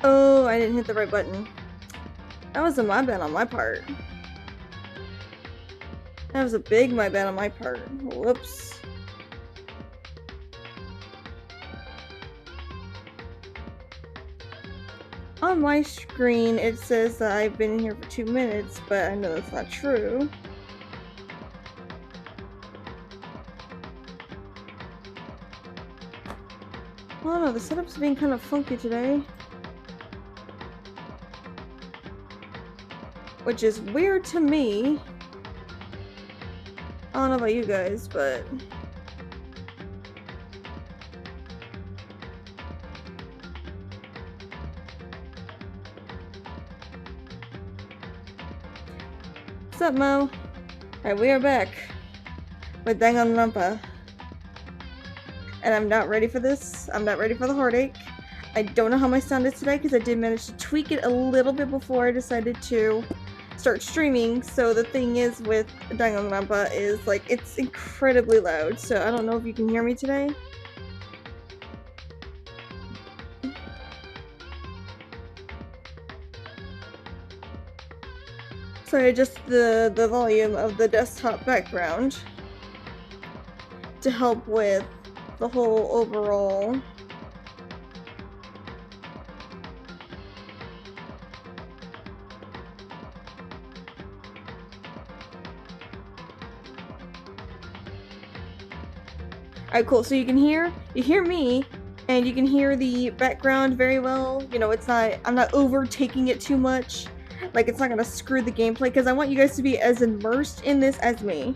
Oh, I didn't hit the right button. That was a my bad on my part. That was a big my bad on my part. Whoops. On my screen, it says that I've been in here for 2 minutes, but I know that's not true. I don't know, the setup's being kind of funky today. Which is weird to me. I don't know about you guys, but... What's up, Mo? Alright, we are back with Danganronpa. And I'm not ready for this. I'm not ready for the heartache. I don't know how my sound is today because I did manage to tweak it a little bit before I decided to start streaming. So the thing is with Danganronpa is like it's incredibly loud. So I don't know if you can hear me today. So I adjust the volume of the desktop background to help with the whole overall Alright, cool. So you hear me, and you can hear the background very well. You know, I'm not overtaking it too much. Like, it's not gonna screw the gameplay, because I want you guys to be as immersed in this as me.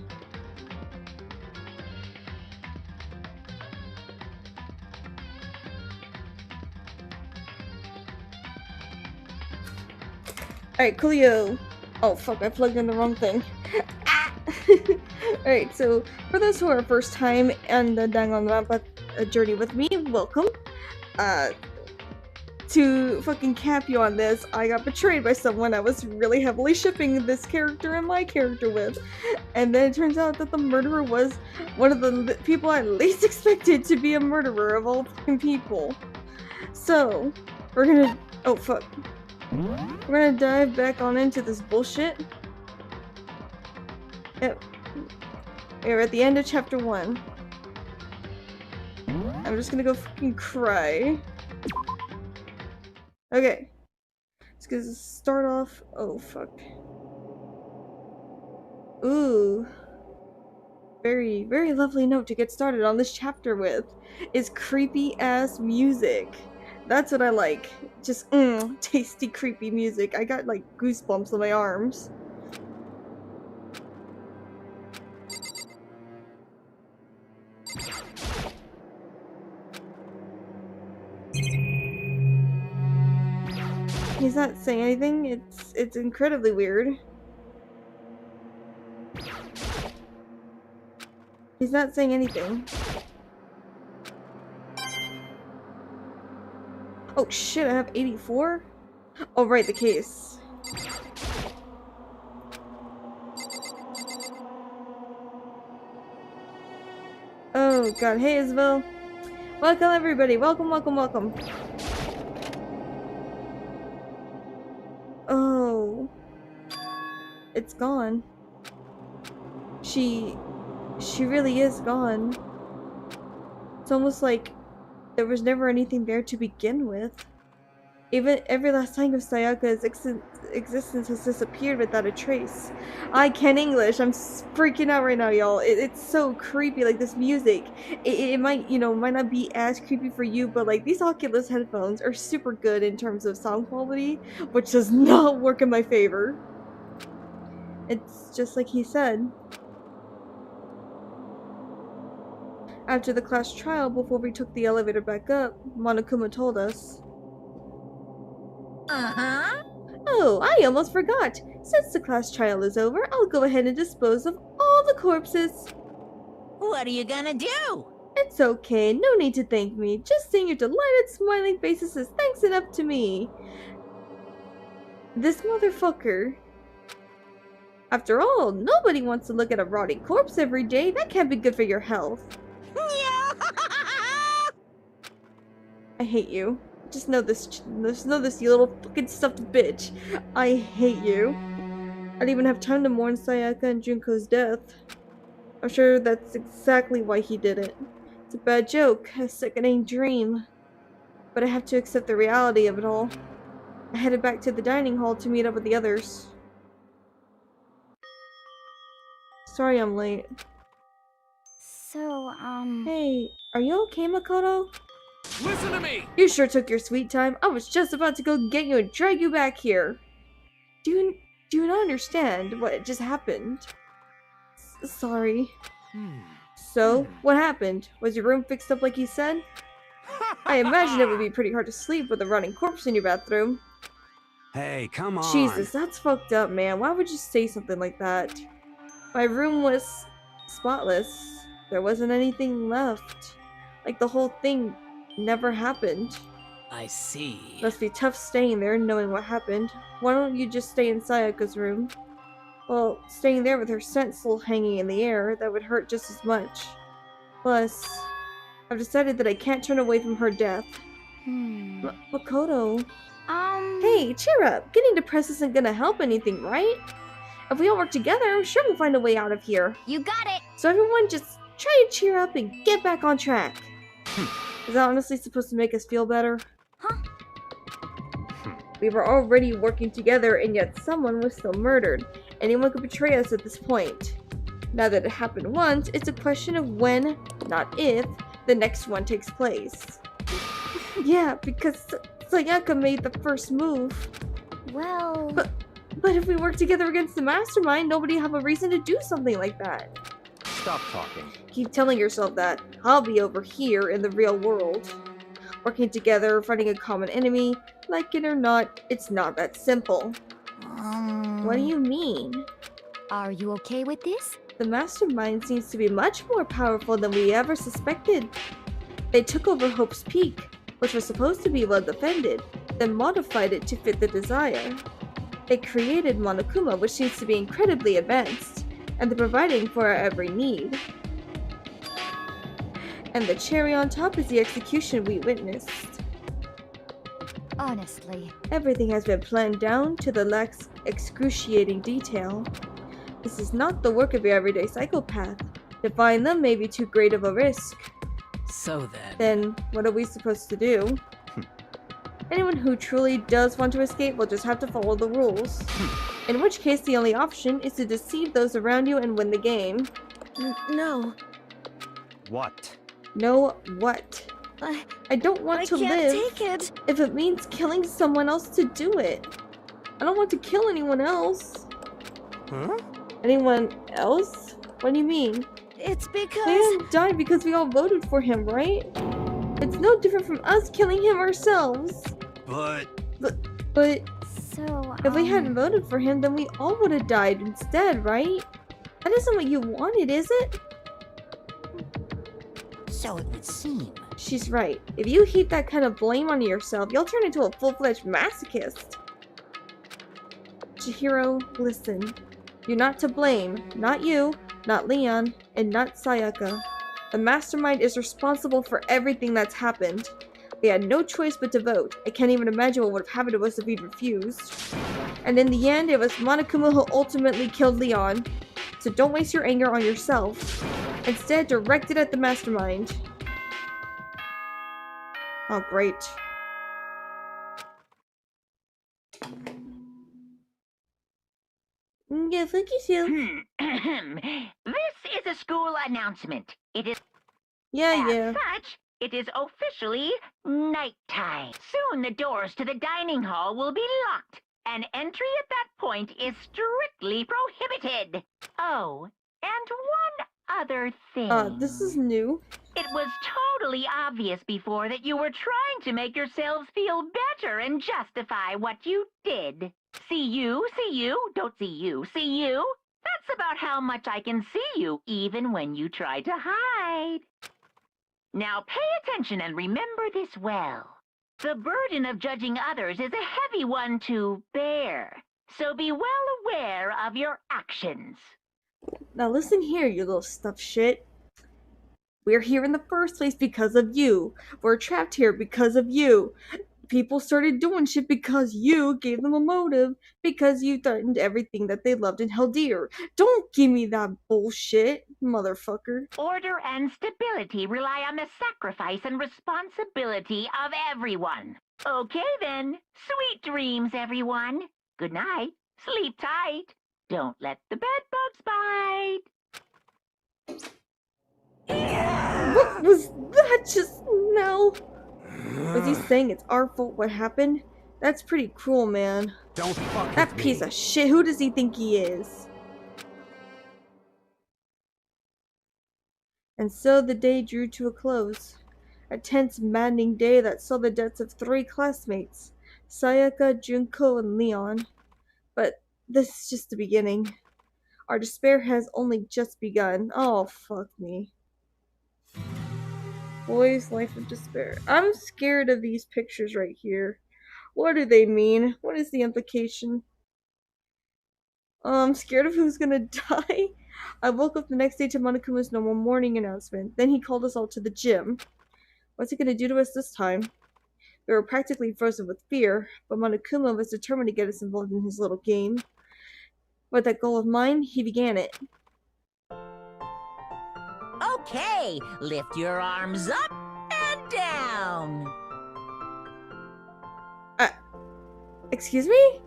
Alright, coolio. Oh, fuck, I plugged in the wrong thing. Ah! Alright, so for those who are first time and the Danganronpa journey with me, welcome. To fucking cap you on this, I got betrayed by someone I was really heavily shipping this character and my character with. And then it turns out that the murderer was one of the people I least expected to be a murderer of all fucking people. So, we're gonna... Oh, fuck. We're gonna dive back on into this bullshit. Yep. We're at the end of chapter 1. I'm just gonna go fucking cry. Okay. Let's get start off. Oh, fuck. Ooh. Very, very lovely note to get started on this chapter with is creepy ass music. That's what I like. Just, tasty, creepy music. I got like goosebumps on my arms. He's not saying anything. It's incredibly weird. He's not saying anything. Oh shit, I have 84? Oh right, the case. Oh god, hey Isabel. Welcome everybody, welcome, welcome, welcome. Oh. It's gone. She really is gone. It's almost like there was never anything there to begin with. Even every last time of Sayaka's existence has disappeared without a trace. I can English. I'm freaking out right now, y'all. It's so creepy. Like this music, it might, might not be as creepy for you, but like these Oculus headphones are super good in terms of sound quality, which does not work in my favor. It's just like he said. After the class trial, before we took the elevator back up, Monokuma told us. Uh-huh. Oh, I almost forgot. Since the class trial is over, I'll go ahead and dispose of all the corpses. What are you gonna do? It's okay, no need to thank me. Just seeing your delighted smiling faces is thanks enough to me. This motherfucker. After all, nobody wants to look at a rotting corpse every day. That can't be good for your health. I hate you. Just know this, you little fucking stuffed bitch. I hate you. I didn't even have time to mourn Sayaka and Junko's death. I'm sure that's exactly why he did it. It's a bad joke, a sickening dream. But I have to accept the reality of it all. I headed back to the dining hall to meet up with the others. Sorry I'm late. So, Hey, are you okay, Makoto? Listen to me! You sure took your sweet time. I was just about to go get you and drag you back here. Do you not understand what just happened? Sorry. So, what happened? Was your room fixed up like you said? I imagine it would be pretty hard to sleep with a running corpse in your bathroom. Hey, come on. Jesus, that's fucked up, man. Why would you say something like that? My room was spotless. There wasn't anything left. Like the whole thing never happened. I see. Must be tough staying there knowing what happened. Why don't you just stay in Sayaka's room? Well, staying there with her scent still hanging in the air, that would hurt just as much. Plus, I've decided that I can't turn away from her death. Makoto. Hey, cheer up! Getting depressed isn't gonna help anything, right? If we all work together, I'm sure we'll find a way out of here. you got it! So everyone just try to cheer up and get back on track. Is that honestly supposed to make us feel better? Huh? We were already working together and yet someone was still murdered. Anyone could betray us at this point. Now that it happened once, it's a question of when, not if, the next one takes place. Yeah, because Sayaka made the first move. Well... But if we work together against the mastermind, nobody will have a reason to do something like that. Stop talking. Keep telling yourself that. I'll be over here in the real world. Working together, fighting a common enemy, like it or not, it's not that simple. What do you mean? Are you okay with this? The mastermind seems to be much more powerful than we ever suspected. They took over Hope's Peak, which was supposed to be well defended, then modified it to fit the desire. They created Monokuma, which seems to be incredibly advanced, and they're providing for our every need. And the cherry on top is the execution we witnessed. Honestly. Everything has been planned down to the last excruciating detail. This is not the work of your everyday psychopath. To find them may be too great of a risk. So Then, what are we supposed to do? Anyone who truly does want to escape will just have to follow the rules. In which case, the only option is to deceive those around you and win the game. No. What? No, what? I don't want to live I can't take it. if it means killing someone else to do it. I don't want to kill anyone else. Huh? Anyone else? What do you mean? It's because... Liam died because we all voted for him, right? It's no different from us killing him ourselves. But... But So, if we hadn't voted for him, then we all would have died instead, right? That isn't what you wanted, is it? So it would seem. She's right. If you heap that kind of blame on yourself, you'll turn into a full-fledged masochist. Chihiro, listen. You're not to blame. Not you, not Leon, and not Sayaka. The mastermind is responsible for everything that's happened. We had no choice but to vote. I can't even imagine what would have happened to us if we'd refused. And in the end, it was Monokuma who ultimately killed Leon. So don't waste your anger on yourself. Instead, direct it at the mastermind. Oh, great. Yeah, thank you, Sil. This is a school announcement. It is Yeah. such, it is officially nighttime. Soon the doors to the dining hall will be locked, and entry at that point is strictly prohibited. Oh, and one other thing. This is new. It was totally obvious before that you were trying to make yourselves feel better and justify what you did. See you, don't see you, see you. That's about how much I can see you, even when you try to hide. Now pay attention and remember this well. The burden of judging others is a heavy one to bear, so be well aware of your actions. Now listen here, you little stuffed shit. We're here in the first place because of you. We're trapped here because of you. people started doing shit because you gave them a motive, because you threatened everything that they loved and held dear. Don't give me that bullshit, motherfucker. Order and stability rely on the sacrifice and responsibility of everyone. Okay then. Sweet dreams, everyone. Good night. Sleep tight. Don't let the bedbugs bite. What was that just now? Was he saying it's our fault what happened? That's pretty cruel, man. Don't fuck That with piece me. of shit, who does he think he is? And so the day drew to a close. A tense, maddening day that saw the deaths of 3 classmates, Sayaka, Junko, and Leon. But this is just the beginning. Our despair has only just begun. Oh, fuck me. Boy's life of despair. I'm scared of these pictures right here. What do they mean? What is the implication? I'm scared of who's gonna die. I woke up the next day to Monokuma's normal morning announcement. Then he called us all to the gym. What's he gonna do to us this time? We were practically frozen with fear, but Monokuma was determined to get us involved in his little game. With that goal of mine, he began it. Okay, lift your arms up and down. Excuse me?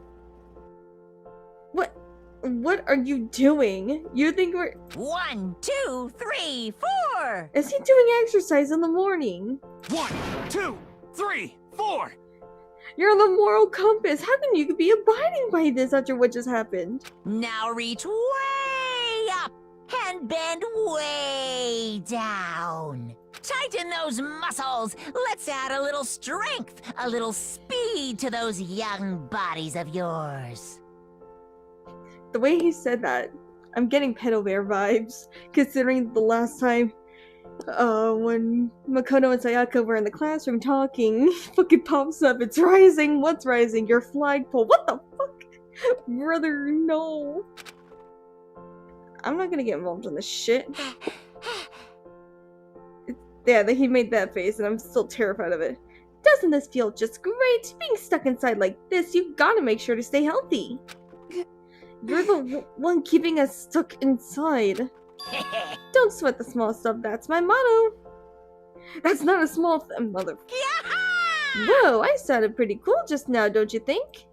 What are you doing? You think we're... 1, 2, 3, 4. Is he doing exercise in the morning? 1, 2, 3, 4. You're the moral compass. How can you be abiding by this after what just happened? Now reach way up and bend way down. Tighten those muscles. Let's add a little strength, a little speed to those young bodies of yours. The way he said that, I'm getting pedo bear vibes, considering the last time when Makoto and Sayaka were in the classroom talking, fucking pops up, it's rising, what's rising? Your flagpole, what the fuck? Brother, no. I'm not gonna get involved in this shit. Yeah, he made that face and I'm still terrified of it. Doesn't this feel just great? Being stuck inside like this, you've gotta make sure to stay healthy. You're the one keeping us stuck inside. Don't sweat the small stuff, that's my motto. That's not a small mother. Whoa, I sounded pretty cool just now, don't you think?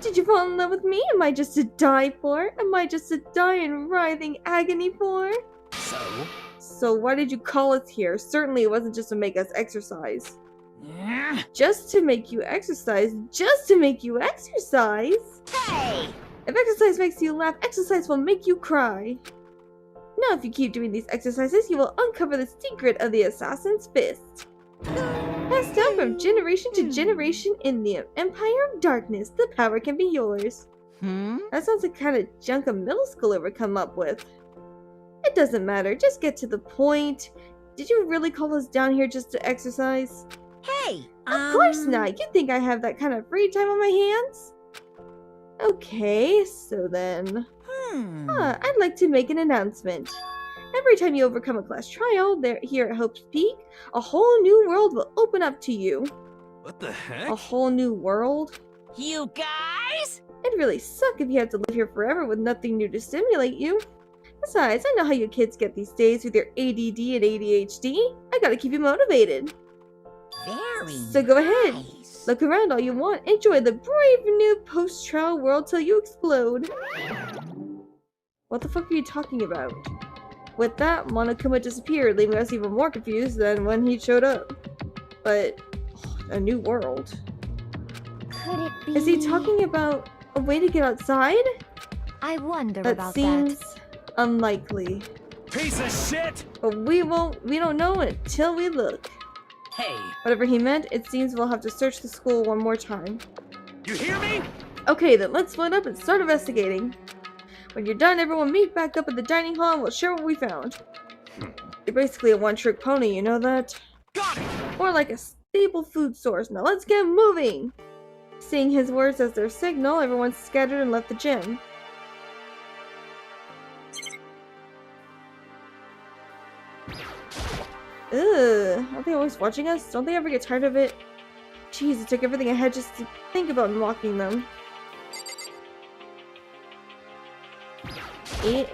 Did you fall in love with me? Am I just to die for? Am I just to die in writhing agony for? So why did you call us here? Certainly it wasn't just to make us exercise. Just to make you exercise? Just to make you exercise? Hey! If exercise makes you laugh, exercise will make you cry. Now if you keep doing these exercises, you will uncover the secret of the assassin's fist. Passed down from generation to generation in the Empire of Darkness, the power can be yours. That sounds like kind of junk a middle schooler would come up with. It doesn't matter, just get to the point. Did you really call us down here just to exercise? Hey! Of course not! You think I have that kind of free time on my hands? Okay, so then... I'd like to make an announcement. Every time you overcome a class trial here at Hope's Peak, a whole new world will open up to you. What the heck? A whole new world? You guys? It'd really suck if you had to live here forever with nothing new to stimulate you. Besides, I know how you kids get these days with your ADD and ADHD. I gotta keep you motivated. Very So go ahead. nice. Look around all you want. Enjoy the brave new post-trial world till you explode. What the fuck are you talking about? With that, Monokuma disappeared, leaving us even more confused than when he showed up. But, a new world. Could it be? Is he talking about a way to get outside? I wonder That about seems that. unlikely. Piece of shit! But we don't know it till we look. Hey, Whatever he meant, it seems we'll have to search the school one more time. you hear me? Okay, then let's split up and start investigating. When you're done, everyone meet back up at the dining hall and we'll share what we found. You're basically a one-trick pony, you know that? Got it! Or like a stable food source. Now let's get moving! Seeing his words as their signal, everyone scattered and left the gym. Ugh, aren't they always watching us? Don't they ever get tired of it? Jeez, it took everything I had just to think about unlocking them.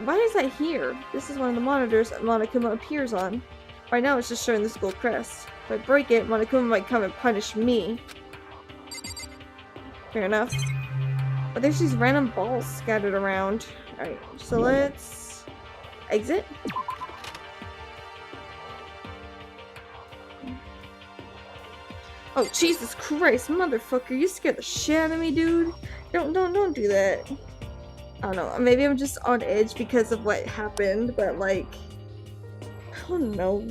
Why is that here? This is one of the monitors that Monokuma appears on. Right now it's just showing the school crest. If I break it, Monokuma might come and punish me. Fair enough. But there's these random balls scattered around. Alright, so let's exit. Oh, Jesus Christ, motherfucker, you scared the shit out of me, dude. Don't do that. I don't know, maybe I'm just on edge because of what happened, but like, I don't know.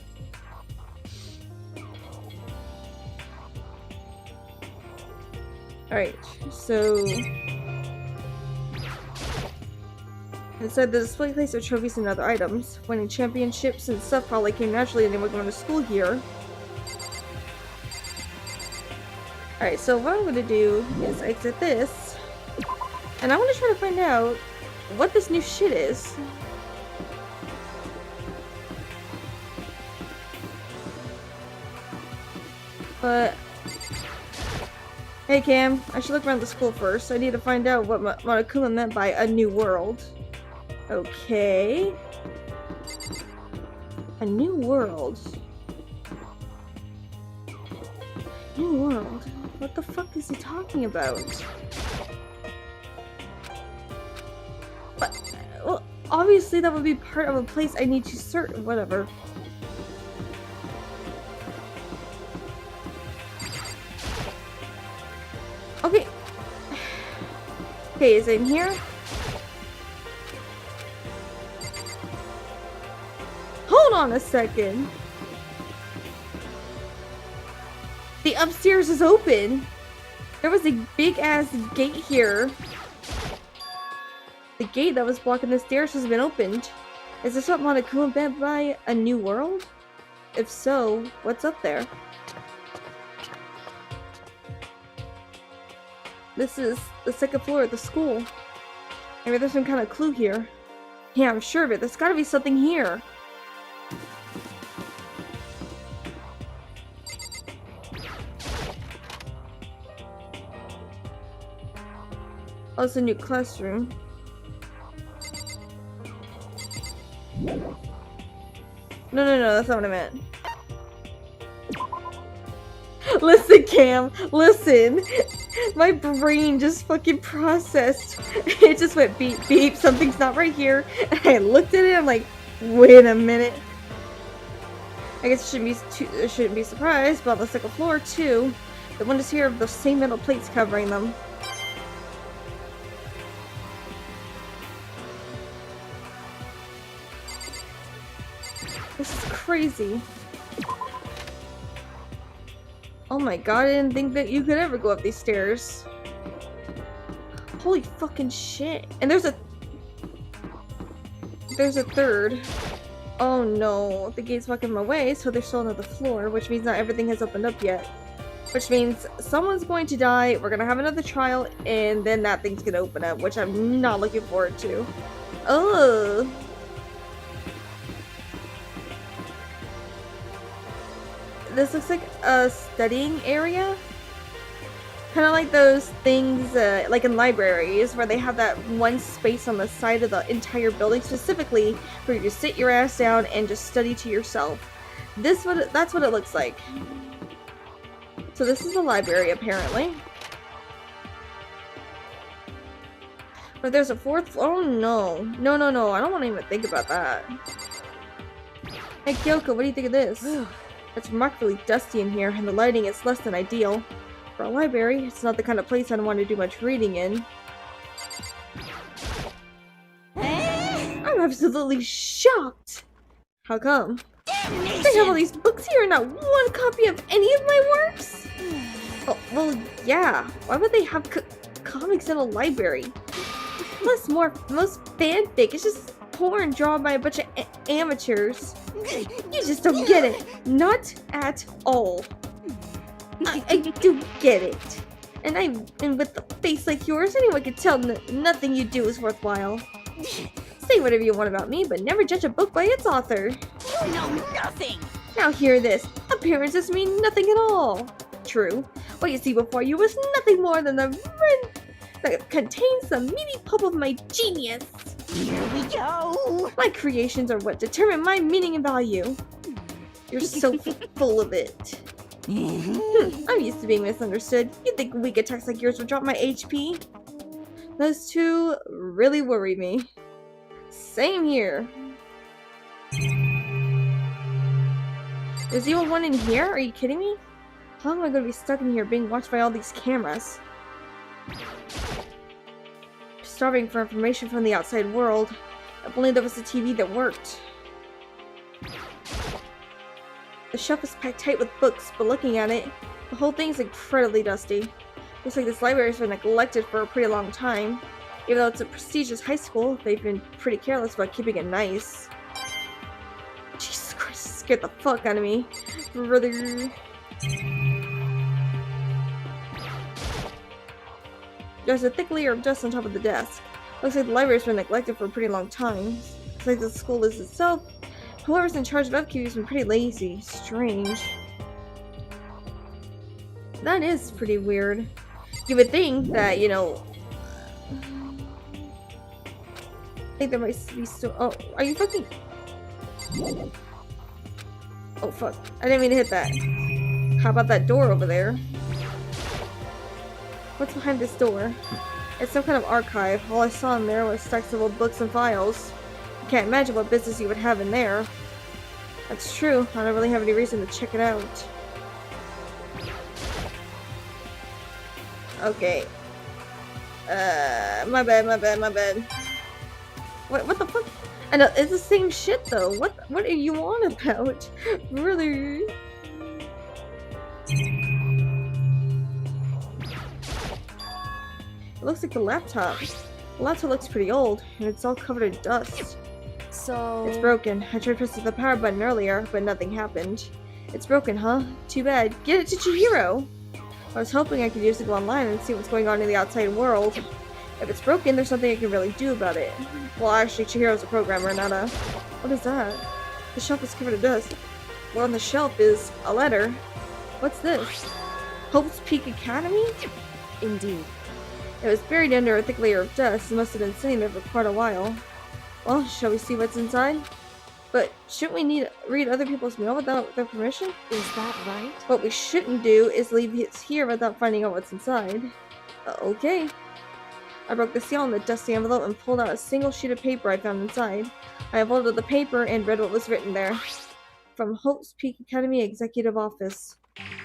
Alright, so inside the display case are trophies and other items. Winning championships and stuff probably came naturally anyone going to school here. Alright, so what I'm gonna do is exit this. And I want to try to find out what this new shit is. But hey Cam, I should look around the school first. I need to find out what Monokuma meant by a new world. Okay. A new world. New world? What the fuck is he talking about? But, well, obviously that would be part of a place I need to search. Whatever. Okay. Okay, is it in here? Hold on a second. The upstairs is open. There was a big ass gate here. The gate that was blocking the stairs has been opened. Is this what Monokuma meant by a new world? If so, what's up there? This is the second floor of the school. Maybe there's some kind of clue here. Yeah, I'm sure of it. There's gotta be something here. Oh, it's a new classroom. No, that's not what I meant. Listen, Cam, listen. My brain just fucking processed. It just went beep beep, something's not right here. And I looked at it, I'm like, wait a minute. I guess I shouldn't be surprised, but on the second floor too. The windows here have the same metal plates covering them. This is crazy. Oh my god, I didn't think that you could ever go up these stairs. Holy fucking shit. And there's a third. Oh no, the gate's blocking my way, so there's still another floor, which means not everything has opened up yet. Which means someone's going to die, we're gonna have another trial, and then that thing's gonna open up, which I'm not looking forward to. Ugh. This looks like a studying area. Kind of like those things, like in libraries, where they have that one space on the side of the entire building, specifically for you to sit your ass down and just study to yourself. That's what it looks like. So this is the library, apparently. But there's a fourth floor. Oh no. No, I don't want to even think about that. Hey Kyoko, what do you think of this? It's remarkably dusty in here, and the lighting is less than ideal. For a library, it's not the kind of place I'd want to do much reading in. I'm absolutely shocked! How come? They have all these books here and not one copy of any of my works? Oh, well, yeah. Why would they have comics in a library? Plus, most fanfic is just porn drawn by a bunch of amateurs. You just don't get it. Not at all. I do get it. And with a face like yours, anyone can tell nothing you do is worthwhile. Say whatever you want about me, but never judge a book by its author. You know nothing! Now hear this. Appearances mean nothing at all. True. What you see before you was nothing more than the rin that contains the meaty pulp of my genius. Here we go. My creations are what determine my meaning and value. You're so full of it. I'm used to being misunderstood. You'd think weak attacks like yours would drop my HP? Those two really worry me. Same here. Is even one in here? Are you kidding me? How long am I going to be stuck in here being watched by all these cameras? Starving for information from the outside world. If only there was a TV that worked. The shelf is packed tight with books, but looking at it, the whole thing's incredibly dusty. Looks like this library's been neglected for a pretty long time. Even though it's a prestigious high school, they've been pretty careless about keeping it nice. Jesus Christ, it scared the fuck out of me. Brother. There's a thick layer of dust on top of the desk. Looks like the library's been neglected for a pretty long time. Looks like the school is itself. Whoever's in charge of upkeep has been pretty lazy. Strange. That is pretty weird. You would think that, you know... I think there might be still... Oh, are you fucking... Oh, fuck. I didn't mean to hit that. How about that door over there? What's behind this door? It's some kind of archive. All I saw in there was stacks of old books and files. I can't imagine what business you would have in there. That's true. I don't really have any reason to check it out. Okay. My bad. What the fuck? And it's the same shit though. What are you on about? Really? It looks like the laptop. The laptop looks pretty old, and it's all covered in dust. So... It's broken. I tried pressing the power button earlier, but nothing happened. It's broken, huh? Too bad. Get it to Chihiro! I was hoping I could use it to go online and see what's going on in the outside world. If it's broken, there's nothing I can really do about it. Well, actually, Chihiro's a programmer, not a... What is that? The shelf is covered in dust. Well, on the shelf is a letter. What's this? Hope's Peak Academy? Indeed. It was buried under a thick layer of dust and must have been sitting there for quite a while. Well, shall we see what's inside? But shouldn't we need to read other people's mail without their permission? Is that right? What we shouldn't do is leave it here without finding out what's inside. Okay. I broke the seal on the dusty envelope and pulled out a single sheet of paper I found inside. I unfolded the paper and read what was written there. From Hope's Peak Academy Executive Office.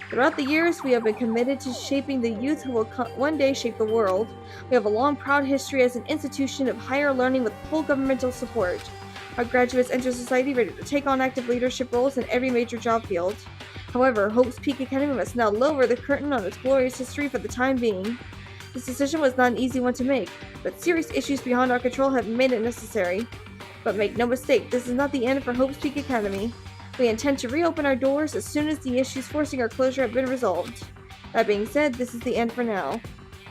Throughout the years, we have been committed to shaping the youth who will one day shape the world. We have a long, proud history as an institution of higher learning with full governmental support. Our graduates enter society ready to take on active leadership roles in every major job field. However, Hope's Peak Academy must now lower the curtain on its glorious history for the time being. This decision was not an easy one to make, but serious issues beyond our control have made it necessary. But make no mistake, this is not the end for Hope's Peak Academy. We intend to reopen our doors as soon as the issues forcing our closure have been resolved. That being said, this is the end for now.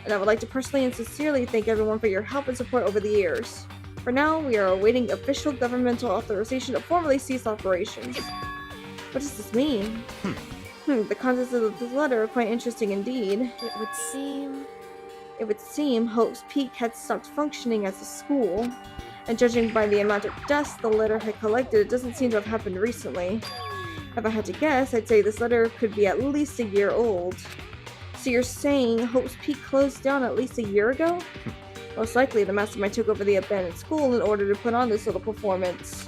And I would like to personally and sincerely thank everyone for your help and support over the years. For now, we are awaiting official governmental authorization to formally cease operations. What does this mean? The contents of this letter are quite interesting indeed. It would seem Hope's Peak had stopped functioning as a school. And judging by the amount of dust the letter had collected, it doesn't seem to have happened recently. If I had to guess, I'd say this letter could be at least a year old. So you're saying Hope's Peak closed down at least a year ago? Most likely the mastermind took over the abandoned school in order to put on this little performance.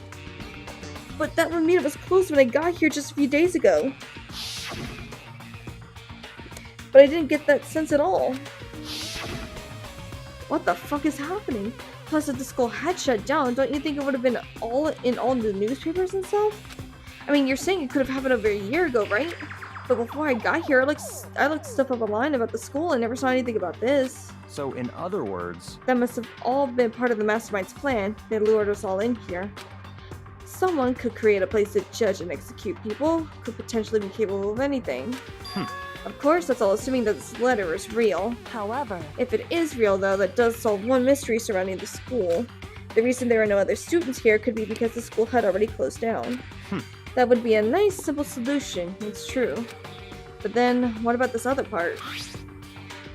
But that would mean it was closed when I got here just a few days ago. But I didn't get that sense at all. What the fuck is happening? Plus, if the school had shut down, don't you think it would have been all in all the newspapers and stuff? I mean, you're saying it could have happened over a year ago, right? But before I got here, I looked stuff up online about the school and never saw anything about this. So, in other words... That must have all been part of the mastermind's plan. They lured us all in here. Someone could create a place to judge and execute people, could potentially be capable of anything. Of course, that's all assuming that this letter is real. However, if it is real, though, that does solve one mystery surrounding the school. The reason there are no other students here could be because the school had already closed down. That would be a nice, simple solution, it's true. But then, what about this other part?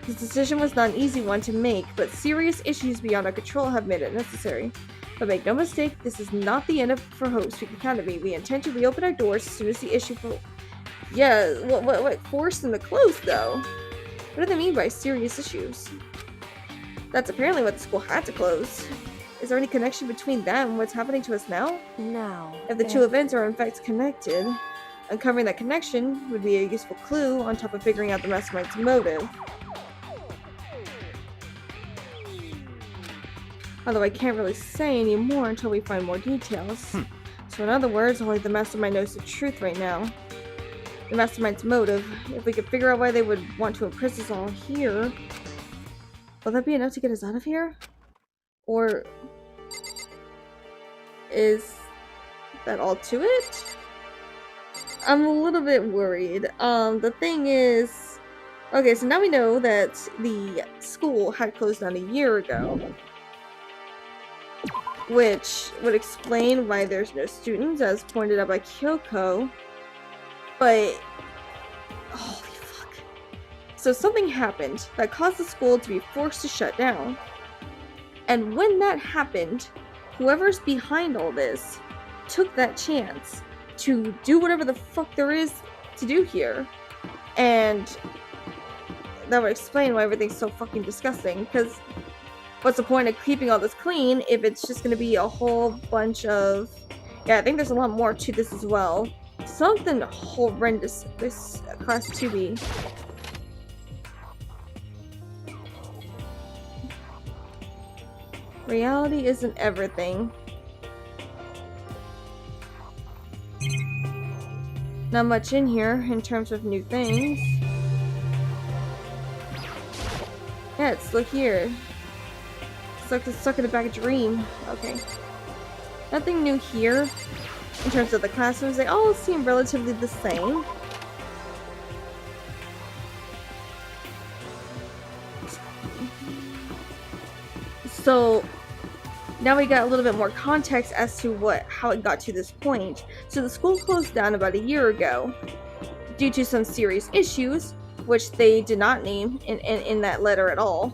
This decision was not an easy one to make, but serious issues beyond our control have made it necessary. But make no mistake, this is not the end for Hope Street Academy. We intend to reopen our doors as soon as the issue for... Yeah, what forced them to close, though? What do they mean by serious issues? That's apparently what the school had to close. Is there any connection between that and what's happening to us now? Now, If the two events are in fact connected, uncovering that connection would be a useful clue on top of figuring out the mastermind's motive. Although I can't really say any more until we find more details. So in other words, only the mastermind knows the truth right now. The mastermind's motive. If we could figure out why they would want to imprison us all here, will that be enough to get us out of here? Or is that all to it? I'm a little bit worried. The thing is... Okay, so now we know that the school had closed down a year ago. Which would explain why there's no students, as pointed out by Kyoko. But... holy fuck. So something happened that caused the school to be forced to shut down. And when that happened, whoever's behind all this took that chance to do whatever the fuck there is to do here. And that would explain why everything's so fucking disgusting, because what's the point of keeping all this clean if it's just gonna be a whole bunch of... Yeah, I think there's a lot more to this as well. Something horrendous. This class 2B. Reality isn't everything. Not much in here in terms of new things. Yeah, it's look here. It's stuck in a bag of dream. Okay. Nothing new here. In terms of the classrooms, they all seem relatively the same. So now we got a little bit more context as to how it got to this point. So the school closed down about a year ago due to some serious issues, which they did not name in that letter at all.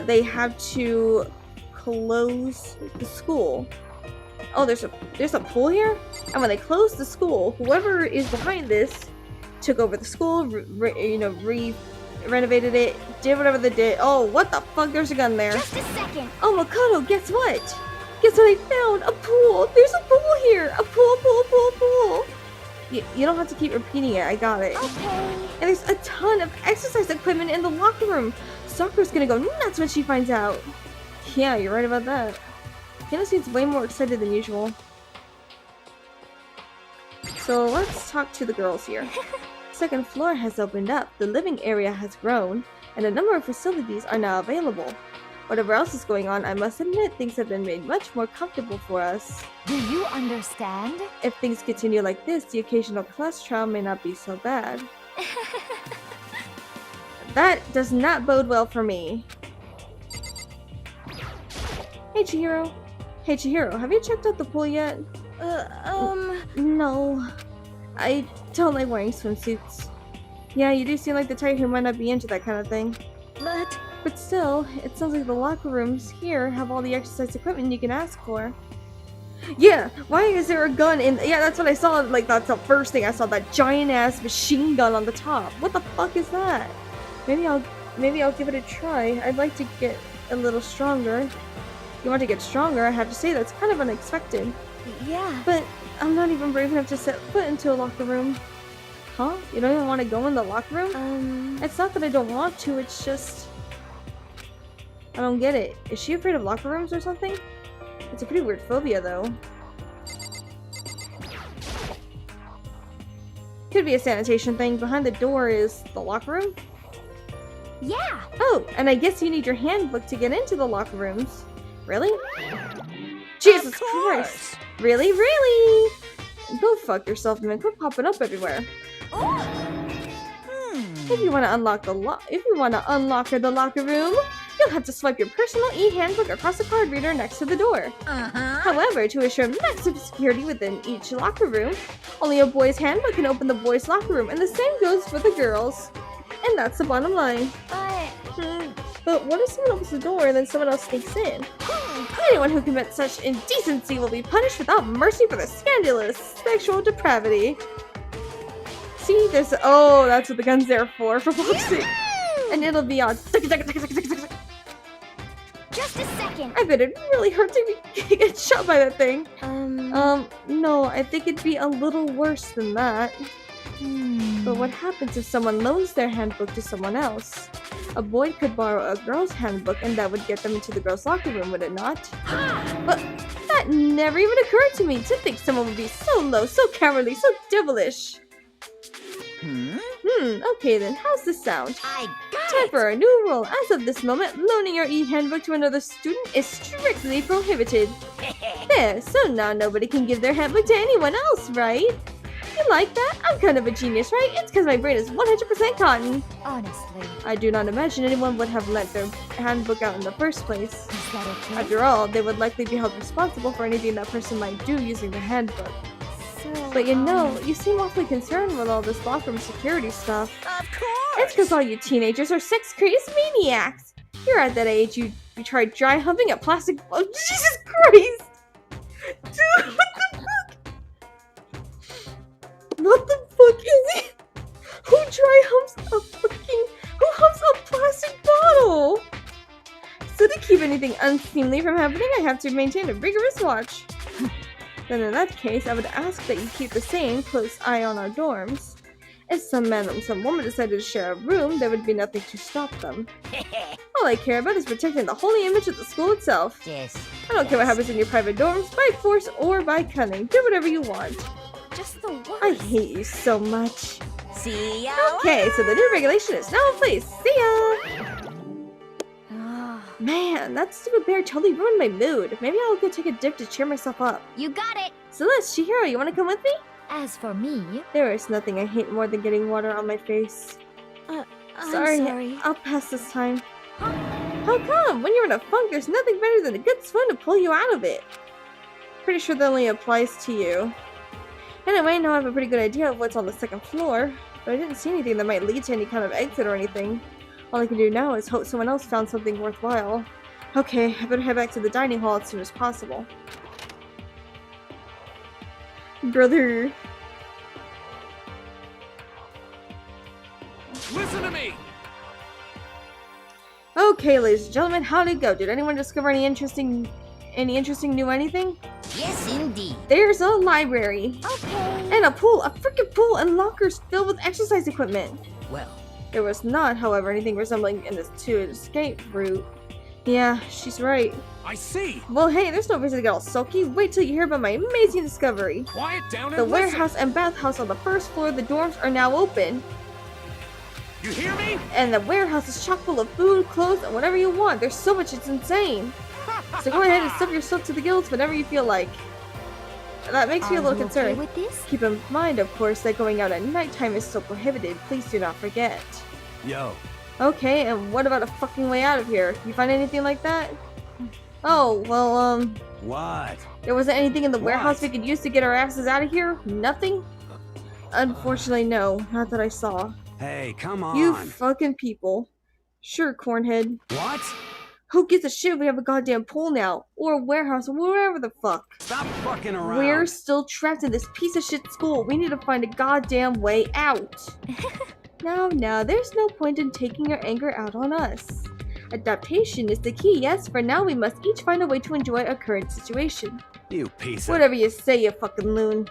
They had to close the school. Oh, there's a pool here? And when they closed the school, whoever is behind this took over the school, renovated it, did whatever they did. Oh, what the fuck? There's a gun there. Just a second. Oh, Makoto, guess what? Guess what I found? A pool. There's a pool here. A pool. You don't have to keep repeating it. I got it. Okay. And there's a ton of exercise equipment in the locker room. Sakura's gonna go nuts when she finds out. Yeah, you're right about that. Hina seems way more excited than usual. So let's talk to the girls here. Second floor has opened up, the living area has grown, and a number of facilities are now available. Whatever else is going on, I must admit things have been made much more comfortable for us. Do you understand? If things continue like this, the occasional class trial may not be so bad. That does not bode well for me. Hey Chihiro. Hey Chihiro, have you checked out the pool yet? No. I don't like wearing swimsuits. Yeah, you do seem like the type who might not be into that kind of thing. But still, it sounds like the locker rooms here have all the exercise equipment you can ask for. Yeah, why is there a gun in... Yeah, that's what I saw. Like, that's the first thing I saw. That giant-ass machine gun on the top. What the fuck is that? Maybe I'll give it a try. I'd like to get a little stronger. You want to get stronger, I have to say that's kind of unexpected. Yeah. But I'm not even brave enough to set foot into a locker room. Huh? You don't even want to go in the locker room? It's not that I don't want to, it's just... I don't get it. Is she afraid of locker rooms or something? It's a pretty weird phobia, though. Could be a sanitation thing. Behind the door is the locker room? Yeah. Oh, and I guess you need your handbook to get into the locker rooms. Really? Jesus Christ! Really? Really? Go fuck yourself, man. Quit popping up everywhere. If you want to unlock the locker room, you'll you'll have to swipe your personal e-handbook across the card reader next to the door. However, to assure massive security within each locker room, only a boy's handbook can open the boys' locker room, and the same goes for the girls. And that's the bottom line. But what if someone opens the door and then someone else sneaks in? Anyone who commits such indecency will be punished without mercy for their scandalous sexual depravity. See, there's oh, that's what the gun's there for boxing. And it'll be on. Just a second. I bet it really hurt to get shot by that thing. No, I think it'd be a little worse than that. But what happens if someone loans their handbook to someone else? A boy could borrow a girl's handbook and that would get them into the girl's locker room, would it not? But that never even occurred to me, to think someone would be so low, so cowardly, so devilish. Okay then, how's this sound? I got Time it! for a new rule. As of this moment, loaning your e-handbook to another student is strictly prohibited. There, so now nobody can give their handbook to anyone else, right? You like that? I'm kind of a genius, right? It's because my brain is 100% cotton. Honestly, I do not imagine anyone would have lent their handbook out in the first place. is that okay? After all, they would likely be held responsible for anything that person might do using their handbook. So, But you know, you seem awfully concerned with all this locker room security stuff. Of It's course! because all you teenagers are sex-crazed maniacs. You're at that age you tried dry humping a plastic. Oh, Jesus Christ! Dude, what the fuck? What the fuck is it? Who dry humps a fucking? Who humps a plastic bottle? So to keep anything unseemly from happening, I have to maintain a rigorous watch. Then in that case, I would ask that you keep the same close eye on our dorms. If some man or some woman decided to share a room, there would be nothing to stop them. All I care about is protecting the holy image of the school itself. Yes. I don't care what happens in your private dorms, by force or by cunning. Do whatever you want. just the worst. I hate you so much. See ya Okay, so the new regulation is now in place. See ya! Ah, Man, that stupid bear totally ruined my mood. Maybe I'll go take a dip to cheer myself up. you got it. Celeste, Chihiro, you wanna come with me? As for me, There is nothing I hate more than getting water on my face. I'm Sorry, sorry. I'll pass this time. How come? When you're in a funk, there's nothing better than a good swim to pull you out of it. Pretty sure that only applies to you. Anyway, now I have a pretty good idea of what's on the second floor, but I didn't see anything that might lead to any kind of exit or anything. All I can do now is hope someone else found something worthwhile. Okay, I better head back to the dining hall as soon as possible. Brother. Listen to me! Okay, ladies and gentlemen, how'd it go? Did anyone discover any interesting new anything? Yes, indeed. There's a library. Okay. And a pool, a freaking pool, and lockers filled with exercise equipment. Well, There was not, however, anything resembling an escape route. Yeah, she's right. I see! Well, hey, there's no reason to get all sulky. Wait till you hear about my amazing discovery. Quiet down and The listen! warehouse and bathhouse on the first floor of the dorms are now open. You hear me? And the warehouse is chock full of food, clothes, and whatever you want. There's so much, it's insane. So go ahead and stuff yourself to the gills whenever you feel like. That makes me a Are little you concerned. okay with this? Keep in mind, of course, that going out at nighttime is still prohibited. Please do not forget. Yo, Okay, and what about a fucking way out of here? You find anything like that? Oh, well, what? there wasn't anything in the What? warehouse we could use to get our asses out of here? Nothing? Unfortunately, no. Not that I saw. Hey, come on! You fucking people. Sure, cornhead. What? Who gives a shit if we have a goddamn pool now? Or a warehouse, or wherever the fuck. Stop fucking around! We're still trapped in this piece of shit school. We need to find a goddamn way out. Now, there's no point in taking your anger out on us. Adaptation is the key, yes. For now, we must each find a way to enjoy our current situation. You piece of... Whatever you say, you fucking loon.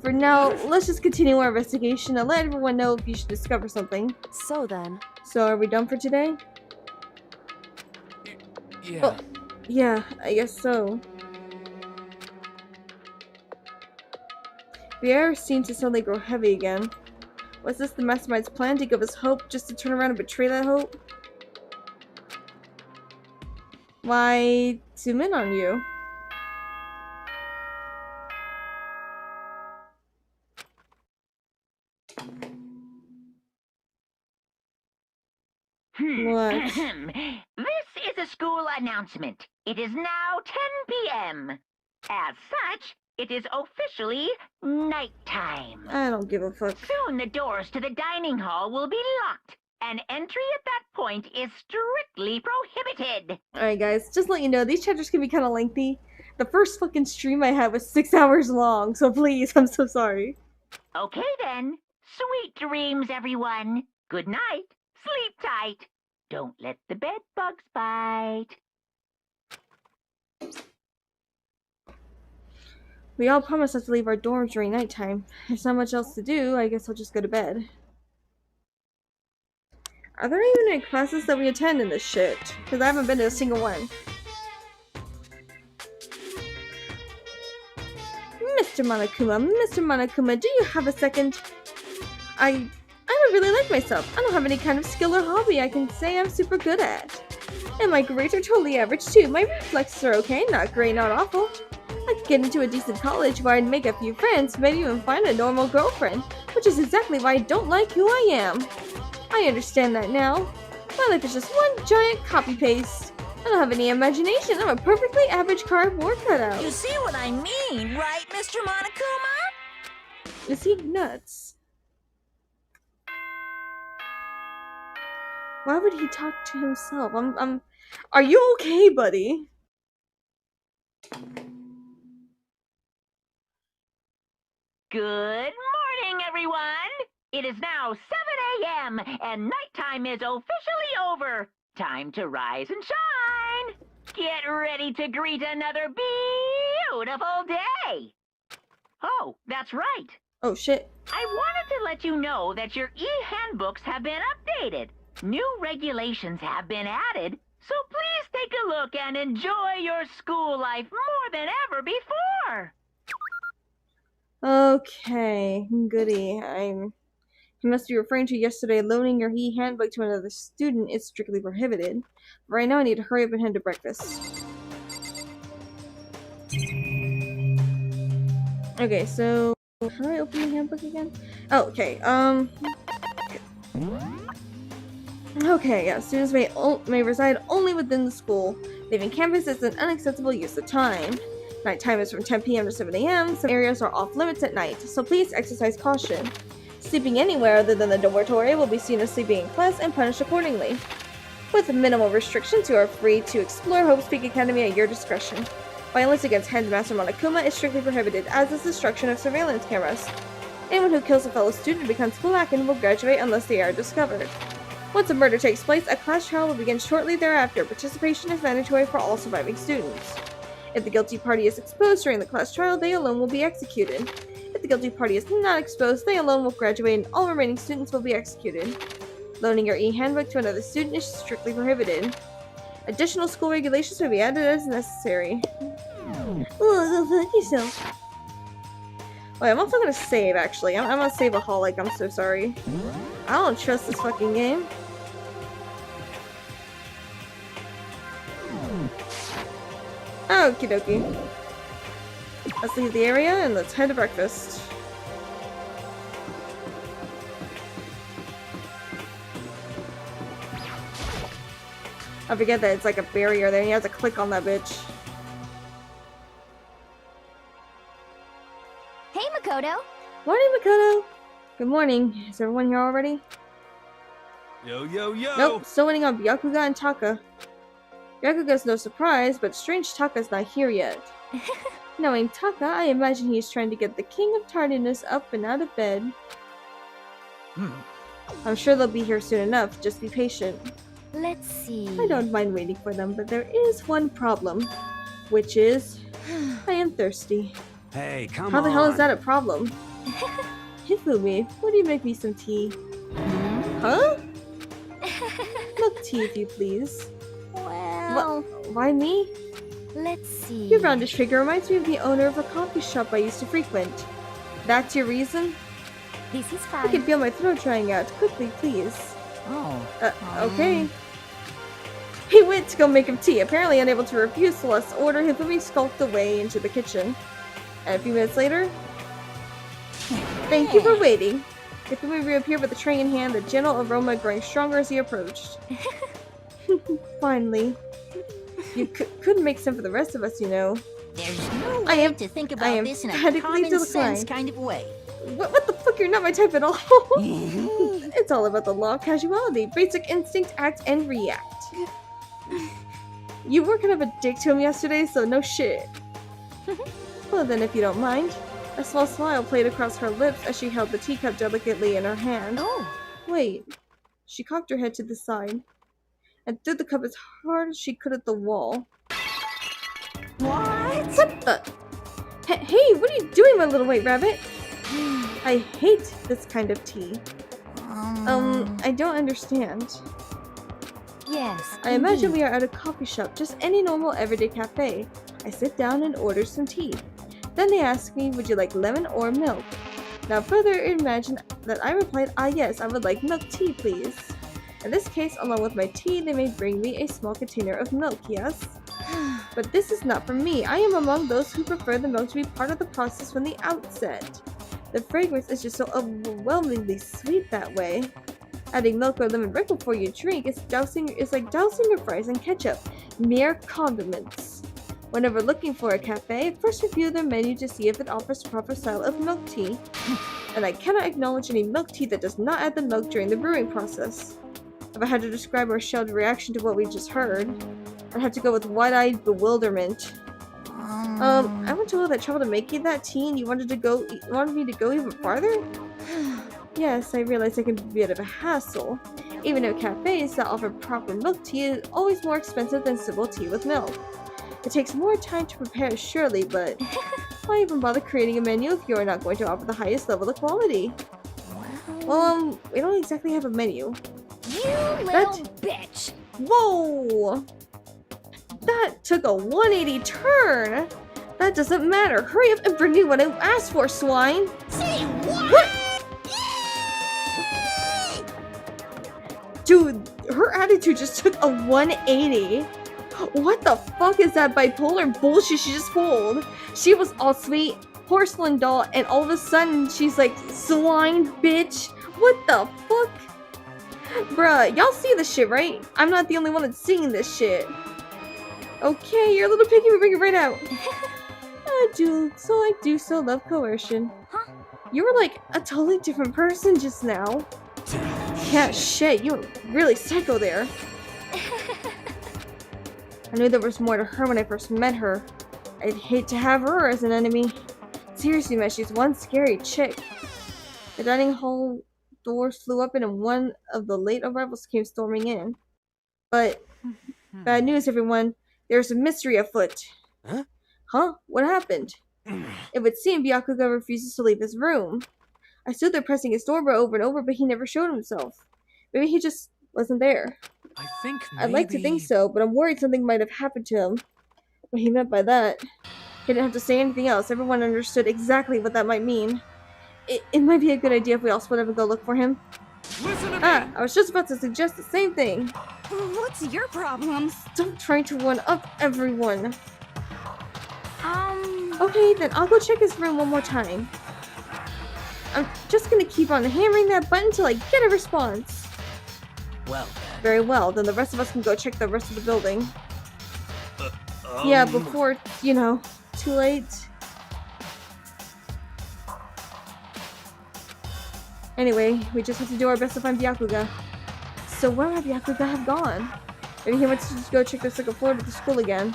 For now, let's just continue our investigation and let everyone know if you should discover something. So then, So, are we done for today? Yeah. Oh. Yeah, I guess so. The air seemed to suddenly grow heavy again. Was this the mastermind's plan to give us hope just to turn around and betray that hope? Why, zoom in on you. What? the school announcement. It is now 10 p.m. As such, it is officially nighttime. I don't give a fuck. Soon the doors to the dining hall will be locked, and entry at that point is strictly prohibited. Alright guys, just to let you know, these chapters can be kind of lengthy. The first fucking stream I had was 6 hours long, so please, I'm so sorry. Okay then. Sweet dreams, everyone. Good night. Sleep tight. Don't let the bed bugs bite. We all promised us to leave our dorms during nighttime. There's not much else to do, I guess I'll just go to bed. Are there even any classes that we attend in this shit? Because I haven't been to a single one. Mr. Monokuma, do you have a second? I don't really like myself. I don't have any kind of skill or hobby I can say I'm super good at. And my grades are totally average too. My reflexes are okay, not great, not awful. I could get into a decent college where I'd make a few friends, maybe even find a normal girlfriend, which is exactly why I don't like who I am. I understand that now. My life is just one giant copy-paste. I don't have any imagination. I'm a perfectly average cardboard cutout. You see what I mean, right, Mr. Monokuma? Is he nuts? Why would he talk to himself? Are you okay, buddy? Good morning, everyone! It is now 7 a.m. and nighttime is officially over. Time to rise and shine! Get ready to greet another beautiful day! Oh, that's right. Oh shit. I wanted to let you know that your e-handbooks have been updated. New regulations have been added, so please take a look and enjoy your school life more than ever before. Okay, goody. You must be referring to yesterday. Loaning your e-handbook to another student is strictly prohibited. Right now I need to hurry up and head to breakfast. Okay, so how do I open the handbook again? Oh, okay. Okay, yeah. Students may reside only within the school. Leaving campus is an unacceptable use of time. Nighttime is from 10 p.m. to 7 a.m. Some areas are off limits at night, so please exercise caution. Sleeping anywhere other than the dormitory will be seen as sleeping in class and punished accordingly. With minimal restrictions, you are free to explore Hope's Peak Academy at your discretion. Violence against Headmaster Monokuma is strictly prohibited, as is destruction of surveillance cameras. Anyone who kills a fellow student becomes black and will graduate unless they are discovered. Once a murder takes place, a class trial will begin shortly thereafter. Participation is mandatory for all surviving students. If the guilty party is exposed during the class trial, they alone will be executed. If the guilty party is not exposed, they alone will graduate and all remaining students will be executed. Loaning your e-handbook to another student is strictly prohibited. Additional school regulations may be added as necessary. Oh, go fuck yourself. Wait, I'm also gonna save, actually. I'm a save-aholic, I'm so sorry. I don't trust this fucking game. Okie dokie. Let's leave the area and let's head to breakfast. I forget that it's like a barrier there and you have to click on that bitch. Hey, Makoto. Morning, Makoto! Good morning. Is everyone here already? Yo, yo, yo! Nope, still waiting on Byakuga and Taka. Byakuga's no surprise, but strange Taka's not here yet. Knowing Taka, I imagine he's trying to get the King of Tardiness up and out of bed. I'm sure they'll be here soon enough, just be patient. Let's see. I don't mind waiting for them, but there is one problem. Which is, I am thirsty. Hey, come on! How the hell is that a problem? Hifumi, would you make me some tea? Huh? Milk tea, if you please. Well, Why me? let's see. Your roundish figure reminds me of the owner of a coffee shop I used to frequent. That's your reason? This is I can fine. feel my throat drying out. Quickly, please. Oh. Okay. He went to go make him tea. Apparently unable to refuse Celeste's order, Hifumi skulked away into the kitchen. And a few minutes later... Thank you for waiting. Hifumi reappeared with a tray in hand, the gentle aroma growing stronger as he approached. Finally. You couldn't make some for the rest of us, you know. There's no I way am- to think I about am this in a emphatically common sense declined. kind of way. What the fuck? You're not my type at all. It's all about the law of casuality. Basic instinct, act, and react. You were kind of a dick to him yesterday, so no shit. Well then, if you don't mind. A small smile played across her lips as she held the teacup delicately in her hand. Oh, Wait. She cocked her head to the side and threw the cup as hard as she could at the wall. What the? Hey, what are you doing, my little white rabbit? I hate this kind of tea. I don't understand. yes. I imagine indeed. we are at a coffee shop, just any normal everyday cafe. I sit down and order some tea. Then they ask me, would you like lemon or milk? Now further imagine that I replied, ah yes, I would like milk tea please. In this case, along with my tea, they may bring me a small container of milk, yes? But this is not for me. I am among those who prefer the milk to be part of the process from the outset. The fragrance is just so overwhelmingly sweet that way. Adding milk or lemon right before you drink is like dousing your fries in ketchup. Mere condiments. Whenever looking for a cafe, first review their menu to see if it offers proper style of milk tea. And I cannot acknowledge any milk tea that does not add the milk during the brewing process. If I had to describe our shelled reaction to what we just heard, I'd have to go with wide-eyed bewilderment. I went to all that trouble to make you that tea and you wanted me to go even farther? Yes, I realize it can be a bit of a hassle. Even at cafes that offer proper milk tea is always more expensive than simple tea with milk. It takes more time to prepare, surely, but why even bother creating a menu if you are not going to offer the highest level of quality? Well, we don't exactly have a menu. You little bitch. Whoa! That took a 180 turn! That doesn't matter. Hurry up and bring me what I asked for, swine! Say what? Dude, her attitude just took a 180. What the fuck is that bipolar bullshit she just pulled? She was all sweet, porcelain doll, and all of a sudden she's like, swine bitch. What the fuck? Bruh, y'all see this shit, right? I'm not the only one that's seeing this shit. Okay, you're a little picky, we bring it right out. I do so love coercion. Huh? You were like a totally different person just now. Yeah, shit, you were really psycho there. I knew there was more to her when I first met her. I'd hate to have her as an enemy. Seriously, man, she's one scary chick. The dining hall doors flew open and one of the late arrivals came storming in. But, bad news, everyone. There's a mystery afoot. Huh? Huh? What happened? It would seem Byakuga refuses to leave his room. I stood there pressing his doorbell over and over, but he never showed himself. Maybe he just wasn't there. I think maybe... I'd like to think so, but I'm worried something might have happened to him. What he meant by that. He didn't have to say anything else. Everyone understood exactly what that might mean. It might be a good idea if we all split up and go look for him. Listen to me! I was just about to suggest the same thing. What's your problem? Stop trying to one up everyone. Okay, then I'll go check his room one more time. I'm just gonna keep on hammering that button till I get a response. Well, Very well, then the rest of us can go check the rest of the building. Yeah, before, you know, too late. Anyway, we just have to do our best to find Byakuga. So where might Byakuga have gone? Maybe he went to just go check the second floor to the school again.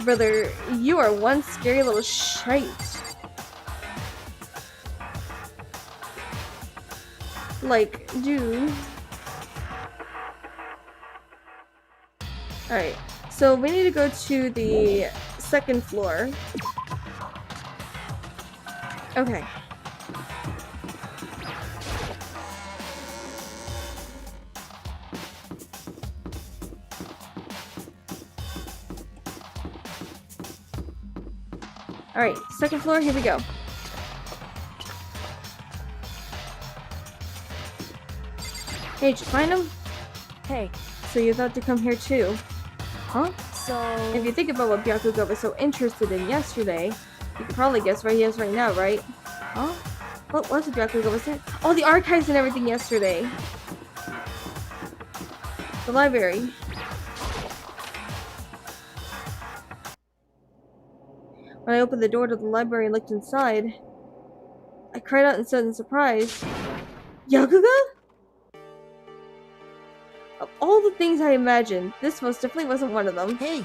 Brother, you are one scary little shite. Like, dude. Alright, so we need to go to the second floor. Okay. Alright, second floor, here we go. Hey, did you find him? Hey, So you thought to come here too? Huh? so... If you think about what Byakuga was so interested in yesterday, you can probably guess where he is right now, right? Huh? What was it Byakuga was there? Oh, the archives and everything yesterday. The library. When I opened the door to the library and looked inside, I cried out in sudden surprise. Yakuga? Of all the things I imagined, this most definitely wasn't one of them. Hey,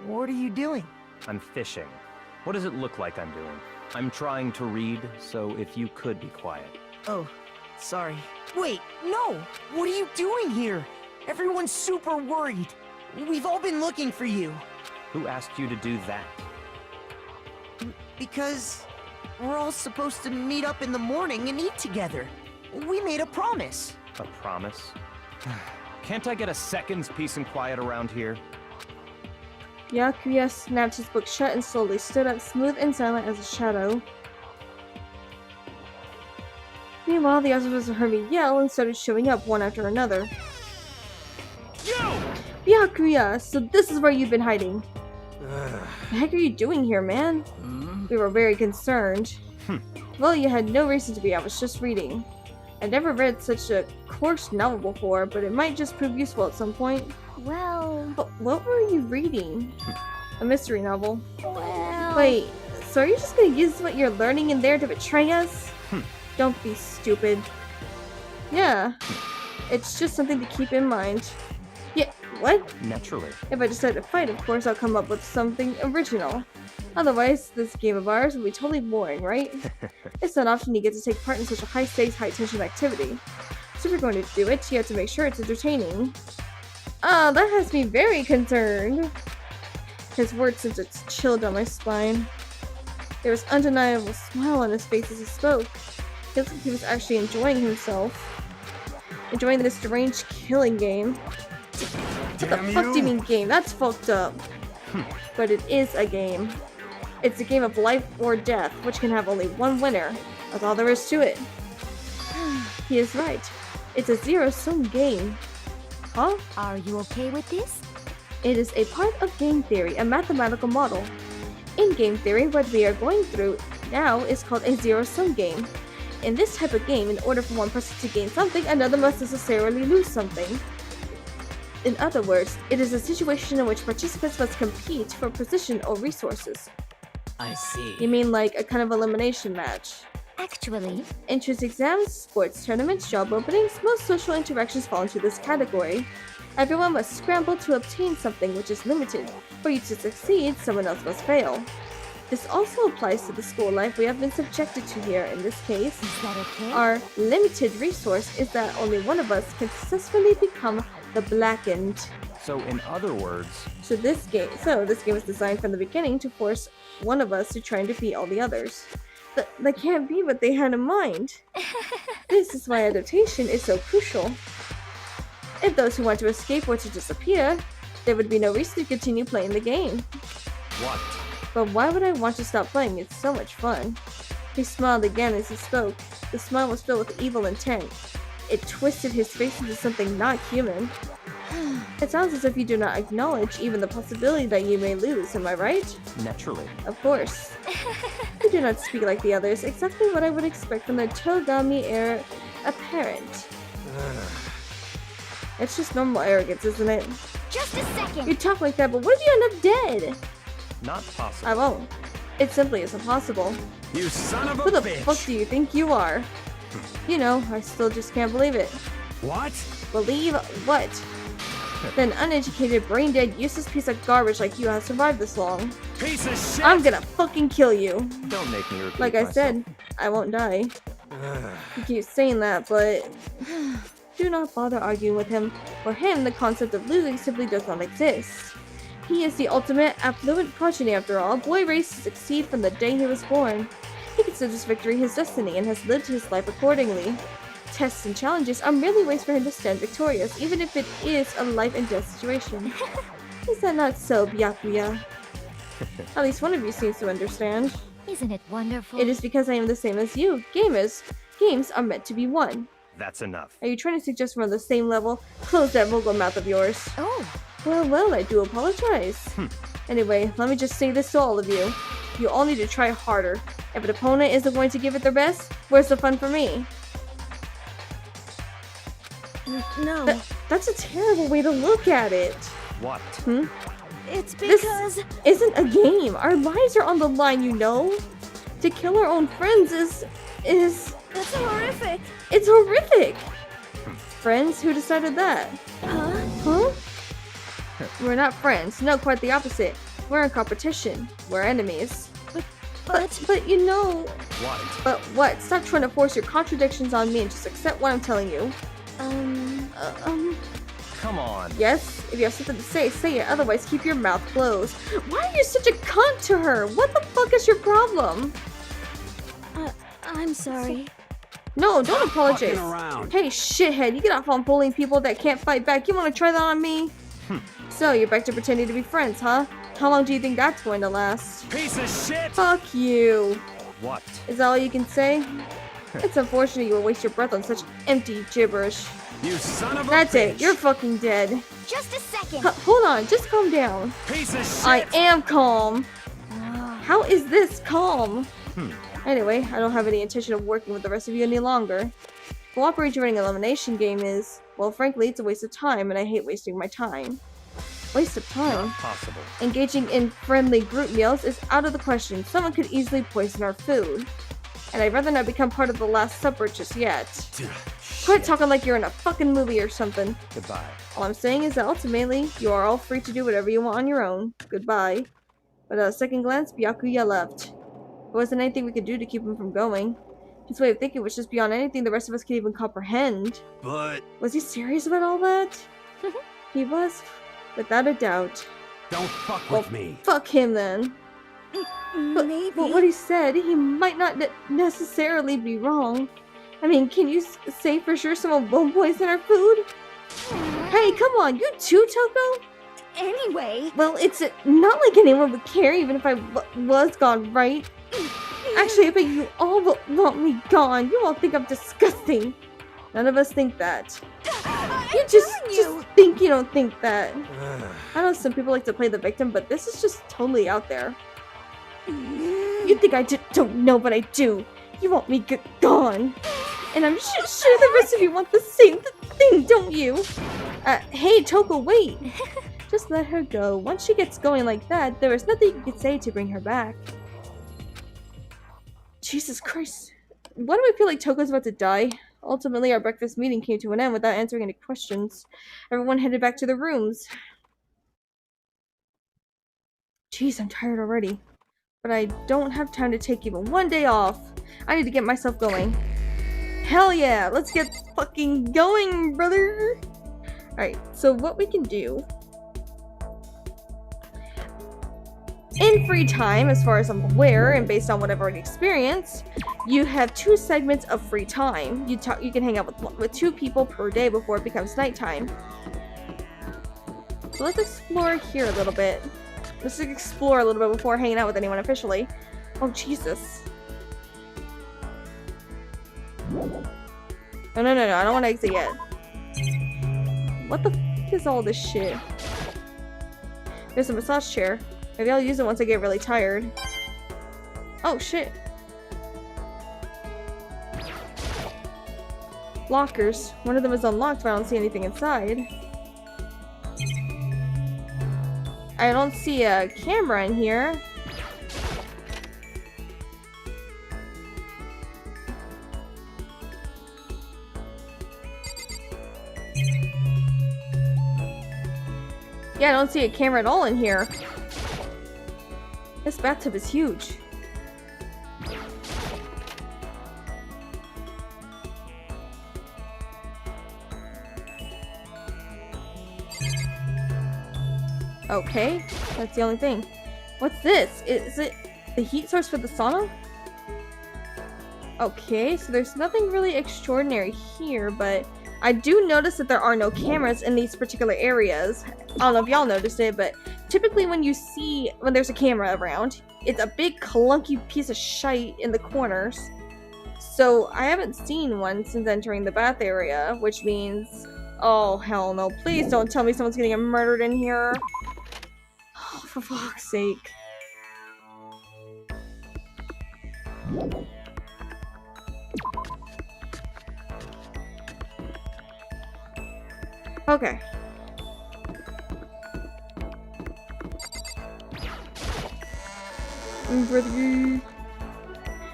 what are you doing? I'm fishing. What does it look like I'm doing? I'm trying to read, so if you could be quiet. Oh, sorry. Wait, no! What are you doing here? Everyone's super worried. We've all been looking for you. Who asked you to do that? Because we're all supposed to meet up in the morning and eat together. We made a promise. A promise? Can't I get a second's peace and quiet around here? Yakuya snapped his book shut and slowly stood up, smooth and silent as a shadow. Meanwhile, the others heard me yell and started showing up one after another. Yakuya, so this is where you've been hiding. The heck are you doing here, man? We were very concerned. Well, you had no reason to be. I was just reading. I'd never read such a coarse novel before, but it might just prove useful at some point. Well... But what were you reading? A mystery novel. Well... Wait, so are you just gonna use what you're learning in there to betray us? Don't be stupid. Yeah, it's just something to keep in mind. Yeah, what? Naturally. If I decide to fight, of course I'll come up with something original. Otherwise, this game of ours will be totally boring, right? It's not often you get to take part in such a high-stakes, high-tension activity. So if you're going to do it, you have to make sure it's entertaining. Ah, that has me very concerned. His words sent a chill down my spine. There was an undeniable smile on his face as he spoke. It looked like he was actually enjoying himself. Enjoying this strange killing game. What the fuck do you mean game? That's fucked up. But it is a game. It's a game of life or death, which can have only one winner. That's all there is to it. He is right. It's a zero-sum game. Huh? Are you okay with this? It is a part of game theory, a mathematical model. In game theory, what we are going through now is called a zero-sum game. In this type of game, in order for one person to gain something, another must necessarily lose something. In other words, it is a situation in which participants must compete for position or resources. I see. You mean like a kind of elimination match? Actually, Entrance exams, sports tournaments, job openings, most social interactions fall into this category. Everyone must scramble to obtain something which is limited. For you to succeed, someone else must fail. This also applies to the school life we have been subjected to here. In this case, is that okay? our limited resource is that only one of us can successfully become the Blackened. So in other words, This game was designed from the beginning to force one of us to try and defeat all the others. That can't be what they had in mind. This is why adaptation is so crucial. If those who want to escape were to disappear, there would be no reason to continue playing the game. what? But why would I want to stop playing? It's so much fun. He smiled again as he spoke. The smile was filled with evil intent. It twisted his face into something not human. It sounds as if you do not acknowledge even the possibility that you may lose, am I right? Naturally. Of course. You do not speak like the others, exactly what I would expect from the Togami heir apparent. It's just normal arrogance, isn't it? Just a second! You talk like that, but what if you end up dead? Not possible. I won't. It simply isn't possible. You son of a Who the bitch! fuck do you think you are? You know, I still just can't believe it. What? Believe what? That an uneducated, brain-dead, useless piece of garbage like you has survived this long. Piece of shit! I'm gonna fucking kill you. Don't make me repeat Like I myself. said, I won't die. You keep saying that, but do not bother arguing with him. For him, the concept of losing simply does not exist. He is the ultimate affluent progeny after all, boy raised to succeed from the day he was born. He considers victory his destiny and has lived his life accordingly. Tests and challenges are merely ways for him to stand victorious, even if it is a life and death situation. Is that not so, Byakuya? At least one of you seems to understand. Isn't it wonderful? It is because I am the same as you. Games are meant to be won. That's enough. Are you trying to suggest we're on the same level? Close that vulgar mouth of yours. Oh, Well, I do apologize. Anyway, let me just say this to all of you. You all need to try harder. If an opponent isn't going to give it their best, where's the fun for me? No, That's a terrible way to look at it. What? it's This because isn't a game. Our lives are on the line, you know? To kill our own friends is... that's horrific. It's horrific! Friends? Who decided that? Huh? Huh? We're not friends. No, quite the opposite. We're in competition. We're enemies. But you know... What? But what? Stop trying to force your contradictions on me and just accept what I'm telling you. Come on. Yes? If you have something to say, say it. Otherwise, keep your mouth closed. Why are you such a cunt to her? What the fuck is your problem? I'm sorry. No, don't apologize. around. Hey, shithead, you get off on bullying people that can't fight back. You want to try that on me? So, you're back to pretending to be friends, huh? How long do you think that's going to last? Piece of shit! Fuck you. What? Is that all you can say? It's unfortunate you will waste your breath on such empty gibberish. You son of a That's it. bitch. You're fucking dead. Just a second. Hold on. Just calm down. Piece of shit! I am calm. How is this calm? Anyway, I don't have any intention of working with the rest of you any longer. Cooperating during an elimination game is, well, frankly, it's a waste of time, and I hate wasting my time. Waste of time? Not possible. Engaging in friendly group meals is out of the question. Someone could easily poison our food. And I'd rather not become part of the Last Supper just yet. Quit talking like you're in a fucking movie or something. Goodbye. All I'm saying is that ultimately, you are all free to do whatever you want on your own. Goodbye. But at a second glance, Byakuya left. There wasn't anything we could do to keep him from going. His way of thinking was just beyond anything the rest of us could even comprehend. But Was he serious about all that? He was, without a doubt. don't fuck Well, with me. fuck him then. Maybe. But what he said, he might not necessarily be wrong. I mean, can you say for sure someone won't poison our food? Hey, come on, you too, Toko? Anyway, Well, it's not like anyone would care even if I was gone, right? Actually, I bet you all want me gone. You all think I'm disgusting. None of us think that. You just think you don't think that. I know some people like to play the victim, but this is just totally out there. You think I don't know, but I do. You want me gone. And I'm sure the rest of you want the same thing, don't you? Hey, Toko, wait. Just let her go. Once she gets going like that, there is nothing you can say to bring her back. Jesus Christ. Why do I feel like Toko's about to die? Ultimately, our breakfast meeting came to an end without answering any questions. Everyone headed back to their rooms. Jeez, I'm tired already. But I don't have time to take even one day off. I need to get myself going. Hell yeah, let's get fucking going, brother! Alright, so what we can do... In free time, as far as I'm aware, and based on what I've already experienced, you have 2 segments of free time. You can hang out with 2 people per day before it becomes nighttime. So let's explore here a little bit. Let's explore a little bit before hanging out with anyone officially. Oh, Jesus. No, I don't want to exit yet. What the f is all this shit? There's a massage chair. Maybe I'll use it once I get really tired. Oh, shit. Lockers. One of them is unlocked, but I don't see anything inside. I don't see a camera in here. Yeah, I don't see a camera at all in here. This bathtub is huge. Okay, that's the only thing. What's this? Is it the heat source for the sauna? Okay, so there's nothing really extraordinary here, but I do notice that there are no cameras in these particular areas. I don't know if y'all noticed it, but typically when there's a camera around, it's a big clunky piece of shite in the corners. So I haven't seen one since entering the bath area, which means, oh hell no, please don't tell me someone's getting murdered in here. Oh, for fuck's sake. Okay.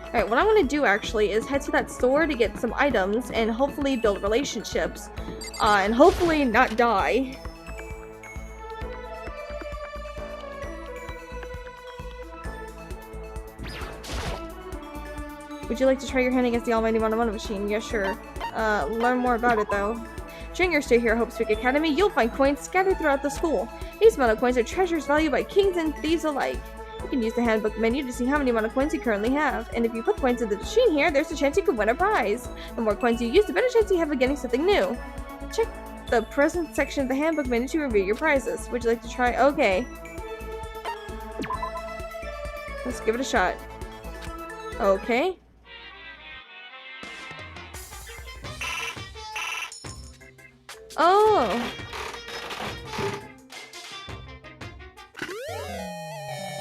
Alright, what I want to do actually is head to that store to get some items and hopefully build relationships. And hopefully not die. Would you like to try your hand against the almighty Mono machine? Yeah, sure. Learn more about it though. During your stay here at Hope Speak Academy, you'll find coins scattered throughout the school. These Mono coins are treasures valued by kings and thieves alike. You can use the handbook menu to see how many Mono coins you currently have, and if you put coins in the machine here, there's a chance you could win a prize. The more coins you use, the better chance you have of getting something new. Check the present section of the handbook menu to review your prizes. Would you like to try? Okay. Let's give it a shot. Okay. Oh!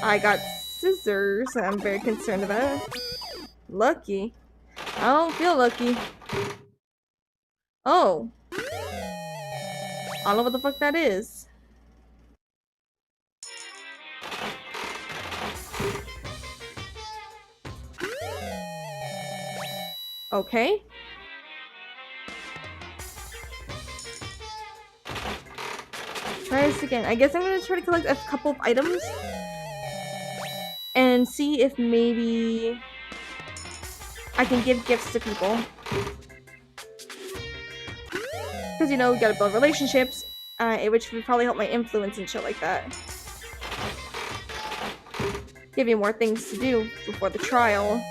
I got scissors I'm very concerned about. Lucky. I don't feel lucky. Oh. I don't know what the fuck that is. Okay. Try this again. I guess I'm gonna try to collect a couple of items and see if maybe I can give gifts to people. Because, you know, we gotta build relationships, which would probably help my influence and shit like that. Give me more things to do before the trial.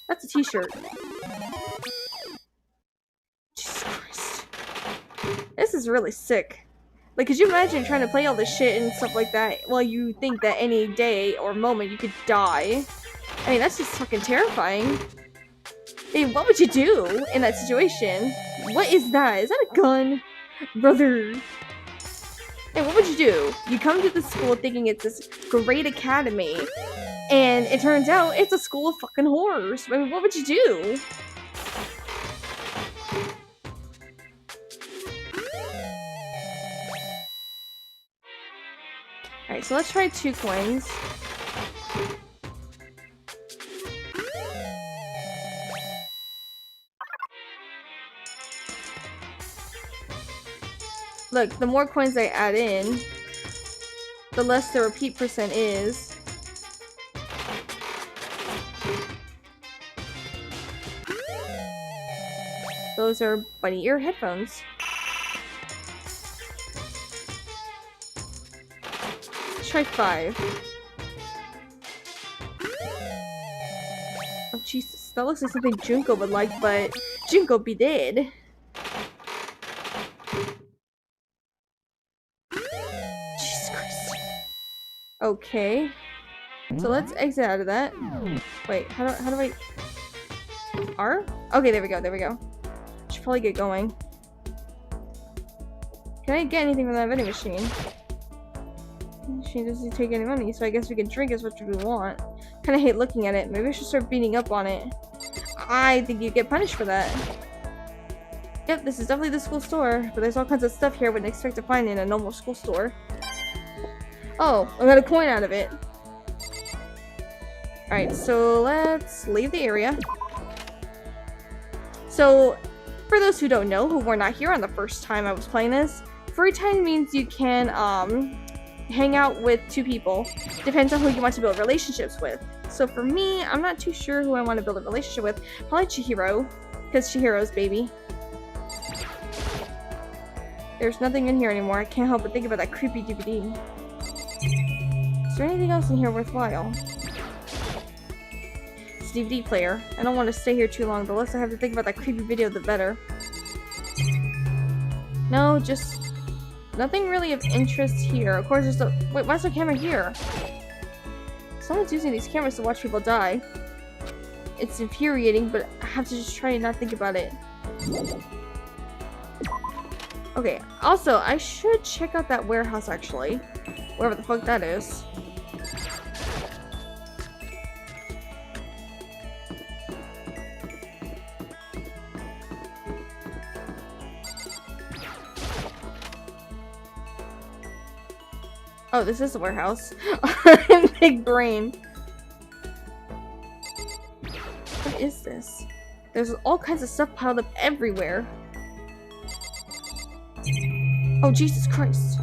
That's a t-shirt. Jesus Christ. This is really sick. Like, could you imagine trying to play all this shit and stuff like that while you think that any day or moment you could die? I mean, that's just fucking terrifying. I mean, what would you do in that situation? What is that? Is that a gun? Brother. Hey, what would you do? You come to the school thinking it's this great academy, and it turns out it's a school of fucking horrors. I mean, what would you do? Alright, so let's try 2 coins. Look, the more coins I add in, the less the repeat percent is. Those are bunny ear headphones. Let's try 5. Oh Jesus, that looks like something Junko would like, but Junko be dead. Jesus Christ. Okay. So let's exit out of that. Wait, how do I... R? Okay, there we go, there we go. Should probably get going. Can I get anything from that vending machine? Machine doesn't take any money, so I guess we can drink as much as we want. Kinda hate looking at it. Maybe I should start beating up on it. I think you get punished for that. Yep, this is definitely the school store, but there's all kinds of stuff here I wouldn't expect to find in a normal school store. Oh, I got a coin out of it. Alright, so let's leave the area. So, for those who don't know, who were not here on the first time I was playing this, free time means you can, hang out with 2 people. Depends on who you want to build relationships with. So for me, I'm not too sure who I want to build a relationship with. Probably Chihiro, because Chihiro's baby. There's nothing in here anymore. I can't help but think about that creepy DVD. Is there anything else in here worthwhile? It's a DVD player. I don't want to stay here too long. The less I have to think about that creepy video, the better. No, just nothing really of interest here. Of course, there's a... Wait, why's the camera here? Someone's using these cameras to watch people die. It's infuriating, but I have to just try and not think about it. Okay, also, I should check out that warehouse, actually. Wherever the fuck that is. Oh, this is the warehouse. Big brain. What is this? There's all kinds of stuff piled up everywhere. Oh, Jesus Christ.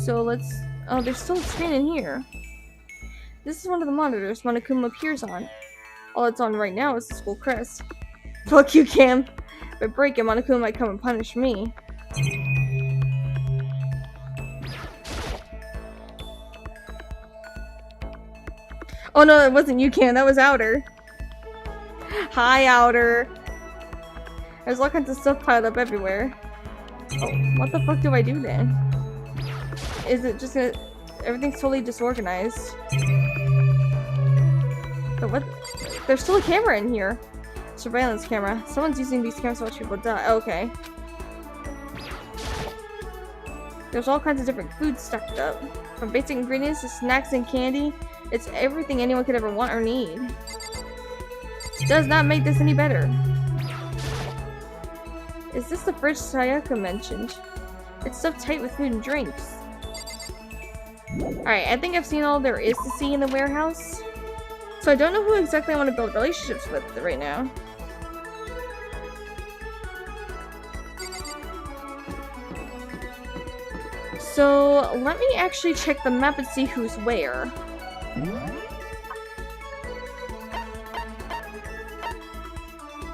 So let's... Oh, there's still a screen in here. This is one of the monitors Monokuma appears on. All it's on right now is the school crest. Fuck you, Cam. If I break it, Monokuma might come and punish me. Oh no, that wasn't you, Cam. That was Outer. Hi, Outer. There's all kinds of stuff piled up everywhere. Oh, what the fuck do I do then? Is it just gonna... Everything's totally disorganized. But what? There's still a camera in here. Surveillance camera. Someone's using these cameras to watch people die. Okay. There's all kinds of different foods stacked up. From basic ingredients to snacks and candy. It's everything anyone could ever want or need. Does not make this any better. Is this the fridge Sayaka mentioned? It's stuffed tight with food and drinks. Alright, I think I've seen all there is to see in the warehouse. So I don't know who exactly I want to build relationships with right now. So let me actually check the map and see who's where.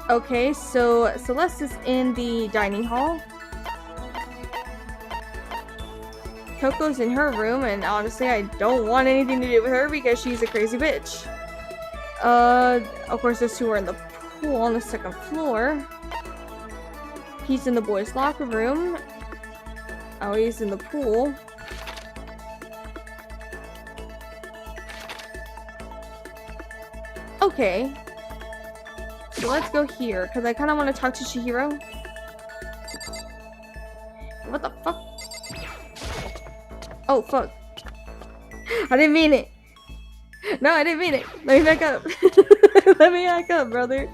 Okay, so Celeste is in the dining hall. Coco's in her room, and honestly, I don't want anything to do with her because she's a crazy bitch. Of course, those two are in the pool on the second floor. He's in the boys' locker room. Oh, he's in the pool. Okay. So let's go here, because I kind of want to talk to Chihiro. What the fuck? Oh, fuck. I didn't mean it. No, I didn't mean it. Let me back up. Let me back up, brother.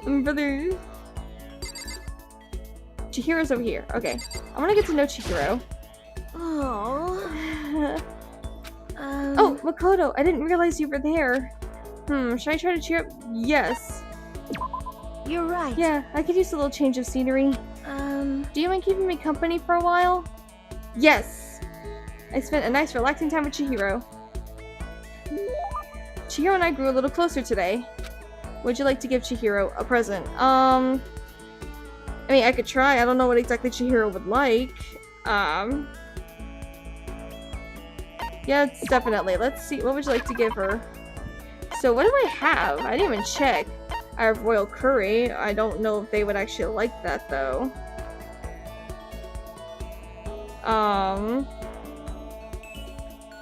Brother. Chihiro's over here. Okay. I want to get to know Chihiro. Oh. Oh, Makoto. I didn't realize you were there. Should I try to cheer up? Yes. You're right. Yeah, I could use a little change of scenery. Do you mind keeping me company for a while? Yes! I spent a nice relaxing time with Chihiro. Chihiro and I grew a little closer today. Would you like to give Chihiro a present? I mean, I could try. I don't know what exactly Chihiro would like. Yeah, it's definitely. Let's see. What would you like to give her? So, what do I have? I didn't even check. I have royal curry. I don't know if they would actually like that, though.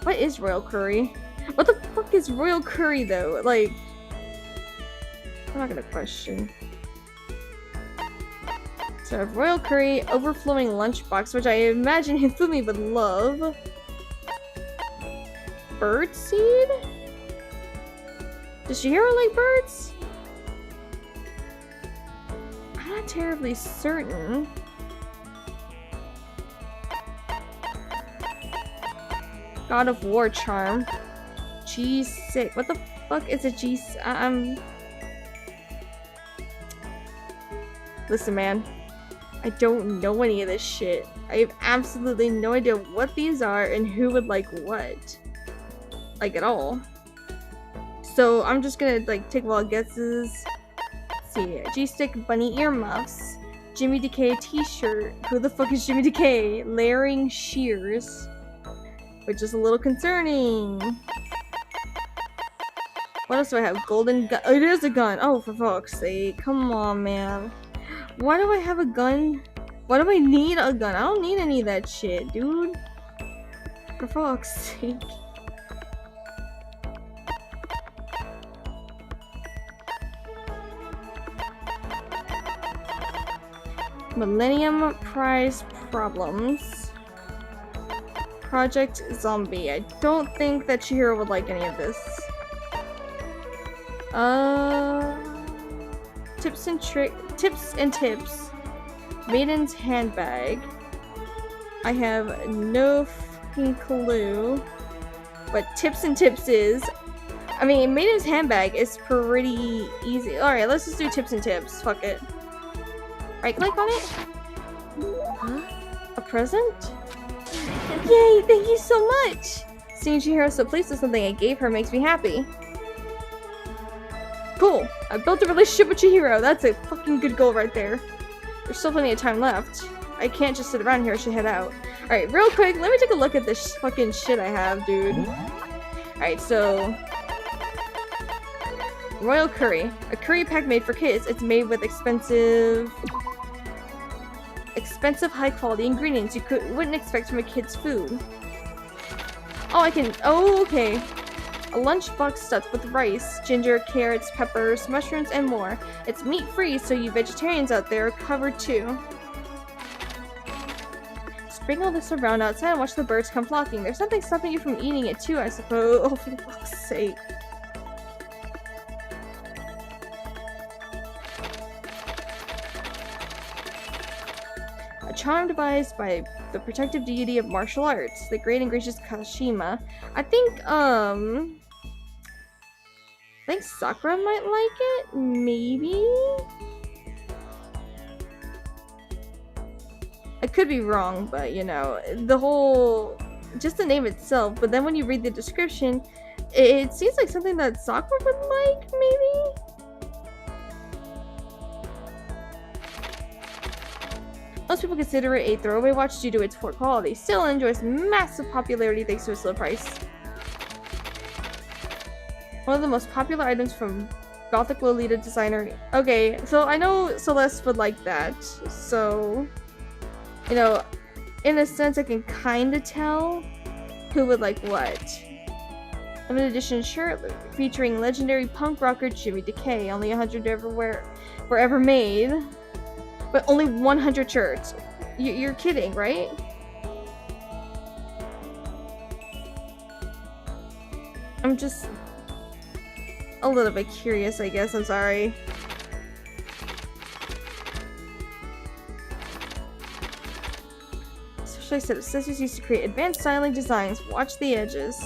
What is royal curry? What the fuck is royal curry, though? Like, I'm not gonna question. So I have royal curry, overflowing lunchbox, which I imagine Hifumi would love. Birdseed? Does Chihiro like birds? I'm not terribly certain. God of War charm. G6. What the fuck is a G? Listen, man. I don't know any of this shit. I have absolutely no idea what these are and who would like what. Like, at all. So, I'm just gonna, like, take wild guesses. Let's see. G-stick bunny earmuffs. Jimmy Decay t-shirt. Who the fuck is Jimmy Decay? Layering shears. Which is a little concerning. What else do I have? Golden gun. Oh, it is a gun. Oh, for fuck's sake. Come on, man. Why do I have a gun? Why do I need a gun? I don't need any of that shit, dude. For fuck's sake. Millennium Prize Problems. Project Zombie. I don't think that Chihiro would like any of this. Tips and tips. Maiden's handbag. I have no fucking clue what tips and tips is. I mean, Maiden's handbag is pretty easy. Alright, let's just do tips and tips. Fuck it. Right click on it? Huh? A present? Yay, thank you so much! Seeing Chihiro so pleased with something I gave her makes me happy. Cool! I built a relationship with Chihiro. That's a fucking good goal right there. There's still plenty of time left. I can't just sit around here, I should head out. Alright, real quick, let me take a look at this fucking shit I have, dude. Alright, so... Royal Curry. A curry pack made for kids. It's made with expensive high-quality ingredients you wouldn't expect from a kid's food. Oh, I can... Oh, okay. A lunchbox stuffed with rice, ginger, carrots, peppers, mushrooms, and more. It's meat-free, so you vegetarians out there are covered too. Sprinkle this around outside and watch the birds come flocking. There's something stopping you from eating it too, I suppose. Oh, for fuck's sake. A charm devised by the protective deity of martial arts, the great and gracious Kashima. I think Sakura might like it? Maybe? I could be wrong, but you know, just the name itself, but then when you read the description, it seems like something that Sakura would like, maybe? Most people consider it a throwaway watch due to its poor quality. Still enjoys massive popularity thanks to its low price. One of the most popular items from Gothic Lolita designer. Okay, so I know Celeste would like that. So, you know, in a sense I can kind of tell who would like what. Limited edition shirt featuring legendary punk rocker Jimmy Decay. Only 100 were ever made. But only 100 shirts. You're kidding, right? I'm just a little bit curious, I guess. I'm sorry. Especially said accessories used to create advanced styling designs. Watch the edges.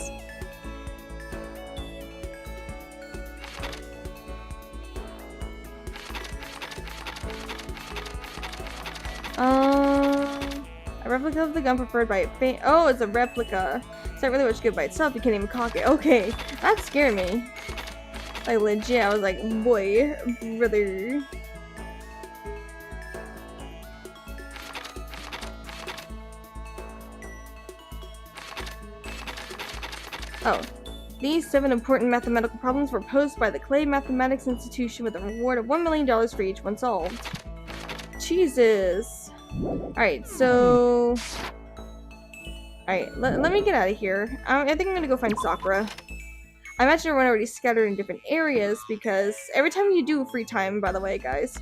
A replica of the gun preferred by oh, it's a replica. It's not really much good by itself. You can't even cock it. Okay, that scared me. Like legit, I was like, boy, brother. Oh, these 7 important mathematical problems were posed by the Clay Mathematics Institution with a reward of $1 million for each one solved. Jesus. Alright, so... Alright, let me get out of here. I think I'm gonna go find Sakura. I imagine everyone already scattered in different areas because every time you do free time, by the way, guys,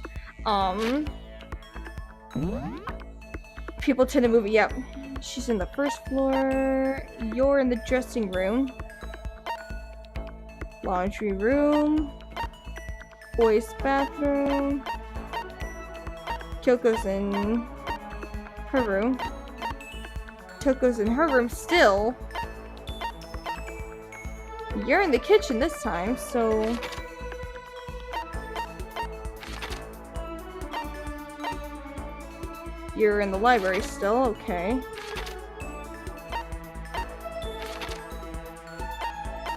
people tend to move. Yep. She's in the first floor. You're in the dressing room. Laundry room. Boys' bathroom. Kyoko's in her room. Toko's in her room still. You're in the kitchen this time, so... You're in the library still, okay.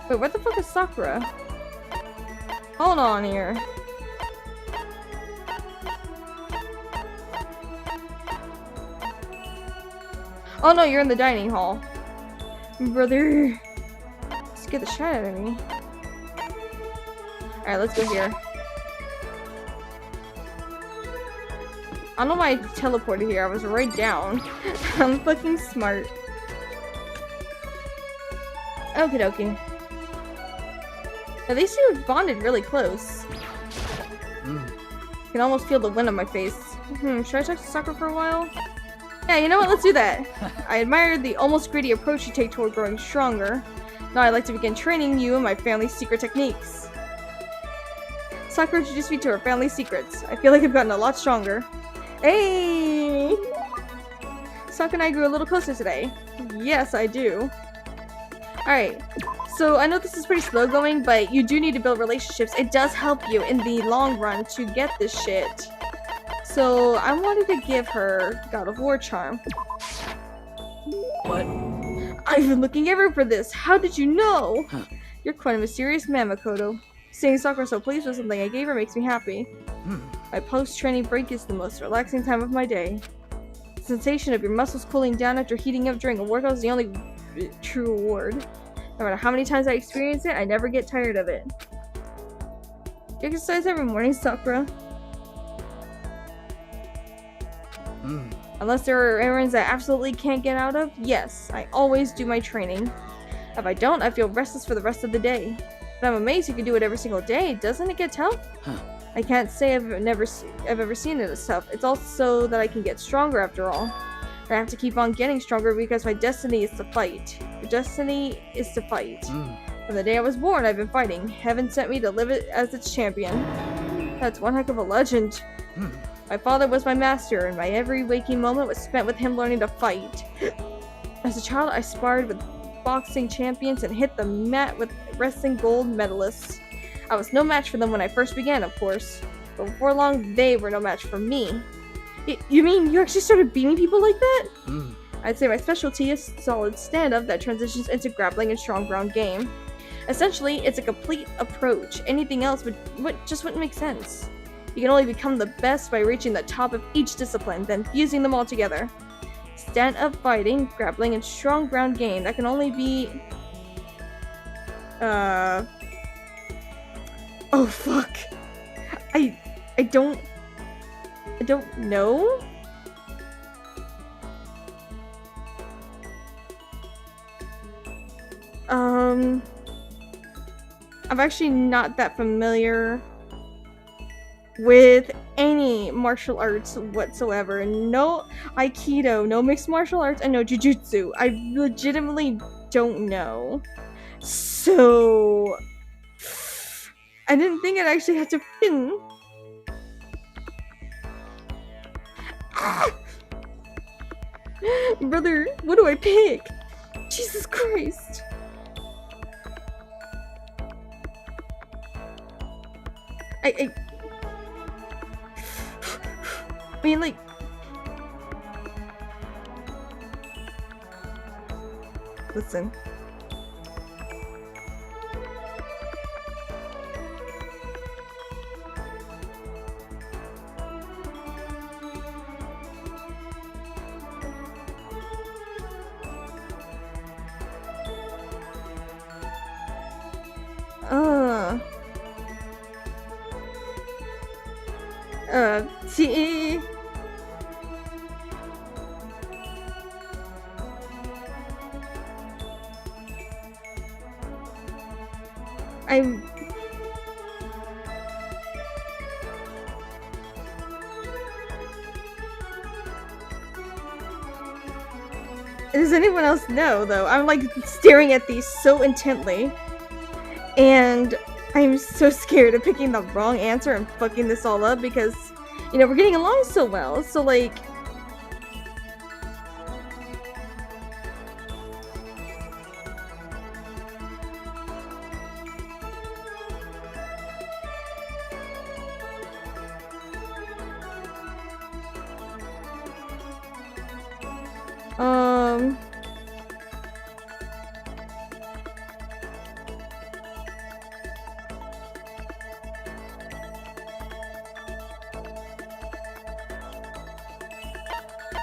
Wait, where the fuck is Sakura? Hold on here. Oh no, you're in the dining hall. Brother. Scared the shit out of me. Alright, let's go here. I don't know why I teleported here. I was right down. I'm fucking smart. Okie dokie. At least you bonded really close. I can almost feel the wind on my face. Should I talk to Sakura for a while? Yeah, you know what? Let's do that. I admire the almost greedy approach you take toward growing stronger. Now I'd like to begin training you in my family's secret techniques. Sakura introduced me to her family secrets. I feel like I've gotten a lot stronger. Hey! Sakura and I grew a little closer today. Yes, I do. Alright, so I know this is pretty slow going, but you do need to build relationships. It does help you in the long run to get this shit. So I wanted to give her God of War charm. What? I've been looking everywhere for this. How did you know? Huh. You're quite a mysterious man, Makoto. Seeing Sakura so pleased with something I gave her makes me happy. My post-training break is the most relaxing time of my day. The sensation of your muscles cooling down after heating up during a workout is the only true reward. No matter how many times I experience it, I never get tired of it. You exercise every morning, Sakura. Unless there are errands I absolutely can't get out of, yes, I always do my training. If I don't, I feel restless for the rest of the day. But I'm amazed you can do it every single day. Doesn't it get tough? I can't say I've ever seen it as tough. It's also that I can get stronger after all. I have to keep on getting stronger because my destiny is to fight. Your destiny is to fight. From the day I was born, I've been fighting. Heaven sent me to live it as its champion. That's one heck of a legend. My father was my master, and my every waking moment was spent with him learning to fight. As a child, I sparred with boxing champions and hit the mat with wrestling gold medalists. I was no match for them when I first began, of course. But before long, they were no match for me. You mean you actually started beating people like that? I'd say my specialty is solid stand-up that transitions into grappling and strong ground game. Essentially, it's a complete approach. Anything else just wouldn't make sense. You can only become the best by reaching the top of each discipline, then fusing them all together. Stand-up fighting, grappling, and strong ground game. That can only be... Oh, fuck. I don't know? I'm actually not that familiar with any martial arts whatsoever. No Aikido, no mixed martial arts, and no Jujutsu. I legitimately don't know. So... I didn't think I'd actually have to pin. Brother, what do I pick? Jesus Christ. I mean, like... Listen. T. Does anyone else know, though? I'm like staring at these so intently. And I'm so scared of picking the wrong answer and fucking this all up because, you know, we're getting along so well. So, like...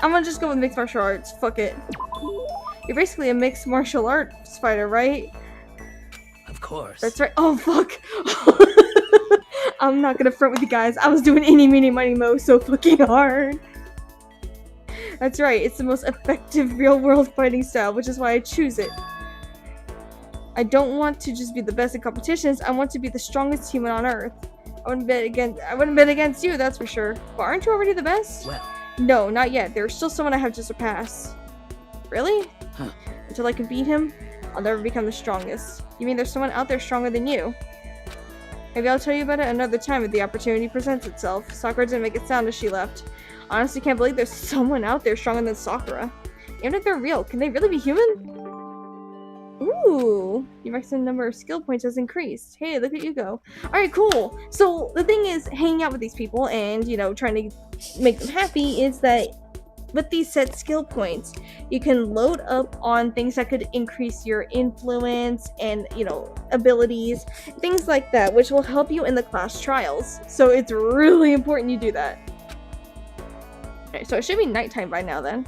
I'm gonna just go with mixed martial arts. Fuck it. You're basically a mixed martial arts fighter, right? Of course. That's right. Oh, fuck. I'm not gonna front with you guys. I was doing eeny, meeny, miny, mo so fucking hard. That's right. It's the most effective real-world fighting style, which is why I choose it. I don't want to just be the best in competitions. I want to be the strongest human on Earth. I wouldn't bet against you, that's for sure. But aren't you already the best? Well. No, not yet. There's still someone I have to surpass. Really? Huh. Until I can beat him, I'll never become the strongest. You mean there's someone out there stronger than you? Maybe I'll tell you about it another time if the opportunity presents itself. Sakura didn't make it sound as she left. Honestly, can't believe there's someone out there stronger than Sakura. Even if they're real, can they really be human? Ooh, your maximum number of skill points has increased. Hey, look at you go. Alright, cool. So the thing is, hanging out with these people and, you know, trying to make them happy is that with these set skill points, you can load up on things that could increase your influence and, you know, abilities, things like that, which will help you in the class trials. So it's really important you do that. Okay, so it should be nighttime by now then.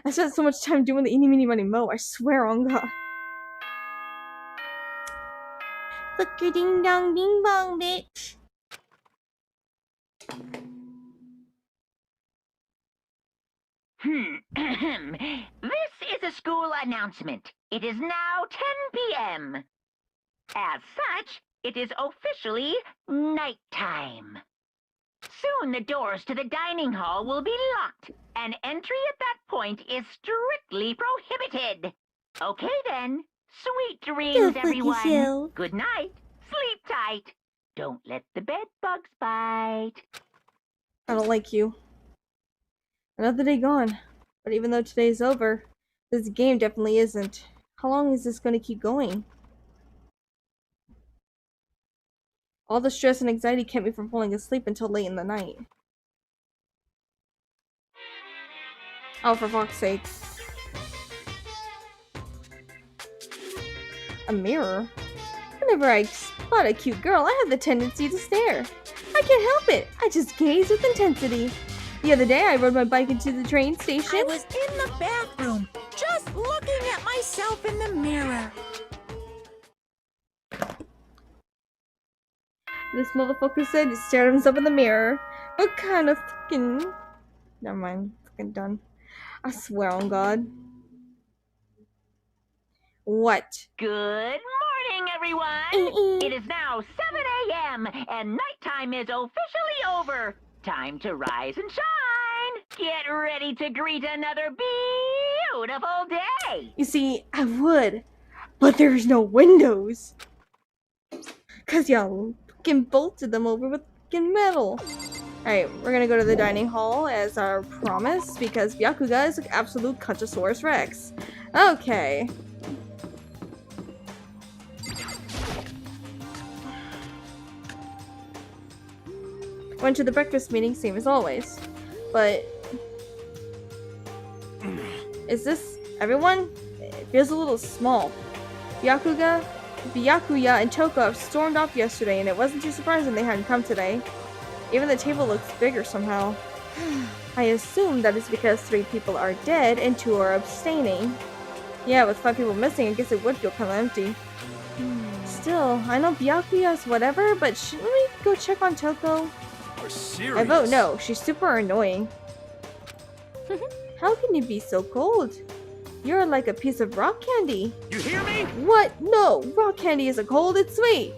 I spent so much time doing the eeny meeny miny mo, I swear on God. Flicker ding dong ding bong, bitch. This is a school announcement. It is now 10 p.m. As such, it is officially nighttime. Soon the doors to the dining hall will be locked, and entry at that point is strictly prohibited. Okay then. Sweet dreams, everyone. Good night. Sleep tight. Don't let the bed bugs bite. I don't like you. Another day gone. But even though today's over, this game definitely isn't. How long is this going to keep going? All the stress and anxiety kept me from falling asleep until late in the night. Oh, for fuck's sake. A mirror? Whenever I spot a cute girl, I have the tendency to stare. I can't help it. I just gaze with intensity. The other day, I rode my bike into the train station. I was in the bathroom, just looking at myself in the mirror. This motherfucker said he stared at himself in the mirror. What kind of fucking... Never mind. Fucking done. I swear on God. What? Good morning, everyone. It is now 7 a.m. and nighttime is officially over. Time to rise and shine. Get ready to greet another beautiful day. You see, I would, but there's no windows. Cause y'all fucking bolted them over with fucking metal. Alright, we're gonna go to the dining hall as our promise because Byakuga is an absolute Cuntosaurus Rex. Okay. Went to the breakfast meeting, same as always. But... is this everyone? It feels a little small. Byakuya, and Toko stormed off yesterday, and it wasn't too surprising they hadn't come today. Even the table looks bigger somehow. I assume that is because 3 people are dead and 2 are abstaining. Yeah, with 5 people missing, I guess it would feel kind of empty. Still, I know Byakuya is whatever, but shouldn't we go check on Toko? I vote no. She's super annoying. How can you be so cold? You're like a piece of rock candy. You hear me? What? No, rock candy isn't cold, it's sweet.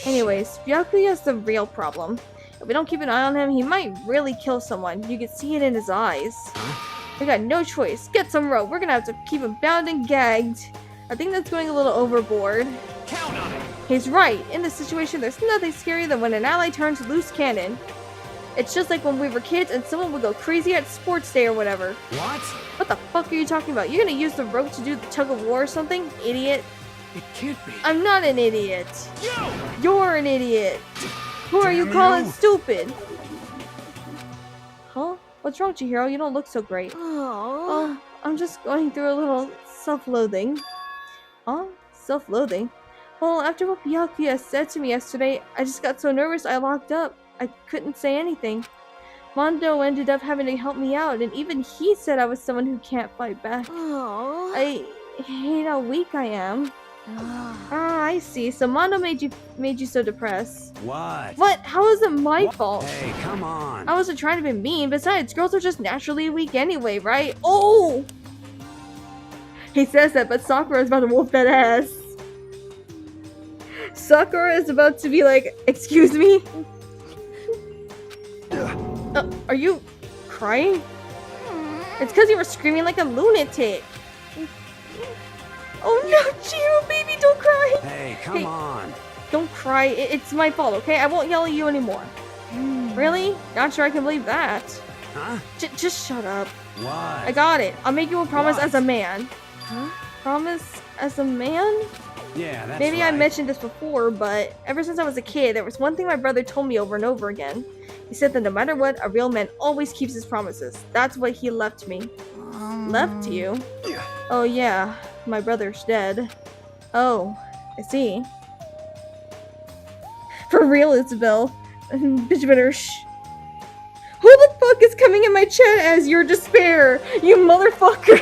Anyways, Byakuya's the real problem. If we don't keep an eye on him, he might really kill someone. You can see it in his eyes. We got no choice. Get some rope. We're gonna have to keep him bound and gagged. I think that's going a little overboard. Count on it. He's right. In this situation, there's nothing scarier than when an ally turns loose cannon. It's just like when we were kids and someone would go crazy at sports day or whatever. What? What the fuck are you talking about? You're gonna use the rope to do the tug of war or something? Idiot. It can't be. I'm not an idiot. You! You're an idiot. Who are you Damn calling you. stupid? Huh? What's wrong, Chihiro? You don't look so great. Oh. Oh, I'm just going through a little self-loathing. Huh? Self-loathing? Well, after what Byakuya said to me yesterday, I just got so nervous I locked up. I couldn't say anything. Mondo ended up having to help me out, and even he said I was someone who can't fight back. Oh. I hate how weak I am. Oh. Ah, I see. So Mondo made you so depressed. What? What? How is it my fault? Hey, come on. I wasn't trying to be mean. Besides, girls are just naturally weak anyway, right? Oh! He says that, but Sakura is about to whoop that ass. Sakura is about to be like, excuse me? Are you crying? It's because you were screaming like a lunatic. Oh no, Chihiro, baby, don't cry. Hey, come on. don't cry. It's my fault, okay? I won't yell at you anymore. Really? Not sure I can believe that. Huh? Just shut up. What? I got it. I'll make you a promise What? as a man. Huh? Promise as a man? Yeah, that's Maybe I right. mentioned this before, but ever since I was a kid, there was one thing my brother told me over and over again. He said that no matter what, a real man always keeps his promises. That's what he left me. Left you? Oh yeah, my brother's dead. Oh, I see. For real, Isabel. Bitch better shh. Who the fuck is coming in my chat as your despair? You motherfucker!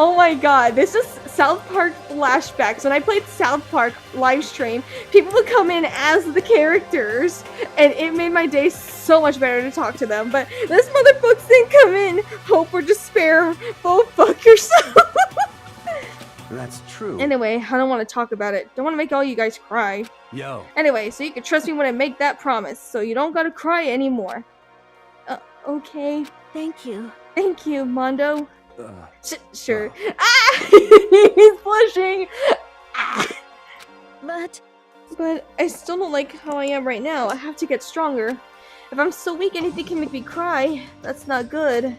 Oh my god, this is South Park flashbacks. When I played South Park livestream, people would come in as the characters, and it made my day so much better to talk to them. But this motherfucker didn't come in. Hope or despair. Go fuck yourself. That's true. Anyway, I don't want to talk about it. Don't want to make all you guys cry. Yo. Anyway, so you can trust me when I make that promise, so you don't gotta cry anymore. Okay. Thank you. Thank you, Mondo. Sure. Oh. Ah! He's blushing! Ah! But I still don't like how I am right now. I have to get stronger. If I'm so weak, anything can make me cry. That's not good.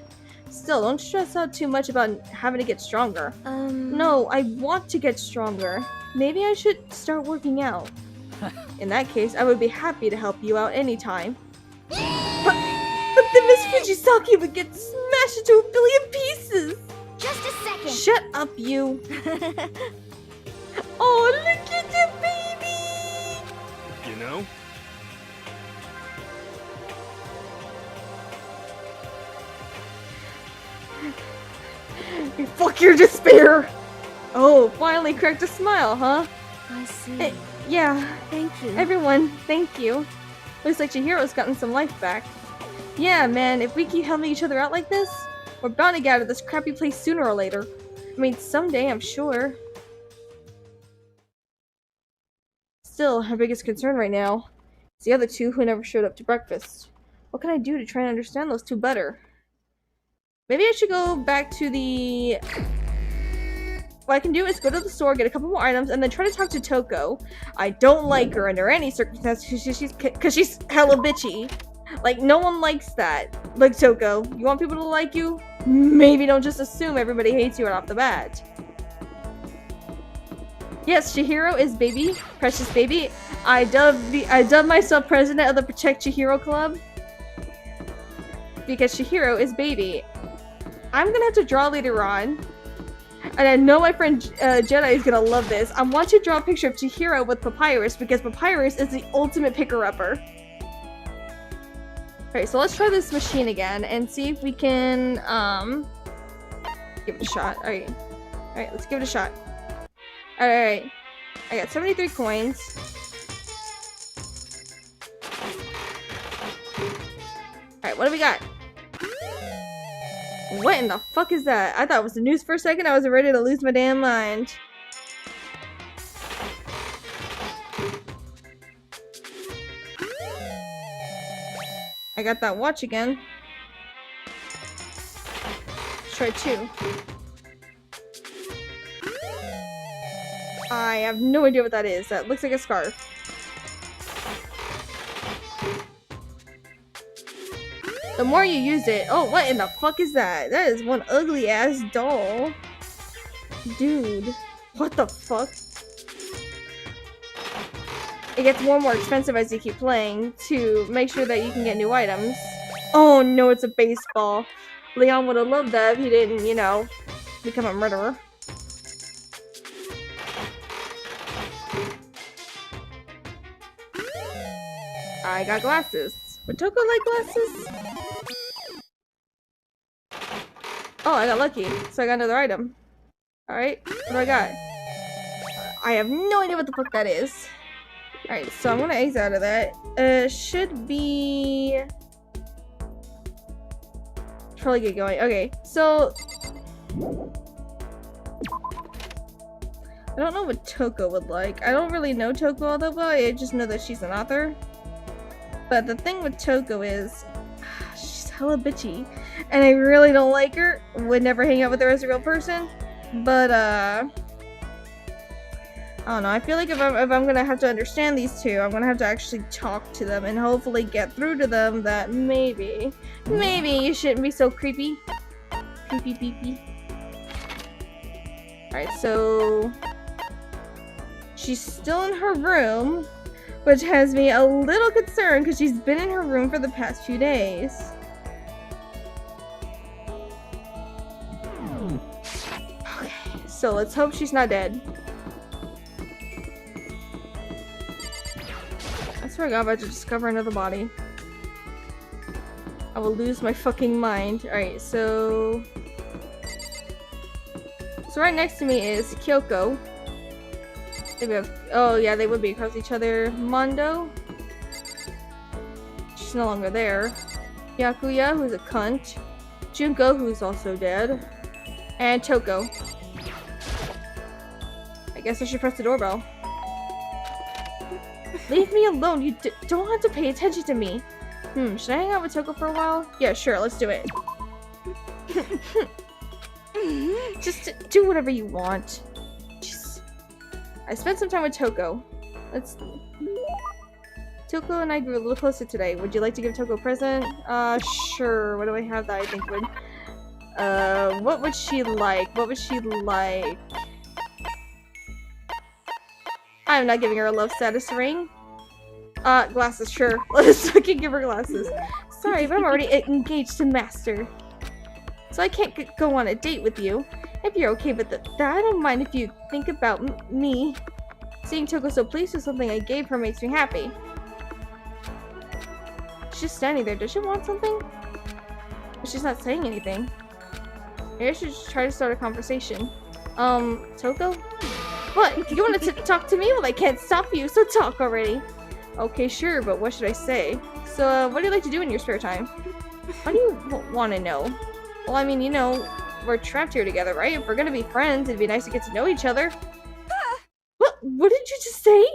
Still, don't stress out too much about having to get stronger. No, I want to get stronger. Maybe I should start working out. In that case, I would be happy to help you out anytime. But then Miss Fujisaki would get smashed into a billion pieces! Just a second. Shut up, you! Oh, look at the baby! You know? Fuck your despair! Oh, finally cracked a smile, huh? I see. Yeah, Thank you. everyone, thank you. Looks like Chihiro's gotten some life back. Yeah, man, if we keep helping each other out like this, we're bound to get out of this crappy place sooner or later. I mean, someday, I'm sure. Still, our biggest concern right now is the other two who never showed up to breakfast. What can I do to try and understand those two better? Maybe I should go back to the... What I can do is go to the store, get a couple more items, and then try to talk to Toko. I don't like her under any circumstances because she's hella bitchy. Like, no one likes that. Like, Toko, you want people to like you? Maybe don't just assume everybody hates you right off the bat. Yes, Chihiro is baby. Precious baby. I dubbed myself president of the Protect Chihiro Club. Because Chihiro is baby. I'm gonna have to draw later on. And I know my friend Jedi is gonna love this. I want to draw a picture of Chihiro with Papyrus because Papyrus is the ultimate picker-upper. Alright, so let's try this machine again and see if we can, give it a shot. Alright. Alright, let's give it a shot. Alright. I got 73 coins. Alright, what do we got? What in the fuck is that? I thought it was the news for a second. I was ready to lose my damn mind. I got that watch again. Let's try 2. I have no idea what that is. That looks like a scarf. The more you use it... Oh, what in the fuck is that? That is one ugly ass doll. Dude. What the fuck? It gets more and more expensive as you keep playing to make sure that you can get new items. Oh no, it's a baseball. Leon would have loved that if he didn't, you know, become a murderer. I got glasses. Would Toko like glasses? Oh, I got lucky, so I got another item. Alright, what do I got? I have no idea what the fuck that is. Alright, so I'm gonna exit out of that. Should be... Probably get going. Okay, so... I don't know what Toko would like. I don't really know Toko all that well, I just know that she's an author. But the thing with Toko is... she's hella bitchy. And I really don't like her. Would never hang out with her as a real person. But, I don't know, I feel like if I'm gonna have to understand these two, I'm gonna have to actually talk to them and hopefully get through to them that maybe you shouldn't be so creepy. Creepy. Alright, so she's still in her room, which has me a little concerned because she's been in her room for the past few days. Okay, so let's hope she's not dead. I swear to God, I'm about to discover another body. I will lose my fucking mind. Alright, so right next to me is Kyoko. Maybe oh yeah, they would be across each other. Mondo. She's no longer there. Yakuya, who's a cunt. Junko, who's also dead. And Toko. I guess I should press the doorbell. Leave me alone, you don't have to pay attention to me. Should I hang out with Toko for a while? Yeah, sure, let's do it. Just do whatever you want. Just... I spent some time with Toko. Toko and I grew a little closer today. Would you like to give Toko a present? Sure. What do I have that I think would... what would she like? What would she like? I'm not giving her a love status ring. Glasses, sure. Let's fucking give her glasses. Sorry, but I'm already engaged to Master. So I can't go on a date with you. If you're okay with that, I don't mind if you think about me. Seeing Toko so pleased with something I gave her makes me happy. She's just standing there. Does she want something? But she's not saying anything. Maybe I should just try to start a conversation. Toko? What? You wanted to talk to me? Well, I can't stop you, so talk already. Okay, sure, but what should I say? So, what do you like to do in your spare time? What do you want to know? Well, I mean, you know, we're trapped here together, right? If we're gonna be friends, it'd be nice to get to know each other. What did you just say?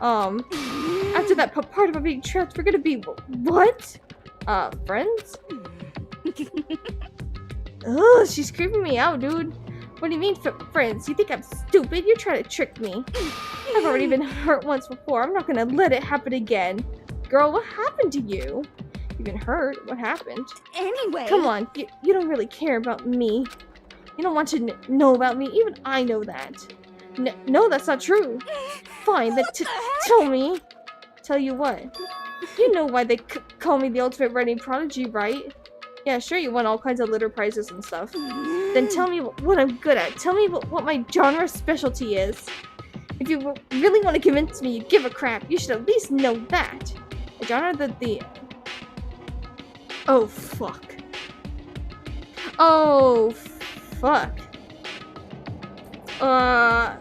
After that part about being trapped, we're gonna be what? Friends? Ugh, she's creeping me out, dude. What do you mean, friends? You think I'm stupid? You're trying to trick me. I've already been hurt once before. I'm not gonna let it happen again. Girl, what happened to you? You've been hurt? What happened? Anyway. Come on, you don't really care about me. You don't want to know about me. Even I know that. No, that's not true. Fine, then tell me. Tell you what? You know why they call me the ultimate writing prodigy, right? Yeah, sure, you won all kinds of litter prizes and stuff. Then tell me what I'm good at. Tell me what my genre specialty is. If you really want to convince me you give a crap, you should at least know that. A genre that the... Oh, fuck. Oh, fuck. I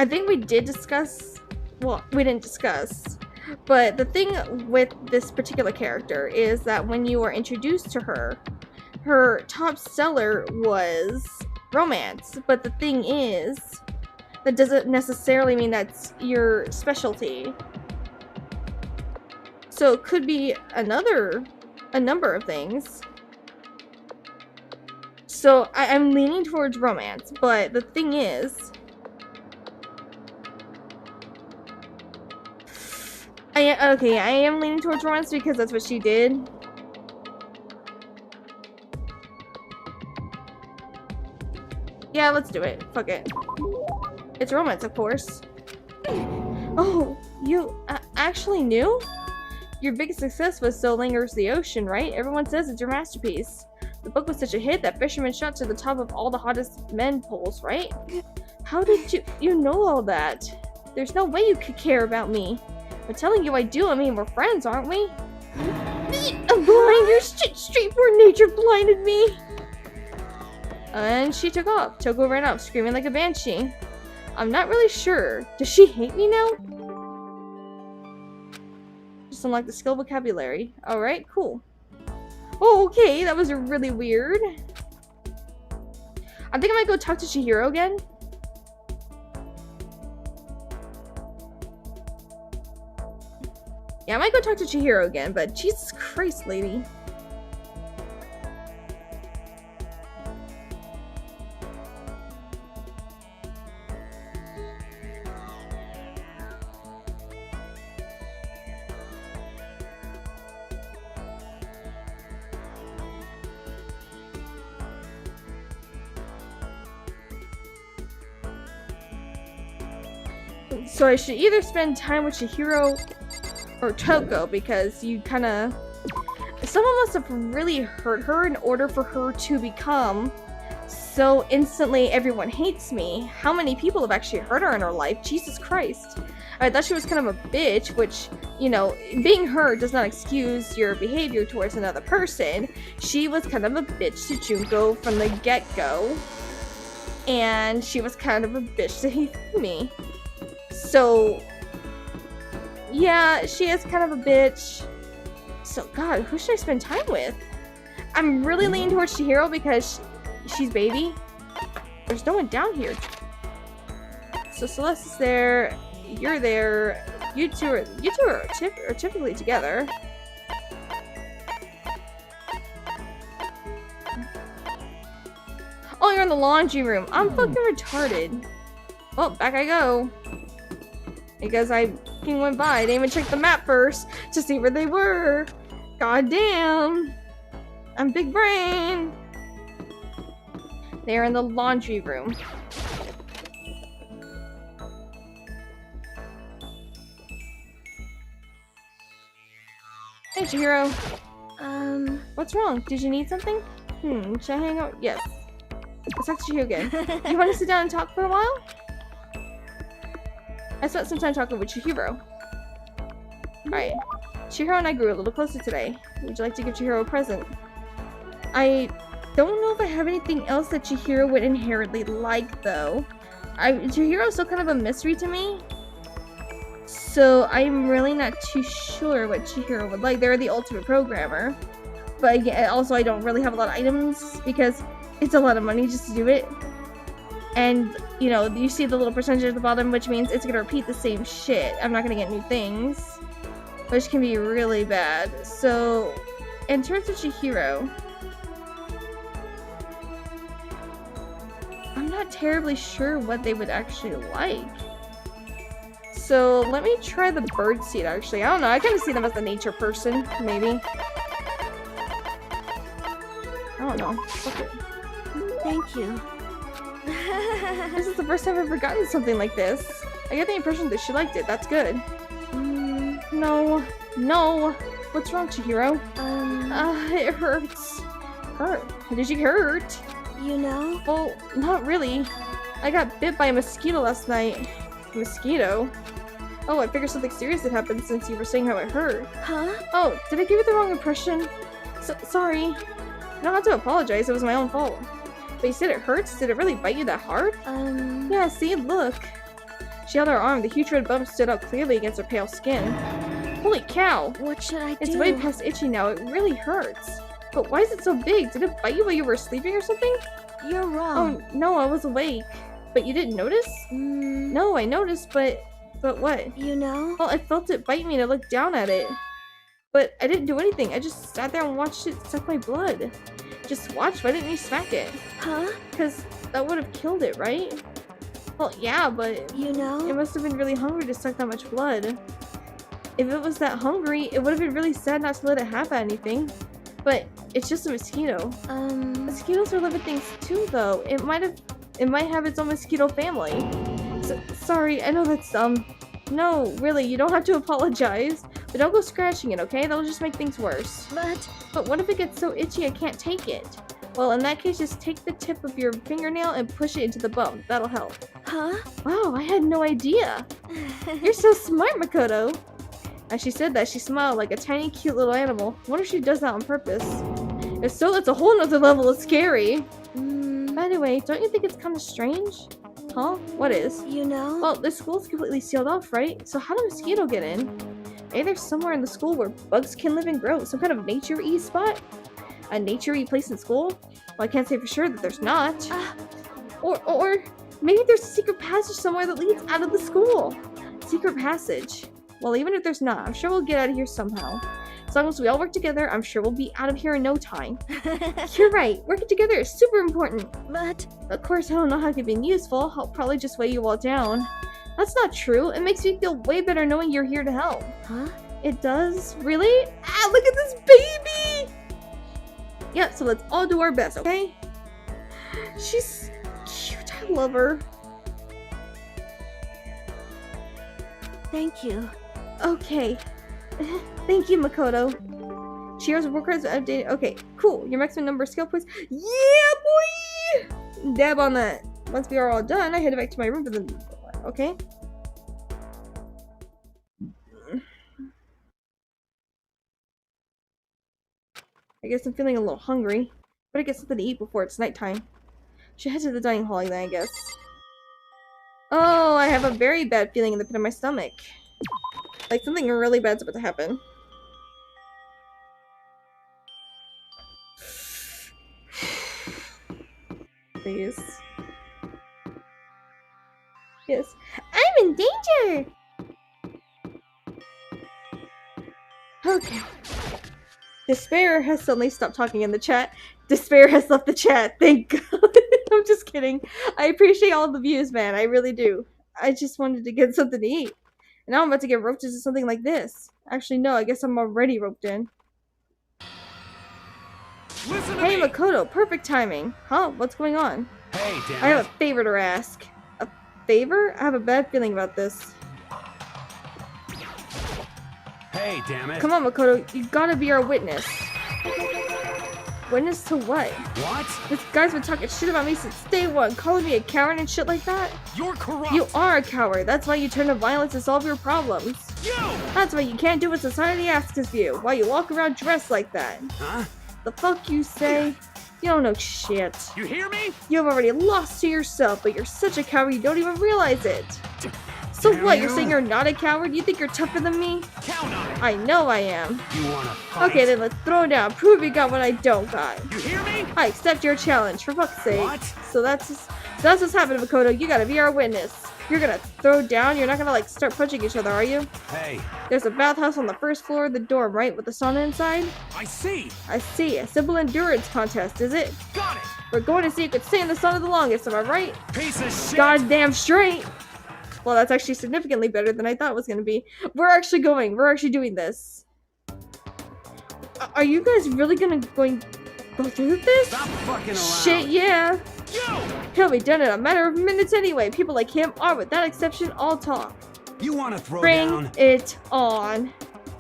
think we did discuss... Well, we didn't discuss. But the thing with this particular character is that when you are introduced to her, her top seller was romance. But the thing is, that doesn't necessarily mean that's your specialty. So it could be a number of things. So I'm leaning towards romance, but the thing is, I am leaning towards romance because that's what she did. Yeah, let's do it. Fuck it. It's romance, of course. Oh, you actually knew? Your biggest success was So Lingers the Ocean, right? Everyone says it's your masterpiece. The book was such a hit that fishermen shot to the top of all the hottest men polls, right? How did you know all that? There's no way you could care about me. I'm telling you I do. I mean, we're friends, aren't we? I'm blind. You're straight for nature blinded me. And she took off. Toko ran up, screaming like a banshee. I'm not really sure. Does she hate me now? Just unlock the skill vocabulary. Alright, cool. Oh, okay. That was really weird. I think I might go talk to Chihiro again. Yeah, I might go talk to Chihiro again, but Jesus Christ, lady. So I should either spend time with Chihiro or Toko because you kinda... Someone must have really hurt her in order for her to become so instantly everyone hates me. How many people have actually hurt her in her life? Jesus Christ. I thought she was kind of a bitch, which, you know, being hurt does not excuse your behavior towards another person. She was kind of a bitch to Junko from the get-go. And she was kind of a bitch to me. So, yeah, she is kind of a bitch. So, God, who should I spend time with? I'm really leaning towards Chihiro because she's baby. There's no one down here. So Celeste is there. You're there. You two are typically together. Oh, you're in the laundry room. I'm fucking retarded. Well, back I go. Because I fucking went by. I didn't even check the map first to see where they were. God damn. I'm big brain. They're in the laundry room. Hey, Chihiro. What's wrong? Did you need something? Should I hang out? Yes. Let's talk to Chihiro again. You want to sit down and talk for a while? I spent some time talking with Chihiro. Alright. Chihiro and I grew a little closer today. Would you like to give Chihiro a present? I don't know if I have anything else that Chihiro would inherently like, though. Chihiro's still kind of a mystery to me. So I'm really not too sure what Chihiro would like. They're the ultimate programmer. But again, also I don't really have a lot of items because it's a lot of money just to do it. And, you know, you see the little percentage at the bottom, which means it's gonna repeat the same shit. I'm not gonna get new things, which can be really bad. So, in terms of Chihiro, I'm not terribly sure what they would actually like. So, let me try the bird seed, actually. I don't know, I kind of see them as a nature person, maybe. I don't know. Okay. Thank you. This is the first time I've ever gotten something like this. I get the impression that she liked it. That's good. No. No. What's wrong, Chihiro? It hurts. Hurt? Did you get hurt? You know? Well, not really. I got bit by a mosquito last night. Mosquito? Oh, I figured something serious had happened since you were saying how it hurt. Huh? Oh, did I give you the wrong impression? Sorry. You don't have to apologize. It was my own fault. But you said it hurts? Did it really bite you that hard? Yeah, see? Look. She held her arm. The huge red bump stood out clearly against her pale skin. Holy cow! What should I do? It's way past itchy now. It really hurts. But why is it so big? Did it bite you while you were sleeping or something? You're wrong. Oh, no, I was awake. But you didn't notice? No, I noticed, but what? You know? Well, I felt it bite me and I looked down at it. But I didn't do anything. I just sat there and watched it suck my blood. Just watch. Why didn't you smack it? Huh? Because that would have killed it, right? Well, yeah, but You know? it must have been really hungry to suck that much blood. If it was that hungry, it would have been really sad not to let it have anything. But it's just a mosquito. Mosquitoes are living things too, though. It might have its own mosquito family. Sorry, I know that's dumb. No, really, you don't have to apologize. But don't go scratching it, okay? That'll just make things worse. But what if it gets so itchy I can't take it? Well, in that case, just take the tip of your fingernail and push it into the bump. That'll help. Huh? Wow, I had no idea. You're so smart, Makoto. As she said that, she smiled like a tiny, cute little animal. I wonder if she does that on purpose. If so, that's a whole nother level of scary. By the way, don't you think it's kind of strange? Huh? What is? You know? Well, this school's completely sealed off, right? So how do mosquito get in? Maybe there's somewhere in the school where bugs can live and grow. Some kind of nature-y spot? A nature-y place in school? Well, I can't say for sure that there's not. Or maybe there's a secret passage somewhere that leads out of the school. Secret passage. Well, even if there's not, I'm sure we'll get out of here somehow. As long as we all work together, I'm sure we'll be out of here in no time. You're right. Working together is super important. But Of course, I don't know how it could be useful. I'll probably just weigh you all down. That's not true. It makes me feel way better knowing you're here to help. Huh? It does? Really? Ah, look at this baby! Yeah, so let's all do our best, okay? She's cute. I love her. Thank you. Okay. Thank you, Makoto. Cheers, work cards updated. Okay, cool. Your maximum number of skill points. Yeah, boy! Dab on that. Once we are all done, I head back to my room for the. Okay. I guess I'm feeling a little hungry. Better get something to eat before it's nighttime. Should head to the dining hall then, I guess. Oh, I have a very bad feeling in the pit of my stomach. Like something really bad's about to happen. Please. Yes. I'm in danger! Okay. Despair has suddenly stopped talking in the chat. Despair has left the chat. Thank God. I'm just kidding. I appreciate all the views, man. I really do. I just wanted to get something to eat. And now I'm about to get roped into something like this. Actually, no. I guess I'm already roped in. Listen to Hey, me. Makoto. Perfect timing. Huh? What's going on? Hey, damn I have it. a favor to ask. A favor? I have a bad feeling about this. Hey, damn it. Come on, Makoto. You gotta be our witness. Witness to what? What? This guy's been talking shit about me since day one, calling me a coward and shit like that. You're corrupt. You are a coward. That's why you turn to violence to solve your problems. You! That's why you can't do what society asks of you. Why you walk around dressed like that. Huh? The fuck you say? You don't know shit. You hear me? You have already lost to yourself, but you're such a coward you don't even realize it. So Damn what? you. You're saying you're not a coward? You think you're tougher than me? Count on it. I know I am. You wanna fight? Okay, then let's throw down. Prove you got what I don't got. You hear me? I accept your challenge, for fuck's sake. What? So that's what's happening, Makoto. You gotta be our witness. You're gonna throw down? You're not gonna, like, start punching each other, are you? Hey, There's a bathhouse on the first floor of the dorm, right? With the sauna inside? I see. I see. A simple endurance contest, is it? Got it. We're going to see who could stay in the sauna the longest, am I right? Piece of shit. Goddamn straight! Well, that's actually significantly better than I thought it was gonna be. We're actually going. We're actually doing this. Are you guys really gonna go through this? Stop fucking around. Shit, yeah. You! He'll be done in a matter of minutes anyway. People like him are, with that exception, all talk. You wanna throw Bring down? it on.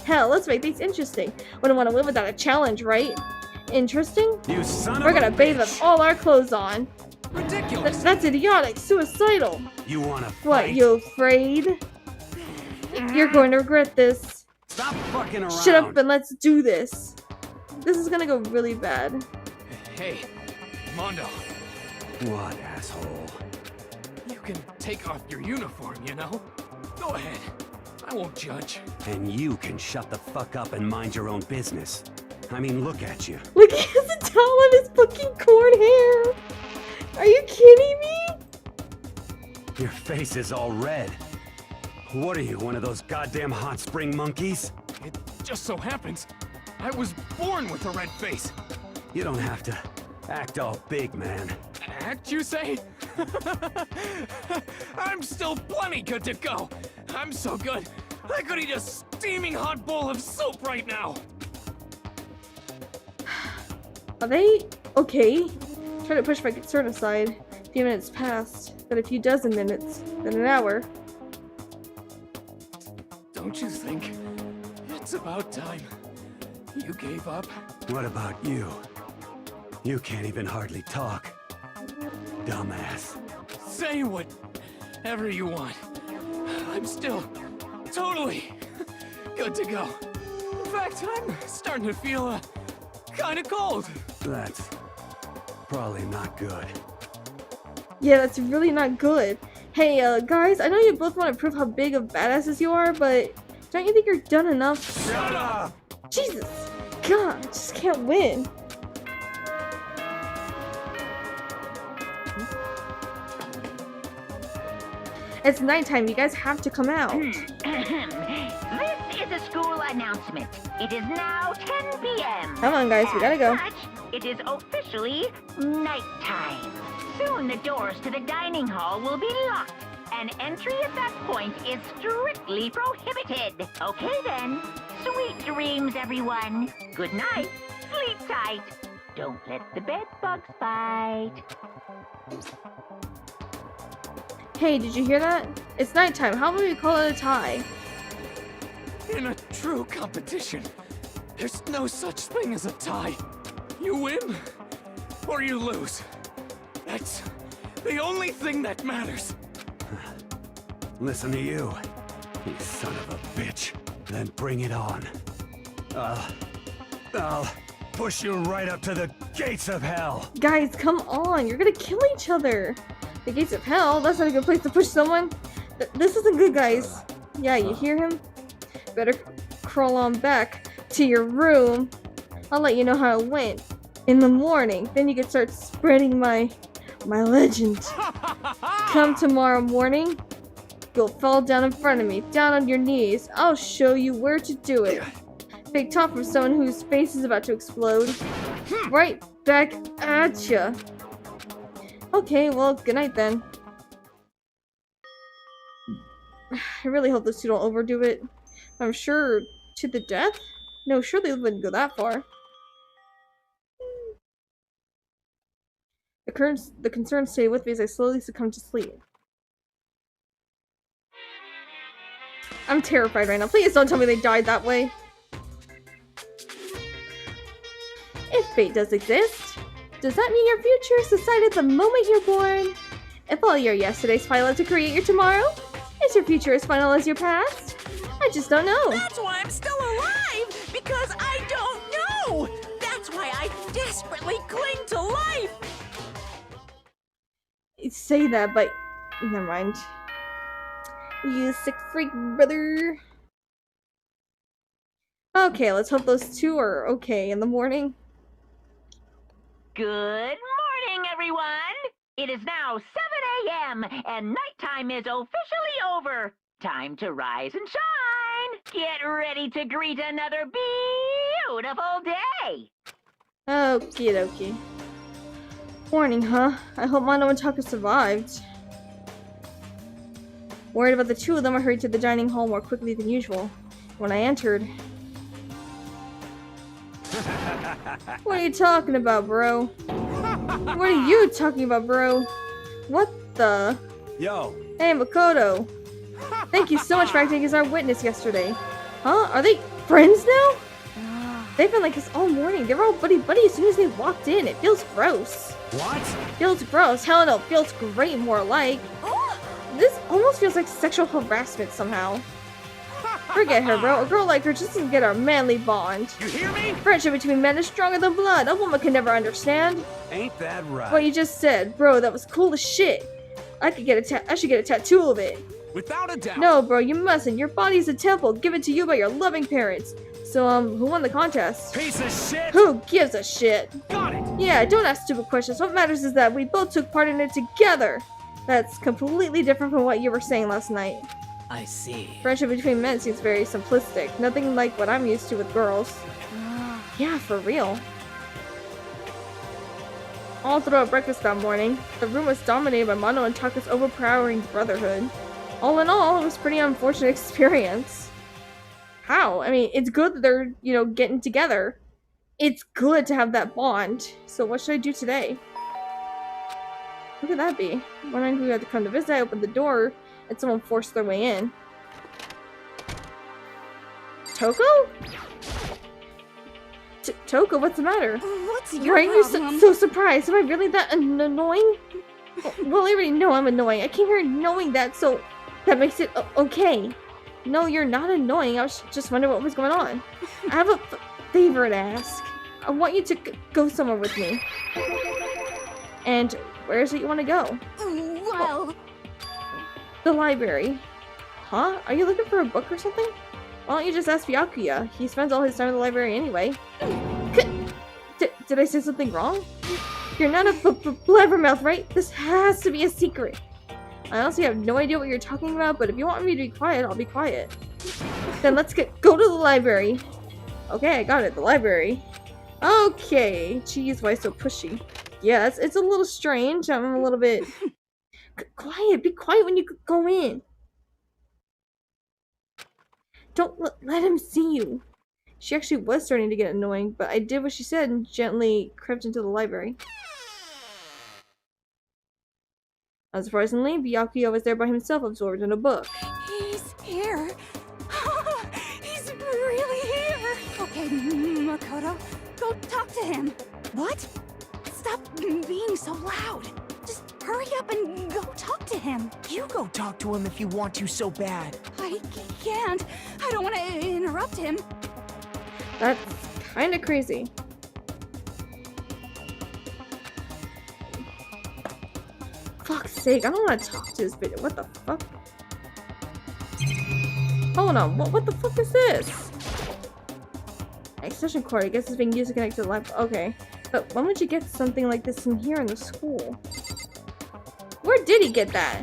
Hell, let's make things interesting. Wouldn't want to live without a challenge, right? Interesting? You son We're of a gonna bathe with bitch. all our clothes on. Ridiculous. That's idiotic. Suicidal. You wanna fight? What, you afraid? You're going to regret this. Stop fucking around. Shut up and let's do this. This is gonna go really bad. Hey, Mondo, What, asshole? you can take off your uniform, you know? Go ahead. I won't judge. And you can shut the fuck up and mind your own business. I mean, look at you. Look, he has a towel on his fucking corn hair. Are you kidding me? Your face is all red. What are you, one of those goddamn hot spring monkeys? It just so happens I was born with a red face. You don't have to act all big, man. Act, you say? I'm still plenty good to go. I'm so good, I could eat a steaming hot bowl of soup right now. Are they okay? Try to push my concern aside. A few minutes passed, then a few dozen minutes, then an hour. Don't you think it's about time you gave up? What about you? You can't even hardly talk. Dumbass. Say whatever you want. I'm still totally good to go. In fact, I'm starting to feel kind of cold. That's probably not good. Yeah, that's really not good. Hey, guys, I know you both want to prove how big of badasses you are, but don't you think you're done enough? Shut up! Jesus! God, I just can't win. It's nighttime, you guys have to come out. This is a school announcement. It is now 10 p.m. Come on, guys, we gotta go. As such, it is officially nighttime. Soon the doors to the dining hall will be locked, and entry at that point is strictly prohibited. Okay then. Sweet dreams, everyone. Good night. Sleep tight. Don't let the bed bugs bite. Hey, did you hear that? It's nighttime. How about we call it a tie? In a true competition, there's no such thing as a tie. You win, or you lose. That's the only thing that matters. Listen to you, you son of a bitch. Then bring it on. I'll push you right up to the gates of hell. Guys, come on. You're gonna kill each other. The gates of hell? That's not a good place to push someone. This isn't good, guys. Yeah, you hear him? Better crawl on back to your room. I'll let you know how it went in the morning. Then you can start spreading my legend. Come tomorrow morning. You'll fall down in front of me, down on your knees. I'll show you where to do it. Big talk from someone whose face is about to explode. Right back at ya. Okay, well, good night then. I really hope those two don't overdo it. I'm sure to the death? No, surely they wouldn't go that far. The concerns stay with me as I slowly succumb to sleep. I'm terrified right now. Please don't tell me they died that way. If fate does exist, does that mean your future is decided the moment you're born? If all your yesterdays pile up to create your tomorrow, is your future as final as your past? I just don't know. That's why I'm still alive, because I don't know. That's why I desperately cling to life. You say that, but never mind. You sick freak, brother. Okay, let's hope those two are okay in the morning. Good morning, everyone! It is now 7 a.m. and nighttime is officially over. Time to rise and shine! Get ready to greet another beautiful day! Okie dokie. Morning, huh? I hope Mono and Taka survived. Worried about the two of them, I hurried to the dining hall more quickly than usual. When I entered... What are you talking about, bro? What are you talking about, bro? What the? Yo! Hey, Makoto. Thank you so much for acting as our witness yesterday. Huh? Are they friends now? They've been like this all morning. They were all buddy-buddy as soon as they walked in. It feels gross. What? Feels gross. Hell no, feels great more like. This almost feels like sexual harassment somehow. Forget her, bro. A girl like her just doesn't get our manly bond. You hear me? Friendship between men is stronger than blood. A woman can never understand. Ain't that right? What you just said, bro, that was cool as shit. I should get a tattoo of it. Without a doubt. No, bro, you mustn't. Your body's a temple given to you by your loving parents. So, who won the contest? Piece of shit! Who gives a shit? Got it! Yeah, don't ask stupid questions. What matters is that we both took part in it together. That's completely different from what you were saying last night. I see. Friendship between men seems very simplistic. Nothing like what I'm used to with girls. Yeah, for real. All throughout breakfast that morning, the room was dominated by Mono and Taka's overpowering brotherhood. All in all, it was a pretty unfortunate experience. How? I mean, it's good that they're, getting together. It's good to have that bond. So what should I do today? Who could that be? Wondering who had to come to visit. I opened the door and someone forced their way in. Toko? Toko, what's the matter? What's your Why are you problem? so surprised? Am I really that annoying? Well, I already know I'm annoying. I came here knowing that, so that makes it okay. No, you're not annoying. I was just wondering what was going on. I have a favor to ask. I want you to go somewhere with me. And where is it you want to go? Well, The library. Huh? Are you looking for a book or something? Why don't you just ask Byakuya? He spends all his time in the library anyway. Did I say something wrong? You're not a blabbermouth, right? This has to be a secret. I honestly have no idea what you're talking about, but if you want me to be quiet, I'll be quiet. Then let's go to the library. Okay, I got it. The library. Okay. Jeez, why so pushy? Yeah, it's a little strange. I'm a little bit... Quiet. Be quiet when you go in. Don't let him see you. She actually was starting to get annoying, but I did what she said and gently crept into the library. Unsurprisingly, Byakuya was there by himself, absorbed in a book. he's here. He's to him. What? Stop being so loud. Just hurry up and go talk to him. You go talk to him if you want to so bad. I can't. I don't want to interrupt him. That's kind of crazy. Fuck's sake, I don't want to talk to this bitch. What the fuck? Hold on, what the fuck is this? Extension cord, I guess it's being used to connect to the laptop. Okay. But when would you get something like this in here in the school? Where did he get that?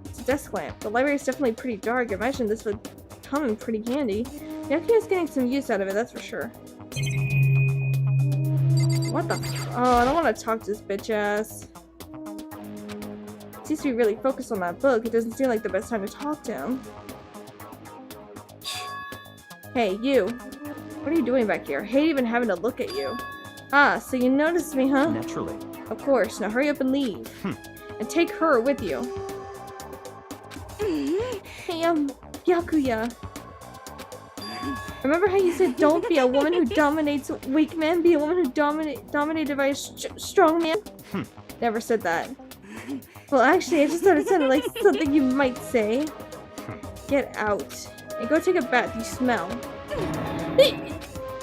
It's a desk lamp. The library is definitely pretty dark. I imagine this would come in pretty handy. Yakuya's getting some use out of it, that's for sure. What the oh, I don't want to talk to this bitch ass. Seems to be really focused on that book. It doesn't seem like the best time to talk to him. Hey, you. What are you doing back here? I hate even having to look at you. Ah, so you noticed me, huh? Naturally. Of course. Now hurry up and leave. And take her with you. Hey, Yakuya. Remember how you said don't be a woman who dominates weak men, be a woman who dominated by a strong man? Never said that. Well, actually, I just thought it sounded like something you might say. Get out. And go take a bath, you smell.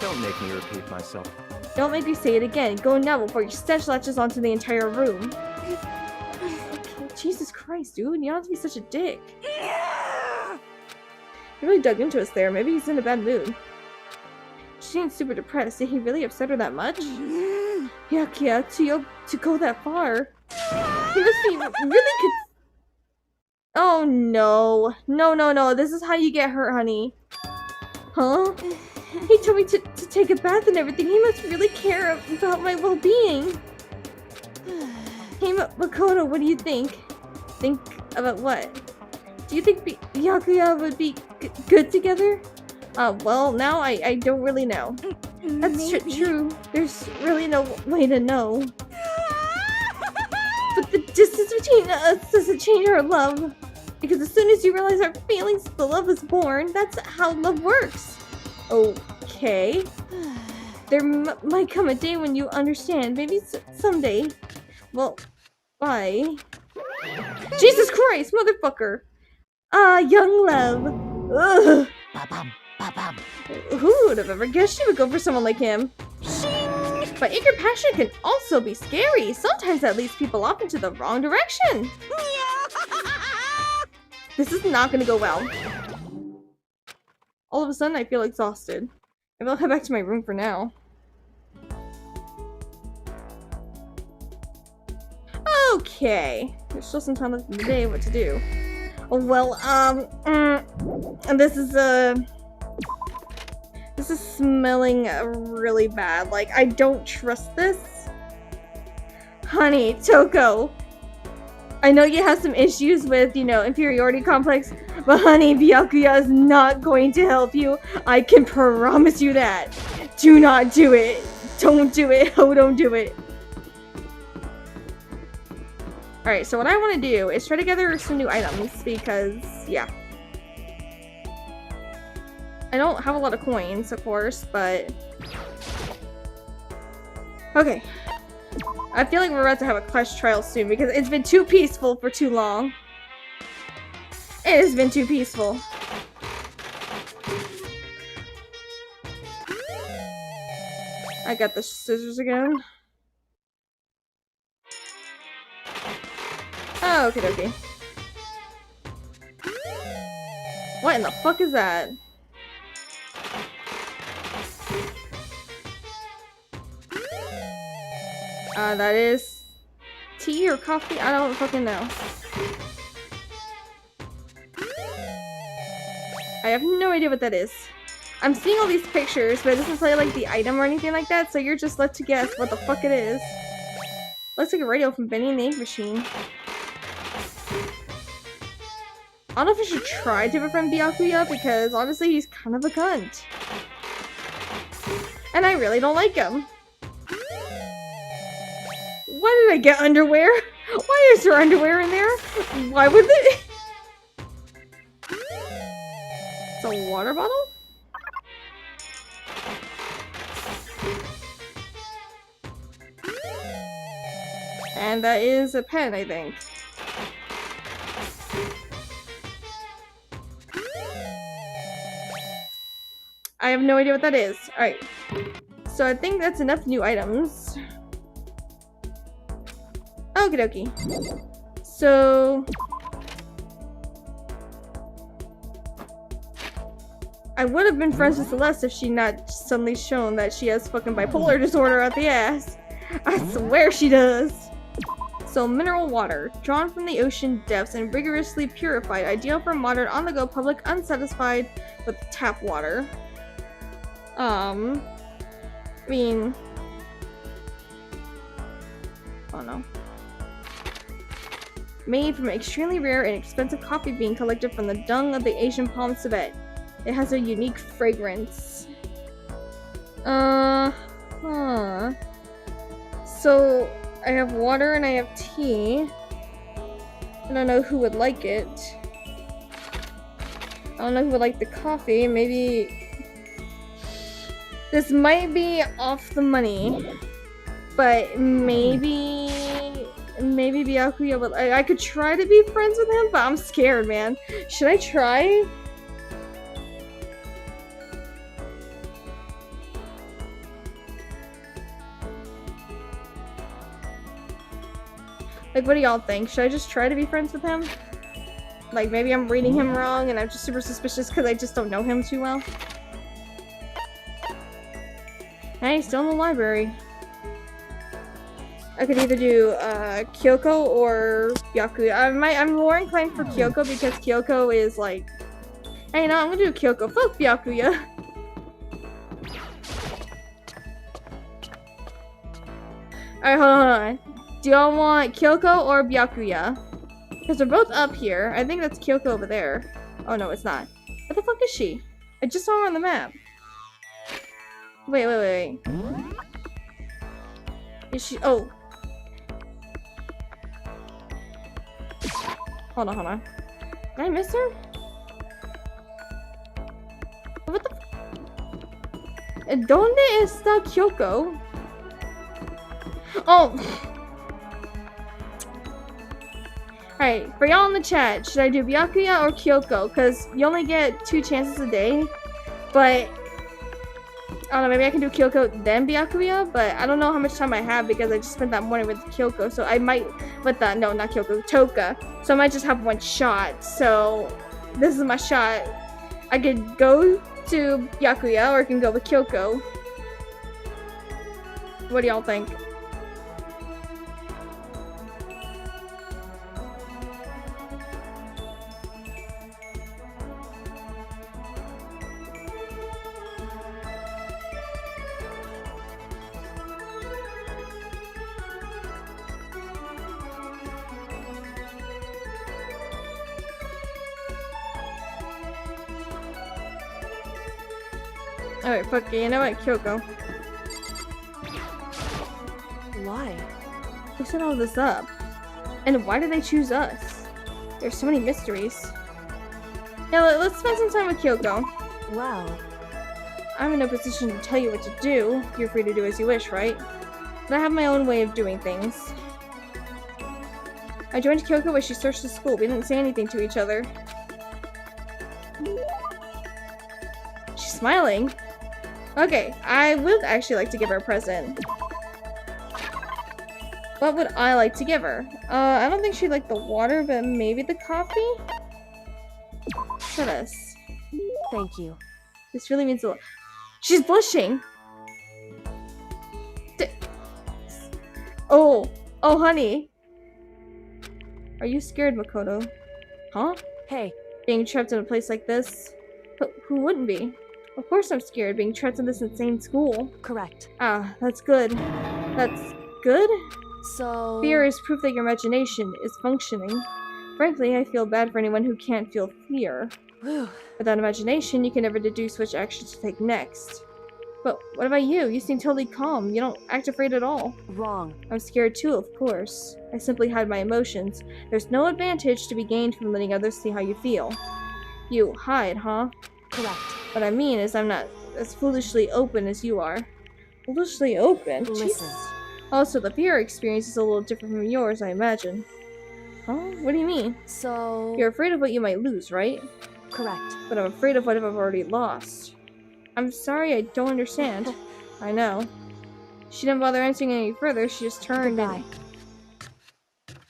Don't make me repeat myself. Don't make me say it again. Go now before your stench latches onto the entire room. Okay, Jesus Christ, dude. You don't have to be such a dick. He really dug into us there. Maybe he's in a bad mood. She seems super depressed. Did he really upset her that much? Yakuya, to go that far. He must be really oh no. No. This is how you get hurt, honey. Huh? He told me to take a bath and everything. He must really care about my well-being. Hey, Makoto, what do you think? Think about what? Do you think Yakuya would be good together? Well, now I don't really know. That's true. There's really no way to know. But the distance between us doesn't change our love. Because as soon as you realize our feelings, the love is born. That's how love works. Okay. There might come a day when you understand. Maybe someday. Well, bye. Jesus Christ, motherfucker. Young love. Ugh. Who would have ever guessed she would go for someone like him? But eager passion can also be scary. Sometimes that leads people off into the wrong direction. This is not gonna go well. All of a sudden, I feel exhausted. Maybe I'll head back to my room for now. Okay. There's still some time left in the day. What to do? Oh, well, and this is smelling really bad. Like, I don't trust this. Honey, Toko. I know you have some issues with, inferiority complex, but honey, Byakuya is not going to help you. I can promise you that. Do not do it. Don't do it. Oh, don't do it. Alright, so what I want to do is try to gather some new items because, yeah. I don't have a lot of coins, of course, but... Okay. I feel like we're about to have a clash trial soon because it's been too peaceful for too long. It has been too peaceful. I got the scissors again. Oh, okay. What in the fuck is that? That is tea or coffee? I don't fucking know. I have no idea what that is. I'm seeing all these pictures, but it doesn't tell you like the item or anything like that, so you're just left to guess what the fuck it is. Looks like a radio from Benny and the Ink Machine. I don't know if I should try to befriend Byakuya because honestly he's kind of a cunt. And I really don't like him. Why did I get underwear? Why is there underwear in there? Why would they? It's a water bottle? And that is a pen, I think. I have no idea what that is. Alright. So I think that's enough new items. Okie dokie. So... I would have been friends with Celeste if she not suddenly shown that she has fucking bipolar disorder out the ass. I swear she does. So, mineral water, drawn from the ocean depths and rigorously purified, ideal for modern on-the-go public unsatisfied with tap water. I mean... Oh no. Made from extremely rare and expensive coffee bean collected from the dung of the Asian palm civet. It has a unique fragrance. So, I have water and I have tea. I don't know who would like it. I don't know who would like the coffee. Maybe... This might be off the money. But maybe... Maybe Byakuya would... I could try to be friends with him, but I'm scared, man. Should I try? Like, what do y'all think? Should I just try to be friends with him? Like, maybe I'm reading him wrong and I'm just super suspicious because I just don't know him too well. Hey, still in the library. I could either do, Kyoko or Byakuya. I'm more inclined for Kyoko because Kyoko is like... Hey, no, I'm gonna do Kyoko. Fuck Byakuya. Alright, hold on. Do y'all want Kyoko or Byakuya? Because they're both up here. I think that's Kyoko over there. Oh no, it's not. Where the fuck is she? I just saw her on the map. Wait. Is she? Oh. Hold on. Did I miss her? What the? ¿Dónde está Kyoko? Oh. Alright, for y'all in the chat, should I do Byakuya or Kyoko? Because you only get 2 chances a day. But, I don't know, maybe I can do Kyoko then Byakuya? But I don't know how much time I have because I just spent that morning with Kyoko. So I might, no, not Kyoko, Toka. So I might just have 1 shot. So, this is my shot. I could go to Byakuya or I can go with Kyoko. What do y'all think? Alright, fuck it, you know what? Kyoko. Why? Who set all this up? And why did they choose us? There's so many mysteries. Yeah, let's spend some time with Kyoko. Well, I'm in no position to tell you what to do. You're free to do as you wish, right? But I have my own way of doing things. I joined Kyoko when she searched the school. We didn't say anything to each other. She's smiling. Okay, I would actually like to give her a present. What would I like to give her? I don't think she'd like the water, but maybe the coffee? Look at us. thank you. This really means a lot. She's blushing! Oh, honey. Are you scared, Makoto? Huh? Hey. Being trapped in a place like this? But who wouldn't be? Of course I'm scared, being trapped in this insane school. Correct. Ah, that's good. That's good? So... Fear is proof that your imagination is functioning. Frankly, I feel bad for anyone who can't feel fear. Whew. Without imagination, you can never deduce which action to take next. But what about you? You seem totally calm. You don't act afraid at all. Wrong. I'm scared too, of course. I simply hide my emotions. There's no advantage to be gained from letting others see how you feel. You hide, huh? Correct. What I mean is I'm not as foolishly open as you are. Foolishly open? Listen. Jesus. Also, the fear experience is a little different from yours, I imagine. Huh? What do you mean? So... You're afraid of what you might lose, right? Correct. But I'm afraid of what I've already lost. I'm sorry, I don't understand. I know. She didn't bother answering any further, she just turned Goodbye. and...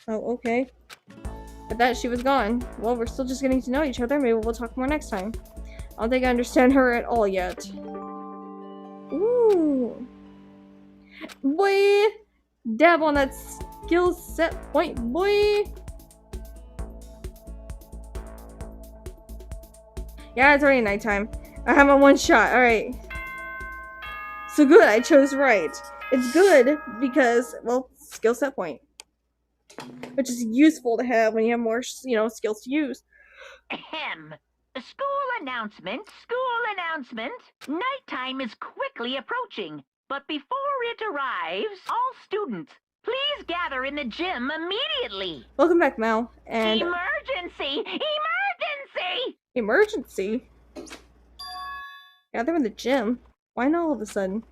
Oh, okay. At that, she was gone. Well, we're still just getting to know each other. Maybe we'll talk more next time. I don't think I understand her at all yet. Ooh. Boy! Dab on that skill set point, boy! Yeah, it's already nighttime. I have my one shot, alright. So good, I chose right. It's good because, well, skill set point. Which is useful to have when you have more, skills to use. Ahem. School announcement, school announcement. Nighttime is quickly approaching, but before it arrives, all students, please gather in the gym immediately. Welcome back, Mal. And Emergency! Emergency! emergency? Gather in the gym? Why not all of a sudden?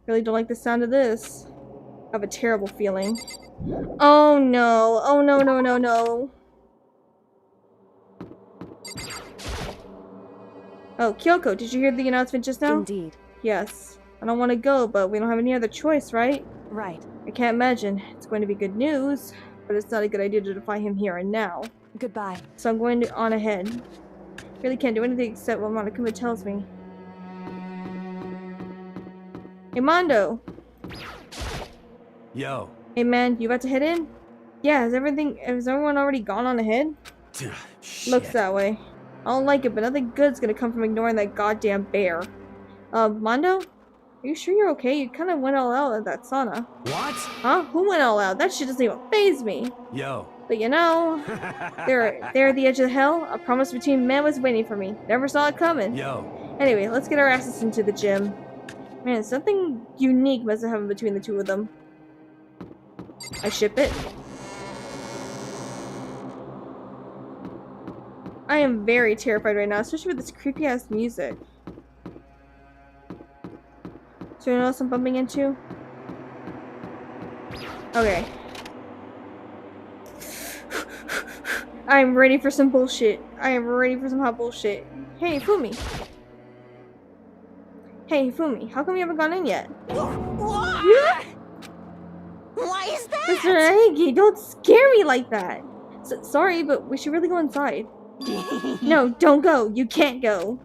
Really don't like the sound of this. I have a terrible feeling. Oh no. Oh no, no, no, no. Oh, Kyoko, did you hear the announcement just now? Indeed. Yes. I don't want to go, but we don't have any other choice, right? Right. I can't imagine. It's going to be good news, but it's not a good idea to defy him here and now. Goodbye. So I'm going on ahead. Really can't do anything except what Monokuma tells me. Hey, Mondo! Yo. Hey man, you about to head in? Yeah, has everyone already gone on ahead? Shit. Looks that way. I don't like it, but nothing good's gonna come from ignoring that goddamn bear. Mondo? Are you sure you're okay? You kinda went all out at that sauna. What? Huh? Who went all out? That shit doesn't even faze me. Yo. But you know, there at the edge of hell, a promise between men was waiting for me. Never saw it coming. Yo. Anyway, let's get our asses into the gym. Man, something unique must have happened between the two of them. I ship it. I am very terrified right now, especially with this creepy ass music. So you know what I'm bumping into? Okay. I'm ready for some bullshit. I am ready for some hot bullshit. Hey, Fumi. Hey, Fumi, how come you haven't gone in yet? What? Why is that? Mr. Aiki, don't scare me like that! Sorry, but we should really go inside. No, don't go. You can't go.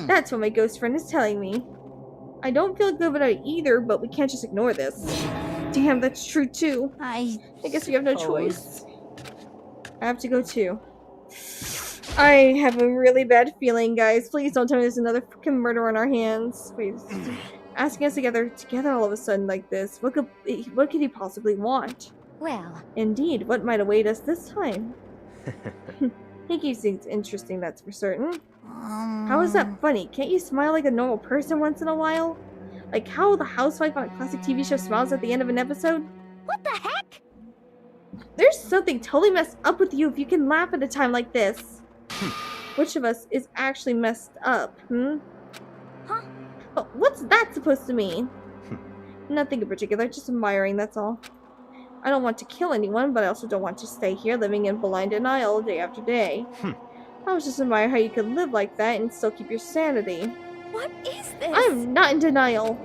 That's what my ghost friend is telling me. I don't feel good about it either, but we can't just ignore this. Damn, that's true too. I guess we have no choice. I have to go too. I have a really bad feeling, guys. Please don't tell me there's another fucking murder on our hands. Please. Asking us together all of a sudden like this. What could he possibly want? Well, Indeed, what might await us this time? He keeps things interesting, that's for certain. How is that funny? Can't you smile like a normal person once in a while? Like how the housewife on a classic TV show smiles at the end of an episode? what the heck? There's something totally messed up with you if you can laugh at a time like this. Which of us is actually messed up, Huh? Oh, what's that supposed to mean? Nothing in particular, just admiring, that's all. I don't want to kill anyone, but I also don't want to stay here living in blind denial day after day. I was just admire how you could live like that and still keep your sanity. What is this? I'm not in denial.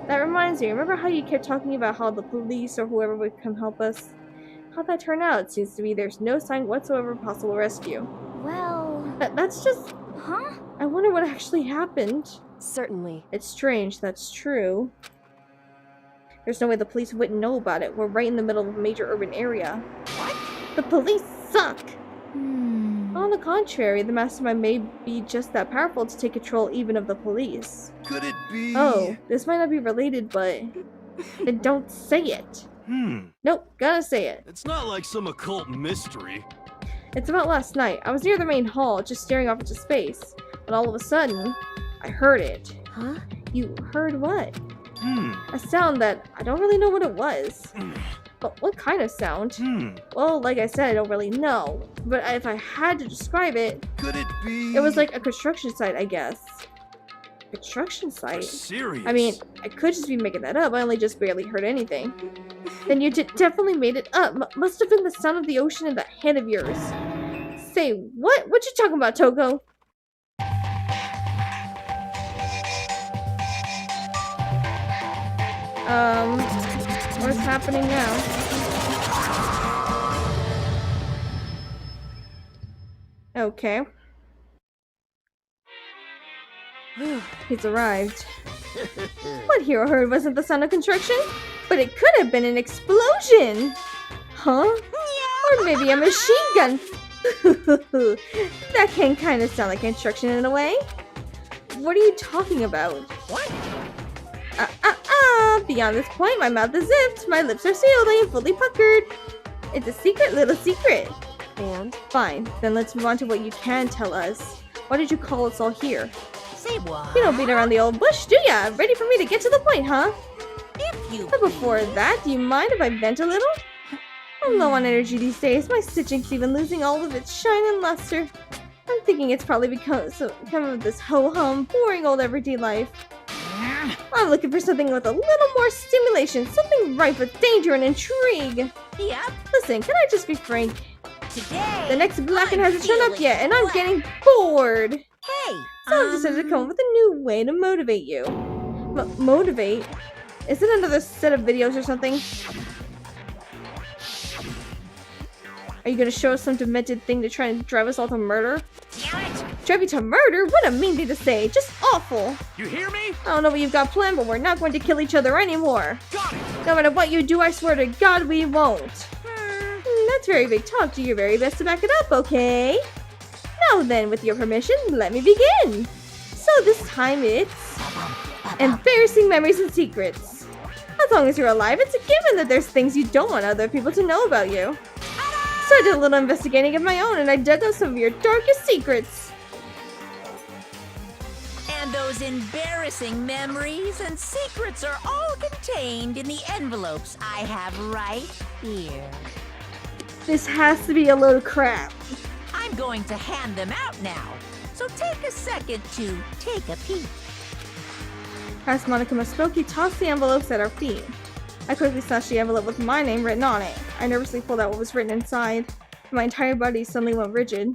That reminds me, remember how you kept talking about how the police or whoever would come help us? How'd that turn out? It seems to me there's no sign whatsoever of possible rescue. Well... That's just... Huh? I wonder what actually happened. Certainly. It's strange, that's true. There's no way the police wouldn't know about it. We're right in the middle of a major urban area. What? The police suck! On the contrary, the mastermind may be just that powerful to take control even of the police. Could it be? Oh, this might not be related, but... then don't say it. Nope, gotta say it. It's not like some occult mystery. It's about last night. I was near the main hall, just staring off into space. But all of a sudden, I heard it. Huh? You heard what? A sound that I don't really know what it was. But what kind of sound? Well, like I said, I don't really know. But if I had to describe it, Could it be? it was like a construction site, I guess. Construction site? Serious. I mean, I could just be making that up. I only just barely heard anything. Then you definitely made it up. Must have been the sound of the ocean in that head of yours. Say, what? What you talking about, Toko? What's happening now? Okay. He's arrived. What Hero heard wasn't the sound of construction, but it could have been an explosion! Huh? Or maybe a machine gun! That can kind of sound like construction in a way. What are you talking about? What? Beyond this point, my mouth is zipped, my lips are sealed, I am fully puckered. It's a secret, little secret. And? Fine, then let's move on to what you can tell us. Why did you call us all here? Say what? You don't beat around the old bush, do ya? Ready for me to get to the point, huh? If you But before that, do you mind if I vent a little? I'm low on energy these days. My stitching's even losing all of its shine and luster. I'm thinking it's probably because of this ho-hum, boring old everyday life. I'm looking for something with a little more stimulation, something ripe with danger and intrigue. Yep. Listen, can I just be frank? Today. The next Blacken hasn't shown up feeling yet, and I'm black. getting bored. Hey. So I've decided to come up with a new way to motivate you. Motivate? Is it another set of videos or something? Are you gonna show us some demented thing to try and drive us all to murder? Damn it. Drive you to murder? What a mean thing to say. Just awful. You hear me? I don't know what you've got planned, but we're not going to kill each other anymore. Got it. No matter what you do, I swear to God we won't. That's very big talk. Do your very best to back it up, okay? Now then, with your permission, let me begin. So this time it's embarrassing memories and secrets. As long as you're alive, it's a given that there's things you don't want other people to know about you. So I did a little investigating of my own, and I dug up some of your darkest secrets. And those embarrassing memories and secrets are all contained in the envelopes I have right here. This has to be a load of crap. I'm going to hand them out now, so take a second to take a peek. As Monica Muspoki tossed the envelopes at our feet. I quickly snatched the envelope with my name written on it. I nervously pulled out what was written inside. My entire body suddenly went rigid.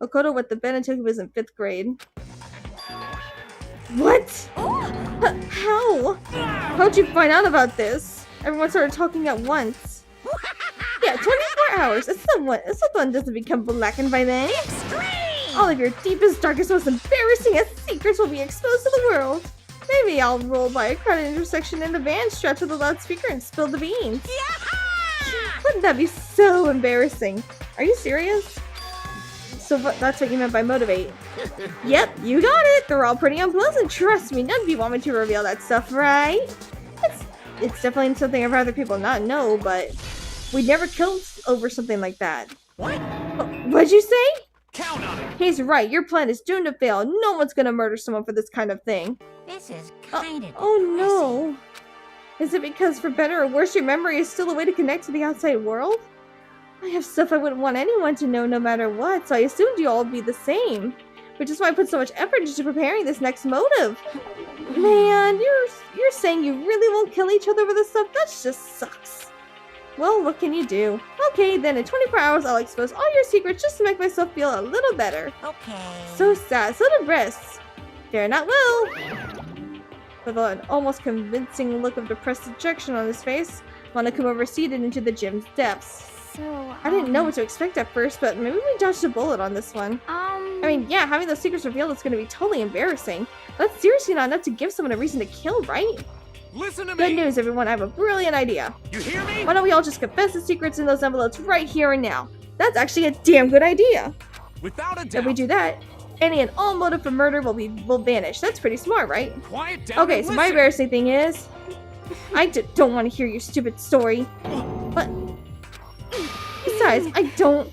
Okoto wet the bed until he was in 5th grade. What? How? How'd you find out about this? Everyone started talking at once. Yeah, 24 hours. If someone doesn't become blackened by then, all of your deepest, darkest, most embarrassingest secrets will be exposed to the world. Maybe I'll roll by a crowded intersection in the van strapped to the loudspeaker and spill the beans. Wouldn't that be so embarrassing? Are you serious? So that's what you meant by motivate? Yep, you got it. They're all pretty unpleasant. Trust me, none of you want me to reveal that stuff, right? It's definitely something I'd rather people not know, but we'd never killed over something like that. What? What'd you say? Count on it. He's right. Your plan is doomed to fail. No one's gonna murder someone for this kind of thing. This is kind of Oh no. Is it because for better or worse your memory is still a way to connect to the outside world? I have stuff I wouldn't want anyone to know no matter what, so I assumed you all would be the same. Which is why I put so much effort into preparing this next motive. Man, you're saying you really won't kill each other over this stuff? That just sucks. Well, what can you do? Okay, then in 24 hours I'll expose all your secrets just to make myself feel a little better. Okay. So sad, so depressed. Fear not will. With an almost convincing look of depressed dejection on his face, Monokuma receded into the gym's depths. So, I didn't know what to expect at first, but maybe we dodged a bullet on this one. I mean, yeah, having those secrets revealed is going to be totally embarrassing. That's seriously not enough to give someone a reason to kill, right? Listen to Good me. news, everyone. I have a brilliant idea. You hear me? Why don't we all just confess the secrets in those envelopes right here and now? That's actually a damn good idea. Without a doubt. If we do that, any and all motive for murder will vanish. That's pretty smart, right? Quiet down. Okay, and so my listen. embarrassing thing is, I don't want to hear your stupid story. But besides, I don't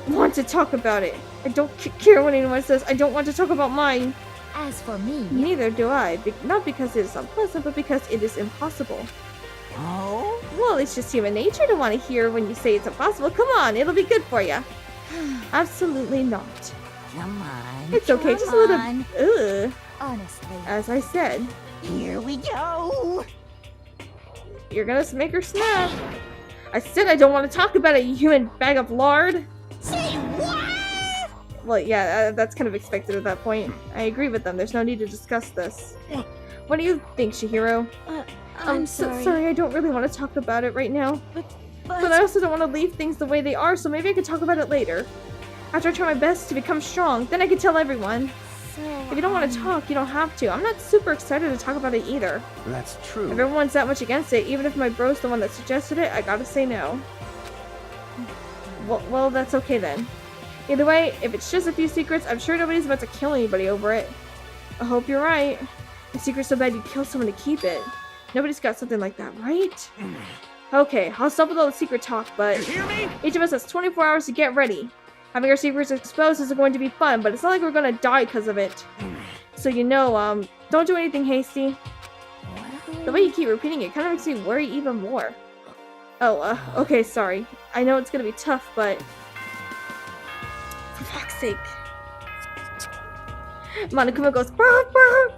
want to talk about it. I don't care what anyone says. I don't want to talk about mine. as for me, Neither do I. Not because it is unpleasant, but because it is impossible. Oh? Well, it's just human nature to want to hear when you say it's impossible. Come on, it'll be good for you. Absolutely not. Come on. It's okay, come just a little. on. Ugh. Honestly. As I said, Here we go. you're gonna make her snap. I said I don't want to talk about it, you human bag of lard. Say what? Well, yeah, that's kind of expected at that point. I agree with them. There's no need to discuss this. What do you think, Chihiro? I'm so sorry. sorry. I don't really want to talk about it right now. But I also don't want to leave things the way they are, so maybe I could talk about it later. After I try my best to become strong, then I can tell everyone. So, If you don't want to talk, you don't have to. I'm not super excited to talk about it either. That's true. If everyone's that much against it, even if my bro's the one that suggested it, I gotta say no. Well, that's okay then. Either way, if it's just a few secrets, I'm sure nobody's about to kill anybody over it. I hope you're right. A secret's so bad you kill someone to keep it. Nobody's got something like that, right? Okay, I'll stop with all the secret talk, but each of us has 24 hours to get ready. Having our secrets exposed isn't going to be fun, but it's not like we're gonna die because of it. So don't do anything hasty. The way you keep repeating it kind of makes me worry even more. Oh, okay, sorry. I know it's gonna be tough, but for fuck's sake. Monokuma goes, bark, bark.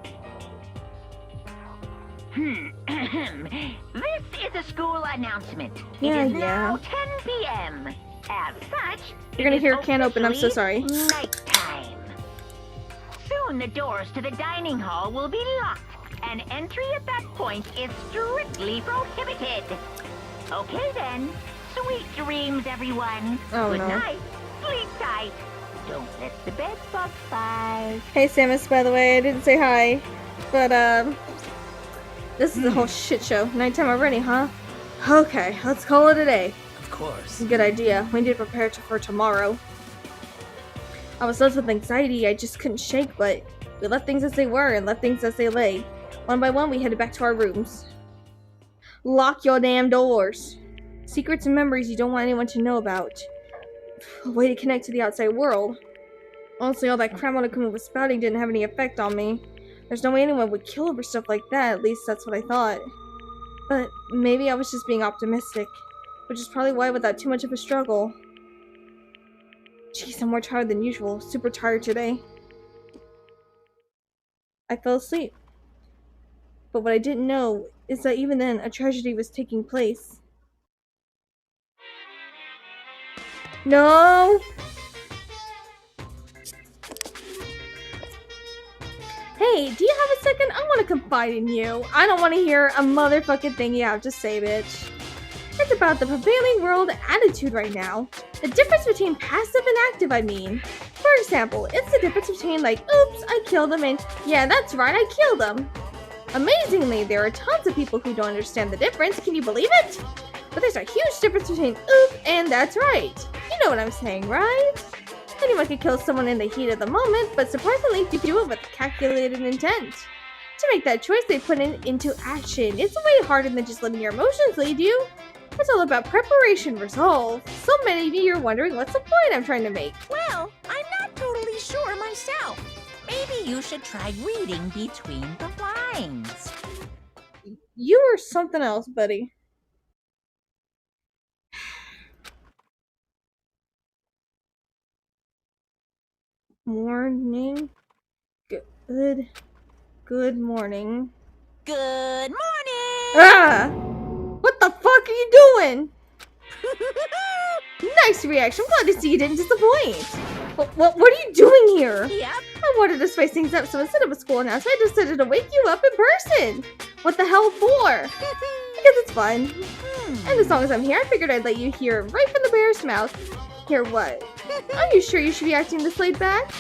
This is a school announcement. Yeah, it is now yeah. 10 p.m. As such, You're gonna hear a can open, I'm so sorry. Nighttime. Soon the doors to the dining hall will be locked, and entry at that point is strictly prohibited. Okay then. Sweet dreams, everyone. Oh, Good no. night. Sleep tight. Don't let the bed bugs bite. Hey Samus, by the way, I didn't say hi. But, this is a whole shit show. Nighttime already, huh? Okay, let's call it a day. Of course. Good idea. We need to prepare for tomorrow. I was filled with anxiety I just couldn't shake, but we left things as they were and left things as they lay. One by one, we headed back to our rooms. Lock your damn doors. Secrets and memories you don't want anyone to know about. A way to connect to the outside world. Honestly, all that crap Monokuma was spouting didn't have any effect on me. There's no way anyone would kill over stuff like that, at least that's what I thought. But maybe I was just being optimistic, which is probably why without too much of a struggle. Jeez, I'm more tired than usual. Super tired today. I fell asleep. But what I didn't know is that even then, a tragedy was taking place. No! Hey, do you have a second? I want to confide in you. I don't want to hear a motherfucking thing you have to say, bitch. It's about the prevailing world attitude right now. The difference between passive and active, I mean. For example, it's the difference between like, oops, I killed him, and yeah, that's right, I killed him. Amazingly, there are tons of people who don't understand the difference. Can you believe it? But there's a huge difference between oops and that's right. You know what I'm saying, right? Anyone can kill someone in the heat of the moment, but surprisingly, you do it with calculated intent. To make that choice, they put it into action. It's way harder than just letting your emotions lead you. It's all about preparation, resolve. So many of you are wondering what's the point I'm trying to make. Well, I'm not totally sure myself. Maybe you should try reading between the lines. You are something else, buddy. Morning. Good morning. Good morning! Ah! What the fuck are you doing? Nice reaction. I'm glad to see you didn't disappoint. What are you doing here? Yep. I wanted to spice things up, so instead of a school announcement, I decided to wake you up in person. What the hell for? Because it's fun. And as long as I'm here, I figured I'd let you hear right from the bear's mouth. Hear what? Are you sure you should be acting this laid back?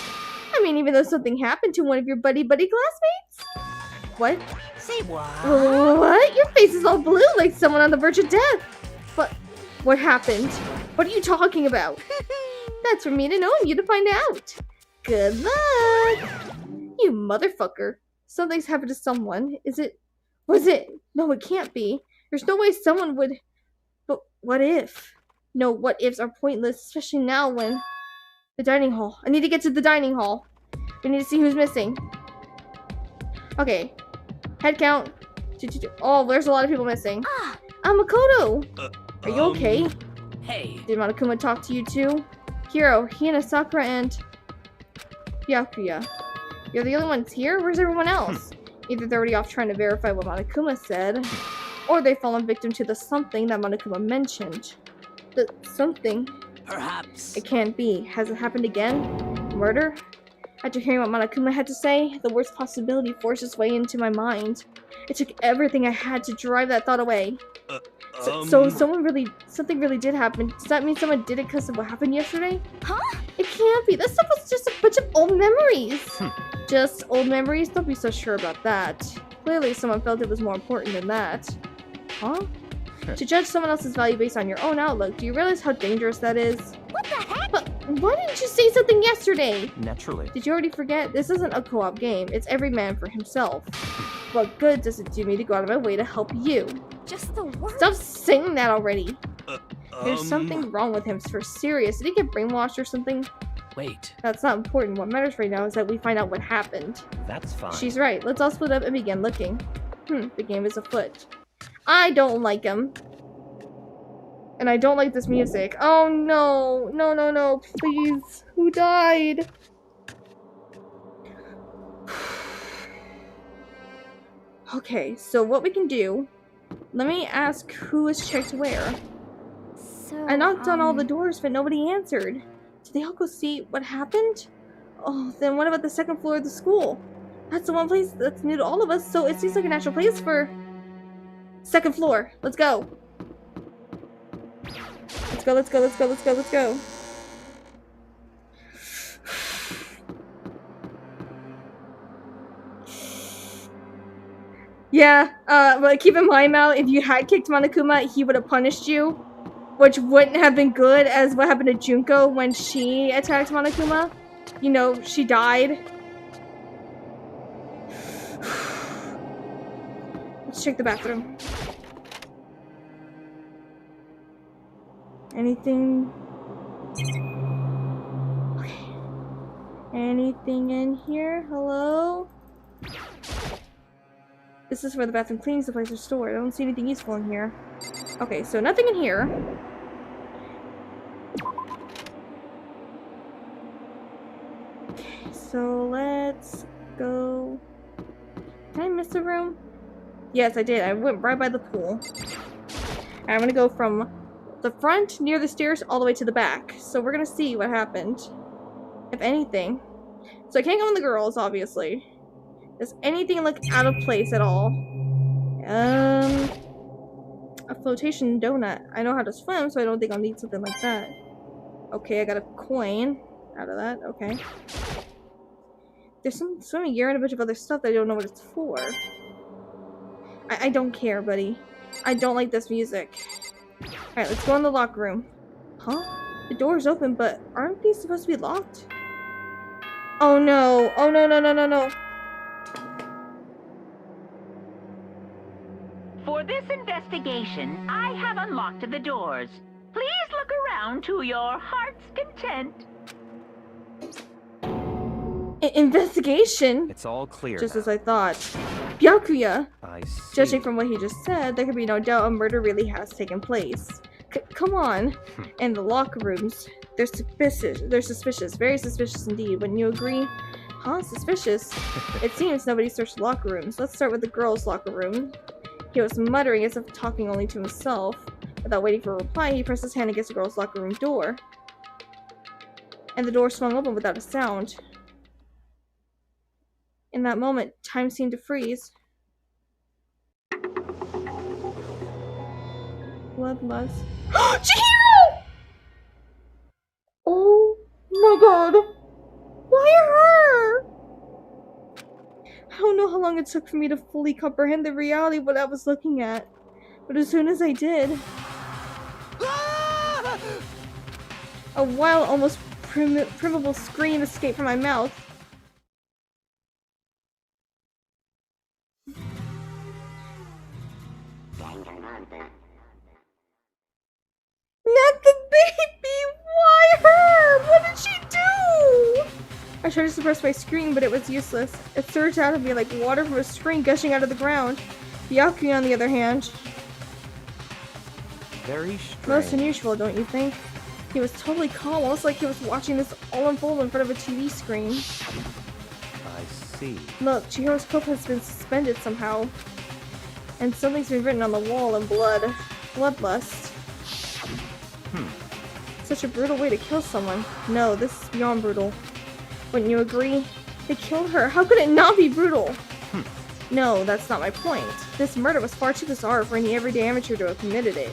I mean, even though something happened to one of your buddy classmates? What? Say what? What? Your face is all blue like someone on the verge of death. What happened? What are you talking about? That's for me to know and you to find out. Good luck! You motherfucker. Something's happened to someone. Was it? No, it can't be. There's no way someone would... But what if? No, what ifs are pointless, especially now when... The dining hall. I need to get to the dining hall. We need to see who's missing. Okay. Head count. Oh, there's a lot of people missing. Makoto! Are you okay? Hey. Did Monokuma talk to you too? Hiro, Hina, Sakura, and... Byakuya. You're the only ones here? Where's everyone else? Either they're already off trying to verify what Monokuma said, or they've fallen victim to the something that Monokuma mentioned. The something? Perhaps. It can't be. Has it happened again? Murder? After hearing what Monokuma had to say, the worst possibility forced its way into my mind. It took everything I had to drive that thought away. So something really did happen. Does that mean someone did it because of what happened yesterday? Huh? It can't be. That stuff was just a bunch of old memories. Just old memories? Don't be so sure about that. Clearly someone felt it was more important than that. Huh? To judge someone else's value based on your own outlook, do you realize how dangerous that is? What the heck? But why didn't you say something yesterday? Naturally. Did you already forget? This isn't a co-op game. It's every man for himself. What good does it do me to go out of my way to help you? Just the worst. Stop saying that already. There's something wrong with him for serious. Did he get brainwashed or something? Wait. That's not important. What matters right now is that we find out what happened. That's fine. She's right. Let's all split up and begin looking. The game is afoot. I don't like him. And I don't like this music. Oh no. No, no, no. Please. Who died? Okay, so what we can do... Let me ask who was checked where. So, I knocked on all the doors, but nobody answered. Did they all go see what happened? Oh, then what about the second floor of the school? That's the one place that's new to all of us, so it seems like a natural place for... Second floor. Let's go. Let's go, let's go, let's go, let's go, let's go. Yeah, but keep in mind, Mal, if you had kicked Monokuma, he would have punished you. Which wouldn't have been good as what happened to Junko when she attacked Monokuma. You know, she died. Let's check the bathroom. Anything? Okay. Anything in here? Hello? This is where the bathroom cleaning supplies are stored. I don't see anything useful in here. Okay, so nothing in here. Okay, so let's go. Did I miss a room? Yes, I did. I went right by the pool. And I'm gonna go from the front near the stairs all the way to the back. So we're gonna see what happened. If anything. So I can't go in the girls, obviously. Does anything look out of place at all? A flotation donut. I know how to swim, so I don't think I'll need something like that. Okay, I got a coin out of that. Okay. There's some swimming gear and a bunch of other stuff that I don't know what it's for. I don't care, buddy. I don't like this music. Alright, let's go in the locker room. Huh? The door's open, but aren't these supposed to be locked? Oh no. Oh no, no, no, no, no. For this investigation, I have unlocked the doors. Please look around to your heart's content. Investigation? It's all clear. Just now. as I thought. Byakuya! I see. Judging from what he just said, there could be no doubt a murder really has taken place. Come on. And the locker rooms. They're suspicious. They're suspicious. Very suspicious indeed. Wouldn't you agree? Huh? Suspicious? It seems nobody searched the locker rooms. Let's start with the girls' locker room. He was muttering as if talking only to himself. Without waiting for a reply, he pressed his hand against the girls' locker room door. And the door swung open without a sound. In that moment, time seemed to freeze. Bloodlust. Chihiro! Oh my god! Why her? I don't know how long it took for me to fully comprehend the reality of what I was looking at. But as soon as I did, a wild, almost primeval scream escaped from my mouth. Not the baby! Why her? What did she do? I tried to suppress my scream, but it was useless. It surged out of me like water from a spring gushing out of the ground. Byakuya, on the other hand. Very strange. Most unusual, don't you think? He was totally calm, almost like he was watching this all unfold in front of a TV screen. I see. Look, Chihiro's coat has been suspended somehow. And something's been written on the wall in blood. Bloodlust. Such a brutal way to kill someone. No, this is beyond brutal. Wouldn't you agree? They killed her. How could it not be brutal? No, that's not my point. This murder was far too bizarre for any everyday amateur to have committed it.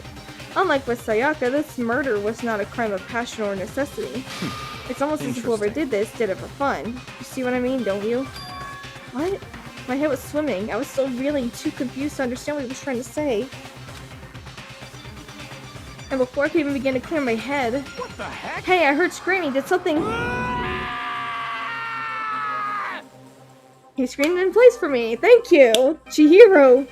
Unlike with Sayaka, this murder was not a crime of passion or necessity. It's almost as if whoever did this did it for fun. You see what I mean, don't you? What? My head was swimming. I was still reeling, too confused to understand what he was trying to say. And before I could even begin to clear my head... What the heck? Hey, I heard screaming. Did something... He screamed in place for me. Thank you, Chihiro.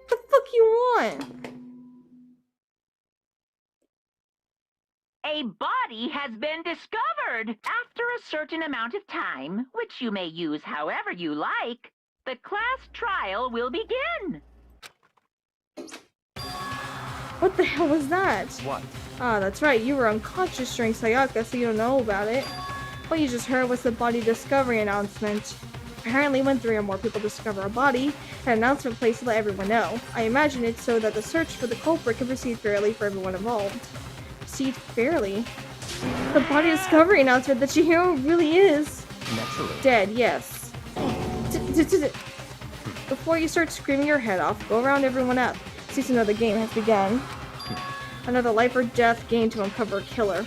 What the fuck you want? A body has been discovered. After a certain amount of time, which you may use however you like, the class trial will begin. What the hell was that? What? Ah, that's right. You were unconscious during Sayaka, so you don't know about it. What you just heard was the body discovery announcement. Apparently, when 3 or more people discover a body, an announcement placed to let everyone know. I imagine it's so that the search for the culprit can proceed fairly for everyone involved. Proceed fairly? The body discovery announcement that Chihiro really is Naturally. dead, yes. Before you start screaming your head off, go around everyone up. Since another game has begun. Another life or death game to uncover a killer.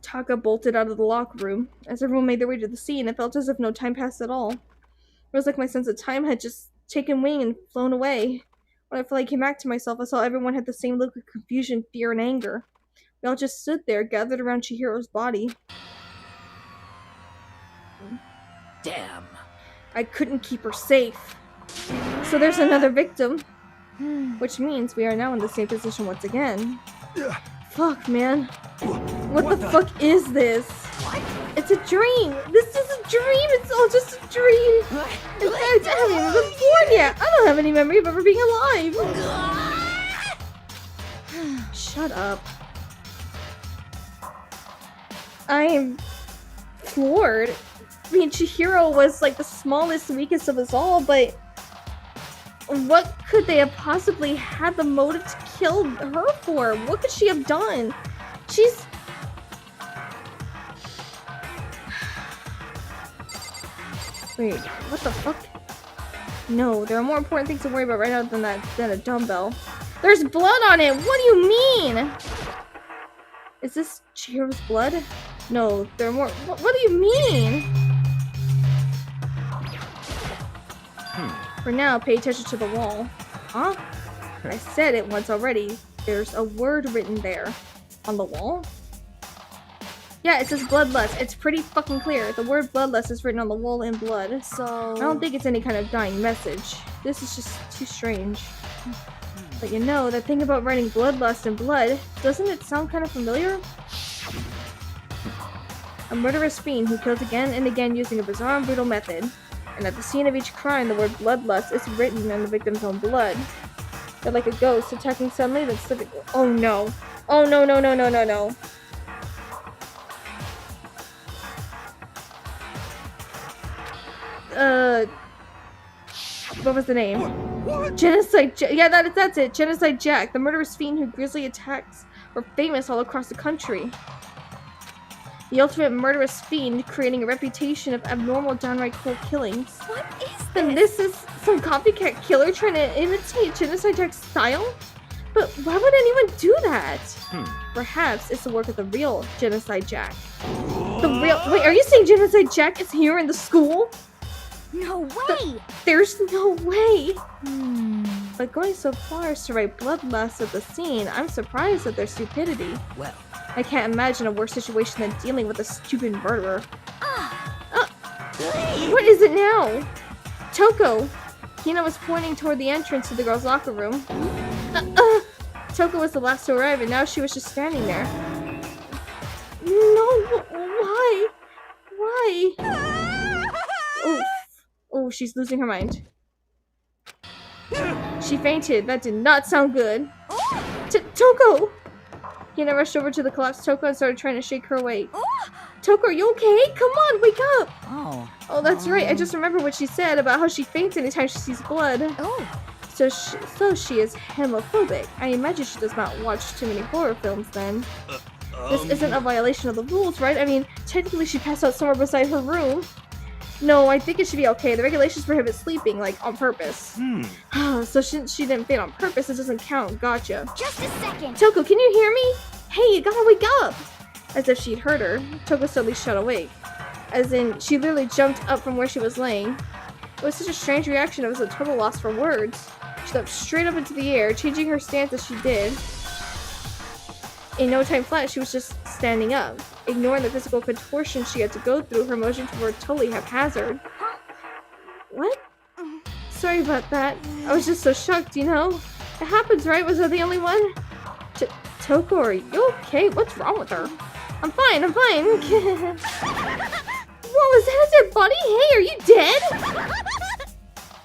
Taka bolted out of the locker room. As everyone made their way to the scene, it felt as if no time passed at all. It was like my sense of time had just taken wing and flown away. When I finally came back to myself, I saw everyone had the same look of confusion, fear, and anger. We all just stood there, gathered around Chihiro's body. Damn. I couldn't keep her safe. So there's another victim. Which means we are now in the same position once again. Fuck, man. What the fuck is this? It's a dream! This is a dream! It's all just a dream! In fact, I haven't even been born yet! I don't have any memory of ever being alive! Shut up. I am floored. I mean, Chihiro was like the smallest, weakest of us all, but what could they have possibly had the motive to kill her for? What could she have done? She's... Wait, what the fuck? No, there are more important things to worry about right now than a dumbbell. There's blood on it! What do you mean? Is this Chihiro's blood? No, there are more... What do you mean? For now, pay attention to the wall. Huh? I said it once already. There's a word written there. On the wall? Yeah, it says bloodlust. It's pretty fucking clear. The word bloodlust is written on the wall in blood. So... I don't think it's any kind of dying message. This is just too strange. But you know, that thing about writing bloodlust in blood, doesn't it sound kind of familiar? A murderous fiend who kills again and again using a bizarre and brutal method. And at the scene of each crime, the word bloodlust is written in the victim's own blood. They're like a ghost attacking suddenly, then slipping. Oh no. Oh no, no, no, no, no, no. What was the name? Genocide Jack. Yeah, that's it. Genocide Jack, the murderous fiend who grisly attacks are famous all across the country. The ultimate murderous fiend, creating a reputation of abnormal, downright cold killings. What is this? Then this is some copycat killer trying to imitate Genocide Jack's style? But why would anyone do that? Perhaps it's the work of the real Genocide Jack. Wait, are you saying Genocide Jack is here in the school? No way! There's no way! But going so far as to write bloodlust at the scene, I'm surprised at their stupidity. Well, I can't imagine a worse situation than dealing with a stupid murderer. What is it now? Toko! Hina was pointing toward the entrance to the girls' locker room. Toko was the last to arrive, and now she was just standing there. No, why? Why? Oh, she's losing her mind. She fainted. That did not sound good. Toko! Hina rushed over to the collapsed Toko and started trying to shake her awake. Toko, are you okay? Come on, wake up! Oh, that's right. I just remember what she said about how she faints anytime she sees blood. So she is homophobic. I imagine she does not watch too many horror films then. This isn't a violation of the rules, right? I mean, technically she passed out somewhere beside her room. No, I think it should be okay. The regulations prohibit sleeping, like, on purpose. So she didn't faint on purpose. It doesn't count. Gotcha. Just a second. Toko, can you hear me? Hey, you gotta wake up! As if she'd heard her, Toko suddenly shut awake. As in, she literally jumped up from where she was laying. It was such a strange reaction, it was a total loss for words. She leapt straight up into the air, changing her stance as she did. In no time flat, she was just standing up. Ignoring the physical contortion she had to go through, her motions were totally haphazard. What? Sorry about that. I was just so shocked, you know? It happens, right? Was I the only one? Toko, are you okay? What's wrong with her? I'm fine, I'm fine. What was that? Is your body? Hey, are you dead?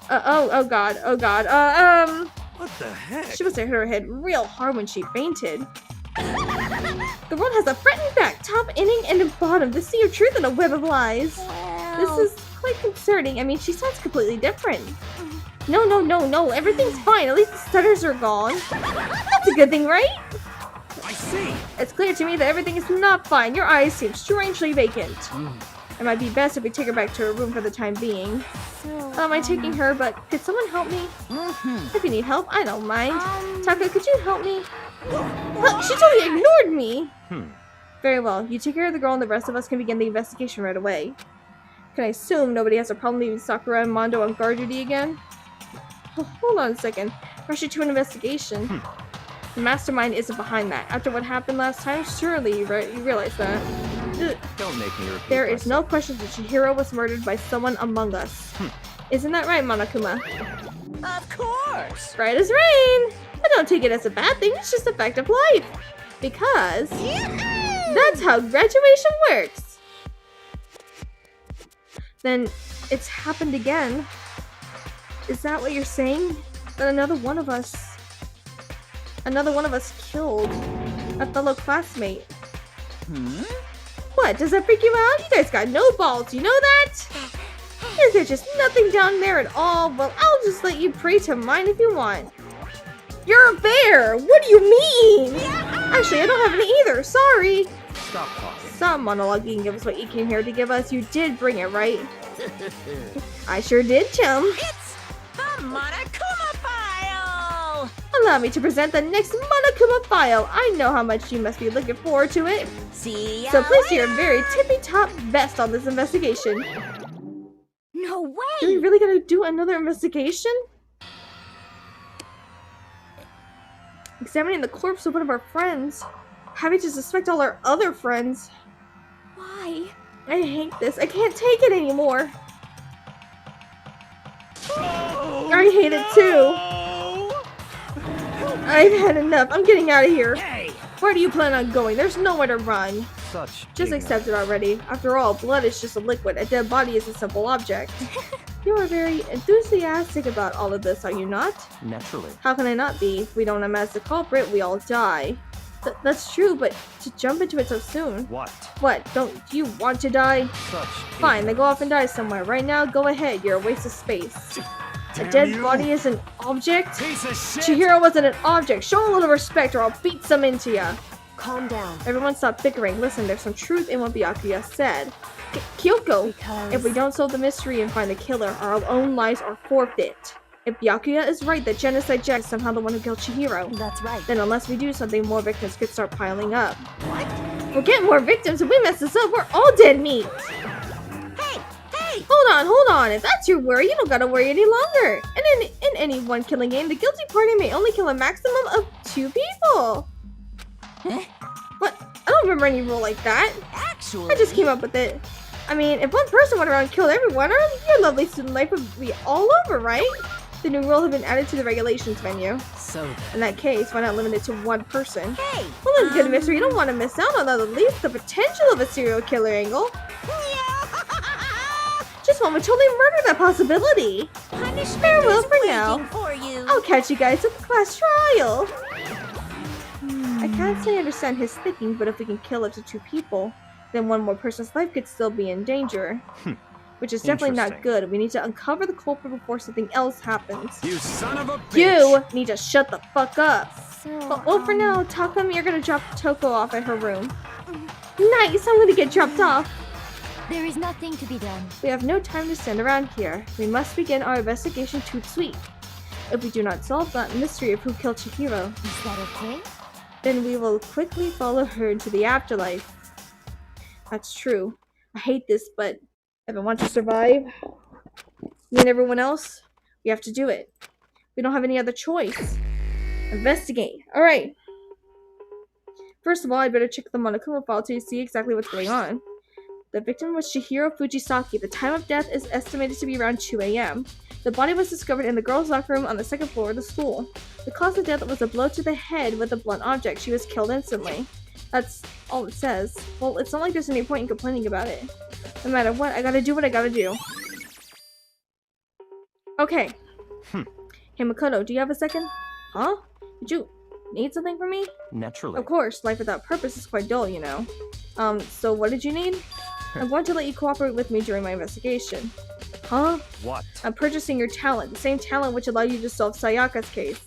Oh god, oh god. What the heck? She must have hit her head real hard when she fainted. The world has a front and back, top, inning, and a bottom. The sea of truth and a web of lies. This is quite concerning. I mean, she sounds completely different. No, everything's fine. At least the stutters are gone. That's a good thing, right? I see. It's clear to me that everything is not fine. Your eyes seem strangely vacant. It might be best if we take her back to her room for the time being. Am I taking her, but could someone help me? If you need help, I don't mind. Taka, could you help me? Look, she totally ignored me! Very well, you take care of the girl and the rest of us can begin the investigation right away. Can I assume nobody has a problem leaving Sakura and Mondo on guard duty again? Hold on a second. Rush you to an investigation. The mastermind isn't behind that. After what happened last time, surely you realize that. Don't make me repeat There is myself. no question that Chihiro was murdered by someone among us. Isn't that right, Monokuma? Of course. Right as rain! I don't take it as a bad thing, it's just a fact of life. Because that's how graduation works. Then it's happened again. Is that what you're saying? That another one of us killed a fellow classmate. What, does that freak you out? You guys got no balls, you know that? Is there just nothing down there at all? Well, I'll just let you pray to mine if you want. You're a bear! What do you mean? Actually, I don't have any either, sorry. Stop talking. Stop monologuing and give us what you came here to give us. You did bring it, right? I sure did, chum. It's the Monokuma file! Allow me to present the next Monokuma file. I know how much you must be looking forward to it. See ya So please do your later. very tippy-top best on this investigation. No way! Do we really gotta do another investigation? Examining the corpse of one of our friends. Having to suspect all our other friends. Why? I hate this. I can't take it anymore. I hate it too. I've had enough. I'm getting out of here. Hey! Where do you plan on going? There's nowhere to run. Such Just accept it already. After all, blood is just a liquid. A dead body is a simple object. You are very enthusiastic about all of this, are you not? Naturally. How can I not be? If we don't unmask the culprit, we all die. That's true, but to jump into it so soon. What? What? Don't you want to die? Such Fine, then go off and die somewhere. Right now, go ahead. You're a waste of space. A Damn dead you. body is an object? Piece of shit! Chihiro wasn't an object. Show a little respect or I'll beat some into ya. Calm down. Everyone stop bickering. Listen, there's some truth in what Byakuya said. Kyoko, Because... if we don't solve the mystery and find the killer, our own lives are forfeit. If Byakuya is right that Genocide Jack is somehow the one who killed Chihiro, That's right. then unless we do something, more victims could start piling up. What? We're getting more victims. If we mess this up, we're all dead meat. Hey! Hold on. If that's your worry, you don't gotta worry any longer. And in any one killing game, the guilty party may only kill a maximum of 2 people. What? I don't remember any rule like that. Actually, I just came up with it. I mean, if one person went around and killed everyone, your lovely student life would be all over, right? The new rule had been added to the regulations menu. So then. In that case, why not limit it to 1 person? Hey! Well, that's good mystery. You don't want to miss out on at least the potential of a serial killer angle. Just one would totally murder that possibility. Punishment Farewell is for now. waiting for you. I'll catch you guys at the class trial! I can't say I understand his thinking, but if we can kill up to 2 people, then one more person's life could still be in danger. Which is definitely not good. We need to uncover the culprit before something else happens. You son of a bitch! You need to shut the fuck up! So, Well, for now, Takam, you're gonna drop Toko off at her room. Nice! I'm gonna get dropped off! there is nothing to be done. We have no time to stand around here. We must begin our investigation tout de suite. If we do not solve that mystery of who killed Chihiro, Is that okay? then we will quickly follow her into the afterlife. That's true. I hate this, but if I want to survive, me and everyone else, we have to do it. We don't have any other choice. Investigate. Alright. First of all, I better check the Monokuma file to see exactly what's going on. The victim was Chihiro Fujisaki. The time of death is estimated to be around 2 a.m. The body was discovered in the girls' locker room on the 2nd floor of the school. The cause of death was a blow to the head with a blunt object. She was killed instantly. That's all it says. Well, it's not like there's any point in complaining about it. No matter what, I gotta do what I gotta do. Okay. Hey, Makoto, do you have a second? Huh? Did you need something from me? Naturally. Of course, life without purpose is quite dull, you know. So what did you need? I'm going to let you cooperate with me during my investigation. Huh? What? I'm purchasing your talent, the same talent which allowed you to solve Sayaka's case.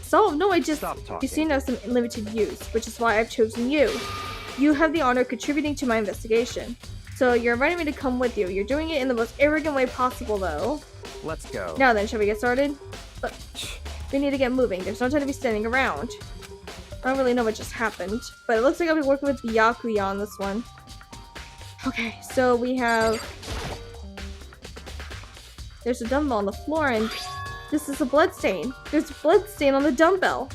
Solve? No, I just... Stop talking. You seem to have some limited use, which is why I've chosen you. You have the honor of contributing to my investigation. So you're inviting me to come with you. You're doing it in the most arrogant way possible, though. Let's go. Now then, shall we get started? We need to get moving. There's no time to be standing around. I don't really know what just happened, but it looks like I'll be working with Byakuya on this one. Okay, so we have... There's a dumbbell on the floor, and this is a bloodstain. There's a bloodstain on the dumbbell.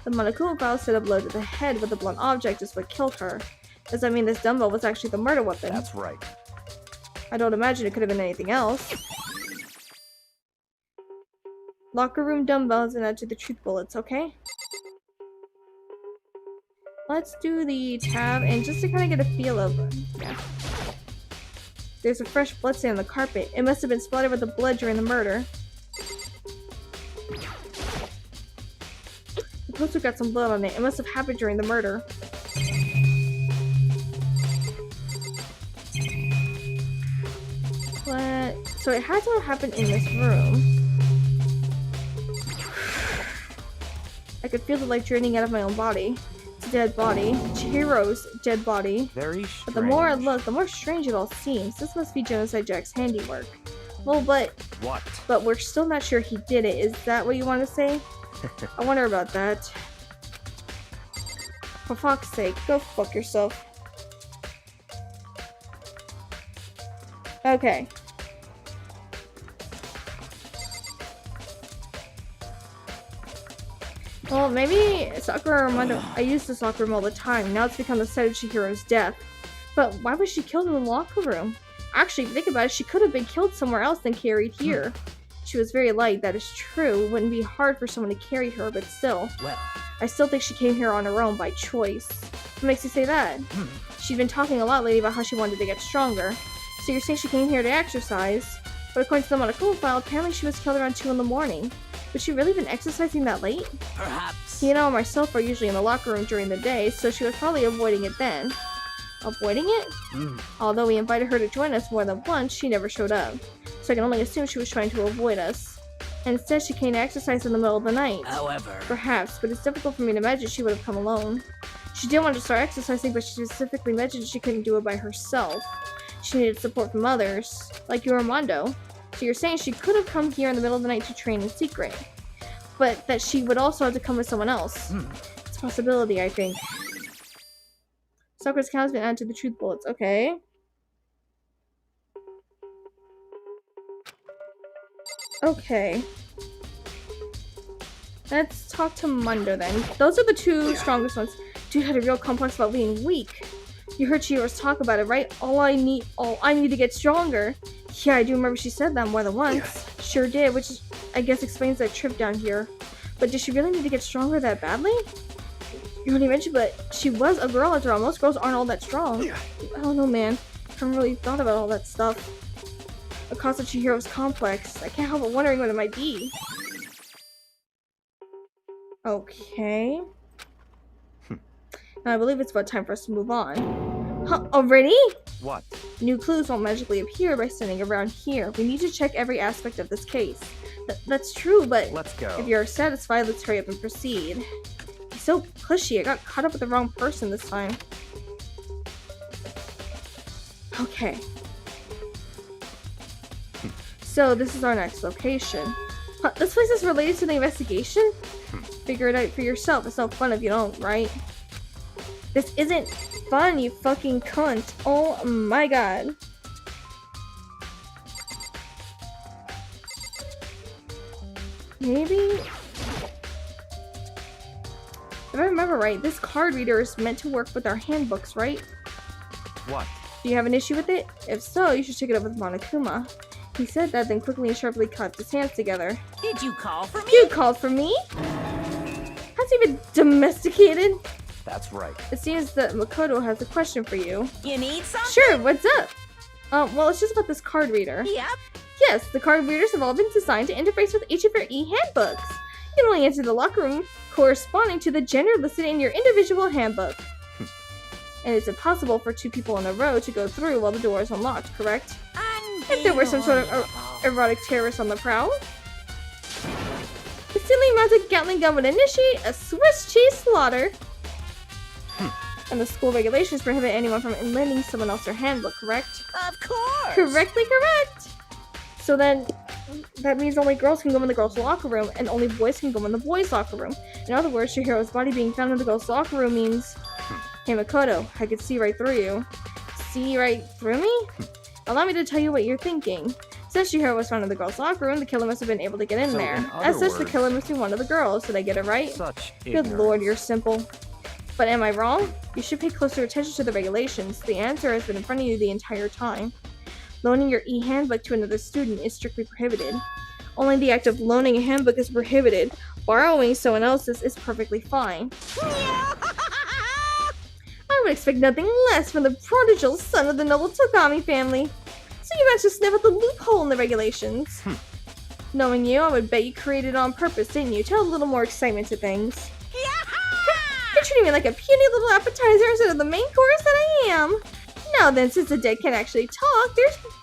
The Monokuma file said a blow to the head with a blunt object is what killed her. Does that mean this dumbbell was actually the murder weapon? That's right. I don't imagine it could have been anything else. Locker room dumbbells and add to the truth bullets, okay? Let's do the tab, and just to kind of get a feel of... Yeah. There's a fresh bloodstain on the carpet. It must have been splattered with the blood during the murder. The poster got some blood on it. It must have happened during the murder. What? So it had to have happened in this room. I could feel the life draining out of my own body. It's a dead body. Chihiro's dead body. Very strange. But the more I look, the more strange it all seems. This must be Genocide Jack's handiwork. Well, but... What? But we're still not sure he did it. Is that what you want to say? I wonder about that. For fuck's sake, go fuck yourself. Okay. Well, maybe Sakura Armando. I use this locker room all the time. Now it's become the site of Chihiro's death. But why was she killed in the locker room? Actually, think about it, she could have been killed somewhere else than carried here. She was very light, that is true. It wouldn't be hard for someone to carry her, but still. Well. I still think she came here on her own by choice. What makes you say that? She'd been talking a lot lately about how she wanted to get stronger. So you're saying she came here to exercise? But according to the Monokuma file, apparently she was killed around 2 in the morning. Would she really been exercising that late? Perhaps. You know, myself are usually in the locker room during the day, so she was probably avoiding it then. Avoiding it? Although we invited her to join us more than once, she never showed up. So I can only assume she was trying to avoid us. And instead she came to exercise in the middle of the night. However. Perhaps, but it's difficult for me to imagine she would have come alone. She did want to start exercising, but she specifically mentioned she couldn't do it by herself. She needed support from others, like you, Armando. So you're saying she could have come here in the middle of the night to train in secret, but that she would also have to come with someone else. It's a possibility, I think. Sakura's count has been added to the truth bullets. Okay. Okay. Let's talk to Mundo then. Those are the 2 strongest ones. Dude had a real complex about being weak. You heard Chihiro's talk about it, right? All I need to get stronger. Yeah, I do remember she said that more than once. Sure did, which I guess explains that trip down here. But did she really need to get stronger that badly? You already mentioned, but she was a girl after all. Most girls aren't all that strong. I don't know, man. I haven't really thought about all that stuff. The cause of Chihiro's complex. I can't help but wondering what it might be. Okay. Now I believe it's about time for us to move on. Huh, already? What? New clues won't magically appear by standing around here. We need to check every aspect of this case. That's true, but Let's go. if you're satisfied, let's hurry up and proceed. He's so pushy. I got caught up with the wrong person this time. Okay. So this is our next location. Huh, this place is related to the investigation? Figure it out for yourself. It's no fun if you don't, right? This isn't fun, you fucking cunt. Oh my god. Maybe? If I remember right, this card reader is meant to work with our handbooks, right? What? Do you have an issue with it? If so, you should check it up with Monokuma. He said that, then quickly and sharply clapped his hands together. Did you call for me? You called for me? Has he been domesticated? That's right. It seems that Makoto has a question for you. You need something? Sure, what's up? Well, it's just about this card reader. Yep. Yes, the card readers have all been designed to interface with each of your e-handbooks. You can only enter the locker room corresponding to the gender listed in your individual handbook. And it's impossible for two people in a row to go through while the door is unlocked, correct? If there were some sort of erotic terrorist on the prowl. The ceiling mounted Gatling gun would initiate a Swiss cheese slaughter. And the school regulations prohibit anyone from lending someone else their handbook, correct? Of course. Correctly correct! So then, that means only girls can go in the girls' locker room, and only boys can go in the boys' locker room. In other words, Chihiro's body being found in the girls' locker room means... Hey Makoto, I could see right through you. See right through me? Allow me to tell you what you're thinking. Since Chihiro was found in the girls' locker room, the killer must have been able to get in So, there. in other As such, the words- killer must be one of the girls. Did I get it right? Such Good ignorance. lord, you're simple. But am I wrong? You should pay closer attention to the regulations. The answer has been in front of you the entire time. Loaning your e-handbook to another student is strictly prohibited. Only the act of loaning a handbook is prohibited. Borrowing someone else's is perfectly fine. I would expect nothing less from the prodigal son of the noble Togami family. So you managed to sniff out the loophole in the regulations. Knowing you, I would bet you created it on purpose, didn't you? To add a little more excitement to things. You're treating me like a puny little appetizer instead of the main course that I am. Now then, since the dead can't actually talk,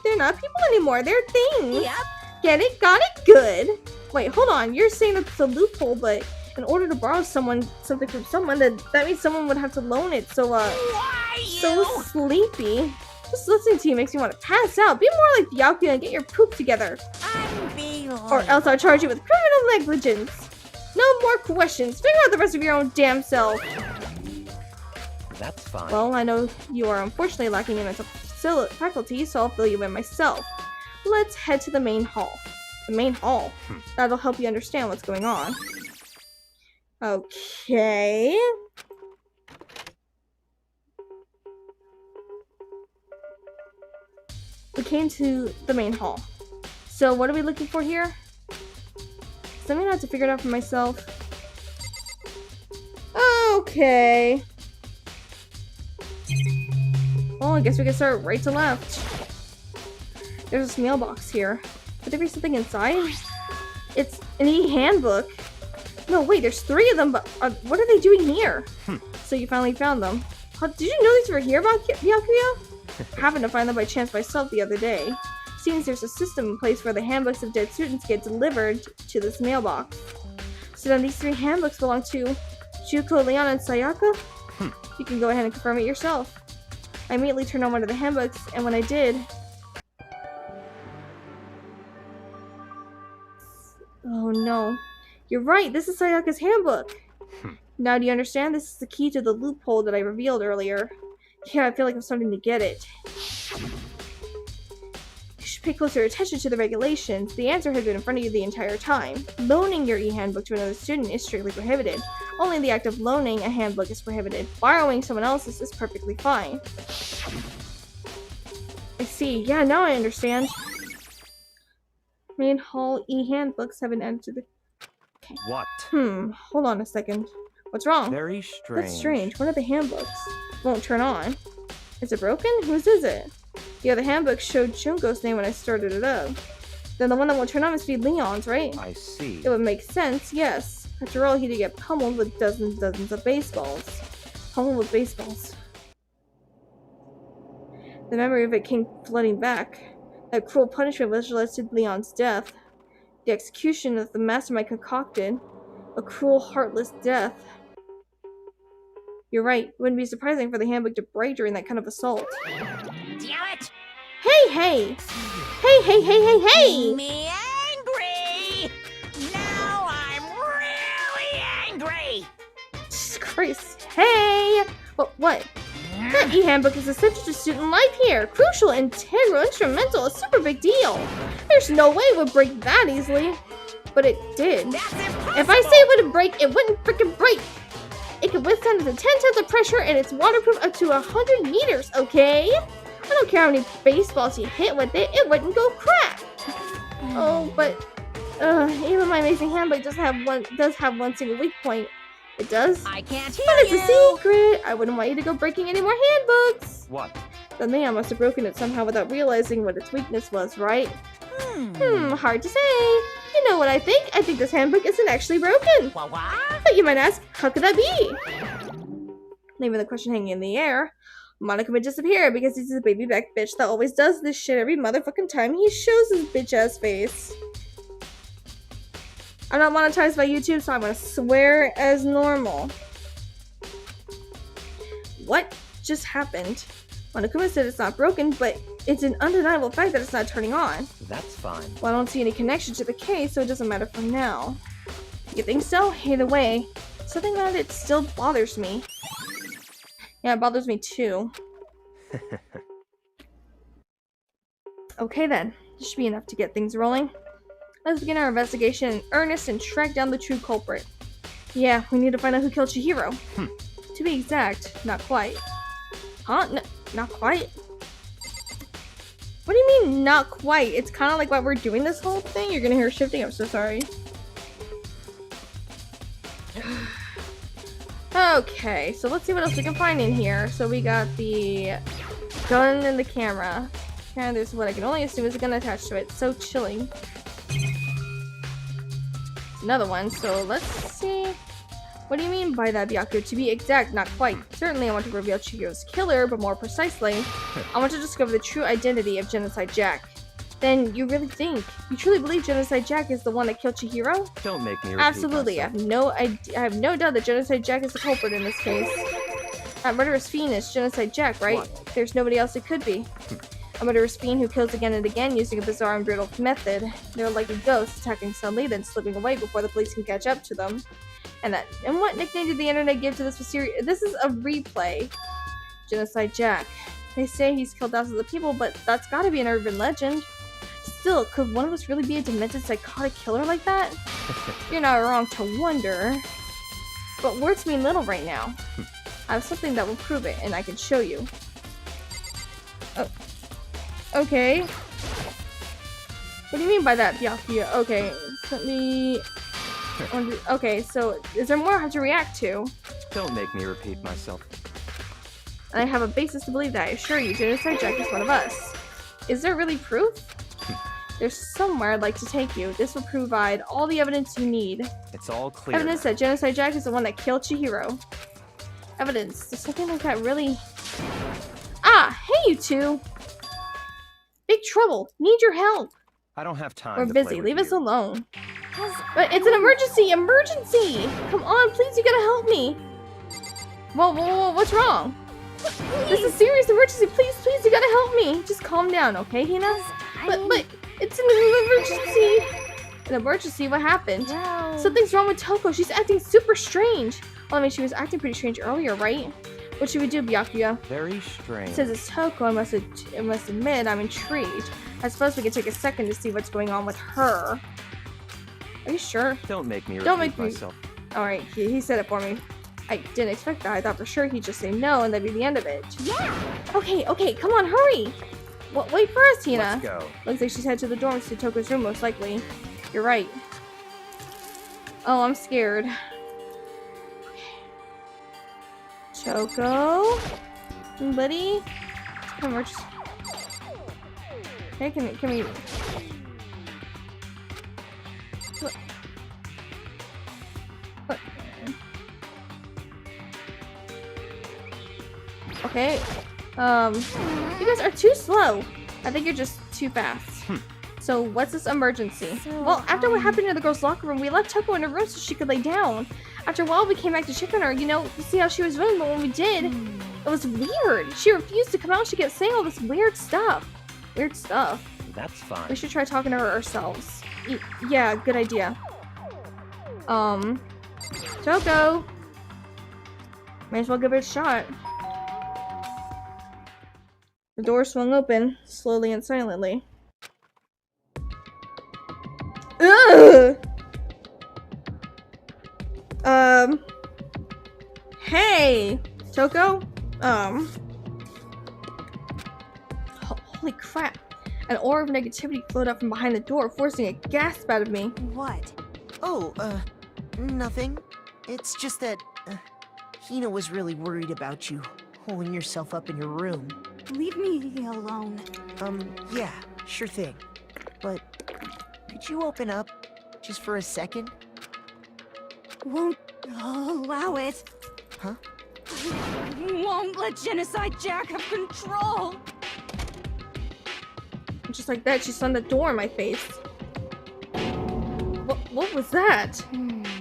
they're not people anymore, they're things. Yep. Get it? Got it? Good. Wait, hold on. You're saying that it's a loophole, but in order to borrow something from someone, that means someone would have to loan it. So, Why so sleepy. Just listening to you makes me want to pass out. Be more like Byakuya and get your poop together. Or else I'll charge you with criminal negligence. No more questions. Figure out the rest of your own damn self. That's fine. Well, I know you are unfortunately lacking in mental faculty, so I'll fill you in myself. Let's head to the main hall. The main hall? That'll help you understand what's going on. Okay. We came to the main hall. So what are we looking for here? So I'm gonna have to figure it out for myself. Okay. Well, I guess we can start right to left. There's this mailbox here. Could there be something inside? It's an e-handbook. No, wait, there's 3 of them, but what are they doing here? So you finally found them. Did you know these were here, Byakuya? I happened to find them by chance myself the other day. Seems there's a system in place where the handbooks of dead students get delivered to this mailbox. So then these 3 handbooks belong to Juko, Leon, and Sayaka? You can go ahead and confirm it yourself. I immediately turned on one of the handbooks, and when I did... Oh no. You're right, this is Sayaka's handbook! Now do you understand? This is the key to the loophole that I revealed earlier. Yeah, I feel like I'm starting to get it. You should pay closer attention to the regulations. The answer has been in front of you the entire time. Loaning your e-handbook to another student is strictly prohibited. Only the act of loaning a handbook is prohibited. Borrowing someone else's is perfectly fine. I see. Yeah, now I understand. Main hall e-handbooks have been added to the... Okay. What? Hold on a second. What's wrong? Very strange. That's strange. One of the handbooks won't turn on. Is it broken? Whose is it? The other handbook showed Shunko's name when I started it up. Then the one that won't turn on must be Leon's, right? I see. It would make sense, yes. After all, he did get pummeled with dozens and dozens of baseballs. Pummeled with baseballs. The memory of it came flooding back. That cruel punishment which led to Leon's death. The execution of the mastermind concocted. A cruel, heartless death. You're right. It wouldn't be surprising for the handbook to break during that kind of assault. Damn it! Hey, hey! Hey, hey, hey, hey, hey! Me angry! Now I'm really angry! Jesus Christ. Hey! What? That e-handbook is essential to student life here. Crucial, integral, instrumental, a super big deal. There's no way it would break that easily. But it did. That's impossible! If I say it wouldn't break, it wouldn't freaking break. It can withstand up to 10 tons of pressure and it's waterproof up to 100 meters, okay? I don't care how many baseballs you hit with it, it wouldn't go crack. Oh, but even my amazing handbook does have one single weak point. It does? I can't hear But it's you! a secret! I wouldn't want you to go breaking any more handbooks! What? Then Leon must have broken it somehow without realizing what its weakness was, right? Hard to say. You know what I think? I think this handbook isn't actually broken. What? But you might ask, how could that be? Leaving the question hanging in the air, Monica would disappear because he's a baby back bitch that always does this shit every motherfucking time he shows his bitch ass face. I'm not monetized by YouTube, so I'm gonna swear as normal. What just happened? Monokuma said it's not broken, but it's an undeniable fact that it's not turning on. That's fine. Well, I don't see any connection to the case, so it doesn't matter for now. You think so? Either way, something about it still bothers me. Yeah, it bothers me too. Okay then, this should be enough to get things rolling. Let's begin our investigation in earnest and track down the true culprit. Yeah, we need to find out who killed Chihiro. To be exact, not quite. Huh? Not quite? What do you mean, not quite? It's kind of like why we're doing this whole thing. You're gonna hear shifting. I'm so sorry. Okay, so let's see what else we can find in here. So we got the gun and the camera. And there's what I can only assume is a gun attached to it. So chilling. Another one, so let's see. What do you mean by that, Byakuya? To be exact, not quite. Certainly I want to reveal Chihiro's killer, but more precisely, I want to discover the true identity of Genocide Jack. Then you really think, you truly believe Genocide Jack is the one that killed Chihiro? Don't make me repeat Absolutely, I have no doubt that Genocide Jack is the culprit in this case. That murderous fiend is Genocide Jack, right? What? There's nobody else it could be. A murderous fiend who kills again and again using a bizarre and brutal method. They're like a ghost, attacking suddenly, then slipping away before the police can catch up to them. And what nickname did the internet give to this series? This is a replay. Genocide Jack. They say he's killed thousands of people, but that's gotta be an urban legend. Still, could one of us really be a demented psychotic killer like that? You're not wrong to wonder. But words mean little right now. I have something that will prove it, and I can show you. Oh. Okay. What do you mean by that, Byakuya? Okay, let me... Okay, so is there more I have to react to? Don't make me repeat myself. And I have a basis to believe that. I assure you, Genocide Jack is one of us. Is there really proof? There's somewhere I'd like to take you. This will provide all the evidence you need. It's all clear. Evidence that Genocide Jack is the one that killed Chihiro. Evidence. Does something like that really... Ah! Hey, you two! Big trouble. Need your help. I don't have time. We're to play busy. with Leave us you. alone. But it's an emergency! Emergency! Come on, please, you gotta help me! Whoa, what's wrong? This is a serious emergency, please, you gotta help me! Just calm down, okay, Hina? But, it's an emergency! An emergency? What happened? Something's wrong with Toko, she's acting super strange! Well, I mean, she was acting pretty strange earlier, right? What should we do, Byakuya? Very strange. Since it's Toko, I must admit, I'm intrigued. I suppose we can take a second to see what's going on with her. Are you sure? Don't make me Don't repeat make me- myself. Alright, he said it for me. I didn't expect that. I thought for sure he'd just say no and that'd be the end of it. Yeah! Okay, come on, hurry! Wait for us, Hina. Let's go. Looks like she's headed to the dorms to Toko's room, most likely. You're right. Oh, I'm scared. Toko? Buddy? Come on, just... Hey, can we... What? Okay. You guys are too slow. I think you're just too fast. So what's this emergency? Well, after what happened in the girls' locker room, we left Toko in her room so she could lay down. After a while, we came back to check on her, you know, to see how she was doing, but when we did, it was weird. She refused to come out. She kept saying all this weird stuff. Weird stuff. That's fine. We should try talking to her ourselves. Yeah, good idea. Toko! Might as well give it a shot. The door swung open, slowly and silently. Ugh! Hey! Toko? Holy crap. An aura of negativity flowed up from behind the door, forcing a gasp out of me. What? Oh, nothing. It's just that, Hina was really worried about you, holding yourself up in your room. Leave me alone. Yeah, sure thing. But, could you open up, just for a second? Won't allow it. Huh? Won't let Genocide Jack have control. Just like that, she slammed the door in my face. What was that?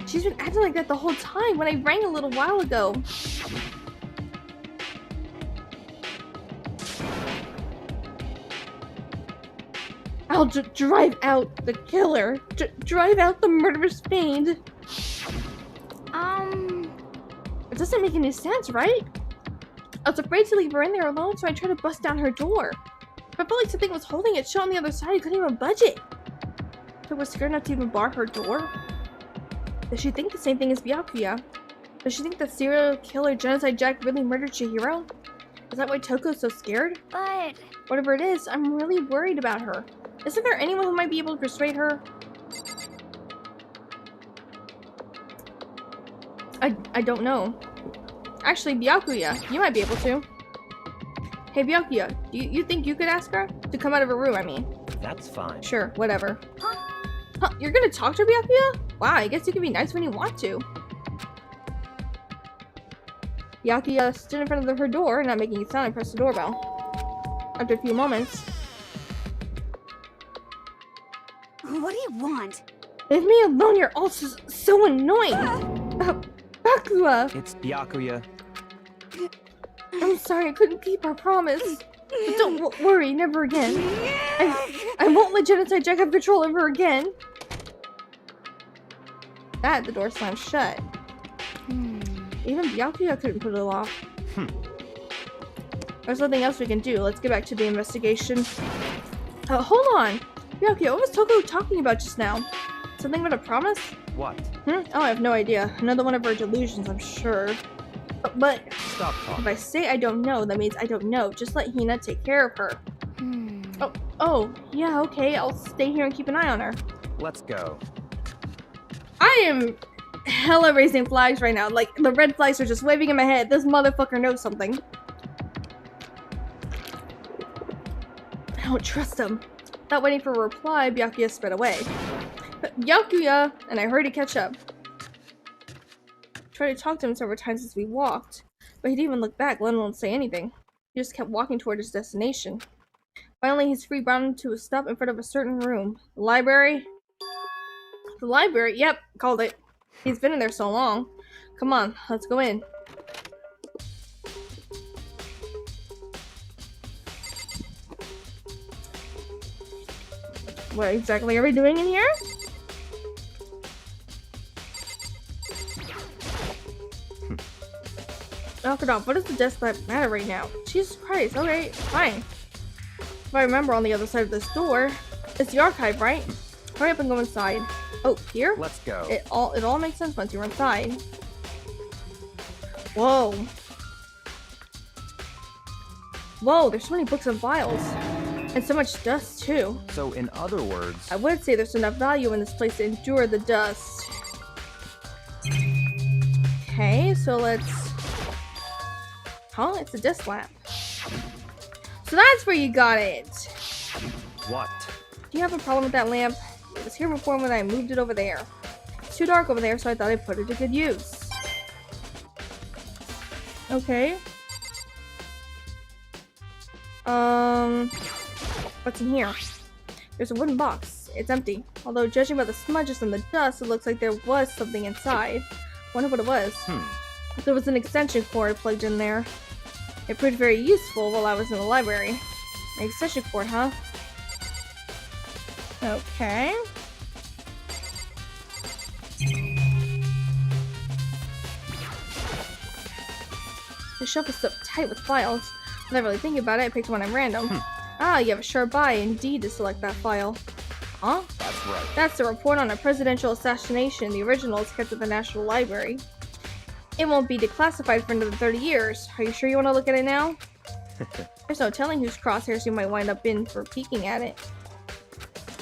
She's been acting like that the whole time when I rang a little while ago. I'll drive out the killer. Drive out the murderous fiend. It doesn't make any sense, right? I was afraid to leave her in there alone, so I tried to bust down her door. But I felt like something was holding it shut on the other side. I couldn't even budge it. So I was scared enough to even bar her door. Does she think the same thing as Byakuya? Does she think that serial killer Genocide Jack really murdered Chihiro? Is that why Toko's so scared? But Whatever it is, I'm really worried about her. Isn't there anyone who might be able to persuade her? I don't know. Actually, Byakuya, you might be able to. Hey Byakuya, you think you could ask her? To come out of her room, I mean. That's fine. Sure, whatever. Huh, you're gonna talk to her, Byakuya? Wow, I guess you can be nice when you want to. Byakuya stood in front of her door, not making a sound, and pressed the doorbell. After a few moments... what do you want? Leave me alone, you're all so annoying! Byakuya! It's Byakuya. I'm sorry, I couldn't keep our promise. But don't worry, never again. I won't let Genocide Jack have control over her again. The door slammed shut. Even Byakuya couldn't put it off. There's nothing else we can do. Let's get back to the investigation. Hold on! Byakuya, what was Toko talking about just now? Something about a promise? What? Oh, I have no idea. Another one of her delusions, I'm sure. But Stop talking. if I say I don't know, that means I don't know. Just let Hina take care of her. Oh, yeah, okay. I'll stay here and keep an eye on her. Let's go. I am hella raising flags right now. Like, the red flags are just waving in my head. This motherfucker knows something. I don't trust him. Not waiting for a reply, Byakuya sped away. Byakuya! And I hurried to catch up. Tried to talk to him several times as we walked, but he didn't even look back, let alone say anything. He just kept walking toward his destination. Finally, his feet brought him to a stop in front of a certain room. The library? The library? Yep, called it. He's been in there so long. Come on, let's go in. What exactly are we doing in here? Knock it off. What does the desk lab matter right now? Jesus Christ. Okay, fine. If I remember, on the other side of this door, it's the archive, right? Hurry up and go inside. Oh, here? Let's go. It all makes sense once you're inside. Whoa. Whoa, there's so many books and files. And so much dust, too. So, in other words... I would say there's enough value in this place to endure the dust. Okay, so let's... Huh? It's a desk lamp. So that's where you got it. What? Do you have a problem with that lamp? It was here before when I moved it over there. It's too dark over there, so I thought I'd put it to good use. Okay. What's in here? There's a wooden box. It's empty. Although judging by the smudges and the dust, it looks like there was something inside. Wonder what it was. There was an extension cord plugged in there. It proved very useful while I was in the library. An extension cord, huh? Okay. The shelf is so tight with files. Without really thinking about it, I picked one at random. Ah, you have a sharp eye indeed to select that file. Huh? That's right. That's the report on a presidential assassination. The original is kept at the National Library. It won't be declassified for another 30 years. Are you sure you want to look at it now? There's no telling whose crosshairs you might wind up in for peeking at it.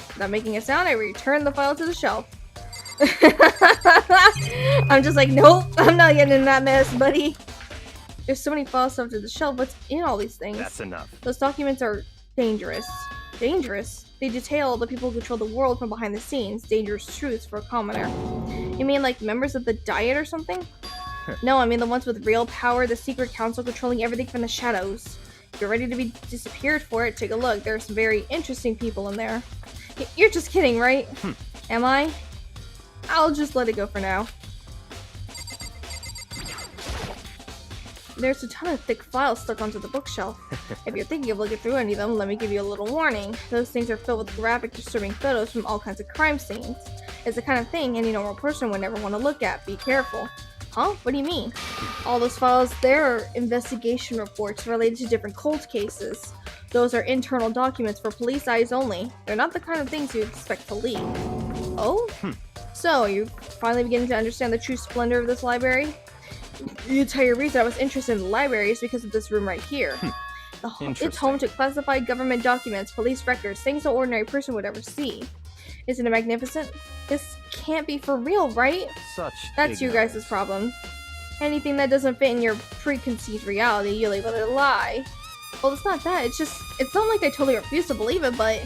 Without making a sound, I return the file to the shelf. I'm just like, nope, I'm not getting in that mess, buddy. There's so many files stuffed to the shelf. What's in all these things? That's enough. Those documents are dangerous. Dangerous? They detail the people who control the world from behind the scenes. Dangerous truths for a commoner. You mean like members of the Diet or something? No, I mean the ones with real power, the secret council controlling everything from the shadows. If you're ready to be disappeared for it, take a look. There are some very interesting people in there. You're just kidding, right? Am I? I'll just let it go for now. There's a ton of thick files stuck onto the bookshelf. If you're thinking of looking through any of them, let me give you a little warning. Those things are filled with graphic, disturbing photos from all kinds of crime scenes. It's the kind of thing any normal person would never want to look at. Be careful. Huh? What do you mean? All those files there are investigation reports related to different cold cases. Those are internal documents for police eyes only. They're not the kind of things you expect to leak. Oh? So, are you finally beginning to understand the true splendor of this library? The entire reason I was interested in the library is because of this room right here. It's home to classified government documents, police records, things no ordinary person would ever see. Isn't it magnificent? This can't be for real, right? That's you guys' problem. Anything that doesn't fit in your preconceived reality, you label it a lie. Well, it's not that. It's not like I totally refuse to believe it, but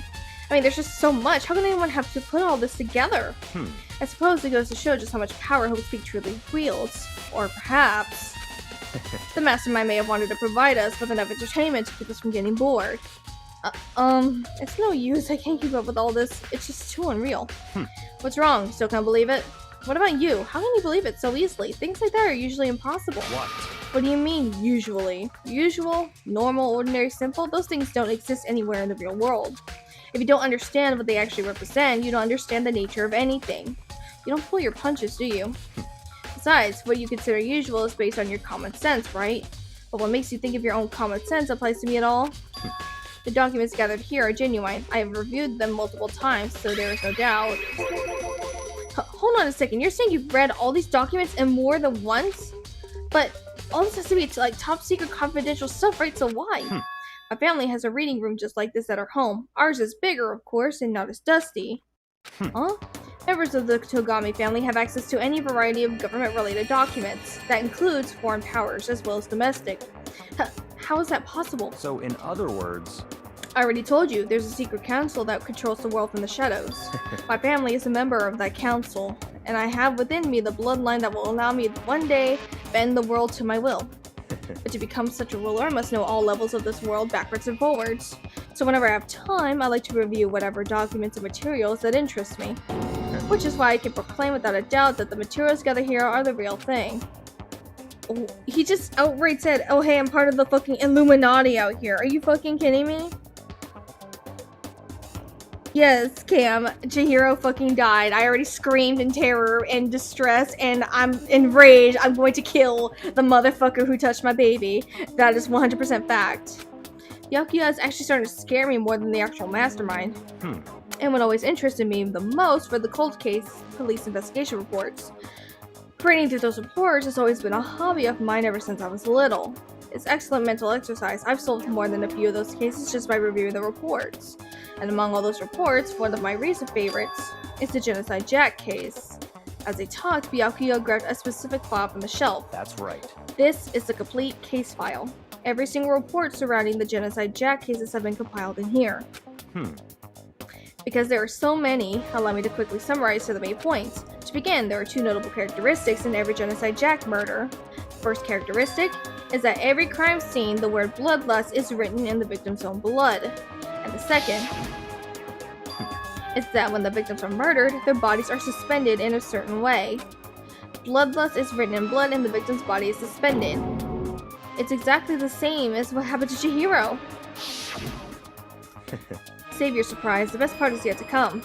I mean, there's just so much. How can anyone have to put all this together? I suppose it goes to show just how much power Hope Speak truly wields. Or perhaps the mastermind may have wanted to provide us with enough entertainment to keep us from getting bored. It's no use. I can't keep up with all this. It's just too unreal. What's wrong? Still can't believe it? What about you? How can you believe it so easily? Things like that are usually impossible. What do you mean, usually? Usual? Normal? Ordinary? Simple? Those things don't exist anywhere in the real world. If you don't understand what they actually represent, you don't understand the nature of anything. You don't pull your punches, do you? Besides, what you consider usual is based on your common sense, right? But what makes you think of your own common sense applies to me at all? The documents gathered here are genuine. I have reviewed them multiple times, so there is no doubt. Hold on a second, you're saying you've read all these documents and more than once? But all this has to be like top secret confidential stuff, right? So why? My family has a reading room just like this at our home. Ours is bigger, of course, and not as dusty. Huh? Members of the Togami family have access to any variety of government-related documents. That includes foreign powers as well as domestic. How is that possible? So, in other words... I already told you, there's a secret council that controls the world from the shadows. My family is a member of that council, and I have within me the bloodline that will allow me to one day bend the world to my will. But to become such a ruler, I must know all levels of this world backwards and forwards. So whenever I have time, I like to review whatever documents and materials that interest me. Which is why I can proclaim without a doubt that the materials gathered here are the real thing. Oh, he just outright said, oh hey, I'm part of the fucking Illuminati out here. Are you fucking kidding me? Yes, Cam, Chihiro fucking died. I already screamed in terror and distress, and I'm enraged. I'm going to kill the motherfucker who touched my baby. That is 100% fact. Yakuya is actually starting to scare me more than the actual mastermind. And what always interested me the most were the cold case police investigation reports. Reading through those reports has always been a hobby of mine ever since I was little. It's excellent mental exercise. I've solved more than a few of those cases just by reviewing the reports. And among all those reports, one of my recent favorites is the Genocide Jack case. As they talked, Byakuya grabbed a specific file from the shelf. That's right. This is the complete case file. Every single report surrounding the Genocide Jack cases have been compiled in here. Because there are so many, allow me to quickly summarize to the main points. To begin, there are two notable characteristics in every Genocide Jack murder. First characteristic, is that every crime scene, the word bloodlust is written in the victim's own blood. And the second is that when the victims are murdered, their bodies are suspended in a certain way. Bloodlust is written in blood and the victim's body is suspended. It's exactly the same as what happened to Chihiro. Save your surprise, the best part is yet to come.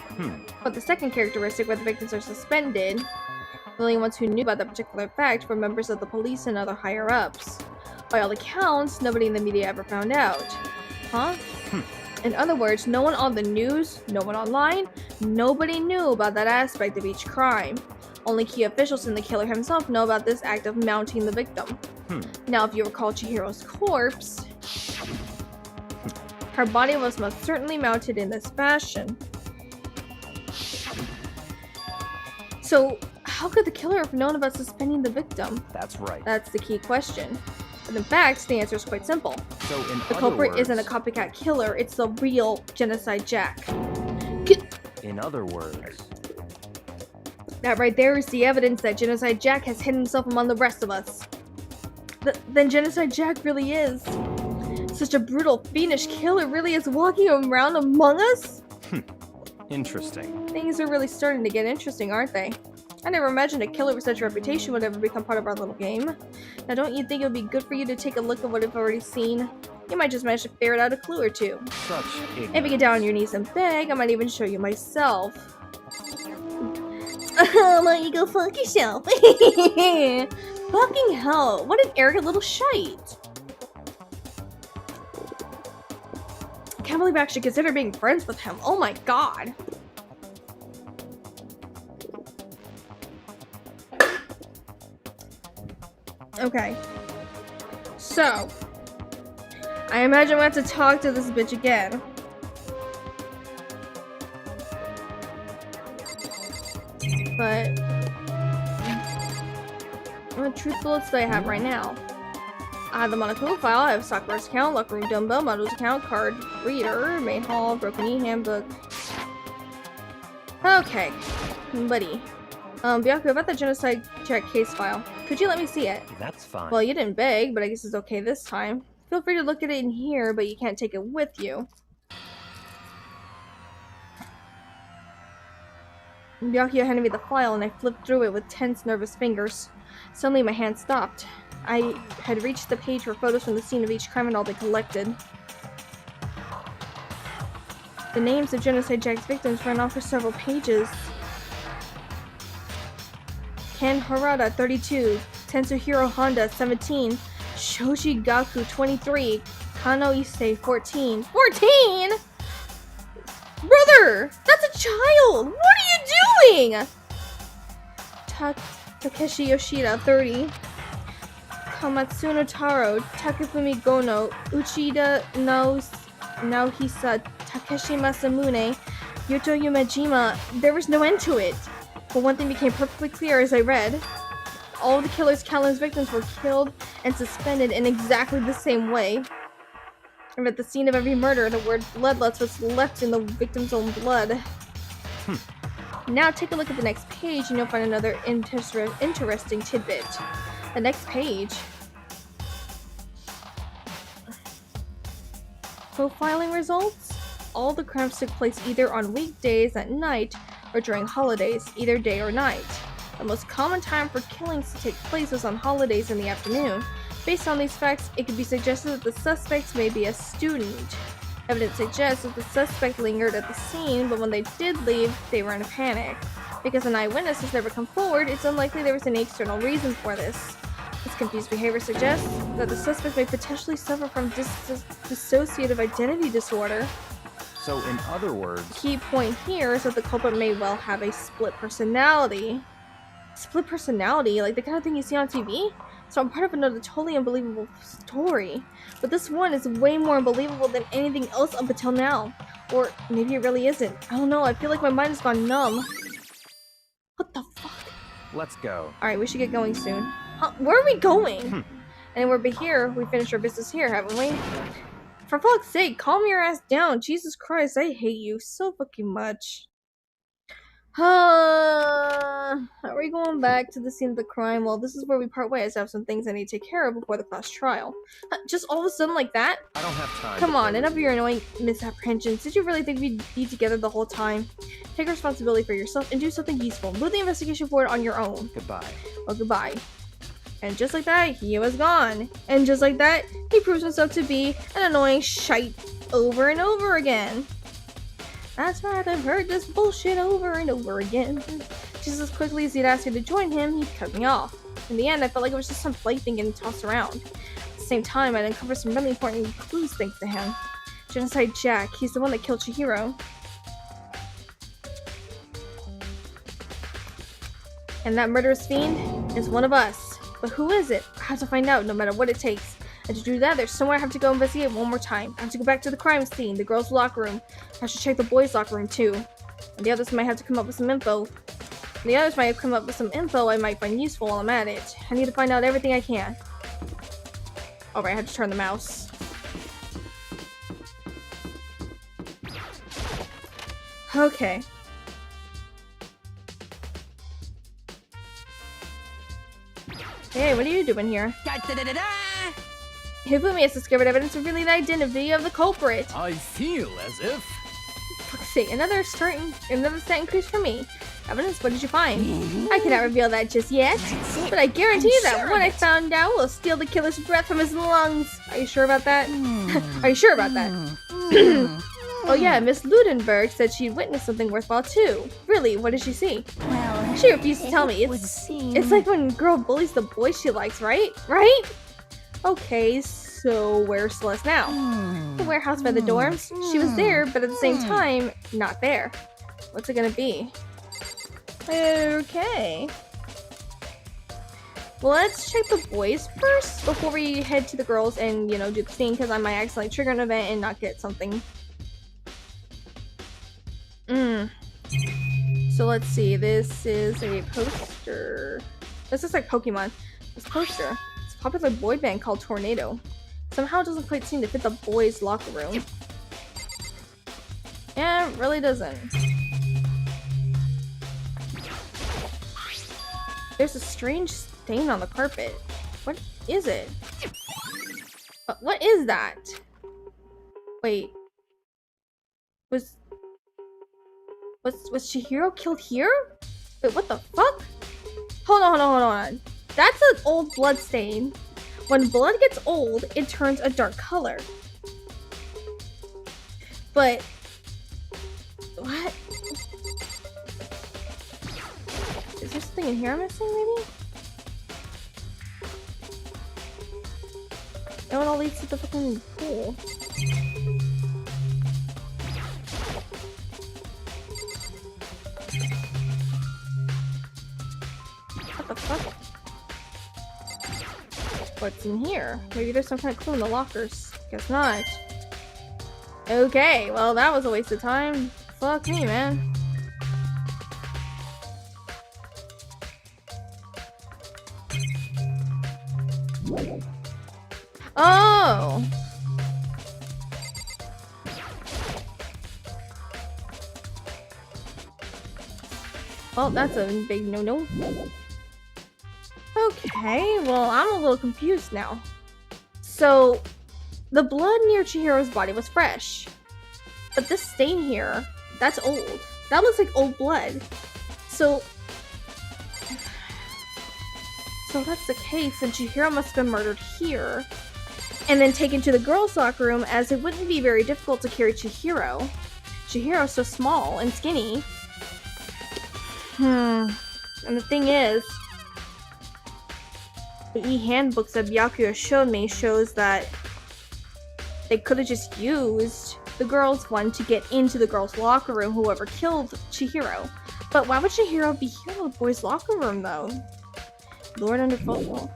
But the second characteristic where the victims are suspended, the only ones who knew about that particular fact were members of the police and other higher-ups. By all accounts, nobody in the media ever found out. Huh? In other words, no one on the news, no one online, nobody knew about that aspect of each crime. Only key officials and the killer himself know about this act of mounting the victim. Now, if you recall Chihiro's corpse, her body was most certainly mounted in this fashion. So, how could the killer have known about suspending the victim? That's right. That's the key question. But in fact, the answer is quite simple. So in The other culprit words, isn't a copycat killer, it's the real Genocide Jack. In other words, That right there is the evidence that Genocide Jack has hidden himself among the rest of us. Then Genocide Jack really is. Such a brutal, fiendish killer really is walking around among us? interesting. Things are really starting to get interesting, aren't they? I never imagined a killer with such a reputation would ever become part of our little game. Now don't you think it would be good for you to take a look at what you've already seen? You might just manage to ferret out a clue or two. Such ignorance. If you get down on your knees and beg, I might even show you myself. Why don't you go fuck yourself? Fucking hell, what an arrogant little shite. I can't believe I actually consider being friends with him. Oh my god. Okay. So, I imagine we have to talk to this bitch again. But what truth bullets do I have right now? I have the Monokuma file, I have Sakura's account, Locker Room Dumbo, Mado's account, card reader, main hall, broken e handbook. Okay, buddy. Byaku, about the Genocide Jack case file. Could you let me see it? That's fine. Well, you didn't beg, but I guess it's okay this time. Feel free to look at it in here, but you can't take it with you. Byakuya handed me the file and I flipped through it with tense, nervous fingers. Suddenly my hand stopped. I had reached the page where photos from the scene of each crime had all been collected. The names of Genocide Jack's victims ran off for several pages. Ken Harada, 32, Tetsuhiro Honda, 17, Shoji Gaku, 23, Kano Issei, 14. 14?! Brother! That's a child! What are you doing?! Takeshi Yoshida, 30, Kamatsuno Taro, Takefumi Gono, Uchida Naohisa, Takeshi Masamune, Yuto Yumejima. There was no end to it. But one thing became perfectly clear as I read. All the killer's countless victims were killed and suspended in exactly the same way. And at the scene of every murder, the word bloodlust was left in the victim's own blood. Now take a look at the next page and you'll find another interesting tidbit. The next page. Profiling results? All the crimes took place either on weekdays at night or during holidays, either day or night. The most common time for killings to take place was on holidays in the afternoon. Based on these facts, it could be suggested that the suspects may be a student. Evidence suggests that the suspect lingered at the scene, but when they did leave, they were in a panic. Because an eyewitness has never come forward, it's unlikely there was any external reason for this. This confused behavior suggests that the suspect may potentially suffer from dissociative identity disorder. So in other words, Key point here is that the culprit may well have a split personality. Split personality? Like the kind of thing you see on TV? So I'm part of another totally unbelievable story. But this one is way more unbelievable than anything else up until now. Or maybe it really isn't. I don't know, I feel like my mind has gone numb. What the fuck? let's go. Alright, we should get going soon. Huh? Where are we going? And we're here, we finished our business here, haven't we? For fuck's sake, calm your ass down. Jesus Christ, I hate you so fucking much. Are we going back to the scene of the crime? Well, this is where we part ways. I have some things I need to take care of before the class trial. Just all of a sudden like that? I don't have time. Come on, enough of your annoying misapprehensions. Did you really think we'd be together the whole time? Take responsibility for yourself and do something useful. Move the investigation forward on your own. Goodbye. Well, goodbye. And just like that, he was gone. And just like that, he proves himself to be an annoying shite over and over again. That's right, I've heard this bullshit over and over again. Just as quickly as he'd ask me to join him, he'd cut me off. In the end, I felt like it was just some plaything getting tossed around. At the same time, I'd uncovered some really important clues thanks to him. Genocide Jack, he's the one that killed Chihiro. And that murderous fiend is one of us. But who is it? I have to find out no matter what it takes. And to do that, there's somewhere I have to go investigate one more time. I have to go back to the crime scene, the girls' locker room. I should check the boys' locker room too. And the others might have to come up with some info. I might find useful while I'm at it. I need to find out everything I can. Alright, I have to turn the mouse. Okay. Hey, what are you doing here? Hifumi has discovered evidence revealing the identity of the culprit. I feel as if... Fuck's sake, another stat increase for me. Evidence? What did you find? I cannot reveal that just yet, but I guarantee you that what I found out will steal the killer's breath from his lungs. Are you sure about that? Are you sure about that? Oh yeah, Miss Ludenberg said she'd witnessed something worthwhile too. Really? What did she see? Well, She refused to tell me. It's like when a girl bullies the boy she likes, right? Right? Okay, so where's Celeste now? The warehouse by the dorms? She was there, but at the same time, not there. What's it gonna be? Okay. Well, let's check the boys first before we head to the girls and, do the thing, because I might accidentally trigger an event and not get something. So let's see, this is a poster. This is like Pokemon. This poster. It's a popular boy band called Tornado. Somehow it doesn't quite seem to fit the boys' locker room. Yeah, it really doesn't. There's a strange stain on the carpet. What is it? What is that? Wait. Was Chihiro killed here? Wait, what the fuck? Hold on. That's an old blood stain. When blood gets old, it turns a dark color. But... what? Is there something in here I'm missing, maybe? No, it all leads to the fucking pool. What the fuck? What's in here? Maybe there's some kind of clue in the lockers. Guess not. Okay, well that was a waste of time. Fuck me, man. Oh! Well, that's a big no-no. Okay, well, I'm a little confused now. So, the blood near Chihiro's body was fresh. But this stain here, that's old. That looks like old blood. So that's the case, and Chihiro must have been murdered here. And then taken to the girls' locker room, as it wouldn't be very difficult to carry Chihiro. Chihiro's so small and skinny. And the thing is, the e-handbooks that Byakuya showed me shows that they could have just used the girls' one to get into the girls' locker room, whoever killed Chihiro. But why would Chihiro be here in the boys' locker room, though? Lord under football.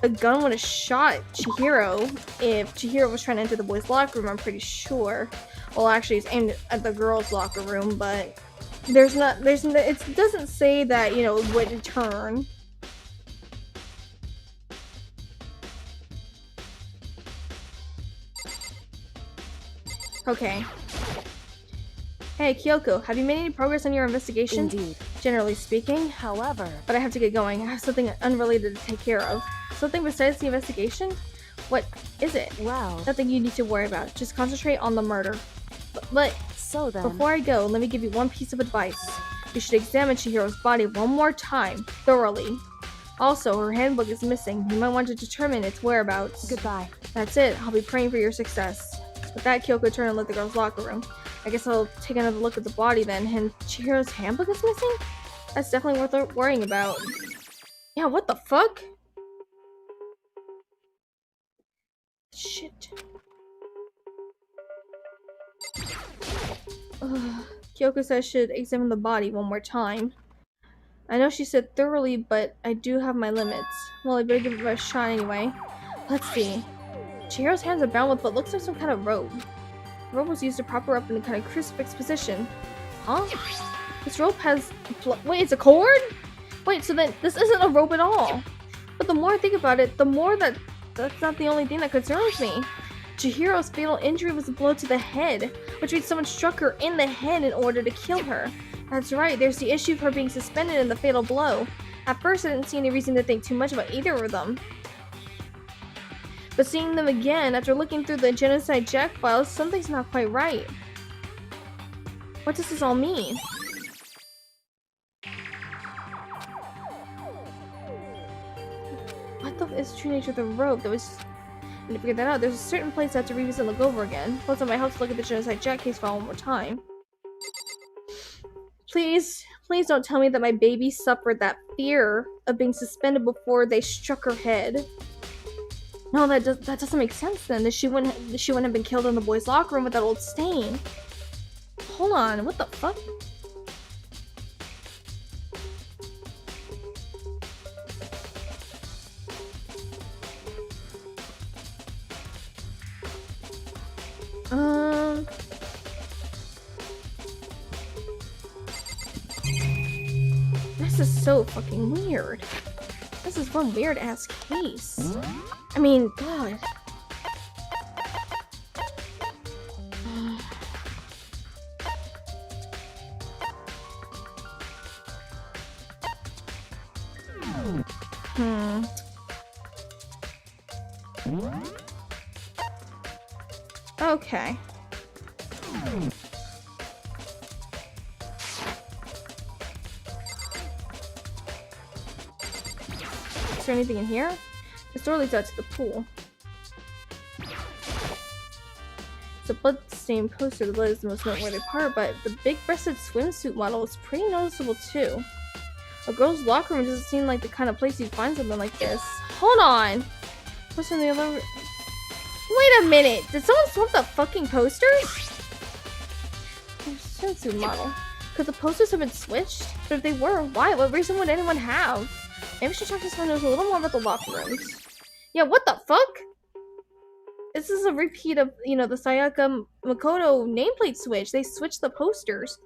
The gun would have shot Chihiro if Chihiro was trying to enter the boys' locker room, I'm pretty sure. Well, actually, it's aimed at the girls' locker room, but it doesn't say that, it wouldn't turn. Okay. Hey, Kyoko, have you made any progress on your investigation? Indeed. Generally speaking. However, But I have to get going. I have something unrelated to take care of. Something besides the investigation? What is it? well, Nothing you need to worry about. Just concentrate on the murder. But so then. before I go, let me give you one piece of advice. You should examine Chihiro's body one more time, thoroughly. Also, her handbook is missing. You might want to determine its whereabouts. Goodbye. That's it. I'll be praying for your success. With that, Kyoko turned and left the girls' locker room. I guess I'll take another look at the body then. And Chihiro's handbook is missing? That's definitely worth worrying about. Yeah, what the fuck? Shit. Ugh. Kyoko says I should examine the body one more time. I know she said thoroughly, but I do have my limits. Well, I better give it a shot anyway. Let's see. Chihiro's hands are bound with what looks like some kind of rope. The rope was used to prop her up in a kind of crucifix position. Huh? This rope has... Wait, it's a cord? Wait, so then this isn't a rope at all. But the more I think about it, the more that's not the only thing that concerns me. Chihiro's fatal injury was a blow to the head, which means someone struck her in the head in order to kill her. That's right, there's the issue of her being suspended in the fatal blow. At first, I didn't see any reason to think too much about either of them. But seeing them again, after looking through the Genocide Jack files, something's not quite right. What does this all mean? What the is the true nature of the rope that was... And to figure that out, there's a certain place I have to revisit and look over again. Plus, it might help to look at the Genocide Jack case file one more time. Please don't tell me that my baby suffered that fear of being suspended before they struck her head. No, that doesn't make sense then. She wouldn't have been killed in the boys' locker room with that old stain. Hold on, what the fuck? This is so fucking weird. This is one weird ass case. I mean, God. Okay. Is there anything in here? This door leads out to the pool. It's a blood-stained poster. The blood is the most noteworthy part, but the big-breasted swimsuit model is pretty noticeable too. A girl's locker room doesn't seem like the kind of place you'd find something like this. Hold on! What's in the other room? Wait a minute! Did someone swap the fucking posters? Swimsuit model. Could the posters have been switched? But if they were, why? What reason would anyone have? Maybe we should talk to someone who knows a little more about the locker rooms. Yeah, what the fuck? This is a repeat of, you know, the Sayaka Makoto nameplate switch. They switched the posters.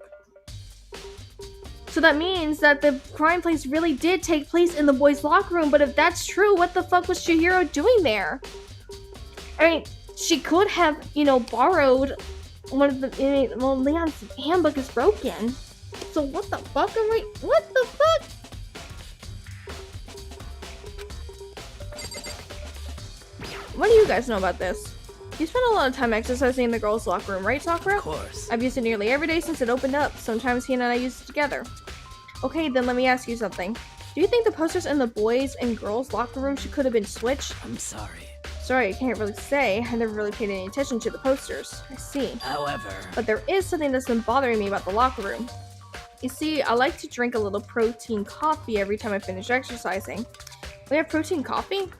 So that means that the crime place really did take place in the boys' locker room, but if that's true, what the fuck was Chihiro doing there? I mean, she could have, you know, borrowed one of the, well, Leon's handbook is broken. So what the fuck are we, what the fuck? What do you guys know about this? You spend a lot of time exercising in the girls' locker room, right, Sakura? Of course. I've used it nearly every day since it opened up. Sometimes he and I use it together. Okay, then let me ask you something. Do you think the posters in the boys' and girls' locker room could have been switched? I'm sorry. Sorry, I can't really say. I never really paid any attention to the posters. I see. However... But there is something that's been bothering me about the locker room. You see, I like to drink a little protein coffee every time I finish exercising. We have protein coffee?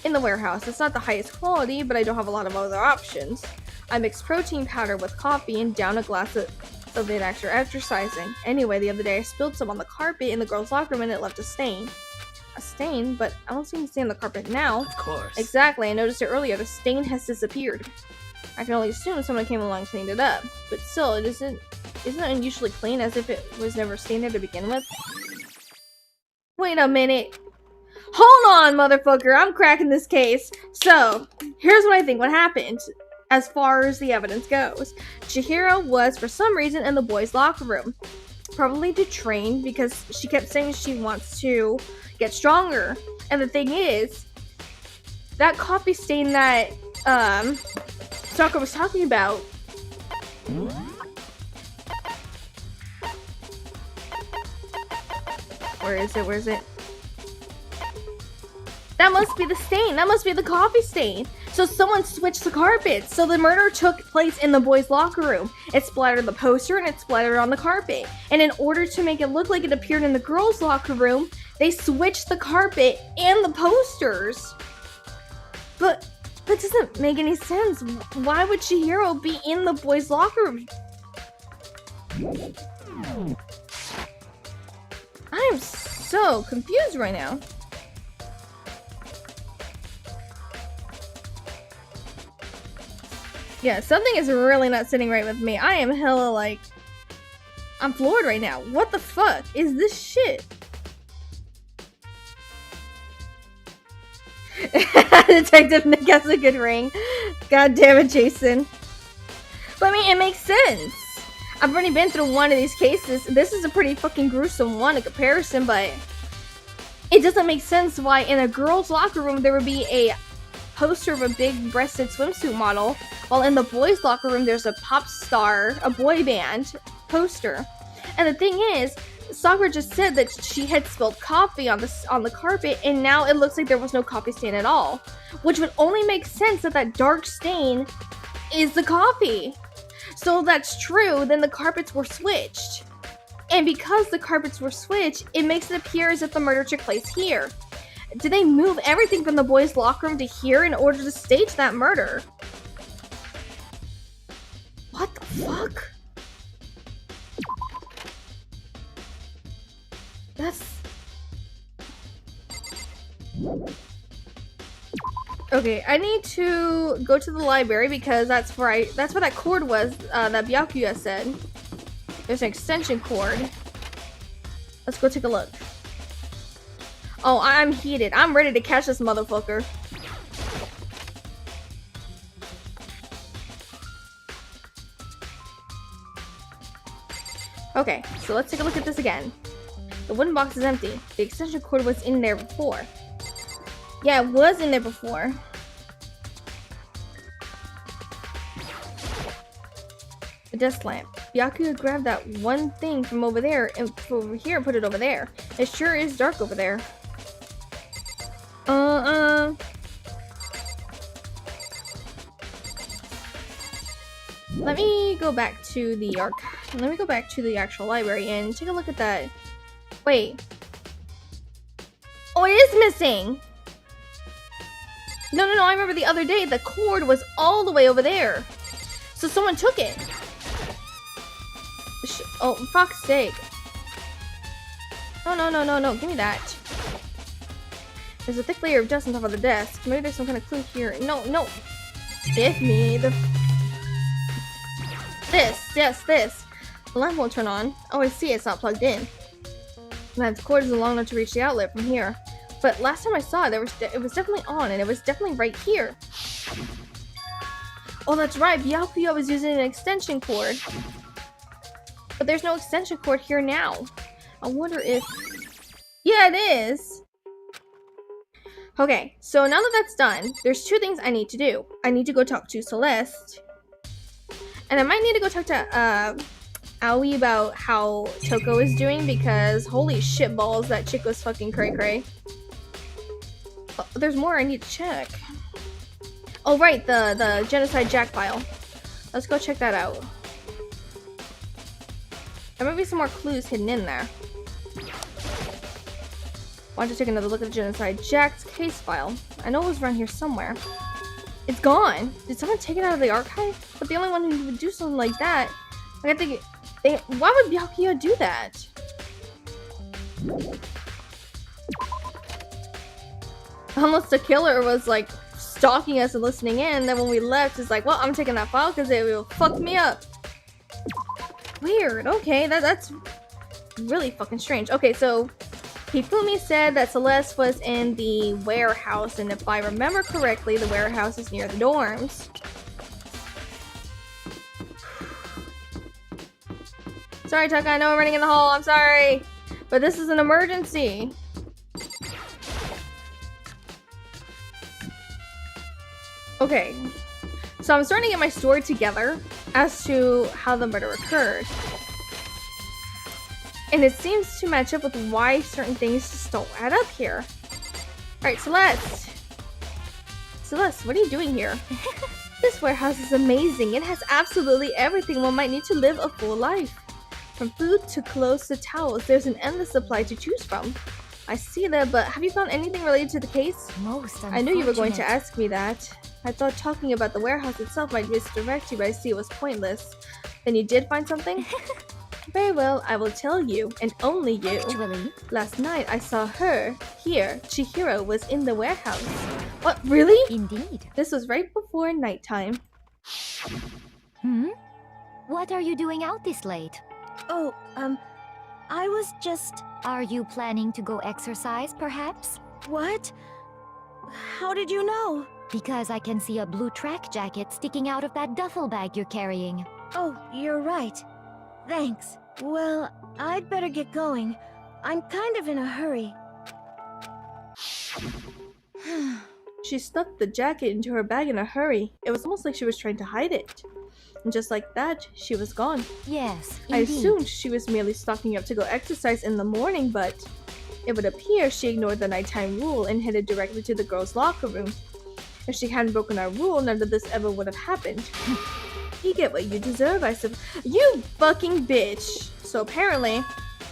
In the warehouse. It's not the highest quality, but I don't have a lot of other options. I mix protein powder with coffee and down a glass of it after exercising. Anyway, the other day I spilled some on the carpet in the girls' locker room and it left a stain. A stain? But I don't see any stain on the carpet now. Of course. Exactly, I noticed it earlier. The stain has disappeared. I can only assume someone came along and cleaned it up. But still, isn't it unusually clean as if it was never stained there to begin with? Wait a minute. Hold on, motherfucker. I'm cracking this case. So, here's what I think what happened. as far as the evidence goes. Chihiro was, for some reason, in the boys' locker room. Probably to train, because she kept saying she wants to get stronger. And the thing is, that coffee stain that Sakura was talking about, where is it? That must be the stain. That must be the coffee stain. So someone switched the carpets. So the murder took place in the boys' locker room. It splattered the poster and it splattered on the carpet. And in order to make it look like it appeared in the girls' locker room, they switched the carpet and the posters. But that doesn't make any sense. Why would Chihiro be in the boys' locker room? I am so confused right now. Yeah, something is really not sitting right with me. I am hella like... I'm floored right now. What the fuck is this shit? Detective Nick has a good ring. God damn it, Jason. But I mean, it makes sense. I've already been through one of these cases. This is a pretty fucking gruesome one in comparison, but it doesn't make sense why in a girl's locker room there would be a poster of a big-breasted swimsuit model, while in the boys' locker room there's a pop star, a boy band poster. And the thing is, Sakura just said that she had spilled coffee on the carpet, and now it looks like there was no coffee stain at all, which would only make sense that that dark stain is the coffee. So if that's true, then the carpets were switched. And because the carpets were switched, it makes it appear as if the murder took place here. Did they move everything from the boys' locker room to here in order to stage that murder? What the fuck? That's... Okay, I need to go to the library because that's where that cord was that Byakuya said. There's an extension cord. Let's go take a look. Oh, I'm heated. I'm ready to catch this motherfucker. Okay, so let's take a look at this again. The wooden box is empty. The extension cord was in there before. Yeah, it was in there before. The desk lamp. Byakuya grabbed that one thing from over there and over here and put it over there. It sure is dark over there. Let me go back to the Let me go back to the actual library and take a look at that. Wait. Oh, it is missing! No, I remember the other day the cord was all the way over there. So someone took it. Oh, for fuck's sake. No, give me that. There's a thick layer of dust on top of the desk. Maybe there's some kind of clue here. No. Give me the... This. The lamp won't turn on. Oh, I see, it's not plugged in. And the cord isn't long enough to reach the outlet from here. But last time I saw it, it was definitely on, and it was definitely right here. Oh, that's right, Byakuya was using an extension cord. But there's no extension cord here now. I wonder if... Yeah, it is! Okay, so now that that's done, there's two things I need to do. I need to go talk to Celeste. And I might need to go talk to, Aoi about how Toko is doing, because holy shit balls, that chick was fucking cray-cray. Oh, there's more I need to check. Oh right, the Genocide Jack file. Let's go check that out. There might be some more clues hidden in there. Want to take another look at the Genocide Jack's case file. I know it was around here somewhere. It's gone! Did someone take it out of the archive? But the only one who would do something like that... Like, I think... Why would Byakuya do that? Unless the killer was, like, stalking us and listening in, then when we left, it's like, well, I'm taking that file because it will fuck me up. Weird. Okay, that's really fucking strange. Okay, so Hifumi said that Celeste was in the warehouse, and if I remember correctly, the warehouse is near the dorms. Sorry, Tucka, I know I'm running in the hall. I'm sorry. But this is an emergency. Okay. So I'm starting to get my story together as to how the murder occurred. And it seems to match up with why certain things just don't add up here. Alright, Celeste. Celeste, what are you doing here? This warehouse is amazing. It has absolutely everything one might need to live a full life. From food to clothes to towels, there's an endless supply to choose from. I see that, but have you found anything related to the case? Most unfortunate. I knew you were going to ask me that. I thought talking about the warehouse itself might misdirect you, but I see it was pointless. Then you did find something? Very well, I will tell you, and only you. Actually, Last night I saw her here. Chihiro was in the warehouse. What, really? indeed. This was right before nighttime. What are you doing out this late? Oh, I was just... Are you planning to go exercise, perhaps? What? How did you know? Because I can see a blue track jacket sticking out of that duffel bag you're carrying. Oh, you're right. Thanks. Well, I'd better get going. I'm kind of in a hurry. She stuffed the jacket into her bag in a hurry. It was almost like she was trying to hide it. And just like that, she was gone. Yes, I indeed. assumed she was merely stocking up to go exercise in the morning, but it would appear she ignored the nighttime rule and headed directly to the girls' locker room. If she hadn't broken our rule, none of this ever would have happened. You get what you deserve, I suppose. You fucking bitch! So apparently,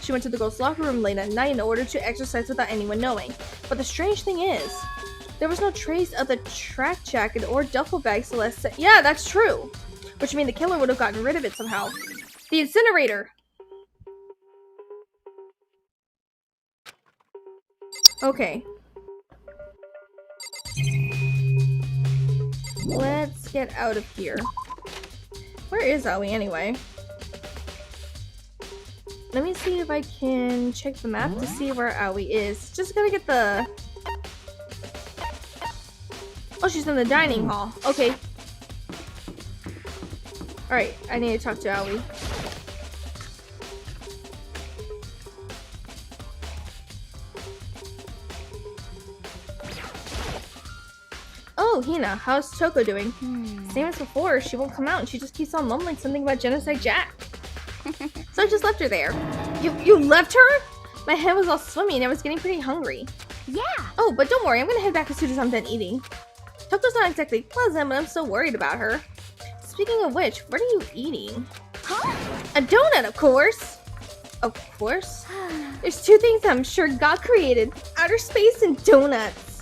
she went to the girls' locker room late at night in order to exercise without anyone knowing. But the strange thing is, there was no trace of the track jacket or duffel bag Celeste said. Yeah, that's true! Which means the killer would have gotten rid of it somehow. The incinerator! Okay. Let's get out of here. Where is Aoi anyway? Let me see if I can check the map to see where Aoi is. Just gotta get the... Oh, she's in the dining hall. Okay. Alright, I need to talk to Aoi. Oh, Hina, how's Toko doing? Same as before, she won't come out and she just keeps on mumbling something about Genocide Jack. So I just left her there. You left her? My head was all swimmy and I was getting pretty hungry. Yeah. Oh, but don't worry, I'm gonna head back as soon as I'm done eating. Toko's not exactly pleasant, but I'm still worried about her. Speaking of which, what are you eating? Huh? A donut, of course! Of course? There's two things I'm sure God created. Outer space and donuts.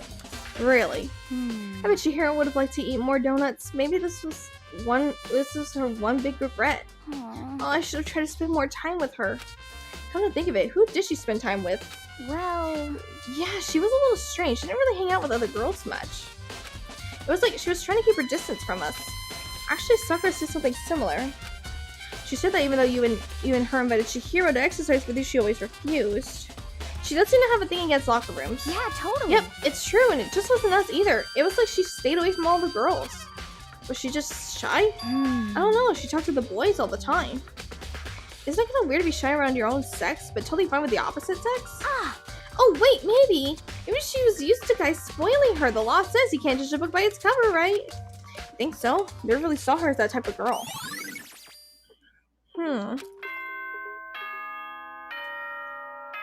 Really? I bet Chihiro would have liked to eat more donuts. Maybe this was her one big regret. Oh, I should have tried to spend more time with her. Come to think of it, who did she spend time with? Well, Yeah, she was a little strange. She didn't really hang out with other girls much. It was like she was trying to keep her distance from us. Actually, Sakura did something similar. She said that even though you and her invited Chihiro to exercise with you, she always refused. She does seem to have a thing against locker rooms. yeah, totally. Yep, it's true, and it just wasn't us either. It was like she stayed away from all the girls. Was she just shy? I don't know, she talked to the boys all the time. Isn't it kind of weird to be shy around your own sex, but totally fine with the opposite sex? Oh, wait, maybe. Maybe she was used to guys spoiling her. The law says you can't judge a book by its cover, right? I think so. Never really saw her as that type of girl.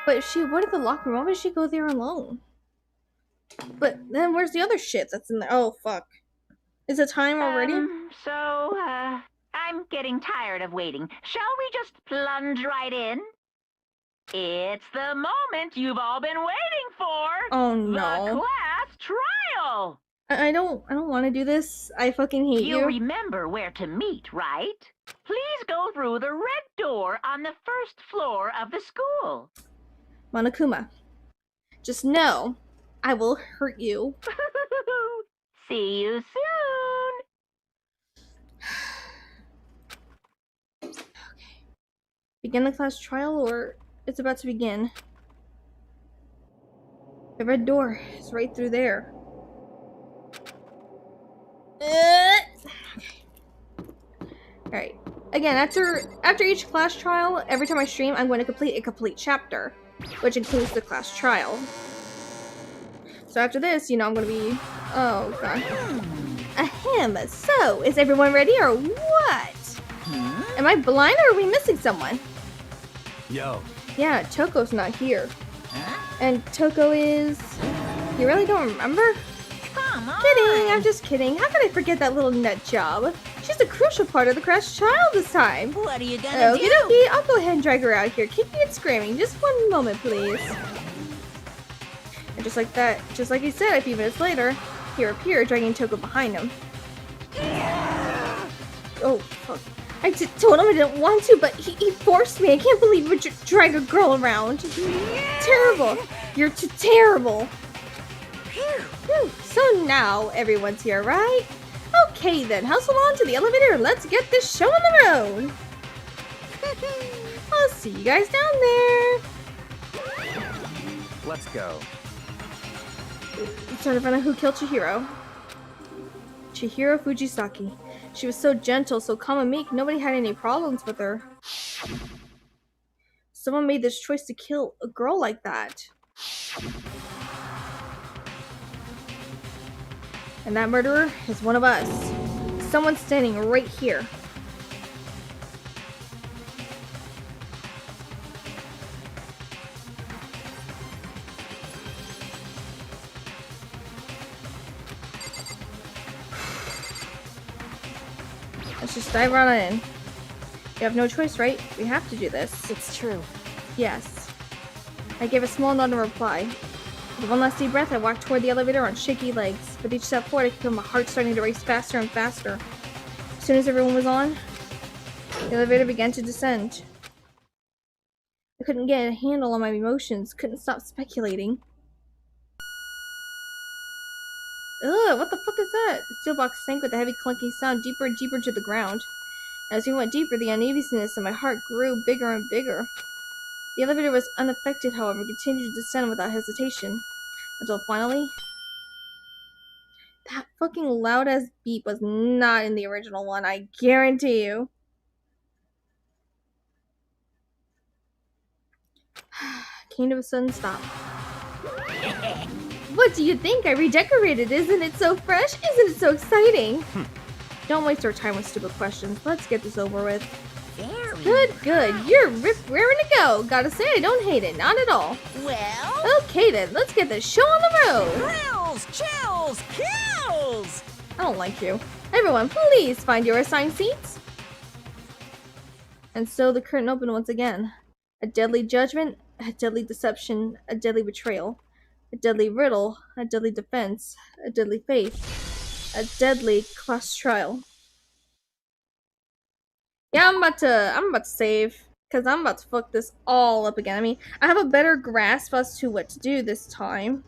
But if she avoided the locker room, why would she go there alone? But then where's the other shit that's in there? Oh, fuck. Is it time already? I'm getting tired of waiting. Shall we just plunge right in? It's the moment you've all been waiting for. Oh, The no. class trial. I don't want to do this. I fucking hate You you. remember where to meet, right? Please go through the red door on the first floor of the school. Monokuma. Just know, I will hurt you. See you soon. Begin the class trial, or it's about to begin. The red door is right through there. Okay. Alright. Again, after each class trial, every time I stream, I'm going to complete a complete chapter, which includes the class trial. So after this, you know, I'm going to be... Oh, God. Ahem. So, is everyone ready or what? Am I blind or are we missing someone? Yo. Yeah, Toko's not here. And Toko is... You really don't remember? Come on. Kidding, I'm just kidding. How could I forget that little nut job? She's a crucial part of the crash trial this time. What are you gonna Okie do? dokie, I'll go ahead and drag her out here, kicking and screaming. Just one moment, please. And just like that, just like he said a few minutes later, he appeared, dragging Toko behind him. Oh, fuck. I told him I didn't want to, but he forced me. I can't believe he would drag a girl around. Terrible. You're terrible. Whew. So now everyone's here, right? Okay then, hustle on to the elevator and let's get this show on the road. I'll see you guys down there. Let's go. I'm trying to find out who killed Chihiro. Chihiro Fujisaki. She was so gentle, so calm and meek, nobody had any problems with her. Someone made this choice to kill a girl like that. And that murderer is one of us. Someone standing right here. Let's just dive right on in. We have no choice, right? We have to do this. It's true. Yes. I gave a small nod in reply. With one last deep breath, I walked toward the elevator on shaky legs. With each step forward, I could feel my heart starting to race faster and faster. As soon as everyone was on, the elevator began to descend. I couldn't get a handle on my emotions, couldn't stop speculating. Ugh, what the fuck is that? The steel box sank with a heavy clunking sound deeper and deeper into the ground. As we went deeper, the uneasiness in my heart grew bigger and bigger. The elevator was unaffected, however, and continued to descend without hesitation. Until finally... That fucking loud-ass beep was not in the original one, I guarantee you. Came to a sudden stop. What do you think? I redecorated. Isn't it so fresh? Isn't it so exciting? Don't waste our time with stupid questions. Let's get this over with. Very Good. You're raring to go. Gotta say, I don't hate it. Not at all. well. Okay then, let's get this show on the road. Thrills, chills, kills. I don't like you. Everyone, please find your assigned seats. And so the curtain opened once again. A deadly judgment, a deadly deception, a deadly betrayal. A deadly riddle, a deadly defense, a deadly faith, a deadly class trial. Yeah, I'm about to save, because I'm about to fuck this all up again. I mean, I have a better grasp as to what to do this time.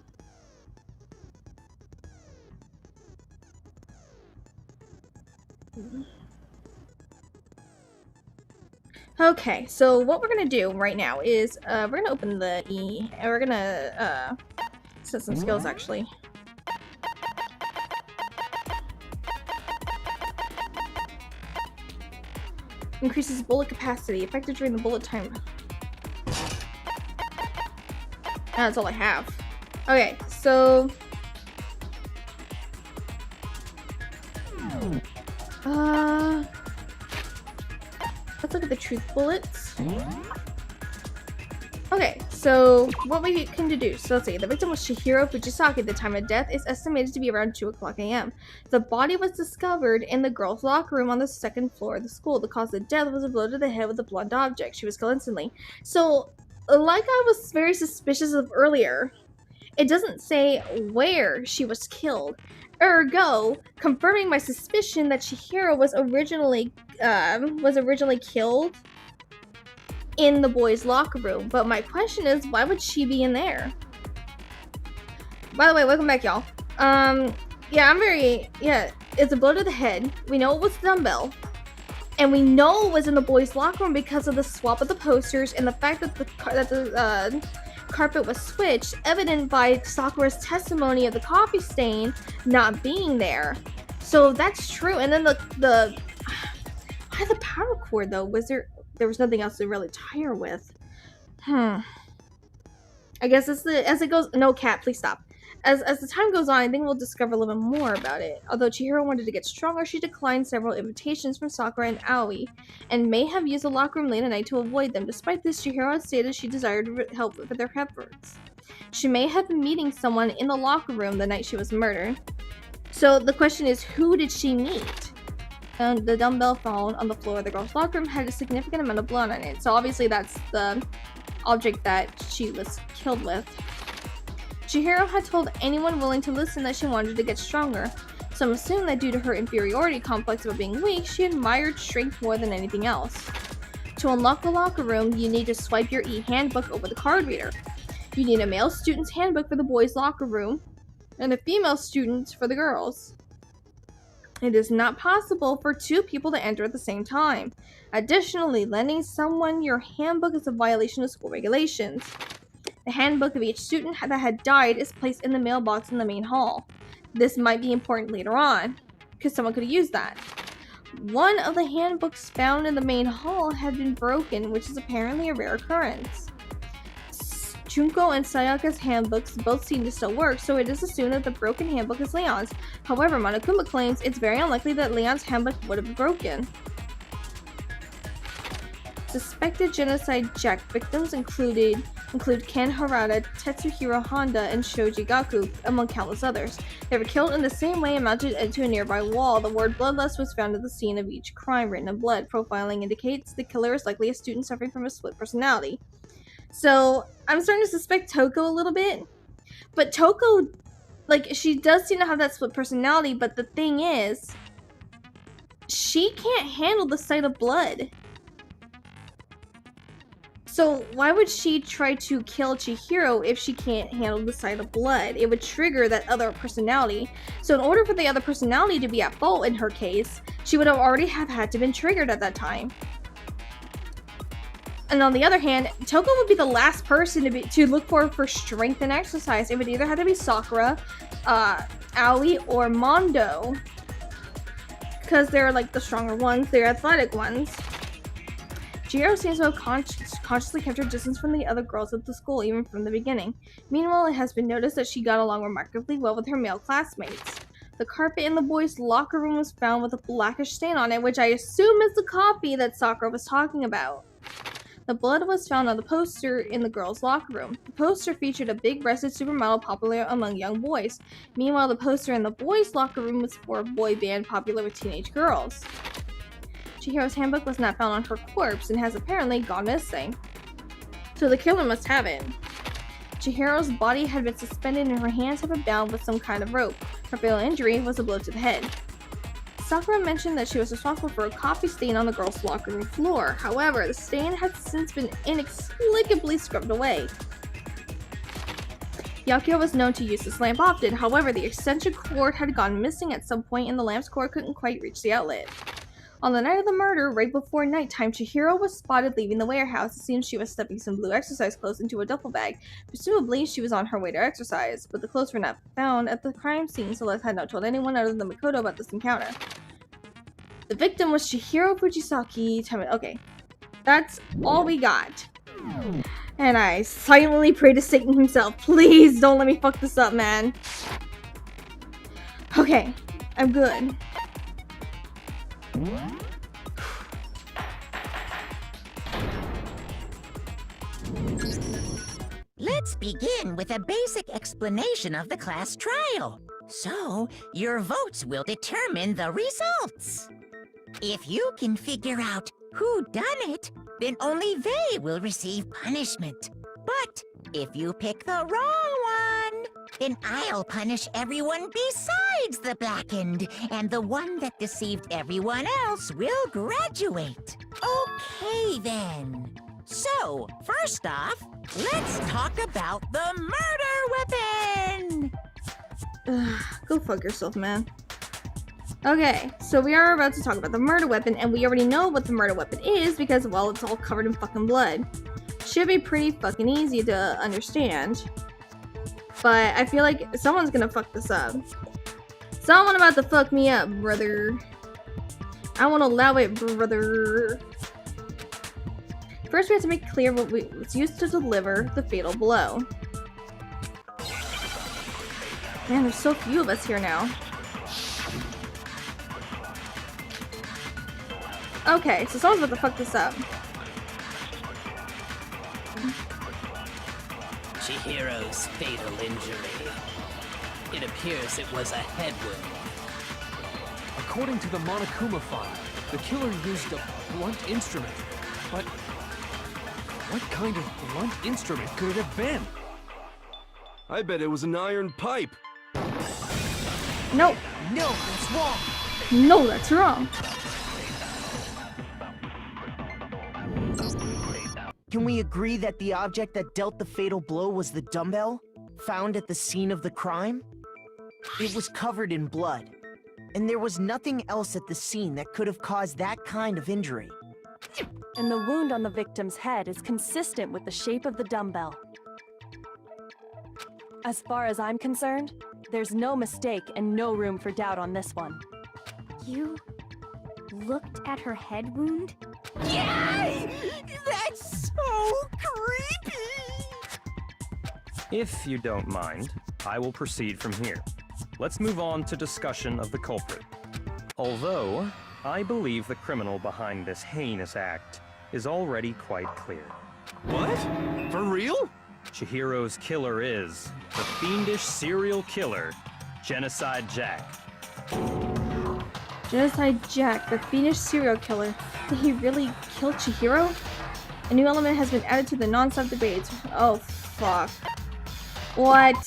Okay, so what we're gonna do right now is, we're gonna open the E, and we're gonna, set some skills, actually. Increases bullet capacity, effective during the bullet time. That's all I have. Okay, so... let's look at the truth bullets. Okay, so what we can do. So let's see. The victim was Chihiro Fujisaki. The time of death is estimated to be around 2 o'clock a.m. The body was discovered in the girls' locker room on the 2nd floor of the school. The cause of death was a blow to the head with a blunt object. She was killed instantly. So, like I was very suspicious of earlier, it doesn't say where she was killed. Ergo, confirming my suspicion that Chihiro was originally killed in the boys' locker room. But my question is, why would she be in there? By the way, welcome back, y'all. It's a blow to the head. We know it was a dumbbell. And we know it was in the boys' locker room because of the swap of the posters and the fact that the carpet was switched, evident by Sakura's testimony of the coffee stain not being there. So that's true. And then the Why the power cord though? There was nothing else to really tie her with. I guess as it goes, no, cat, please stop. As the time goes on, I think we'll discover a little bit more about it. Although Chihiro wanted to get stronger, she declined several invitations from Sakura and Aoi, and may have used the locker room late at night to avoid them. Despite this, Chihiro had stated she desired help with their efforts. She may have been meeting someone in the locker room the night she was murdered. So the question is, who did she meet? And the dumbbell found on the floor of the girls' locker room had a significant amount of blood on it. So obviously that's the object that she was killed with. Chihiro had told anyone willing to listen that she wanted to get stronger, so I'm assuming that due to her inferiority complex about being weak, she admired strength more than anything else. To unlock the locker room, you need to swipe your e-handbook over the card reader. You need a male student's handbook for the boys' locker room, and a female student's for the girls. It is not possible for two people to enter at the same time. Additionally, lending someone your handbook is a violation of school regulations. The handbook of each student that had died is placed in the mailbox in the main hall. This might be important later on, because someone could have used that. One of the handbooks found in the main hall had been broken, which is apparently a rare occurrence. Junko and Sayaka's handbooks both seem to still work, so it is assumed that the broken handbook is Leon's. However, Monokuma claims it's very unlikely that Leon's handbook would have been broken. Suspected genocide jack victims include Ken Harada, Tetsuhiro Honda, and Shoji Gaku, among countless others. They were killed in the same way and mounted into a nearby wall. The word bloodlust was found at the scene of each crime written in blood. Profiling indicates the killer is likely a student suffering from a split personality. So, I'm starting to suspect Toko a little bit. But Toko, like, she does seem to have that split personality, but the thing is, she can't handle the sight of blood. So why would she try to kill Chihiro if she can't handle the sight of blood? It would trigger that other personality. So in order for the other personality to be at fault in her case, she would have already had to been triggered at that time. And on the other hand, Toko would be the last person to look for strength and exercise. It would either have to be Sakura, Aoi, or Mondo. Because they're like the stronger ones, they're athletic ones. Chihiro seems to have consciously kept her distance from the other girls at the school, even from the beginning. Meanwhile, it has been noticed that she got along remarkably well with her male classmates. The carpet in the boys' locker room was found with a blackish stain on it, which I assume is the copy that Sakura was talking about. The blood was found on the poster in the girls' locker room. The poster featured a big-breasted supermodel popular among young boys. Meanwhile, the poster in the boys' locker room was for a boy band popular with teenage girls. Chihiro's handbook was not found on her corpse and has apparently gone missing. So the killer must have it. Chihiro's body had been suspended and her hands had been bound with some kind of rope. Her fatal injury was a blow to the head. Sakura mentioned that she was responsible for a coffee stain on the girls' locker room floor. However, the stain had since been inexplicably scrubbed away. Yakuya was known to use this lamp often. However, the extension cord had gone missing at some point and the lamp's cord couldn't quite reach the outlet. On the night of the murder, right before nighttime, Chihiro was spotted leaving the warehouse. It seems she was stuffing some blue exercise clothes into a duffel bag. Presumably, she was on her way to exercise, but the clothes were not found at the crime scene, so Celeste had not told anyone other than Makoto about this encounter. The victim was Chihiro Fujisaki. Okay, that's all we got. And I silently pray to Satan himself, please don't let me fuck this up, man. Okay, I'm good. Let's begin with a basic explanation of the class trial. So, your votes will determine the results. If you can figure out who done it, then only they will receive punishment. But if you pick the wrong one, then I'll punish everyone besides the blackened, and the one that deceived everyone else will graduate. Okay, then. So, first off, let's talk about the murder weapon! Go fuck yourself, man. Okay, so we are about to talk about the murder weapon, and we already know what the murder weapon is because, well, it's all covered in fucking blood. Should be pretty fucking easy to understand. But I feel like someone's gonna fuck this up. Someone about to fuck me up, brother. I won't allow it, brother. First, we have to make clear what was used to deliver the fatal blow. Man, there's so few of us here now. Okay, so someone's about to fuck this up. Chihiro's fatal injury. It appears it was a head wound. According to the Monokuma file, the killer used a blunt instrument. But what kind of blunt instrument could it have been? I bet it was an iron pipe. Nope. No, that's wrong. No, that's wrong. Can we agree that the object that dealt the fatal blow was the dumbbell, found at the scene of the crime? It was covered in blood, and there was nothing else at the scene that could have caused that kind of injury. And the wound on the victim's head is consistent with the shape of the dumbbell. As far as I'm concerned, there's no mistake and no room for doubt on this one. You looked at her head wound? Yay! That's so creepy! If you don't mind, I will proceed from here. Let's move on to discussion of the culprit. Although, I believe the criminal behind this heinous act is already quite clear. What? For real? Chihiro's killer is the fiendish serial killer, Genocide Jack. Genocide Jack, the fiendish serial killer. Did he really kill Chihiro? A new element has been added to the non-stop debate. Oh, fuck. What?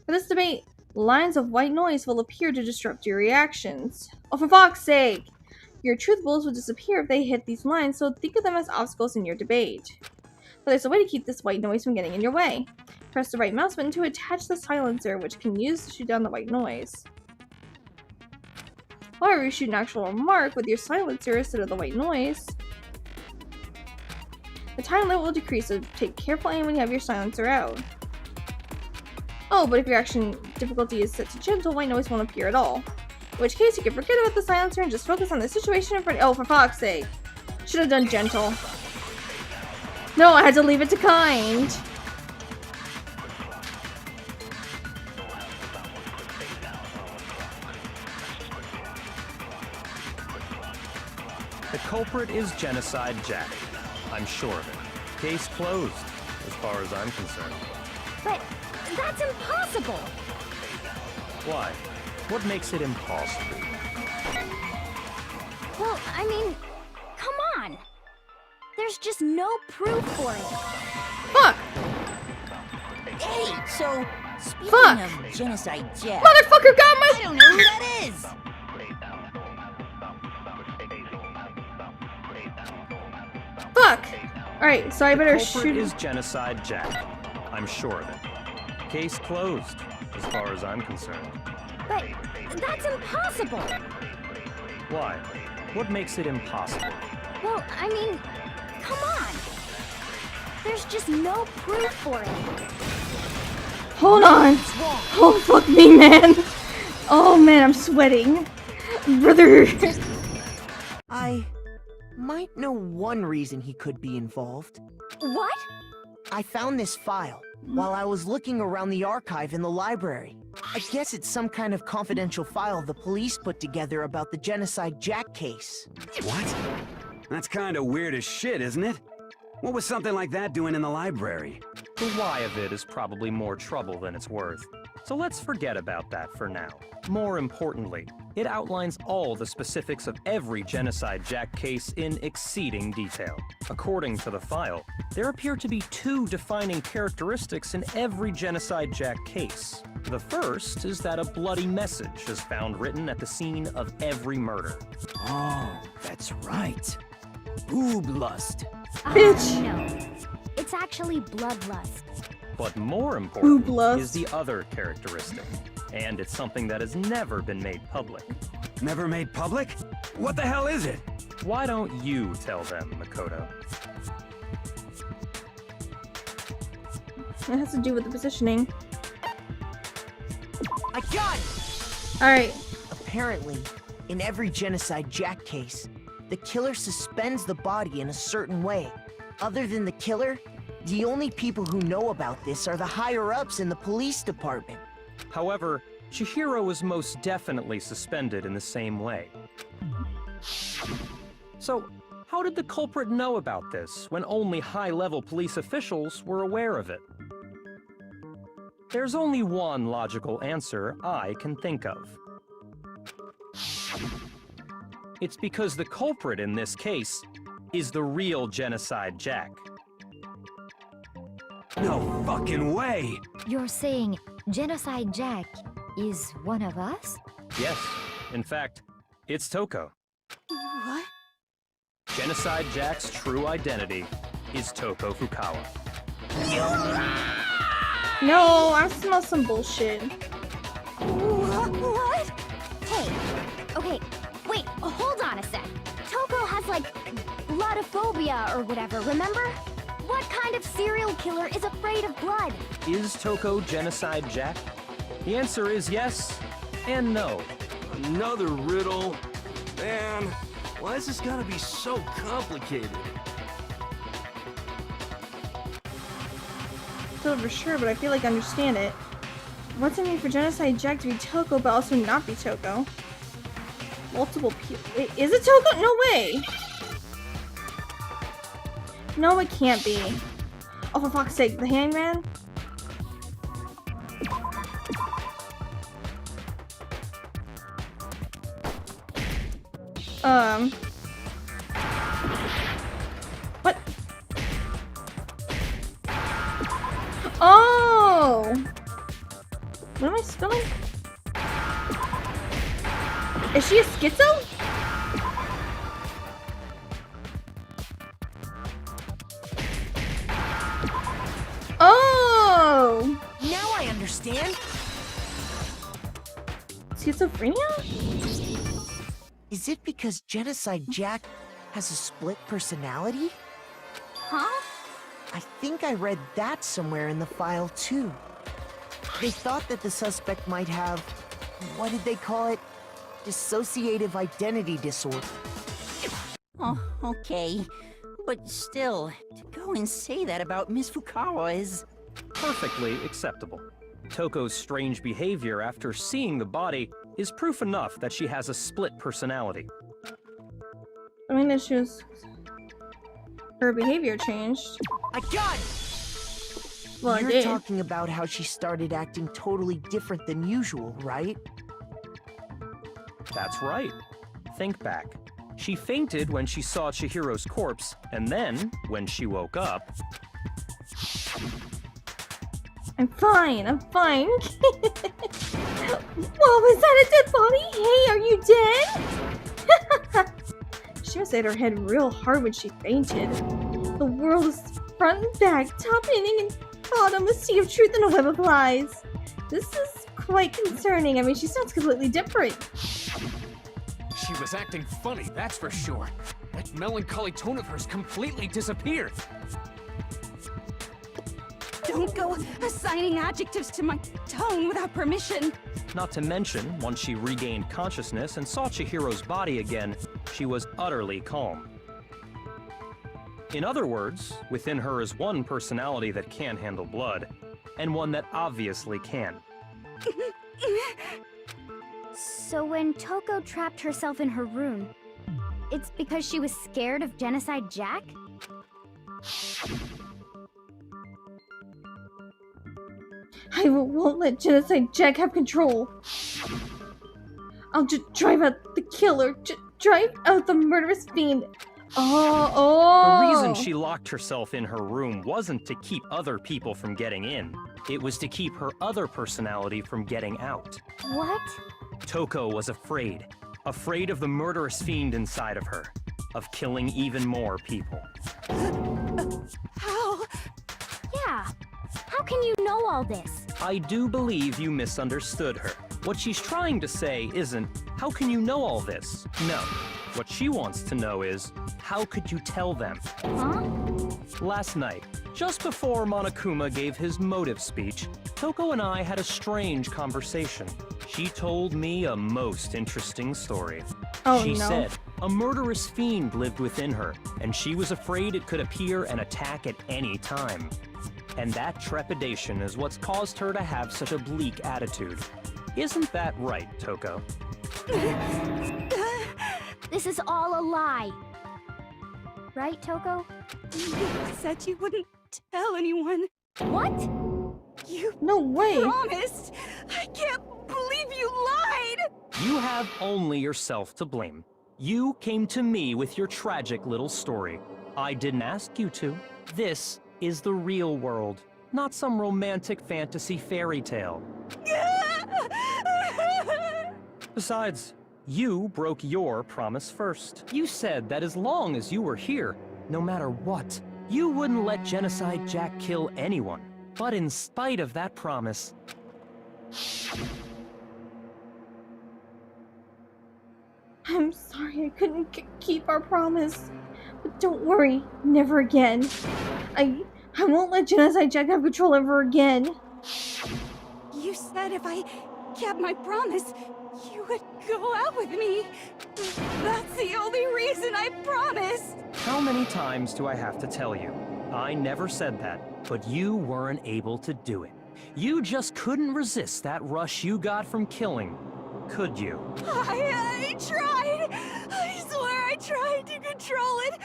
For this debate, lines of white noise will appear to disrupt your reactions. Oh, for fuck's sake! Your truth bullets will disappear if they hit these lines, so think of them as obstacles in your debate. But there's a way to keep this white noise from getting in your way. Press the right mouse button to attach the silencer, which can use to shoot down the white noise. However, you shoot an actual remark with your silencer instead of the white noise. The time limit will decrease, so take careful aim when you have your silencer out. Oh, but if your action difficulty is set to gentle, white noise won't appear at all. In which case, you can forget about the silencer and just focus on the situation in front of— oh, for fuck's sake. Should have done gentle. No, I had to leave it to kind. The culprit is Genocide Jack. I'm sure of it. Case closed, as far as I'm concerned. But that's impossible! Why? What makes it impossible? Well, I mean, come on! There's just no proof for it. Fuck! Hey, so, speaking Fuck! of Genocide Jack, Motherfucker got my— I don't know who that is! Fuck! Alright, so I better The culprit shoot— is Genocide Jack. I'm sure of it. Case closed, as far as I'm concerned. But that's impossible! Why? What makes it impossible? Well, I mean, come on! There's just no proof for it. Hold on! Oh, fuck me, man! Oh, man, I'm sweating. Brother! I might know one reason he could be involved. What? I found this file while I was looking around the archive in the library. I guess it's some kind of confidential file the police put together about the Genocide Jack case. What? That's kind of weird as shit, isn't it? What was something like that doing in the library? The why of it is probably more trouble than it's worth. So let's forget about that for now. More importantly, it outlines all the specifics of every Genocide Jack case in exceeding detail. According to the file, there appear to be two defining characteristics in every Genocide Jack case. The first is that a bloody message is found written at the scene of every murder. Oh, that's right. Boob lust. Bitch. No. It's actually bloodlust. But more important Booblust. is the other characteristic, and it's something that has never been made public. Never made public? What the hell is it? Why don't you tell them, Makoto? It has to do with the positioning. I got it! Alright. Apparently, In every Genocide Jack case, the killer suspends the body in a certain way. Other than the killer, the only people who know about this are the higher-ups in the police department. However, Chihiro was most definitely suspended in the same way. So, how did the culprit know about this when only high-level police officials were aware of it? There's only one logical answer I can think of. It's because the culprit in this case is the real Genocide Jack. No fucking way! You're saying Genocide Jack is one of us? Yes, in fact, it's Toko. What? Genocide Jack's true identity is Toko Fukawa. No, I smell some bullshit. What? Hey, okay, wait, hold on a sec. Toko has like bloodophobia or whatever, remember? What kind of serial killer is afraid of blood? Is Toko Genocide Jack? The answer is yes and no. Another riddle. Man, why is this gotta be so complicated? Still for sure, but I feel like I understand it. What's it mean for Genocide Jack to be Toko but also not be Toko? Multiple people. Wait, is it Toko? No way! No, it can't be. Oh, for fuck's sake, the hangman? What? Oh! What am I spelling? Is she a schizo? Oh! Now I understand. Schizophrenia? Is it because Genocide Jack has a split personality? Huh? I think I read that somewhere in the file too. They thought that the suspect might have, what did they call it? Dissociative identity disorder. Oh, okay. But still, to go and say that about Miss Fukawa is... Perfectly acceptable. Toko's strange behavior after seeing the body is proof enough that she has a split personality. I mean, it's just her behavior changed. I got it! Well, You're it did. talking about how she started acting totally different than usual, right? That's right. Think back. She fainted when she saw Chihiro's corpse, and then, when she woke up... I'm fine, I'm fine. Whoa, is that a dead body? Hey, are you dead? She must hit her head real hard when she fainted. The world is front and back, top ending and bottom, a sea of truth and a web of lies. This is quite concerning. I mean, she sounds completely different. She was acting funny, that's for sure. That melancholy tone of hers completely disappeared. Don't go assigning adjectives to my tone without permission. Not to mention, once she regained consciousness and saw Chihiro's body again, she was utterly calm. In other words, within her is one personality that can handle blood, and one that obviously can. So when Toko trapped herself in her room, it's because she was scared of Genocide Jack? I won't let Genocide Jack have control. I'll just drive out the killer, drive out the murderous fiend. Oh. The reason she locked herself in her room wasn't to keep other people from getting in. It was to keep her other personality from getting out. What? Toko was afraid. Afraid of the murderous fiend inside of her. Of killing even more people. How? Yeah. How can you know all this? I do believe you misunderstood her. What she's trying to say isn't, how can you know all this? No. What she wants to know is, how could you tell them? Huh? Last night, just before Monokuma gave his motive speech, Toko and I had a strange conversation. She told me a most interesting story. Oh, She no. said a murderous fiend lived within her, and she was afraid it could appear and attack at any time. And that trepidation is what's caused her to have such a bleak attitude. Isn't that right, Toko? This is all a lie. Right, Toko? You said you wouldn't tell anyone. What? You No way. promised. I can't believe you lied. You have only yourself to blame. You came to me with your tragic little story. I didn't ask you to. This is the real world, not some romantic fantasy fairy tale. Besides, you broke your promise first. You said that as long as you were here, no matter what, you wouldn't let Genocide Jack kill anyone. But in spite of that promise, I'm sorry I couldn't keep our promise. But don't worry, never again. I won't let Genocide Jack have control ever again. You said if I kept my promise, you would go out with me. That's the only reason I promised. how many times do I have to tell you? I never said that, but you weren't able to do it. You just couldn't resist that rush you got from killing, could you? I tried. I swear I tried to control it.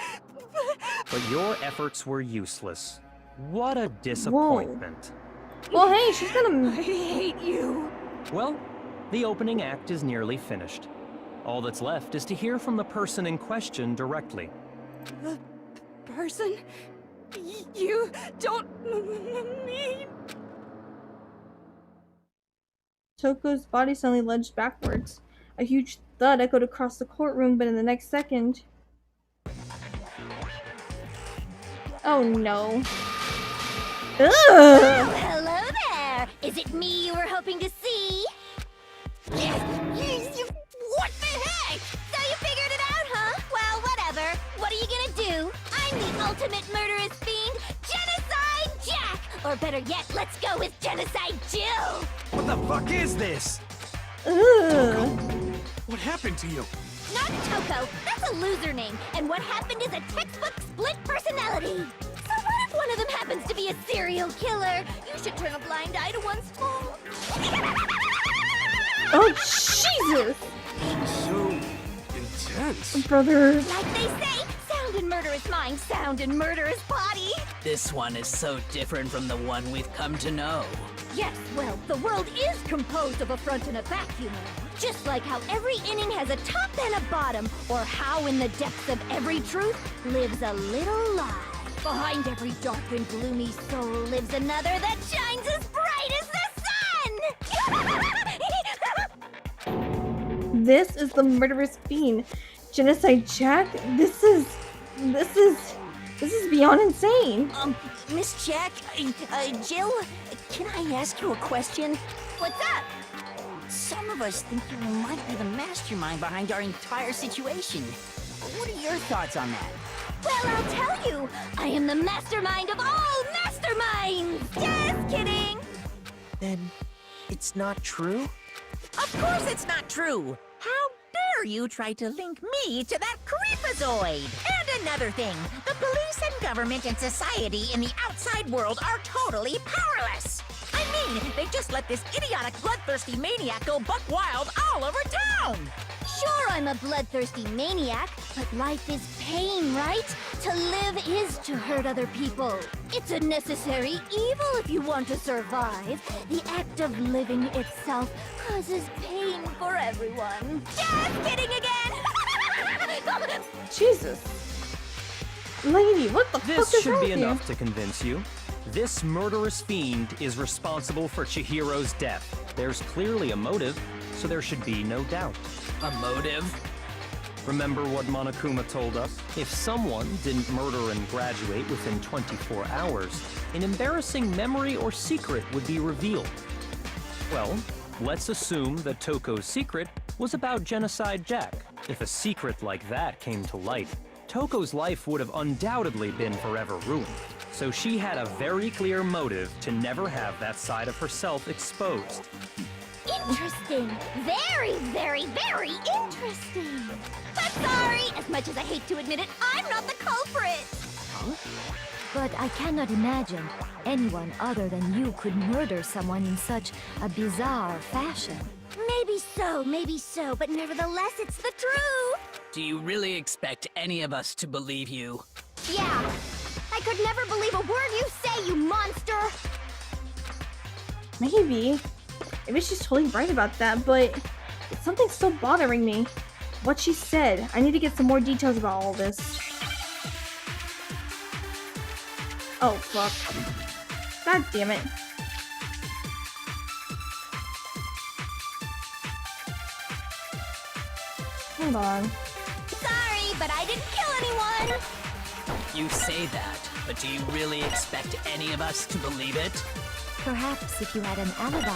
But your efforts were useless. What a disappointment. Well, hey, she's I gonna... hate you. Well, the opening act is nearly finished. All that's left is to hear from the person in question directly. The person you don't mean. Toko's body suddenly lunged backwards. A huge thud echoed across the courtroom, but in the next second... Oh no. Ugh! Oh, hello there! Is it me you were hoping to see? What the heck? So you figured it out, huh? Well, whatever. What are you gonna do? I'm the ultimate murderous fiend, Genocide Jack! Or better yet, let's go with Genocide Jill! What the fuck is this? Ugh. What happened to you? Not Toko. That's a loser name. And what happened is a textbook split personality. So what if one of them happens to be a serial killer? You should turn a blind eye to one's fault. Oh, Jesus! So intense. Brother. Like they say, sound in murderous mind, sound in murderous body. This one is so different from the one we've come to know. Yes, well, the world is composed of a front and a back, you know. Just like how every inning has a top and a bottom, or how in the depths of every truth lives a little lie. Behind every dark and gloomy soul lives another that shines as bright as the sun! This is the murderous fiend. Genocide Jack? This is beyond insane. Miss Jack, Jill, can I ask you a question? What's up? Some of us think you might be the mastermind behind our entire situation. What are your thoughts on that? Well, I'll tell you. I am the mastermind of all masterminds! Just kidding! Then it's not true? Of course it's not true! How dare you try to link me to that creepazoid? And another thing, the police and government and society in the outside world are totally powerless! I mean, they just let this idiotic bloodthirsty maniac go buck wild all over town! Sure, I'm a bloodthirsty maniac, but life is pain, right? To live is to hurt other people. It's a necessary evil if you want to survive. The act of living itself causes pain for everyone. Just kidding again! Jesus. Lady, what the fuck This is should wrong be with you? enough to convince you. This murderous fiend is responsible for Chihiro's death. There's clearly a motive, so there should be no doubt. A motive? Remember what Monokuma told us? If someone didn't murder and graduate within 24 hours, an embarrassing memory or secret would be revealed. Well, let's assume that Toko's secret was about Genocide Jack. If a secret like that came to light, Toko's life would have undoubtedly been forever ruined. So she had a very clear motive to never have that side of herself exposed. Interesting. Very, very, very interesting. But sorry, as much as I hate to admit it, I'm not the culprit. But I cannot imagine anyone other than you could murder someone in such a bizarre fashion. Maybe so, but nevertheless, it's the truth. Do you really expect any of us to believe you? Yeah. I could never believe a word you say, you monster. Maybe she's totally right about that, but something's still bothering me. What she said. I need to get some more details about all this. Oh, fuck. God damn it. Hold on. Sorry, but I didn't kill anyone. You say that, but do you really expect any of us to believe it? Perhaps if you had an alibi,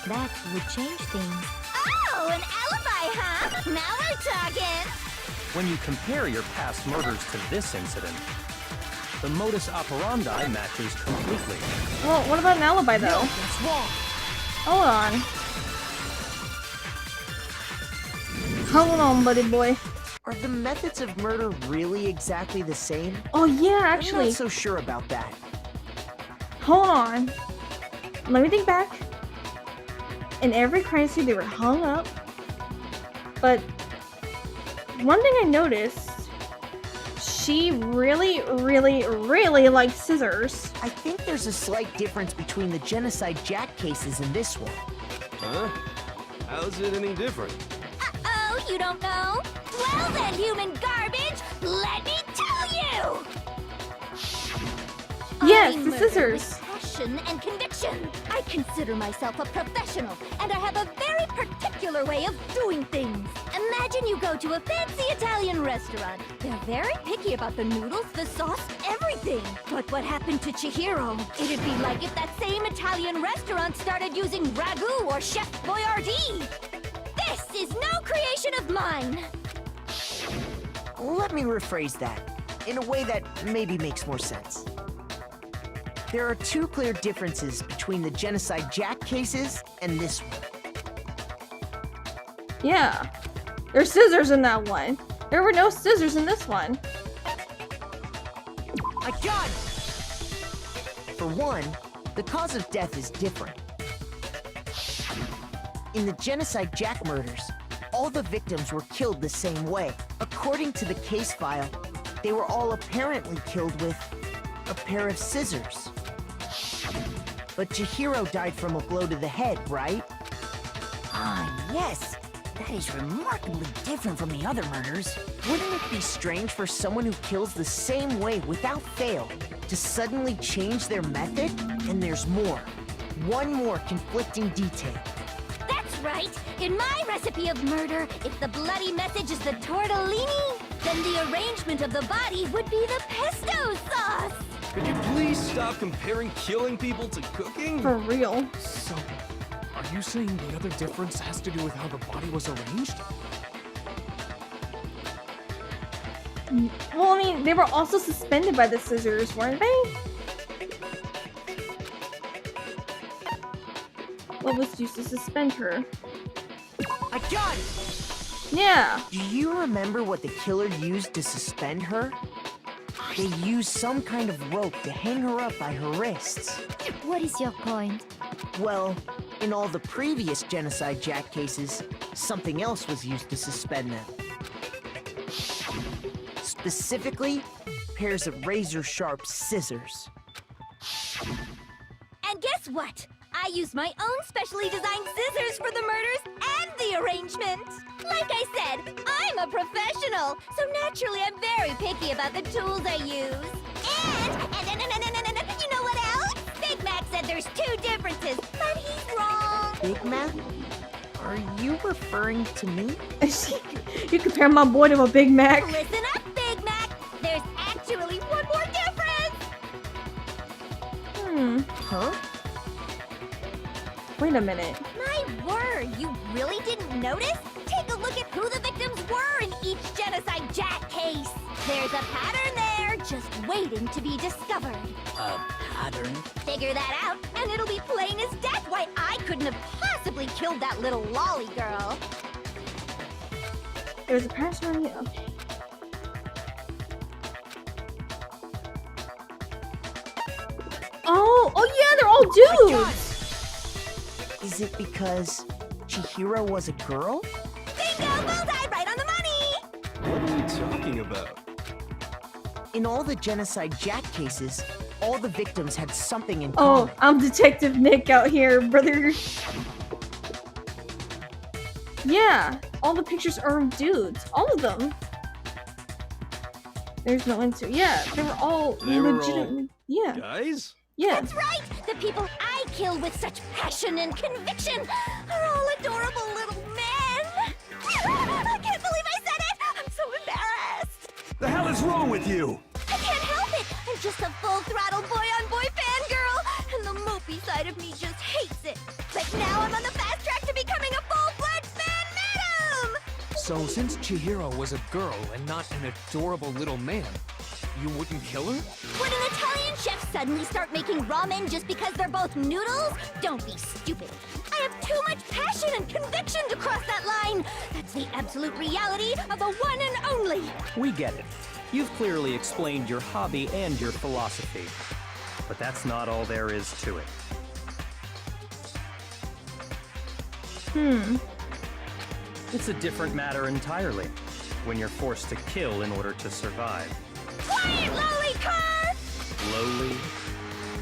that would change things. Oh, an alibi, huh? Now we're talking. When you compare your past murders to this incident, the modus operandi matches completely. Well, what about an alibi, though? No, that's wrong. Hold on. Hold on, buddy boy. Are the methods of murder really exactly the same? Oh, yeah, I'm actually. not so sure about that. Hold on. Let me think back. In every crime scene, they were hung up. But one thing I noticed, she really, really, really likes scissors. I think there's a slight difference between the Genocide Jack cases and this one. Huh? How's it any different? Uh-oh, you don't know? Well then, human garbage, let me tell you! Yes, I the murder scissors. with passion and conviction. I consider myself a professional, and I have a very particular way of doing things. Imagine you go to a fancy Italian restaurant. They're very picky about the noodles, the sauce, everything. But what happened to Chihiro? It'd be like if that same Italian restaurant started using ragu or Chef Boyardee. This is no creation of mine. Let me rephrase that, in a way that maybe makes more sense. There are two clear differences between the Genocide Jack cases and this one. Yeah. There's scissors in that one. There were no scissors in this one. My God! For one, the cause of death is different. In the Genocide Jack murders, all the victims were killed the same way. According to the case file, they were all apparently killed with a pair of scissors. But Chihiro died from a blow to the head, right? Ah, yes. That is remarkably different from the other murders. Wouldn't it be strange for someone who kills the same way without fail to suddenly change their method? And there's more. One more conflicting detail. That's right. In my recipe of murder, if the bloody message is the tortellini, then the arrangement of the body would be the pesto sauce. Could you please stop comparing killing people to cooking? For real. So, are you saying the other difference has to do with how the body was arranged? Well, I mean, they were also suspended by the scissors, weren't they? What was used to suspend her? I got it! Yeah. Do you remember what the killer used to suspend her? They used some kind of rope to hang her up by her wrists. What is your point? Well, in all the previous Genocide Jack cases, something else was used to suspend them. Specifically, pairs of razor-sharp scissors. And guess what? I used my own specially designed scissors for the murders and the arrangement. Like I said, I'm a professional, so naturally I'm very picky about the tools I use. And you know what else? Big Mac said there's two differences, but he's wrong. Big Mac? Are you referring to me? You compare my boy to a Big Mac. Listen up, Big Mac. There's actually one more difference. Huh? Wait a minute. My word, you really didn't notice? Take a look at who the victims were in each Genocide Jack case. There's a pattern there, just waiting to be discovered. A pattern? Figure that out, and it'll be plain as death why I couldn't have possibly killed that little lolly girl. There was a pattern on you. Oh yeah, they're all dudes! Is it because Chihiro was a girl? Bingo! Bullseye! Right on the money! What are you talking about? In all the Genocide Jack cases, all the victims had something in Oh, common. I'm Detective Nick out here, brother. Yeah, all the pictures are of dudes. All of them. There's no answer. Yeah, they were all legitimate. Yeah. Guys? Yeah. That's right! The people I kill with such passion and conviction are all adorable little men! I can't believe I said it! I'm so embarrassed! The hell is wrong with you? I can't help it! I'm just a full-throttle boy-on-boy fangirl, and the mopey side of me just hates it. But now I'm on the fast track to becoming a full-fledged fan madam! So since Chihiro was a girl and not an adorable little man, you wouldn't kill her? Would an Italian chef suddenly start making ramen just because they're both noodles? Don't be stupid. I have too much passion and conviction to cross that line. That's the absolute reality of the one and only. We get it. You've clearly explained your hobby and your philosophy. But that's not all there is to it. It's a different matter entirely, when you're forced to kill in order to survive. Quiet, lowly cur! Lowly?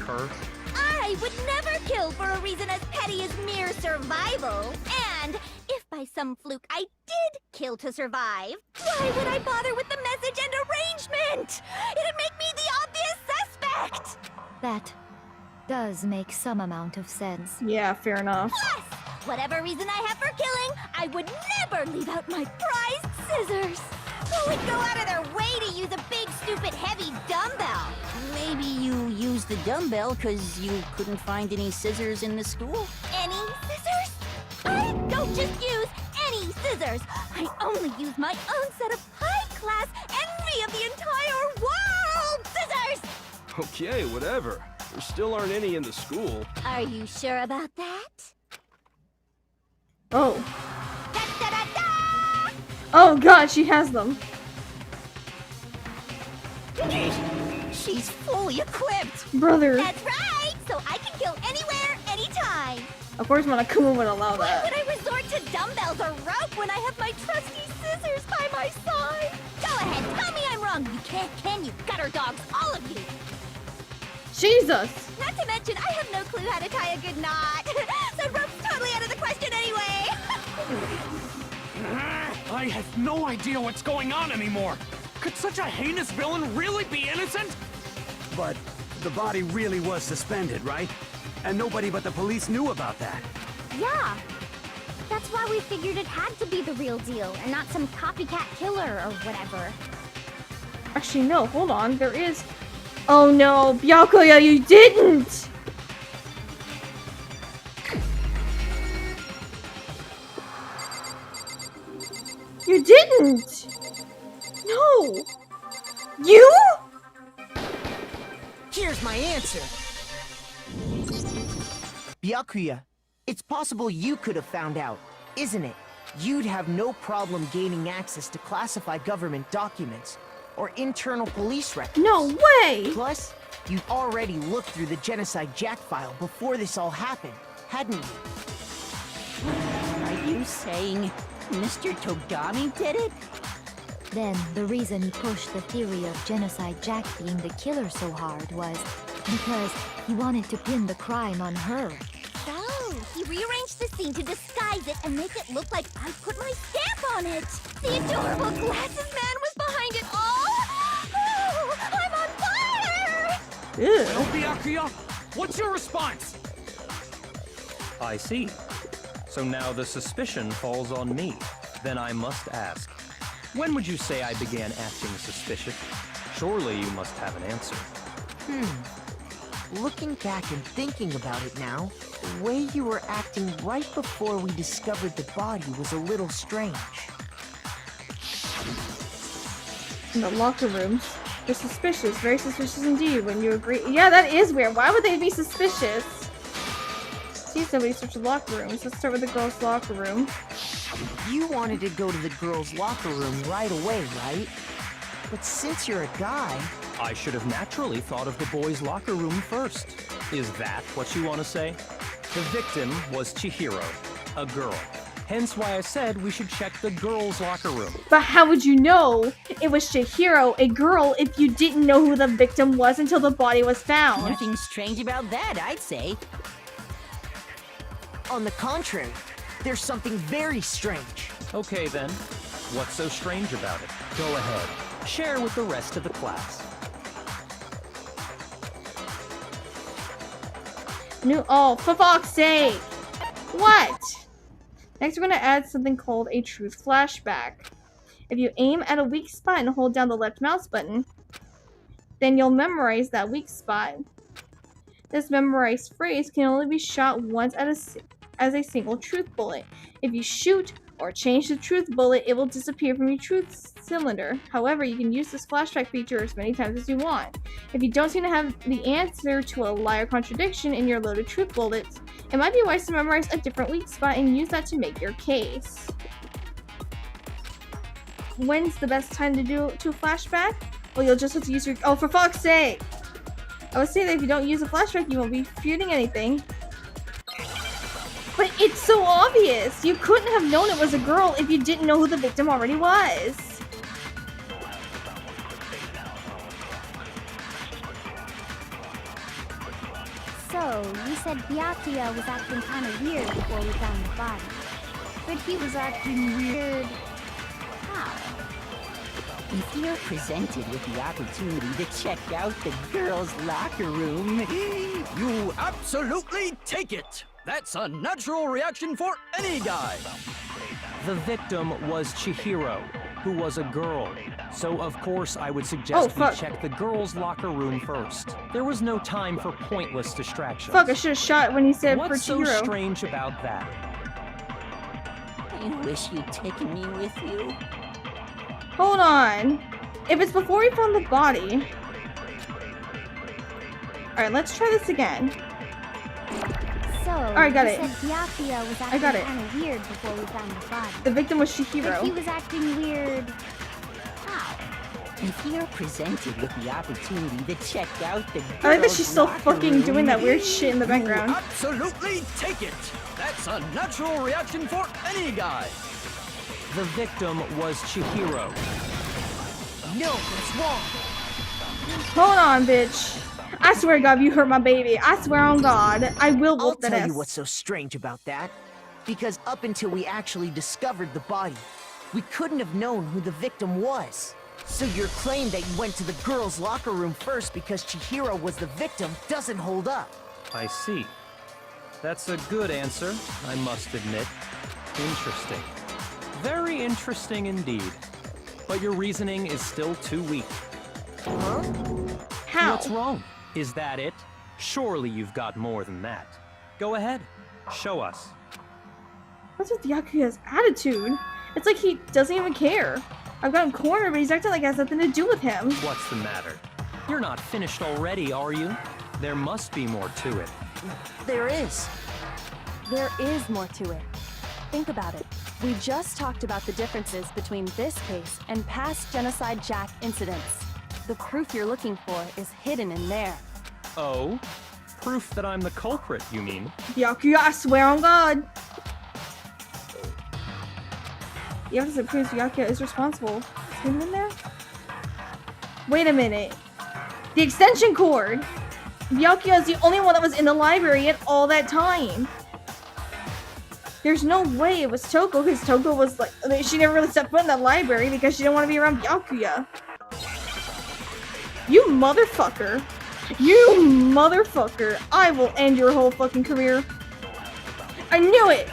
Cur? I would never kill for a reason as petty as mere survival. And if by some fluke I did kill to survive, why would I bother with the message and arrangement? It'd make me the obvious suspect! That does make some amount of sense. Yeah, fair enough. Plus, whatever reason I have for killing, I would never leave out my prized scissors. Who would go out of their way to use a big, stupid, heavy dumbbell? Maybe you used the dumbbell because you couldn't find any scissors in the school? Any scissors? I don't just use any scissors. I only use my own set of high-class envy of the entire world scissors! Okay, whatever. There still aren't any in the school. Are you sure about that? Oh. Da-da-da-da! Oh god, she has them. She's fully equipped! Brother. That's right! So I can kill anywhere, anytime! Of course Monokuma would allow Why that. would I resort to dumbbells or rope when I have my trusty scissors by my side? Go ahead, tell me I'm wrong! You can't, can you? Gutter dogs, all of you! Jesus! Not to mention, I have no clue how to tie a good knot. So rope's totally out of the question anyway. I have no idea what's going on anymore. Could such a heinous villain really be innocent? But the body really was suspended, right? And nobody but the police knew about that. Yeah. That's why we figured it had to be the real deal and not some copycat killer or whatever. Actually, no, hold on. There is... Oh no, Byakuya, you didn't! You didn't! No! You?! Here's my answer. Byakuya, it's possible you could have found out, isn't it? You'd have no problem gaining access to classified government documents or internal police records. No way! Plus, you'd already looked through the Genocide Jack file before this all happened, hadn't you? Are you saying Mr. Togami did it? Then, the reason he pushed the theory of Genocide Jack being the killer so hard was because he wanted to pin the crime on her. So, he rearranged the scene to disguise it and make it look like I put my stamp on it. The adorable glasses man was behind it all. Oh, I'm on fire! Ew. Well, Byakuya, what's your response? I see. So now the suspicion falls on me. Then I must ask, when would you say I began acting suspicious? Surely you must have an answer. Looking back and thinking about it now, the way you were acting right before we discovered the body was a little strange. In the locker rooms. They're suspicious, very suspicious indeed. When you agree, yeah, that is weird. Why would they be suspicious? See somebody search the locker rooms. Let's start with the girls' locker room. You wanted to go to the girls' locker room right away, right? But since you're a guy... I should have naturally thought of the boys' locker room first. Is that what you want to say? The victim was Chihiro, a girl. Hence why I said we should check the girls' locker room. But how would you know it was Chihiro, a girl, if you didn't know who the victim was until the body was found? Nothing strange about that, I'd say. On the contrary, there's something very strange. Okay then, what's so strange about it? Go ahead, share with the rest of the class. Oh, for fuck's sake! What? Next, we're going to add something called a truth flashback. If you aim at a weak spot and hold down the left mouse button, then you'll memorize that weak spot. This memorized phrase can only be shot once as a single truth bullet. If you shoot or change the truth bullet, it will disappear from your truth cylinder. However, you can use this flashback feature as many times as you want. If you don't seem to have the answer to a lie or contradiction in your loaded truth bullets, it might be wise to memorize a different weak spot and use that to make your case. When's the best time to do a flashback? Well, you'll just have to use your— oh, for fuck's sake! I would say that if you don't use a flashback, you won't be feuding anything. But it's so obvious! You couldn't have known it was a girl if you didn't know who the victim already was. So, you said Byakuya was acting kind of weird before we found the body. But he was acting weird... how? If you're presented with the opportunity to check out the girls' locker room, you absolutely take it! That's a natural reaction for any guy! The victim was Chihiro, who was a girl. So of course I would suggest we check the girls' locker room first. There was no time for pointless distractions. Fuck, I should have shot when he said What's for Chihiro. so strange about that? I wish you'd taken me with you. Hold on. If it's before we found the body... Alright, let's try this again. So, alright, got it. You said Byakuya was acting kind of weird before we found the body. The victim was Chihiro. But he was acting weird... how? If you're presented with the opportunity to check out the I like that she's still fucking doing that weird shit in the background. You absolutely take it! That's a natural reaction for any guy! The victim was Chihiro. No, it's wrong. Hold on, bitch. I swear to God, if you hurt my baby, I swear on God, I will whoop that ass. I'll tell you what's so strange about that. Because up until we actually discovered the body, we couldn't have known who the victim was. So your claim that you went to the girls' locker room first because Chihiro was the victim doesn't hold up. I see. That's a good answer, I must admit. Interesting. Very interesting indeed. But your reasoning is still too weak. Huh? How? What's wrong? Is that it? Surely you've got more than that. Go ahead. Show us. What's with Byakuya's attitude? It's like he doesn't even care. I've got him cornered, but he's acting like it has nothing to do with him. What's the matter? You're not finished already, are you? There must be more to it. There is. There is more to it. Think about it. We just talked about the differences between this case and past Genocide Jack incidents. The proof you're looking for is hidden in there. Oh? Proof that I'm the culprit, you mean? Byakuya, I swear on God. The evidence that proves Byakuya is responsible. Is hidden in there? Wait a minute. The extension cord! Byakuya is the only one that was in the library at all that time. There's no way it was Toko, because Toko was like, she never really stepped foot in that library because she didn't want to be around Byakuya. You motherfucker. You motherfucker. I will end your whole fucking career. I knew it!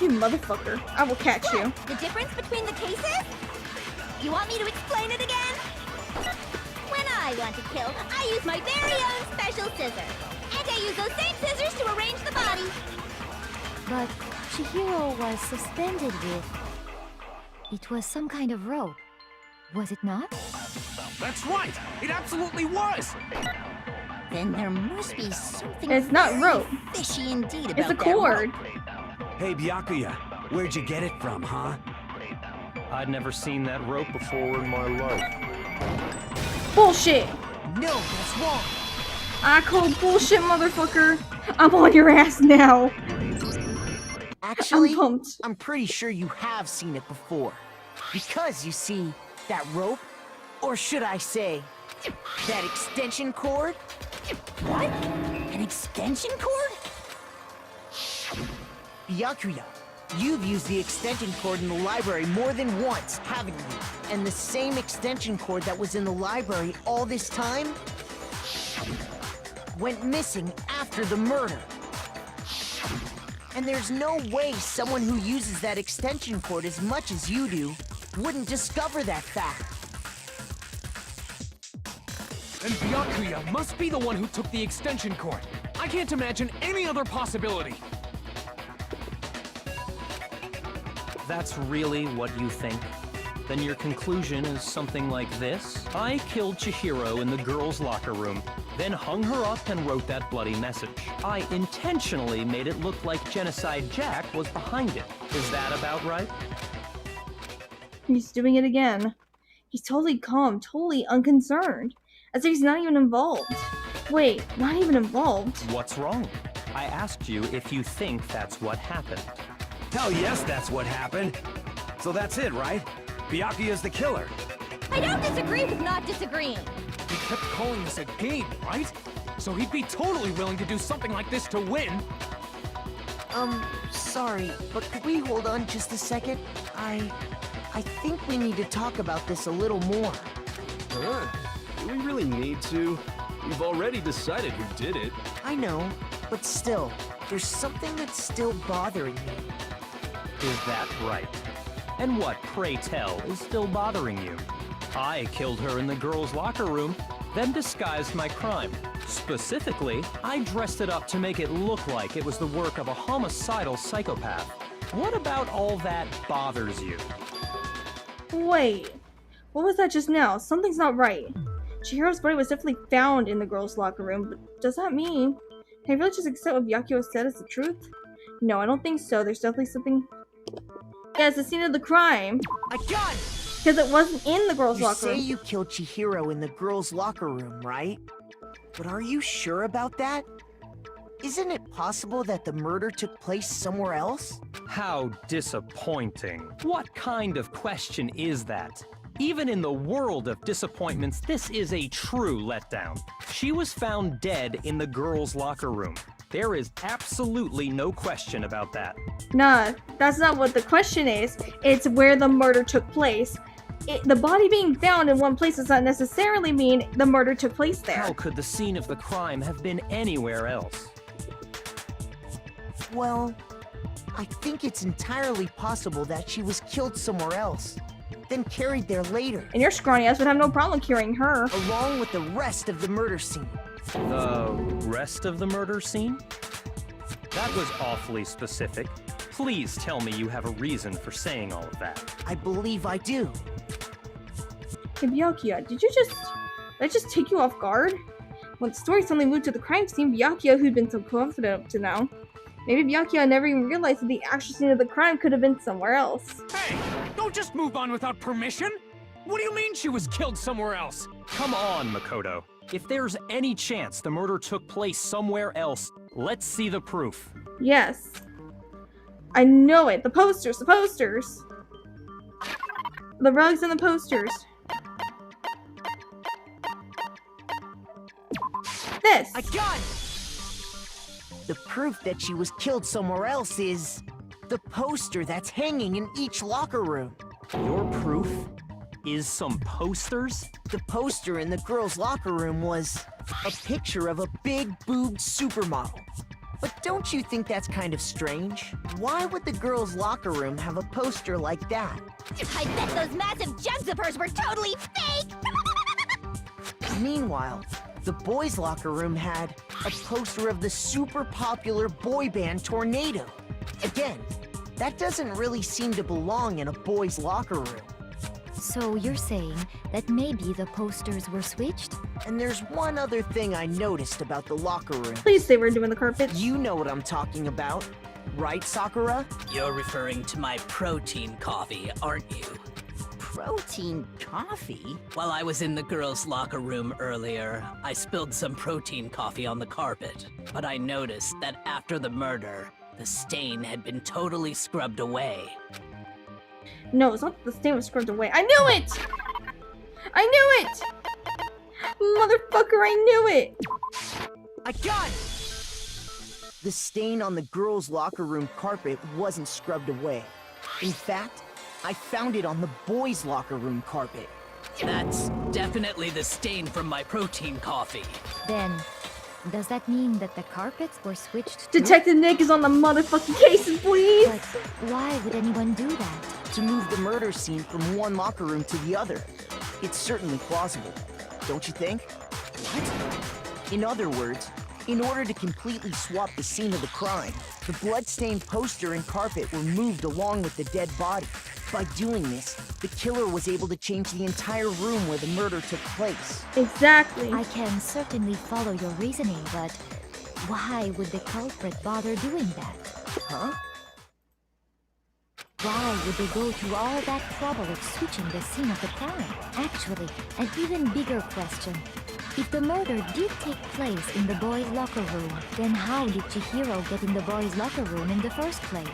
You motherfucker. I will catch you. The difference between the cases? You want me to explain it again? When I want to kill, I use my very own special scissors. And I use those same scissors to arrange the body. But Chihiro was suspended with... It was some kind of rope. Was it not? That's right! It absolutely was! Then there must be something It's not very rope. fishy indeed about It's a that cord. rope. Hey, Byakuya, where'd you get it from, huh? I'd never seen that rope before in my life. Bullshit! No, that's wrong. I call bullshit, motherfucker. I'm on your ass now. Actually, I'm pumped. I'm pretty sure you have seen it before. Because, you see, that rope, or should I say, that extension cord? What? An extension cord? Byakuya, you've used the extension cord in the library more than once, haven't you? And the same extension cord that was in the library all this time went missing after the murder. And there's no way someone who uses that extension cord as much as you do wouldn't discover that fact. And Byakuya must be the one who took the extension cord. I can't imagine any other possibility. That's really what you think? Then your conclusion is something like this? I killed Chihiro in the girls' locker room, then hung her up and wrote that bloody message. I intentionally made it look like Genocide Jack was behind it. Is that about right? He's doing it again. He's totally calm, totally unconcerned. As if he's not even involved. Wait, not even involved? What's wrong? I asked you if you think that's what happened. Hell yes, that's what happened. So that's it, right? Byakuya's the killer. I don't disagree with not disagreeing. He kept calling this a game, right? So he'd be totally willing to do something like this to win. Sorry, but could we hold on just a second? I think we need to talk about this a little more. Huh? Do we really need to? We've already decided who did it. I know, but still, there's something that's still bothering me. Is that right? And what, pray tell, is still bothering you? I killed her in the girls' locker room, then disguised my crime. Specifically, I dressed it up to make it look like it was the work of a homicidal psychopath. What about all that bothers you? Wait, what was that just now? Something's not right. Chihiro's body was definitely found in the girls' locker room, but does that mean... Can I really just accept what Byakuya said as the truth? No, I don't think so. There's definitely something... Yeah, it's the scene of the crime. A gun! Because it wasn't in the girls' locker room. You say you killed Chihiro in the girls' locker room, right? But are you sure about that? Isn't it possible that the murder took place somewhere else? How disappointing. What kind of question is that? Even in the world of disappointments, this is a true letdown. She was found dead in the girls' locker room. There is absolutely no question about that. Nah, that's not what the question is. It's where the murder took place. The body being found in one place does not necessarily mean the murder took place there. How could the scene of the crime have been anywhere else? Well, I think it's entirely possible that she was killed somewhere else, then carried there later. And your scrawny ass would have no problem carrying her. Along with the rest of the murder scene. The rest of the murder scene? That was awfully specific. Please tell me you have a reason for saying all of that. I believe I do. Hey Byakuya, did I just take you off guard? When the story suddenly moved to the crime scene, Byakuya, who'd been so confident up to now, maybe Byakuya never even realized that the actual scene of the crime could have been somewhere else. Hey, don't just move on without permission! What do you mean she was killed somewhere else? Come on, Makoto. If there's any chance the murder took place somewhere else, let's see the proof. Yes. I know it. The posters, the posters. The rugs and the posters. This. A gun! The proof that she was killed somewhere else is the poster that's hanging in each locker room. Your proof is some posters? The poster in the girls' locker room was a picture of a big-boobed supermodel. But don't you think that's kind of strange? Why would the girls' locker room have a poster like that? I bet those massive jugs of hers were totally fake! Meanwhile, the boys' locker room had a poster of the super popular boy band Tornado. Again, that doesn't really seem to belong in a boys' locker room. So you're saying that maybe the posters were switched? And there's one other thing I noticed about the locker room. Please say we're doing the carpets. You know what I'm talking about, right, Sakura? You're referring to my protein coffee, aren't you? Protein coffee? While I was in the girls' locker room earlier, I spilled some protein coffee on the carpet. But I noticed that after the murder, the stain had been totally scrubbed away. No, it's not the stain was scrubbed away. I knew it! I knew it! Motherfucker, I knew it! I got it! The stain on the girls' locker room carpet wasn't scrubbed away. In fact, I found it on the boys' locker room carpet. That's definitely the stain from my protein coffee. Then, does that mean that the carpets were switched too? Detective Nick is on the motherfucking cases, please! But why would anyone do that? To move the murder scene from one locker room to the other. It's certainly plausible, don't you think? What? In other words, in order to completely swap the scene of the crime, the blood-stained poster and carpet were moved along with the dead body. By doing this, the killer was able to change the entire room where the murder took place. Exactly. I can certainly follow your reasoning, but why would the culprit bother doing that? Huh? Why would they go to all that trouble of switching the scene of the crime? Actually, an even bigger question. If the murder did take place in the boys' locker room, then how did Chihiro get in the boys' locker room in the first place?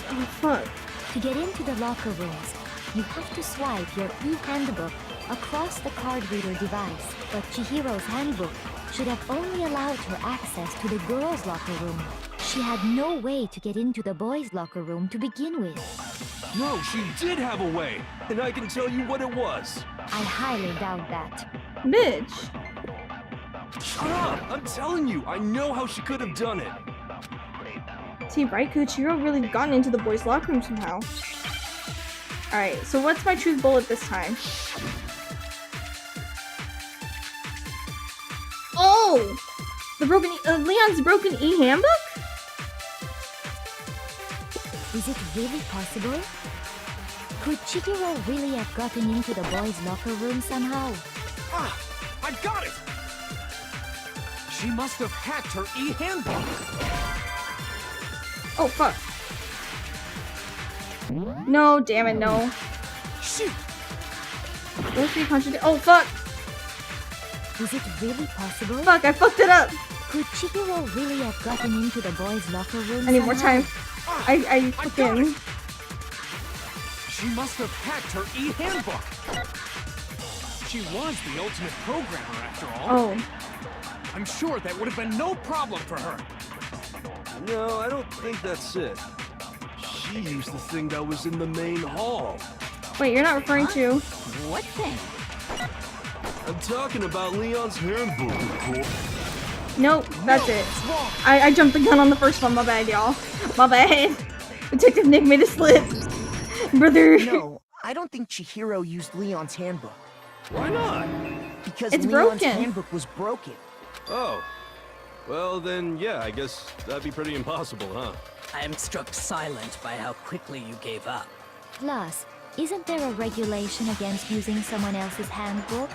Oh, fuck. To get into the locker rooms, you have to swipe your e-handbook across the card reader device, but Chihiro's handbook should have only allowed her access to the girls' locker room. She had no way to get into the boys' locker room to begin with. No, she did have a way, and I can tell you what it was. I highly doubt that. Bitch. Shut up! I'm telling you, I know how she could have done it. See, right? Could Chihiro really gotten into the boys' locker room somehow? Alright, so what's my truth bullet this time? Oh! The broken Leon's broken e-handbook? Is it really possible? Could Chihiro really have gotten into the boys' locker room somehow? Ah! I got it! She must have hacked her e-handbook! Oh, fuck. No, damn it, no. Shoot! Let's be contradicted. Oh, fuck! Is it really possible? Fuck, I fucked it up! Could Chihiro really have gotten into the boys' locker room I need more somehow? time. I fucking... She must have hacked her e-handbook! She was the ultimate programmer, after all. Oh. I'm sure that would have been no problem for her. No, I don't think that's it. She used the thing that was in the main hall. Wait, you're not referring to... What thing? I'm talking about Leon's handbook. Nope, that's it. I jumped the gun on the first one, my bad, y'all. My bad. Detective Nick made a slip. Brother. No, I don't think Chihiro used Leon's handbook. Why not? Because It's Leon's broken. handbook was broken. Oh. Well, then, yeah, I guess that'd be pretty impossible, huh? I am struck silent by how quickly you gave up. Plus, isn't there a regulation against using someone else's handbook?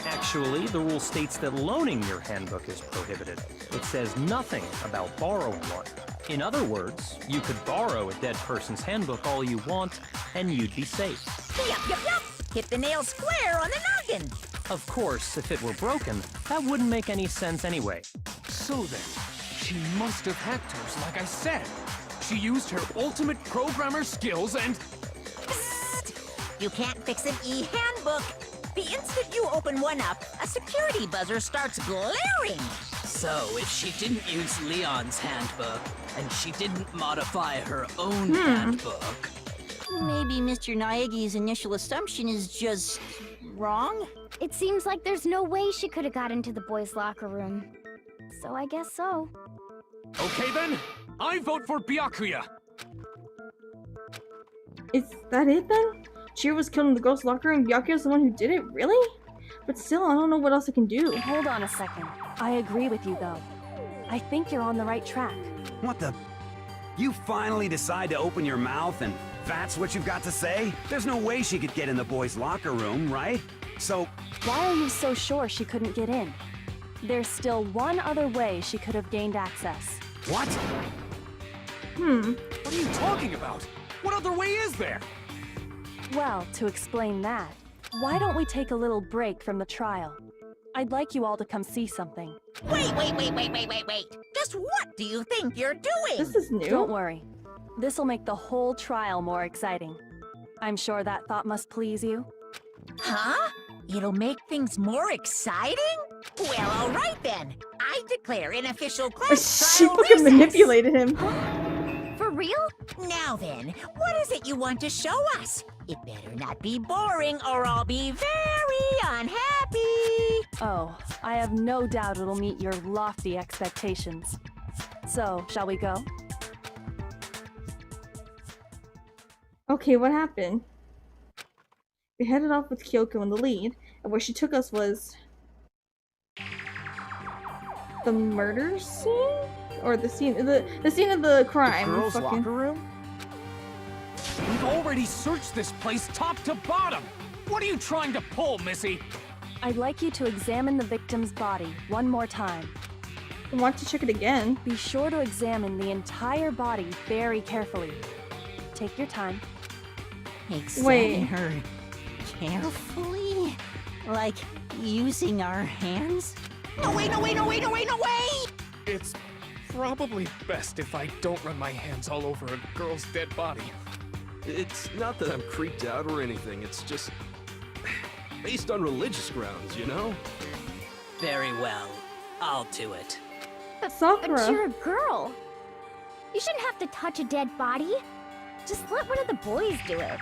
Actually, the rule states that loaning your handbook is prohibited. It says nothing about borrowing one. In other words, you could borrow a dead person's handbook all you want, and you'd be safe. Yup. Hit the nail square on the noggin. Of course, if it were broken, that wouldn't make any sense anyway. So then, she must have hacked hers, like I said. She used her ultimate programmer skills and... Psst. You can't fix an e-handbook. The instant you open one up, a security buzzer starts glaring. So, if she didn't use Leon's handbook, and she didn't modify her own handbook... Maybe Mr. Naegi's initial assumption is just wrong? It seems like there's no way she could have got into the boys' locker room. So I guess so. Okay then, I vote for Byakuya. Is that it then? Chihiro was killed in the girls' locker room. Byakuya's the one who did it? Really? But still, I don't know what else I can do. Hold on a second. I agree with you, though. I think you're on the right track. What the? You finally decide to open your mouth and That's what you've got to say? There's no way she could get in the boys' locker room, right? So... Why are you so sure she couldn't get in? There's still one other way she could have gained access. What? What are you talking about? What other way is there? Well, to explain that, why don't we take a little break from the trial? I'd like you all to come see something. Wait. Just what do you think you're doing? This is new. Don't worry. This'll make the whole trial more exciting. I'm sure that thought must please you. Huh? It'll make things more exciting? Well, all right then. I declare an official class She trial fucking recess. manipulated him. For real? Now then, what is it you want to show us? It better not be boring or I'll be very unhappy. Oh, I have no doubt it'll meet your lofty expectations. So, shall we go? Okay, what happened? We headed off with Kyoko in the lead, and where she took us was... the murder scene? Or the scene of the crime. The girls' Fucking... locker room? We've already searched this place top to bottom! What are you trying to pull, Missy? I'd like you to examine the victim's body one more time. I want to check it again. Be sure to examine the entire body very carefully. Take your time. Examine her carefully? Like using our hands? No way! It's probably best if I don't run my hands all over a girl's dead body. It's not that I'm creeped out or anything, it's just... based on religious grounds, you know? Very well. I'll do it. Sakura. But you're a girl. You shouldn't have to touch a dead body. Just let one of the boys do it.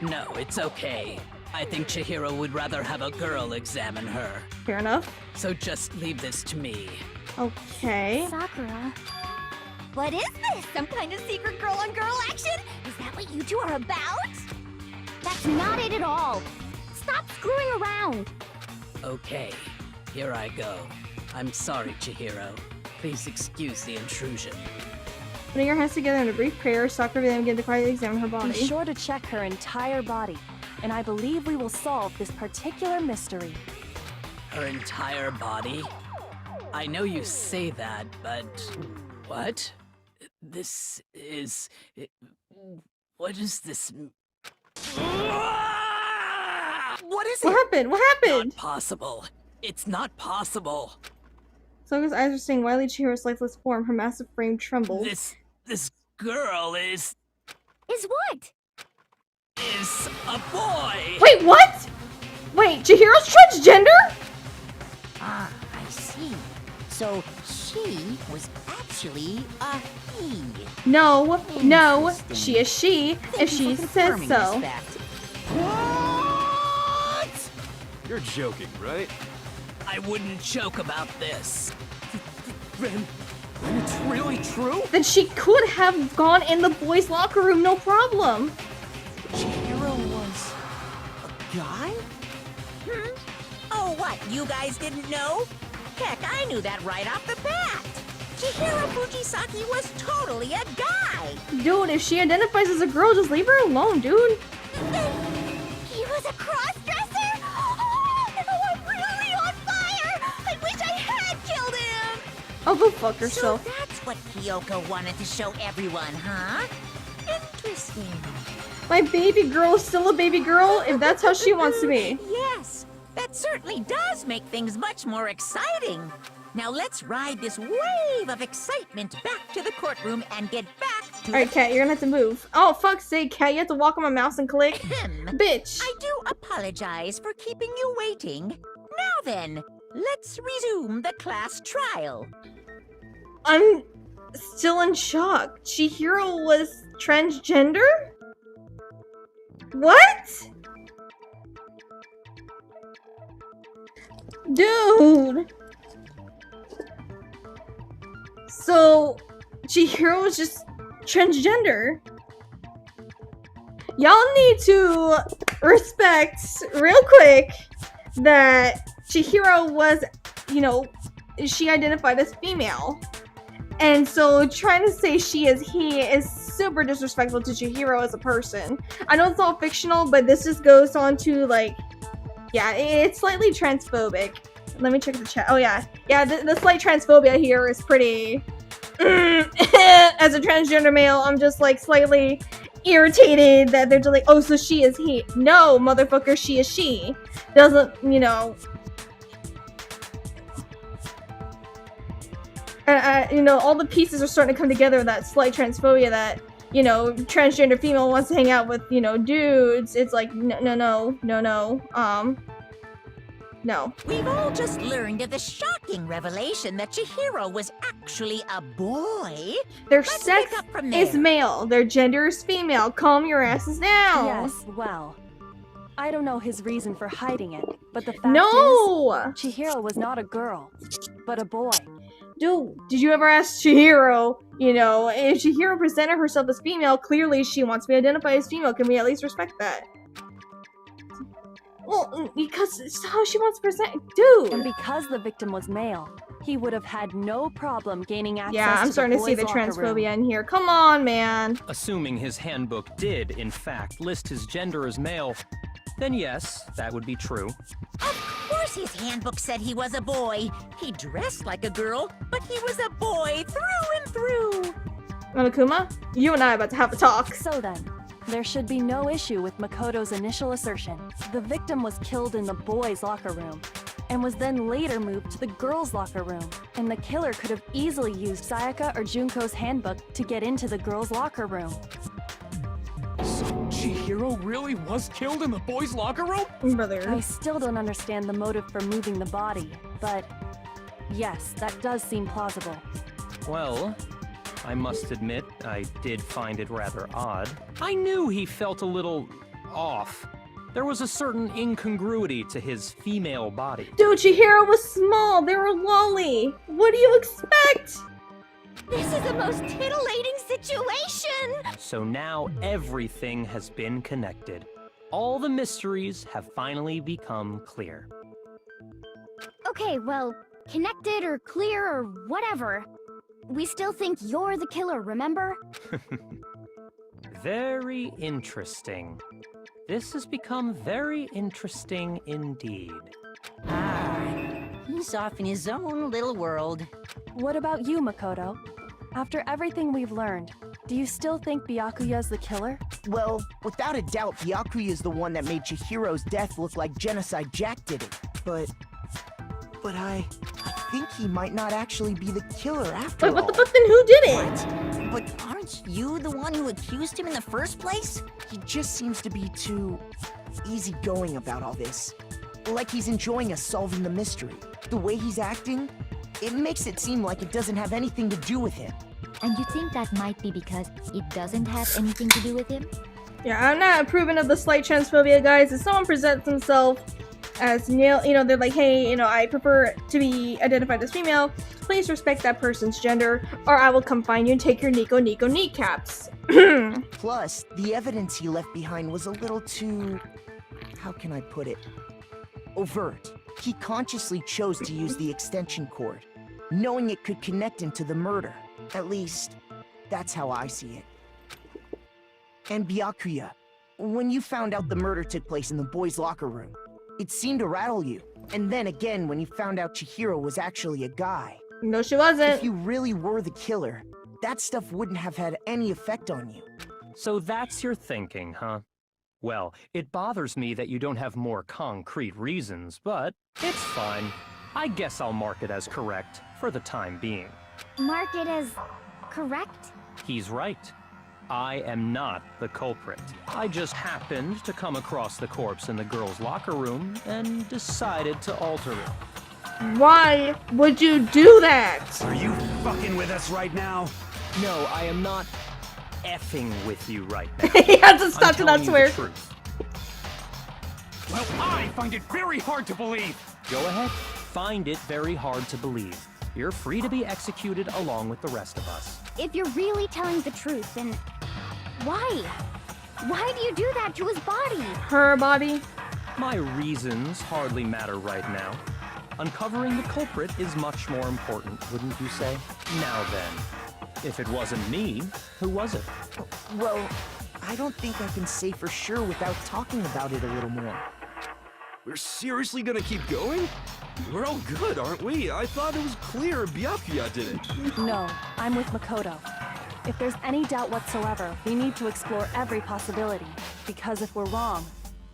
No, it's okay. I think Chihiro would rather have a girl examine her. Fair enough. So just leave this to me. Okay. Sakura. What is this? Some kind of secret girl-on-girl action? Is that what you two are about? That's not it at all. Stop screwing around. Okay, here I go. I'm sorry, Chihiro. Please excuse the intrusion. Putting her hands together in a brief prayer, Sakura then began to quietly examine her body. Be sure to check her entire body, and I believe we will solve this particular mystery. Her entire body? I know you say that, but... What? This is... What is this... What is it? What happened? What happened? Not possible. It's not possible. Soga's eyes are seeing wildly Chihiro's lifeless form. Her massive frame trembles. This girl is what? Is a boy! Wait, what? Wait, Chihiro's transgender? Ah, I see. So she was actually a he. No, she is she, if she says so. What? You're joking, right? I wouldn't joke about this. Then it's really true? Then she could have gone in the boys' locker room, no problem. Chihiro was a guy? Oh, what? You guys didn't know? Heck, I knew that right off the bat. Chihiro Fujisaki was totally a guy. Dude, if she identifies as a girl, just leave her alone, dude. He was a cross-dresser? Oh, I'm really on fire! I wish I had killed him! Oh, go fuck herself. So that's what Kyoko wanted to show everyone, huh? Interesting. My baby girl is still a baby girl, if that's how she wants to be. Yes, that certainly does make things much more exciting. Now let's ride this wave of excitement back to the courtroom and get back to Alright, Kat, you're gonna have to move. Oh, fuck's sake, Kat, you have to walk on my mouse and click. Bitch. I do apologize for keeping you waiting. Now then, let's resume the class trial. I'm still in shock. Chihiro was transgender? What? Dude. So, Chihiro was just transgender. Y'all need to respect real quick that Chihiro was, you know, she identified as female. And so trying to say she is he is super disrespectful to Chihiro as a person. I know it's all fictional, but this just goes on to like, yeah, it's slightly transphobic. Let me check the chat. Oh yeah, the slight transphobia here is pretty. As a transgender male, I'm just like slightly irritated that they're just like, oh, so she is he. No, motherfucker, she is she. Doesn't, you know. You know, all the pieces are starting to come together with that slight transphobia that, you know, transgender female wants to hang out with, you know, dudes. It's like, no. We've all just learned of the shocking revelation that Chihiro was actually a boy. Their Let's sex pick up from is there. male. Their gender is female. Calm your asses down. Yes, well, I don't know his reason for hiding it, but the fact No! is, Chihiro was not a girl, but a boy. Dude, did you ever ask Chihiro, you know, if Chihiro presented herself as female, clearly she wants to be identified as female. Can we at least respect that? Well, because it's how she wants to present, dude. And because the victim was male, he would have had no problem gaining access Yeah, I'm to starting the to see the boys' locker room. transphobia in here. Come on, man. Assuming his handbook did, in fact, list his gender as male, then yes, that would be true. Of course his handbook said he was a boy. He dressed like a girl, but he was a boy through and through. Monokuma, you and I are about to have a talk. So then, there should be no issue with Makoto's initial assertion. The victim was killed in the boys' locker room, and was then later moved to the girls' locker room. And the killer could have easily used Sayaka or Junko's handbook to get into the girls' locker room. So Chihiro really was killed in the boys' locker room? Brother. I still don't understand the motive for moving the body, but yes, that does seem plausible. Well, I must admit, I did find it rather odd. I knew he felt a little off. There was a certain incongruity to his female body. Dude, Chihiro was small. They were lolly. What do you expect? This is the most titillating situation! So now everything has been connected. All the mysteries have finally become clear. Okay, well, connected or clear or whatever. We still think you're the killer, remember? Very interesting. This has become very interesting indeed. He's off in his own little world. What about you, Makoto? After everything we've learned, do you still think Byakuya's the killer? Well, without a doubt, Byakuya is the one that made Chihiro's death look like Genocide Jack did it. But I think he might not actually be the killer after all. Wait, what the fuck then? Who did it? What? But aren't you the one who accused him in the first place? He just seems to be too easygoing about all this. Like he's enjoying us solving the mystery. The way he's acting, it makes it seem like it doesn't have anything to do with him. And you think that might be because it doesn't have anything to do with him? Yeah, I'm not approving of the slight transphobia, guys. If someone presents themselves as male, you know, they're like, hey, you know, I prefer to be identified as female, please respect that person's gender, or I will come find you and take your Nico kneecaps. Plus, the evidence he left behind was a little too... how can I put it? Overt. He consciously chose to use the extension cord, knowing it could connect him to the murder. At least, that's how I see it. And Byakuya, when you found out the murder took place in the boys' locker room, it seemed to rattle you. And then again when you found out Chihiro was actually a guy. No, she wasn't. If you really were the killer, that stuff wouldn't have had any effect on you. So that's your thinking, huh? Well, it bothers me that you don't have more concrete reasons, but it's fine. I guess I'll mark it as correct for the time being. Mark it as correct? He's right. I am not the culprit. I just happened to come across the corpse in the girls' locker room and decided to alter it. Why would you do that? Are you fucking with us right now? No, I am not effing with you right now. He had to stop to I'm not telling you swear. the truth. Well, I find it very hard to believe. Go ahead. Find it very hard to believe. You're free to be executed along with the rest of us. If you're really telling the truth, then why? Why do you do that to his body? Her body? My reasons hardly matter right now. Uncovering the culprit is much more important, wouldn't you say? Now then, if it wasn't me, who was it? Well, I don't think I can say for sure without talking about it a little more. We're seriously gonna keep going? We're all good, aren't we? I thought it was clear Byakuya did it. No, I'm with Makoto. If there's any doubt whatsoever, we need to explore every possibility. Because if we're wrong,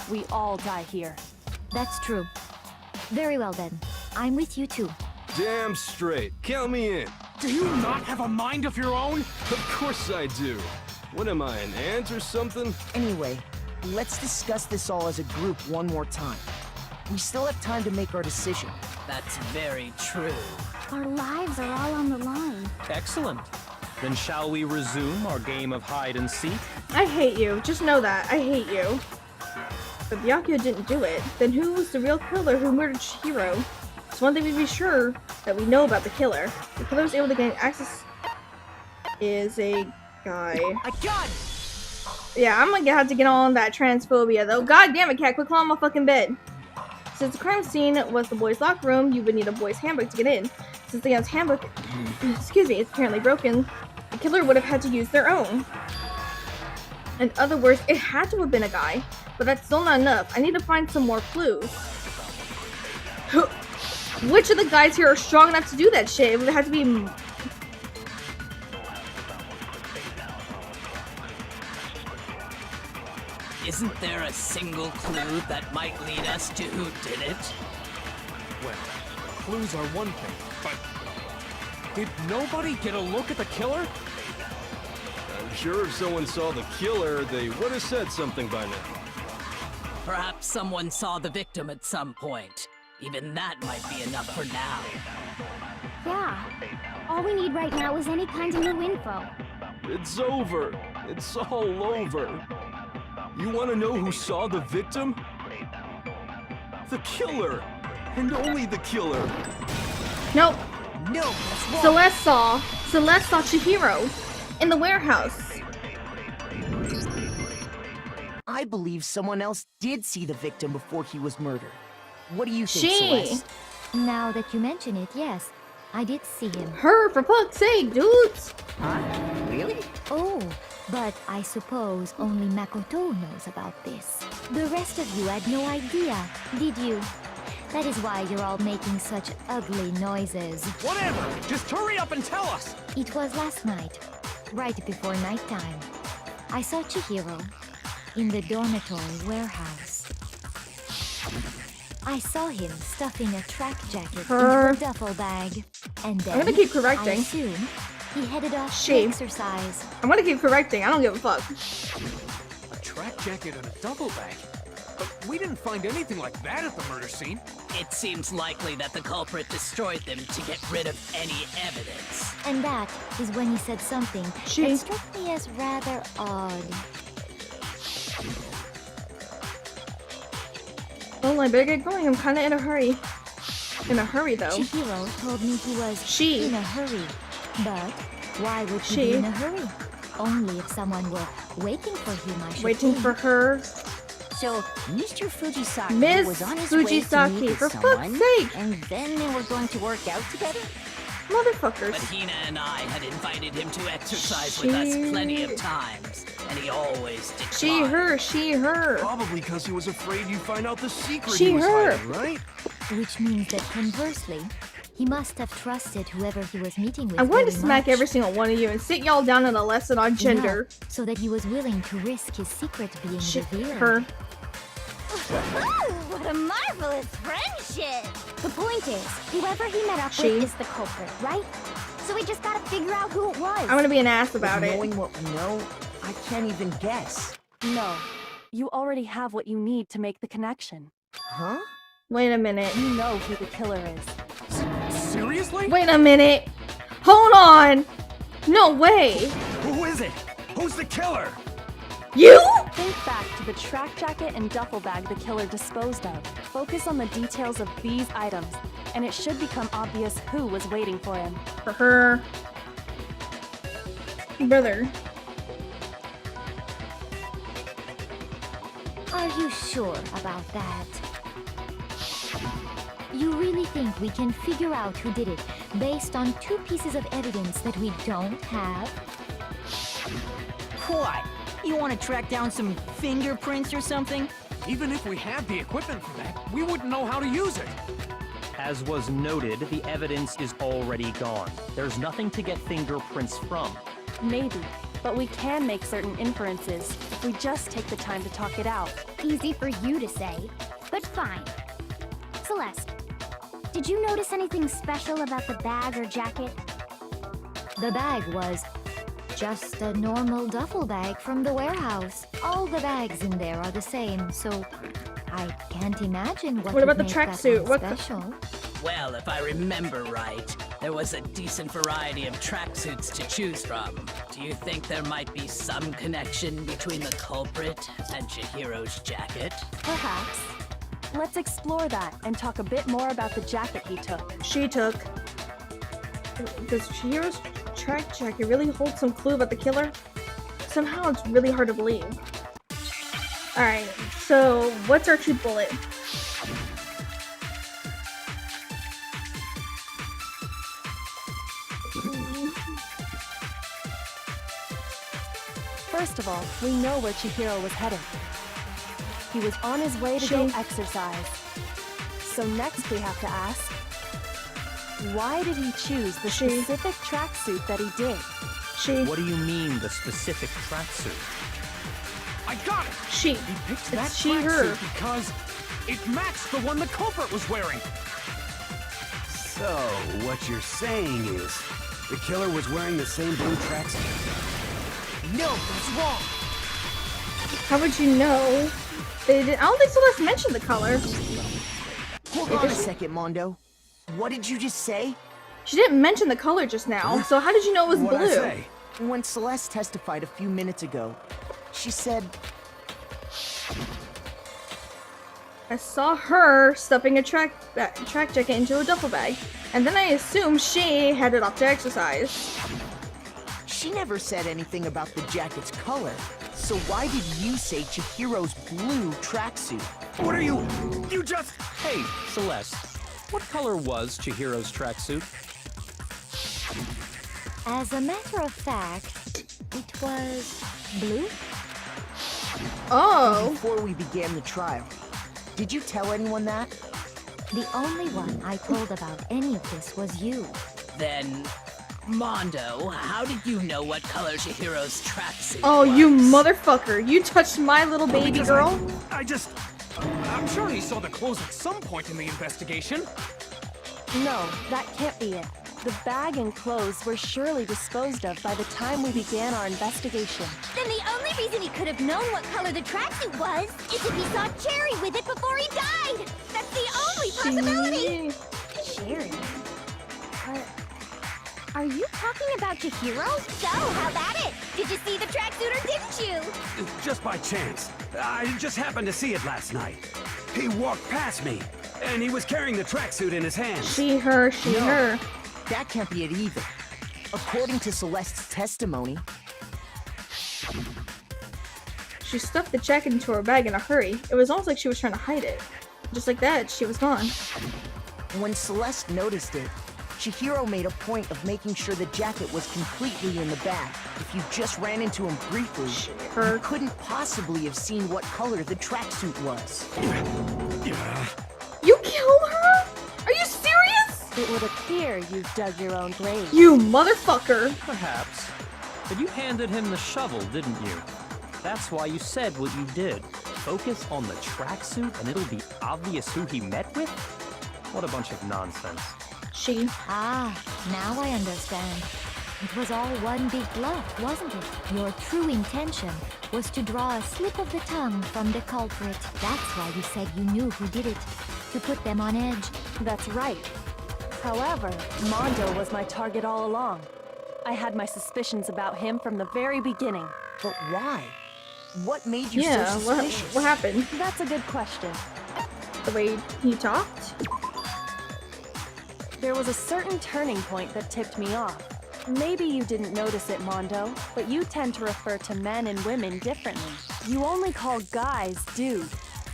we all die here. That's true. Very well then. I'm with you too. Damn straight. Count me in. Do you not have a mind of your own? Of course I do. What am I, an ant or something? Anyway, let's discuss this all as a group one more time. We still have time to make our decision. That's very true. Our lives are all on the line. Excellent. Then shall we resume our game of hide and seek? I hate you. Just know that. I hate you. But Byakuya didn't do it. Then who was the real killer who murdered Chihiro? It's one thing we be sure that we know about the killer. The killer was able to gain access is a guy. Yeah, I'm gonna have to get on that transphobia though. God damn it, cat, quit clawing my fucking bed. Since the crime scene was the boys' locker room, you would need a boys' handbook to get in. Since the guy's handbook, excuse me, is apparently broken, the killer would have had to use their own. In other words, it had to have been a guy, but that's still not enough. I need to find some more clues. Which of the guys here are strong enough to do that shit? It would have to be... Isn't there a single clue that might lead us to who did it? Well, clues are one thing, but did nobody get a look at the killer? I'm sure if someone saw the killer, they would have said something by now. Perhaps someone saw the victim at some point. Even that might be enough for now. Yeah. All we need right now is any kind of new info. It's over. It's all over. You want to know who saw the victim? The killer! And only the killer! Nope. No, Celeste saw Chihiro in the warehouse. I believe someone else did see the victim before he was murdered. What do you think, She. Celeste? Now that you mention it, yes. I did see him. Her, for fuck's sake, dudes! Huh? Really? Oh, but I suppose only Makoto knows about this. The rest of you had no idea, did you? That is why you're all making such ugly noises. Whatever! Just hurry up and tell us! It was last night, right before nighttime. I saw Chihiro in the dormitory warehouse. I saw him stuffing a track jacket into a duffel bag. And then, I'm gonna keep correcting. I assume he headed off She. to exercise. I'm gonna keep correcting. I don't give a fuck. A track jacket and a duffel bag? But we didn't find anything like that at the murder scene. It seems likely that the culprit destroyed them to get rid of any evidence. And that is when he said something that struck me as rather odd. Well, I better get going. I'm kind of in a hurry. In a hurry, though. Chihiro told me he was in a hurry. But why would he be in a hurry? Only if someone were waiting for him, I should Waiting think. for her. So, Mr. Fujisaki Miss was on his Fujisaki, way to meet for with someone, fuck's sake! and then they were going to work out together? Motherfuckers. But Hina and I had invited him to exercise with us plenty of times, and he always declined. She, her, she, her. Probably because he was afraid you'd find out the secret She, he was her. hiding, right? Which means that conversely, he must have trusted whoever he was meeting with. I'm going to very smack much. every single one of you and sit y'all down in a lesson on gender. No, so that he was willing to risk his secret being revealed. Her. What a marvelous friendship! The point is, whoever he met up She. with is the culprit, right? So we just gotta figure out who it was. I'm gonna be an ass about it. Knowing what we know, I can't even guess. No. You already have what you need to make the connection. Huh? Wait a minute. You know who the killer is. Seriously? Wait a minute. Hold on. No way. Who is it? Who's the killer? You? Think back to the track jacket and duffel bag the killer disposed of. Focus on the details of these items, and it should become obvious who was waiting for him. For her. Brother. Are you sure about that? You really think we can figure out who did it based on 2 pieces of evidence that we don't have? What? You want to track down some fingerprints or something? Even if we had the equipment for that, we wouldn't know how to use it. As was noted, the evidence is already gone. There's nothing to get fingerprints from. Maybe, but we can make certain inferences if we just take the time to talk it out. Easy for you to say, but fine. Celeste, did you notice anything special about the bag or jacket? The bag was just a normal duffel bag from the warehouse. All the bags in there are the same, so I can't imagine what What about would the make that tracksuit? one What special. Well, if I remember right, there was a decent variety of tracksuits to choose from. Do you think there might be some connection between the culprit and Chihiro's jacket? Perhaps. Let's explore that and talk a bit more about the jacket he took. She took. Does Chihiro's track jacket really hold some clue about the killer? Somehow it's really hard to believe. Alright, so what's our true bullet? First of all, we know where Chihiro was headed. He was on his way to go exercise. So next we have to ask, why did he choose the specific tracksuit that he did? What do you mean, the specific tracksuit? I got it! She. He picked that She, her. tracksuit because it matched the one the culprit was wearing. So, what you're saying is, the killer was wearing the same blue tracksuit? No, that's wrong! How would you know? They did. I don't think Celeste mentioned the color. Hold on a second, Mondo. What did you just say? She didn't mention the color just now, so how did you know it was What'd I blue? say? When Celeste testified a few minutes ago, she said... I saw her stuffing a track jacket into a duffel bag, and then I assumed she headed off to exercise. She never said anything about the jacket's color, so why did you say Chihiro's blue tracksuit? What are you... You just... Hey, Celeste, what color was Chihiro's tracksuit? As a matter of fact, it was blue. Oh. Before we began the trial, did you tell anyone that? The only one I told about any of this was you. Then, Mondo, how did you know what color Chihiro's tracksuit Oh, was? you motherfucker! You touched my little baby Because girl. I'm sure he saw the clothes at some point in the investigation. No, that can't be it. The bag and clothes were surely disposed of by the time we began our investigation. Then the only reason he could have known what color the tracksuit was is if he saw Cherry with it before he died! That's the only possibility! Cherry? Are you talking about Chihiro? So, how about it? Did you see the tracksuit or didn't you? Just by chance. I just happened to see it last night. He walked past me, and he was carrying the tracksuit in his hand. She, her, she, her. That can't be it either. According to Celeste's testimony, She stuffed the jacket into her bag in a hurry. It was almost like she was trying to hide it. Just like that, she was gone. when Celeste noticed it, Chihiro made a point of making sure the jacket was completely in the bag. If you just ran into him briefly, you couldn't possibly have seen what color the tracksuit was. You killed her? Are you serious? It would appear you've dug your own grave. You motherfucker! Perhaps. But you handed him the shovel, didn't you? That's why you said what you did. Focus on the tracksuit and it'll be obvious who he met with? What a bunch of nonsense. She. Ah, now I understand. It was all one big bluff, wasn't it? Your true intention was to draw a slip of the tongue from the culprit. That's why you said you knew who did it. To put them on edge. That's right. However, Mondo was my target all along. I had my suspicions about him from the very beginning. But why? What made you Yeah, so suspicious? what happened? That's a good question. The way he talked? There was a certain turning point that tipped me off. Maybe you didn't notice it, Mondo, but you tend to refer to men and women differently. You only call guys dude.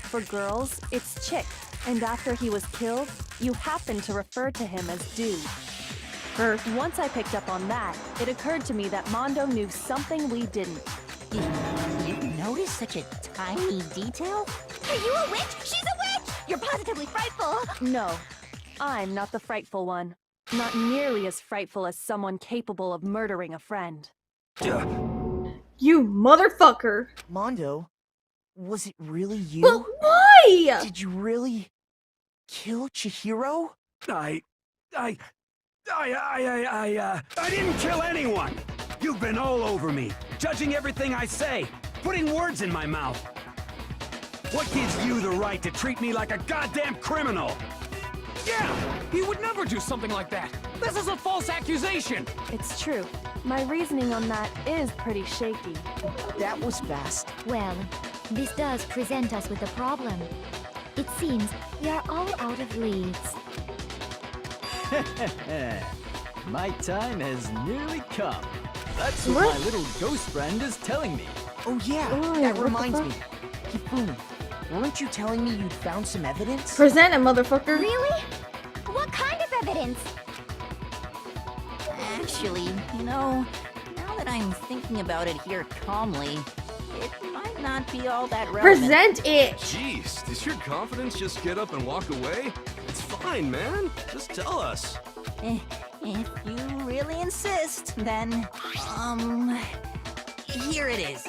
For girls, it's chick, and after he was killed, you happened to refer to him as dude. Once I picked up on that, it occurred to me that Mondo knew something we didn't. You noticed such a tiny detail? Are you a witch? She's a witch! You're positively frightful! No, I'm not the frightful one. Not nearly as frightful as someone capable of murdering a friend. You motherfucker! Mondo, was it really you? But why? Did you really kill Chihiro? I didn't kill anyone! You've been all over me, judging everything I say, putting words in my mouth. What gives you the right to treat me like a goddamn criminal? Yeah! He would never do something like that! This is a false accusation! It's true. My reasoning on that is pretty shaky. That was fast. Well, this does present us with a problem. It seems we are all out of leads. My time has nearly come. That's what my little ghost friend is telling me. Oh yeah, that reminds me. Hifumi, weren't you telling me you'd found some evidence? Present it, motherfucker. Really? What kind of evidence? Actually, you know, now that I'm thinking about it here calmly, it might not be all that relevant. Present it! Jeez, does your confidence just get up and walk away? It's fine, man. Just tell us. If you really insist, then, here it is.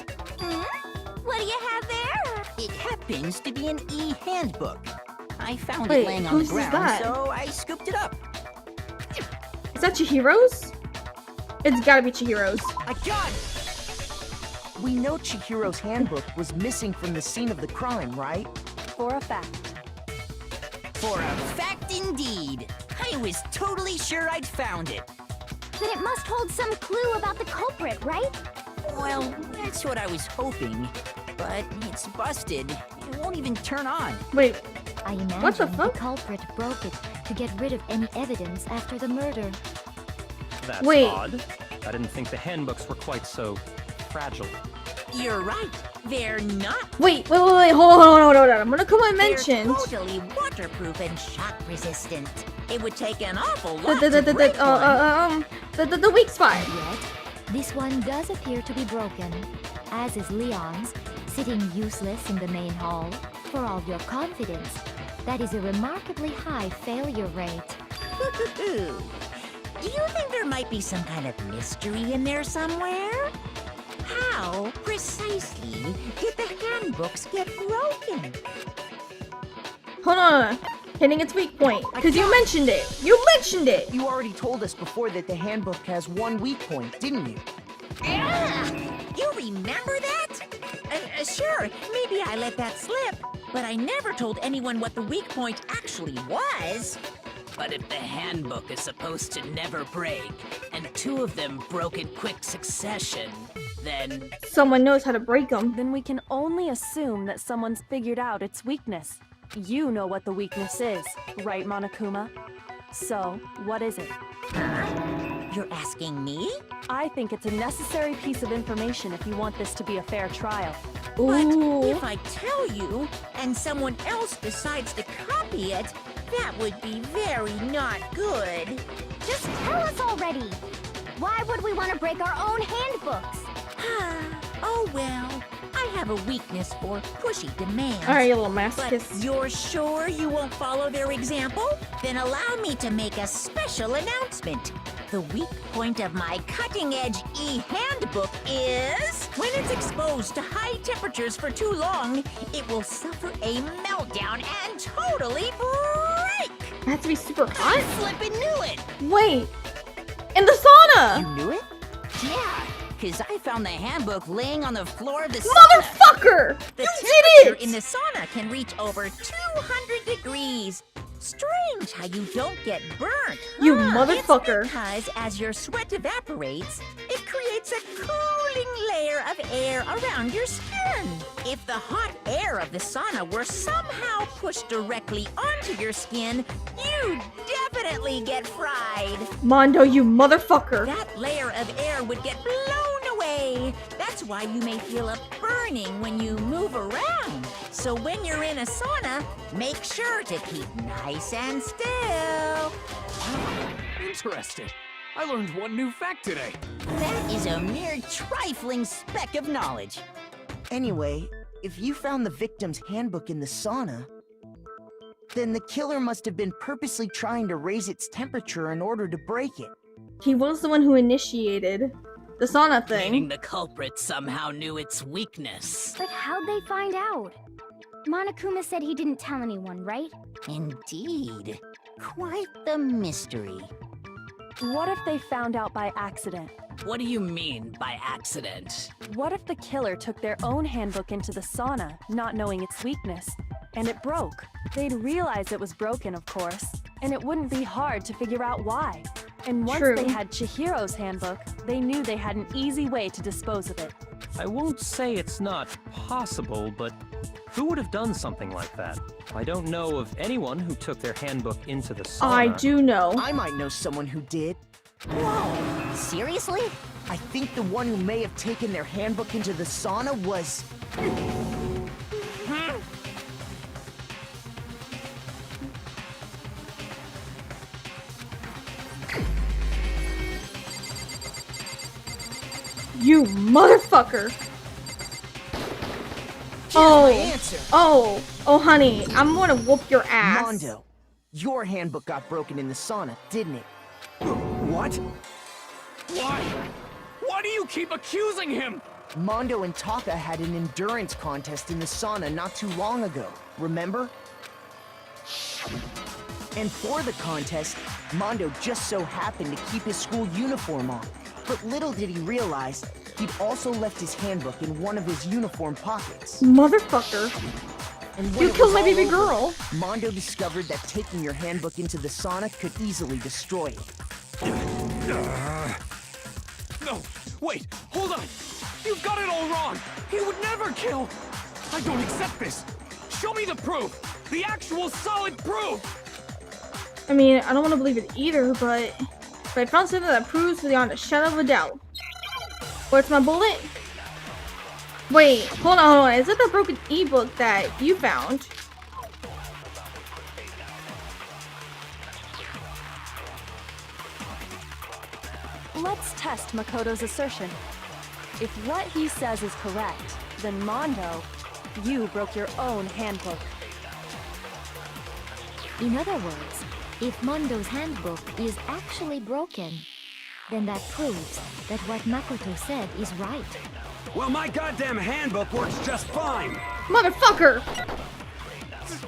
What do you have there? It happens to be an e-handbook. I found Wait, it laying on the whose is ground, that? so I scooped it up. Is that Chihiro's? It's gotta be Chihiro's. I got it! We know Chihiro's handbook was missing from the scene of the crime, right? For a fact. For a fact indeed. I was totally sure I'd found it. Then it must hold some clue about the culprit, right? Well, that's what I was hoping. But it's busted. It won't even turn on. Wait, I imagine what the fuck? culprit broke it to get rid of any evidence after the murder. That's Wait. odd. I didn't think the handbooks were quite so fragile. You're right. They're not. Wait, hold on. I'm gonna come and mention. They're totally waterproof and shock resistant. It would take an awful lot The weak spot. Yet, this one does appear to be broken, as is Leon's, sitting useless in the main hall. For all your confidence, that is a remarkably high failure rate. Do you think there might be some kind of mystery in there somewhere? How precisely did the handbooks get broken? Hold on. Hitting its weak point. Because you mentioned it. You already told us before that the handbook has one weak point, didn't you? You remember that? Sure, maybe I let that slip, but I never told anyone what the weak point actually was. But if the handbook is supposed to never break, and two of them broke in quick succession, then... Someone knows how to break them. Then we can only assume that someone's figured out its weakness. You know what the weakness is, right, Monokuma? So, what is it? You're asking me? I think it's a necessary piece of information if you want this to be a fair trial. But if I tell you, and someone else decides to copy it, that would be very not good. Just tell us already. Why would we want to break our own handbooks? Oh well, I have a weakness for pushy demands. Alright, you little But masochist. you're sure you won't follow their example? Then allow me to make a special announcement. The weak point of my cutting-edge e-handbook is... when it's exposed to high temperatures for too long, it will suffer a meltdown and totally break! It has to be super hot? Flippin' knew it! Wait. In the sauna! You knew it? Yeah, because I found the handbook laying on the floor of the sauna. Motherfucker! The You temperature did it! in the sauna can reach over 200 degrees. Strange how you don't get burnt. You huh? motherfucker. It's because as your sweat evaporates, it creates a cooling layer of air around your skin. If the hot air of the sauna were somehow pushed directly onto your skin, you'd definitely get fried. Mondo, you motherfucker. That layer of air would get blown away. That's why you may feel a burning when you move around. So when you're in a sauna, make sure to keep nice and still. Interesting. I learned one new fact today. That is a mere trifling speck of knowledge. Anyway, if you found the victim's handbook in the sauna, then the killer must have been purposely trying to raise its temperature in order to break it. He was the one who initiated the sauna Meaning thing. the culprit somehow knew its weakness. But how'd they find out? Monokuma said he didn't tell anyone, right? Indeed. Quite the mystery. What if they found out by accident? What do you mean by accident? What if the killer took their own handbook into the sauna, not knowing its weakness, and it broke? They'd realize it was broken, of course, and it wouldn't be hard to figure out why. And once True. they had Chihiro's handbook, they knew they had an easy way to dispose of it. I won't say it's not possible, but who would have done something like that? I don't know of anyone who took their handbook into the sauna. I do know. I might know someone who did. Whoa! Seriously? I think the one who may have taken their handbook into the sauna was... You motherfucker! my answer. Oh, honey, I'm gonna whoop your ass. Mondo, your handbook got broken in the sauna, didn't it? What? Why? Why do you keep accusing him? Mondo and Taka had an endurance contest in the sauna not too long ago, remember? And for the contest, Mondo just so happened to keep his school uniform on. But little did he realize, he'd also left his handbook in one of his uniform pockets. Motherfucker. And when You it killed was my all baby over, girl. Mondo discovered that taking your handbook into the sauna could easily destroy it. No, wait, hold on. You've got it all wrong. He would never kill. I don't accept this. Show me the proof. The actual solid proof. I mean, I don't want to believe it either, but if I found something that proves beyond a shadow of a doubt. Where's my bullet? Wait, hold on. Is it the broken ebook that you found? Let's test Makoto's assertion. If what he says is correct, then Mondo, you broke your own handbook. In other words, if Mondo's handbook is actually broken, then that proves that what Makoto said is right. Well, my goddamn handbook works just fine. Motherfucker!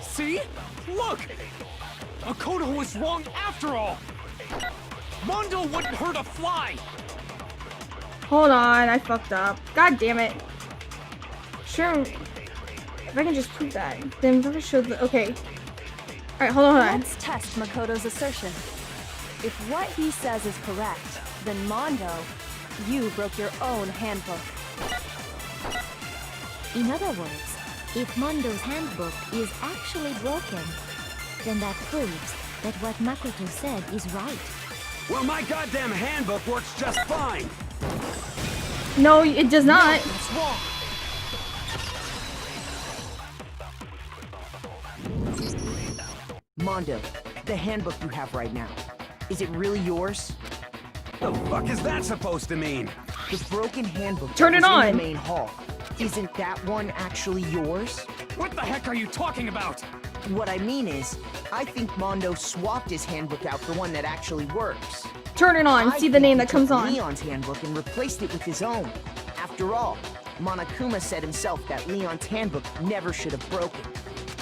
See? Look! Makoto was wrong after all! Mondo wouldn't hurt a fly! Hold on, I fucked up. God damn it. Sure. If I can just prove that, then I'm show the. Okay. Alright, hold on. Let's test Makoto's assertion. If what he says is correct, then Mondo, you broke your own handbook. In other words, if Mondo's handbook is actually broken, then that proves that what Makoto said is right. Well, my goddamn handbook works just fine. No, it does not. What's wrong? Mondo, the handbook you have right now, is it really yours? The fuck is that supposed to mean? The broken handbook Turn that it was on. in the main hall. Isn't that one actually yours? What the heck are you talking about? What I mean is, I think Mondo swapped his handbook out for one that actually works. Turn it on. I See the think name he that comes took on. Leon's handbook and replaced it with his own. After all, Monokuma said himself that Leon's handbook never should have broken.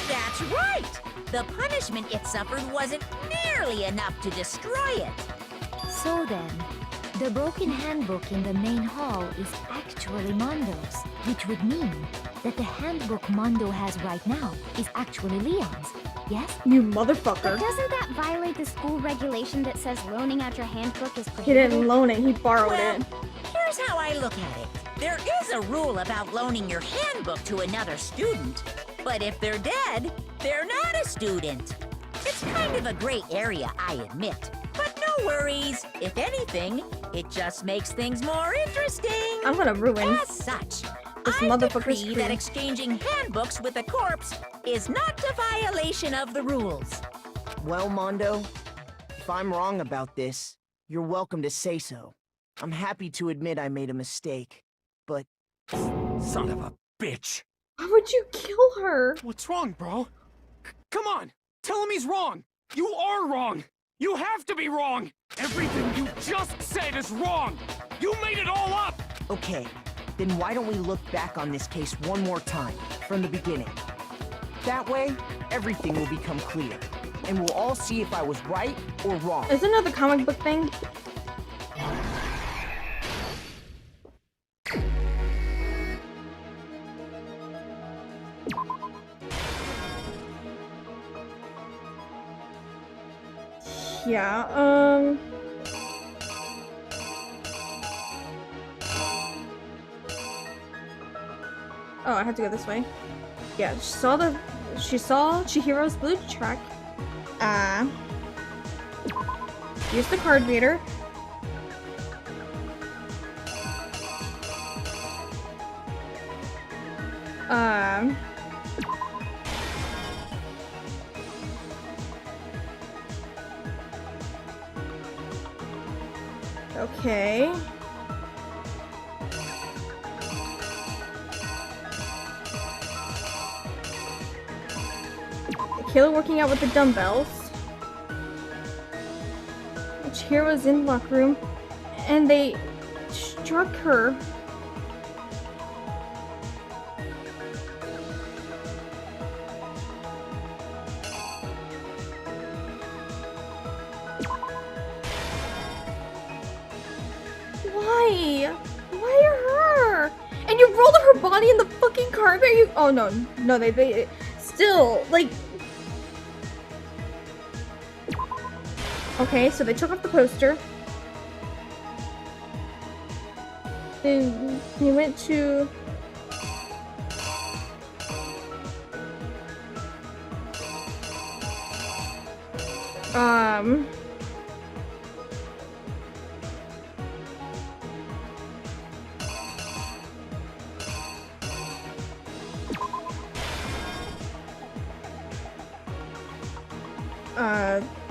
That's right! The punishment it suffered wasn't nearly enough to destroy it. So then, the broken handbook in the main hall is actually Mondo's, which would mean that the handbook Mondo has right now is actually Leon's, yes? You But motherfucker. doesn't that violate the school regulation that says loaning out your handbook is He prohibited? didn't loan it, he borrowed Well, it. here's how I look at it. There is a rule about loaning your handbook to another student, but if they're dead, they're not a student. It's kind of a gray area, I admit. But no worries. If anything, it just makes things more interesting. I'm gonna ruin. As such, This I motherfucker's decree that crew. exchanging handbooks with a corpse is not a violation of the rules. Well, Mondo, if I'm wrong about this, you're welcome to say so. I'm happy to admit I made a mistake, but... Son of a bitch! Why would you kill her? What's wrong, bro? Come on! Tell him he's wrong! You are wrong! You have to be wrong! Everything you just said is wrong! You made it all up! Okay, then why don't we look back on this case one more time, from the beginning? That way, everything will become clear, and we'll all see if I was right or wrong. Is it another comic book thing? Yeah, oh, I have to go this way. Yeah, she saw Chihiro's blue track. Use the card reader. Okay. The killer working out with the dumbbells. Chihiro's in the locker room, and they struck her. Why? Why her? And you rolled up her body in the fucking carpet? You? Oh no, no, they still like. Okay, so they took off the poster. Then he went to.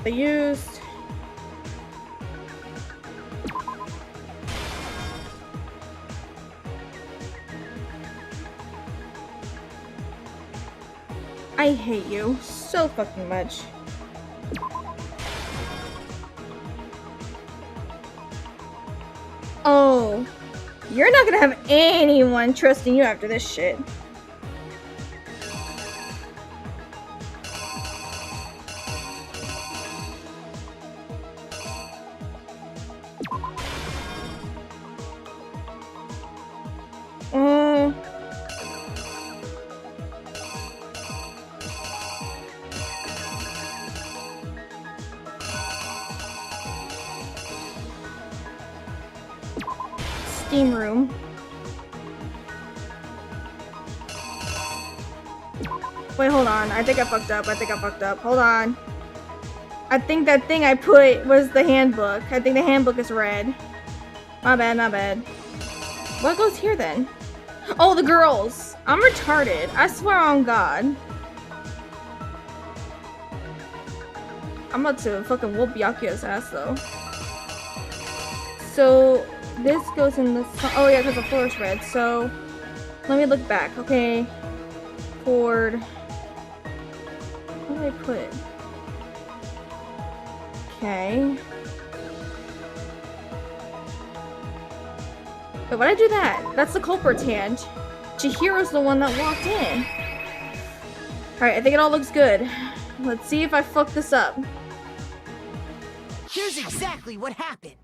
They used. I hate you so fucking much. Oh, you're not gonna have anyone trusting you after this shit. Steam room. Wait, hold on. I think I fucked up. Hold on. I think that thing I put was the handbook. I think the handbook is red. My bad. What goes here then? Oh, the girls. I'm retarded. I swear on God. I'm about to fucking whoop Byakuya's ass though. So this goes in the. Oh yeah, because the floor is red. So let me look back. Okay. Cord. What did I put? Okay. Wait, why'd I do that? That's the culprit's hand. Chihiro's the one that walked in. Alright, I think it all looks good. Let's see if I fuck this up. Here's exactly what happened.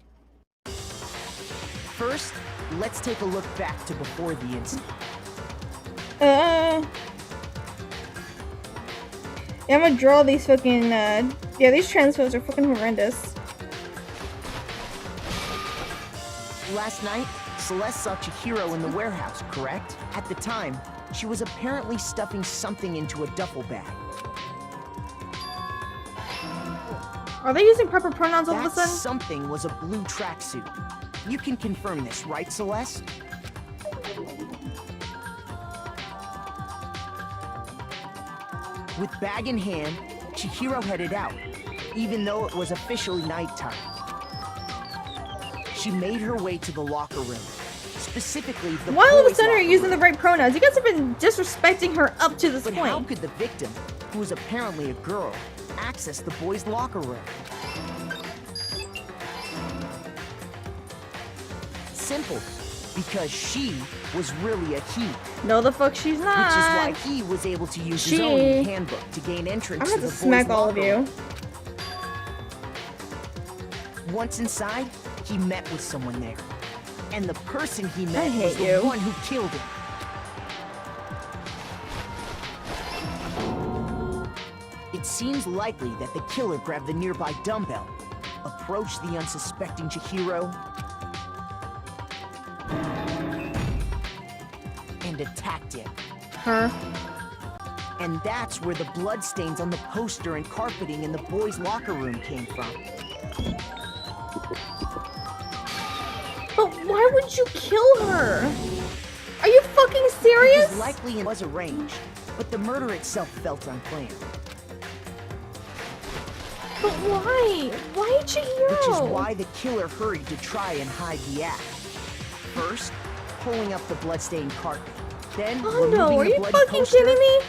First, let's take a look back to before the incident. Yeah, I'm gonna draw these fucking, yeah, these transpos are fucking horrendous. Last night, Celeste saw Chihiro in the warehouse, correct? At the time, she was apparently stuffing something into a duffel bag. Are they using proper pronouns all of a That sudden? something was a blue tracksuit. You can confirm this, right, Celeste? With bag in hand, Chihiro headed out, even though it was officially nighttime. She made her way to the locker room, specifically the Why all of a boys' sudden are you locker using the room. right pronouns? You guys have been disrespecting her up to this But point. how could the victim, who was apparently a girl, access the boys' locker room? Simple, because she was really a he. No, the fuck she's not. Which is why he was able to use his own handbook to gain entrance I'm to gonna the boys' smack all of locker you. room. Once inside, he met with someone there. And the person he met hate was the you. one who killed him. It seems likely that the killer grabbed the nearby dumbbell, approached the unsuspecting Chihiro, and attacked him. Her. And that's where the bloodstains on the poster and carpeting in the boys' locker room came from. But why would you kill her? Are you fucking It serious? was likely it was arranged, but the murder itself felt unplanned. But why? Why Chihiro? Which is why the killer hurried to try and hide the act. First, pulling up the bloodstained carpet. Then, Oh removing no, are the you bloody fucking poster, kidding me?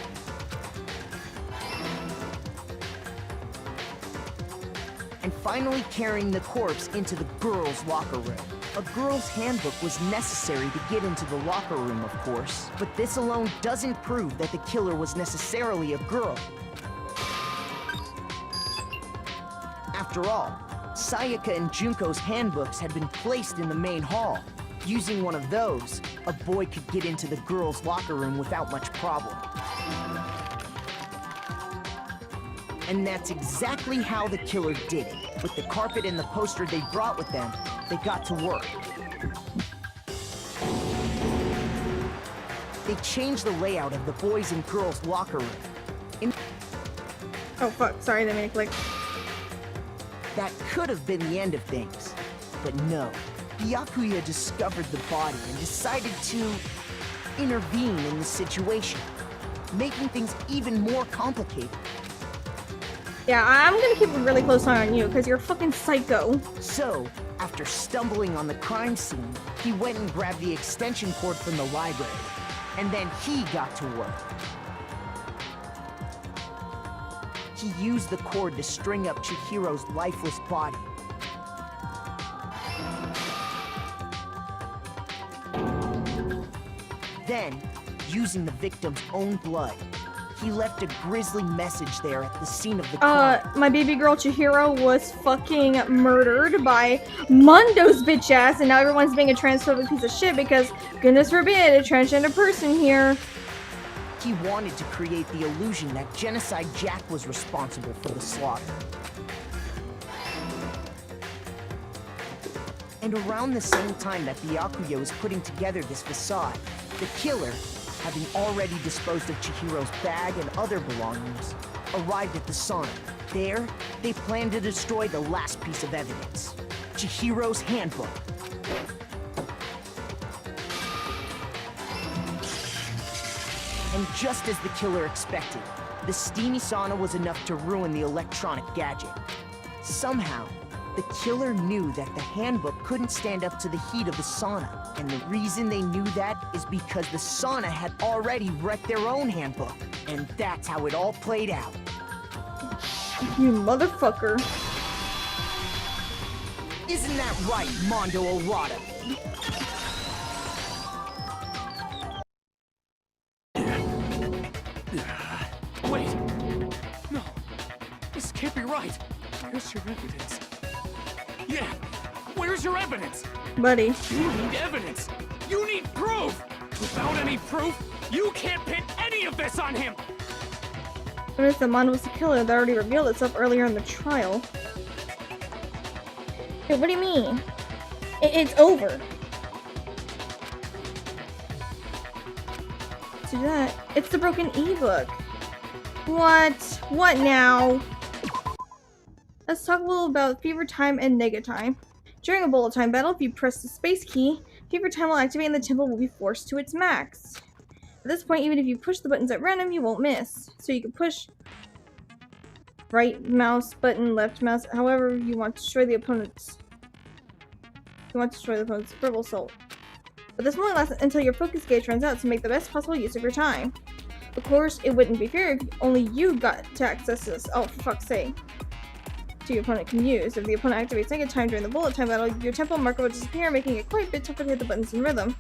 and finally carrying the corpse into the girls' locker room. A girl's handbook was necessary to get into the locker room, of course, but this alone doesn't prove that the killer was necessarily a girl. After all, Sayaka and Junko's handbooks had been placed in the main hall. Using one of those, a boy could get into the girls' locker room without much problem. And that's exactly how the killer did it. With the carpet and the poster they brought with them, they got to work. They changed the layout of the boys' and girls' locker room. Oh fuck, sorry, that made a click. That could have been the end of things. But no. Byakuya discovered the body and decided to intervene in the situation, making things even more complicated. Yeah, I'm gonna keep a really close eye on you, because you're a fucking psycho. So, after stumbling on the crime scene, he went and grabbed the extension cord from the library, and then he got to work. He used the cord to string up Chihiro's lifeless body. Then, using the victim's own blood, he left a grisly message there at the scene of the crime. My baby girl Chihiro was fucking murdered by Mondo's bitch ass, and now everyone's being a transphobic piece of shit because, goodness forbid, a transgender person here. He wanted to create the illusion that Genocide Jack was responsible for the slaughter. And around the same time that Byakuya was putting together this facade, the killer, having already disposed of Chihiro's bag and other belongings, arrived at the sauna. There, they planned to destroy the last piece of evidence, Chihiro's handbook. And just as the killer expected, the steamy sauna was enough to ruin the electronic gadget. Somehow, the killer knew that the handbook couldn't stand up to the heat of the sauna. And the reason they knew that is because the sauna had already wrecked their own handbook. And that's how it all played out. You motherfucker. Isn't that right, Mondo Arata? Wait! No! This can't be right! Where's your evidence? Yeah! Where's your evidence? Buddy. You need evidence! You need proof! Without any proof, you can't pin any of this on him! What if the Mondo was the killer that already revealed itself earlier in the trial? Hey, what do you mean? It's over. Do that. It's the broken ebook. What? What now? Let's talk a little about fever time and nega time. During a bullet time battle, if you press the space key, fever time will activate and the tempo will be forced to its max. At this point, even if you push the buttons at random, you won't miss. So you can push right mouse button, left mouse, however you want to destroy the opponent's. You want to destroy the opponent's verbal soul. But this will only last until your focus gauge runs out to make the best possible use of your time. Of course, it wouldn't be fair if only you got to access this. Oh, for fuck's sake. So your opponent can use. If the opponent activates second time during the bullet time battle, your tempo marker will disappear, making it quite a bit tougher to hit the buttons in rhythm.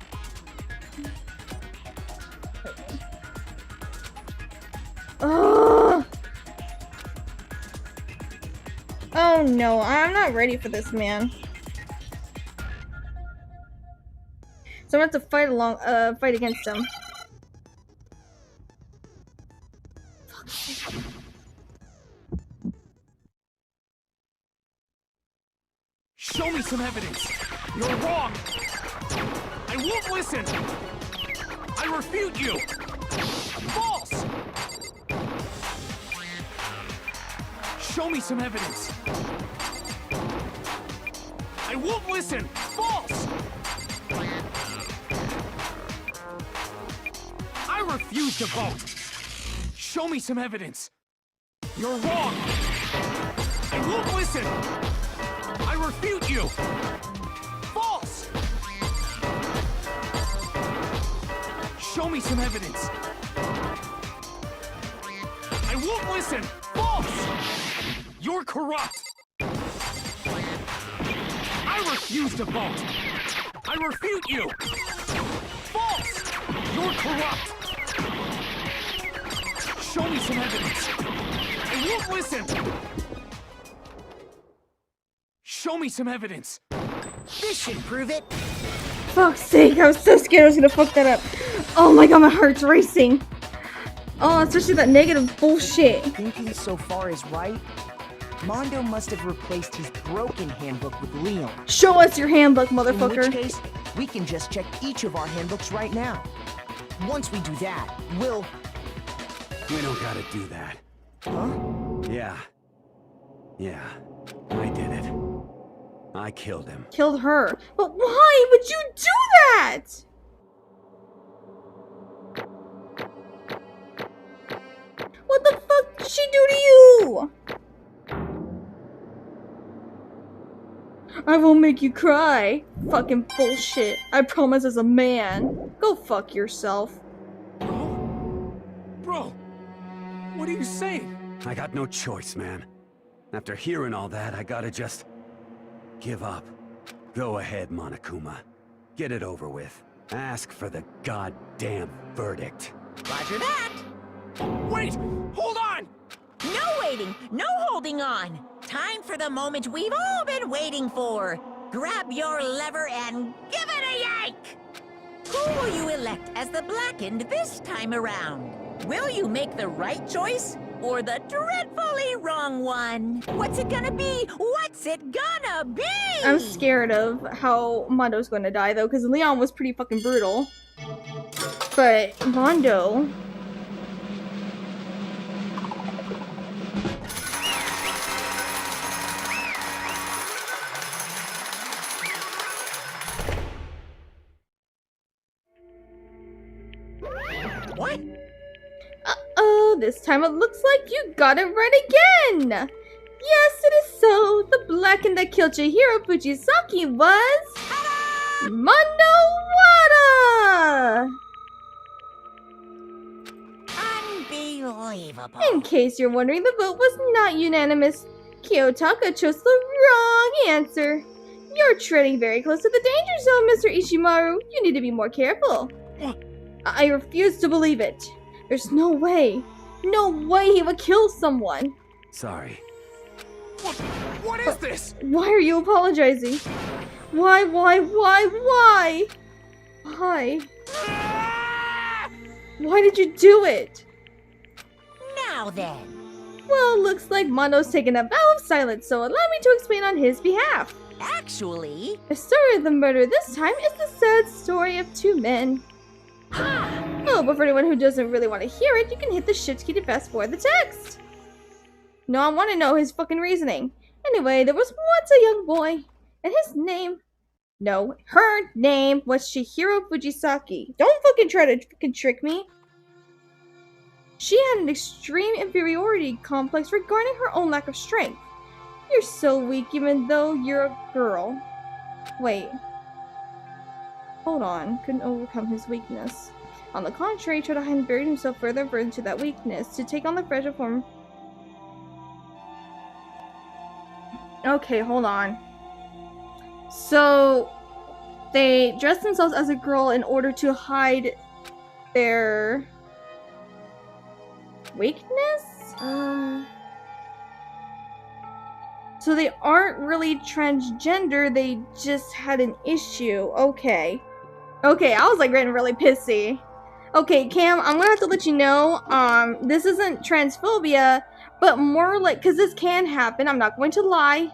Oh! Oh no, I'm not ready for this, man. So I'm gonna have to fight against him. Show me some evidence. You're wrong. I won't listen. I refute you. False. Show me some evidence. I won't listen. False. I refuse to vote. Show me some evidence. You're wrong. I won't listen. I refute you! False! Show me some evidence. I won't listen! False! You're corrupt! I refuse to vote! I refute you! False! You're corrupt! Show me some evidence. I won't listen! Show me some evidence. This should prove it. Fuck's sake, I was so scared I was gonna fuck that up. Oh my god, my heart's racing. Oh, especially that negative bullshit. Thinking so far is right. Mondo must have replaced his broken handbook with Leon. Show us your handbook, motherfucker. In which case, we can just check each of our handbooks right now. Once we do that, we'll... We don't gotta do that. Huh? Yeah. I did it. I killed him. Killed her. But why would you do that? What the fuck did she do to you? I won't make you cry. Fucking bullshit. I promise as a man. Go fuck yourself. Bro, what are you saying? I got no choice, man. After hearing all that, I gotta just... give up. Go ahead, Monokuma. Get it over with. Ask for the goddamn verdict. Roger that. Wait! Hold on! No waiting, no holding on. Time for the moment we've all been waiting for. Grab your lever and give it a yank! Who will you elect as the Blackened this time around? Will you make the right choice? Or the dreadfully wrong one? What's it gonna be? What's it gonna be? I'm scared of how Mondo's gonna die though, because Leon was pretty fucking brutal. But Mondo... What? Uh-oh, this time it looks like you got it right again! Yes, it is so! The Blackened that killed Chihiro Fujisaki was... Mondo Wada! Unbelievable. In case you're wondering, the vote was not unanimous. Kiyotaka chose the wrong answer. You're treading very close to the danger zone, Mr. Ishimaru. You need to be more careful. I refuse to believe it. There's no way he would kill someone. Sorry. What is this? Why are you apologizing? Why? Why did you do it? Now then. Well, looks like Mondo's taken a vow of silence, so allow me to explain on his behalf. Actually... The story of the murder this time is the sad story of two men. Oh, but for anyone who doesn't really want to hear it, you can hit the shift key to fast forward the text. No, I want to know his fucking reasoning. Anyway, there was once a young boy, and his name No, her name was Chihiro Fujisaki. Don't fucking try to fucking trick me. She had an extreme inferiority complex regarding her own lack of strength. You're so weak even though you're a girl. Wait. Hold on. Couldn't overcome his weakness. On the contrary, he tried to hide and buried himself further and further into that weakness to take on the fragile form. Okay, hold on. So, they dressed themselves as a girl in order to hide their weakness? So they aren't really transgender, they just had an issue. Okay. Okay, I was like getting really pissy. Okay, Cam, I'm gonna have to let you know, this isn't transphobia, but more like, because this can happen, I'm not going to lie.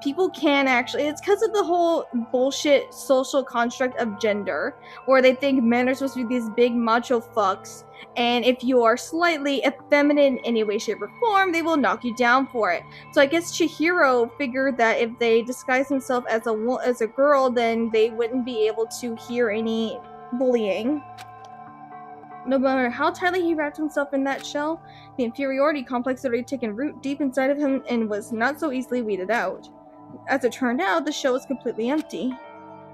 People can actually, it's because of the whole bullshit social construct of gender, where they think men are supposed to be these big macho fucks, and if you are slightly effeminate in any way, shape, or form, they will knock you down for it. So I guess Chihiro figured that if they disguise themselves as a girl, then they wouldn't be able to hear any bullying. No matter how tightly he wrapped himself in that shell, the inferiority complex had already taken root deep inside of him and was not so easily weeded out. As it turned out, the shell was completely empty.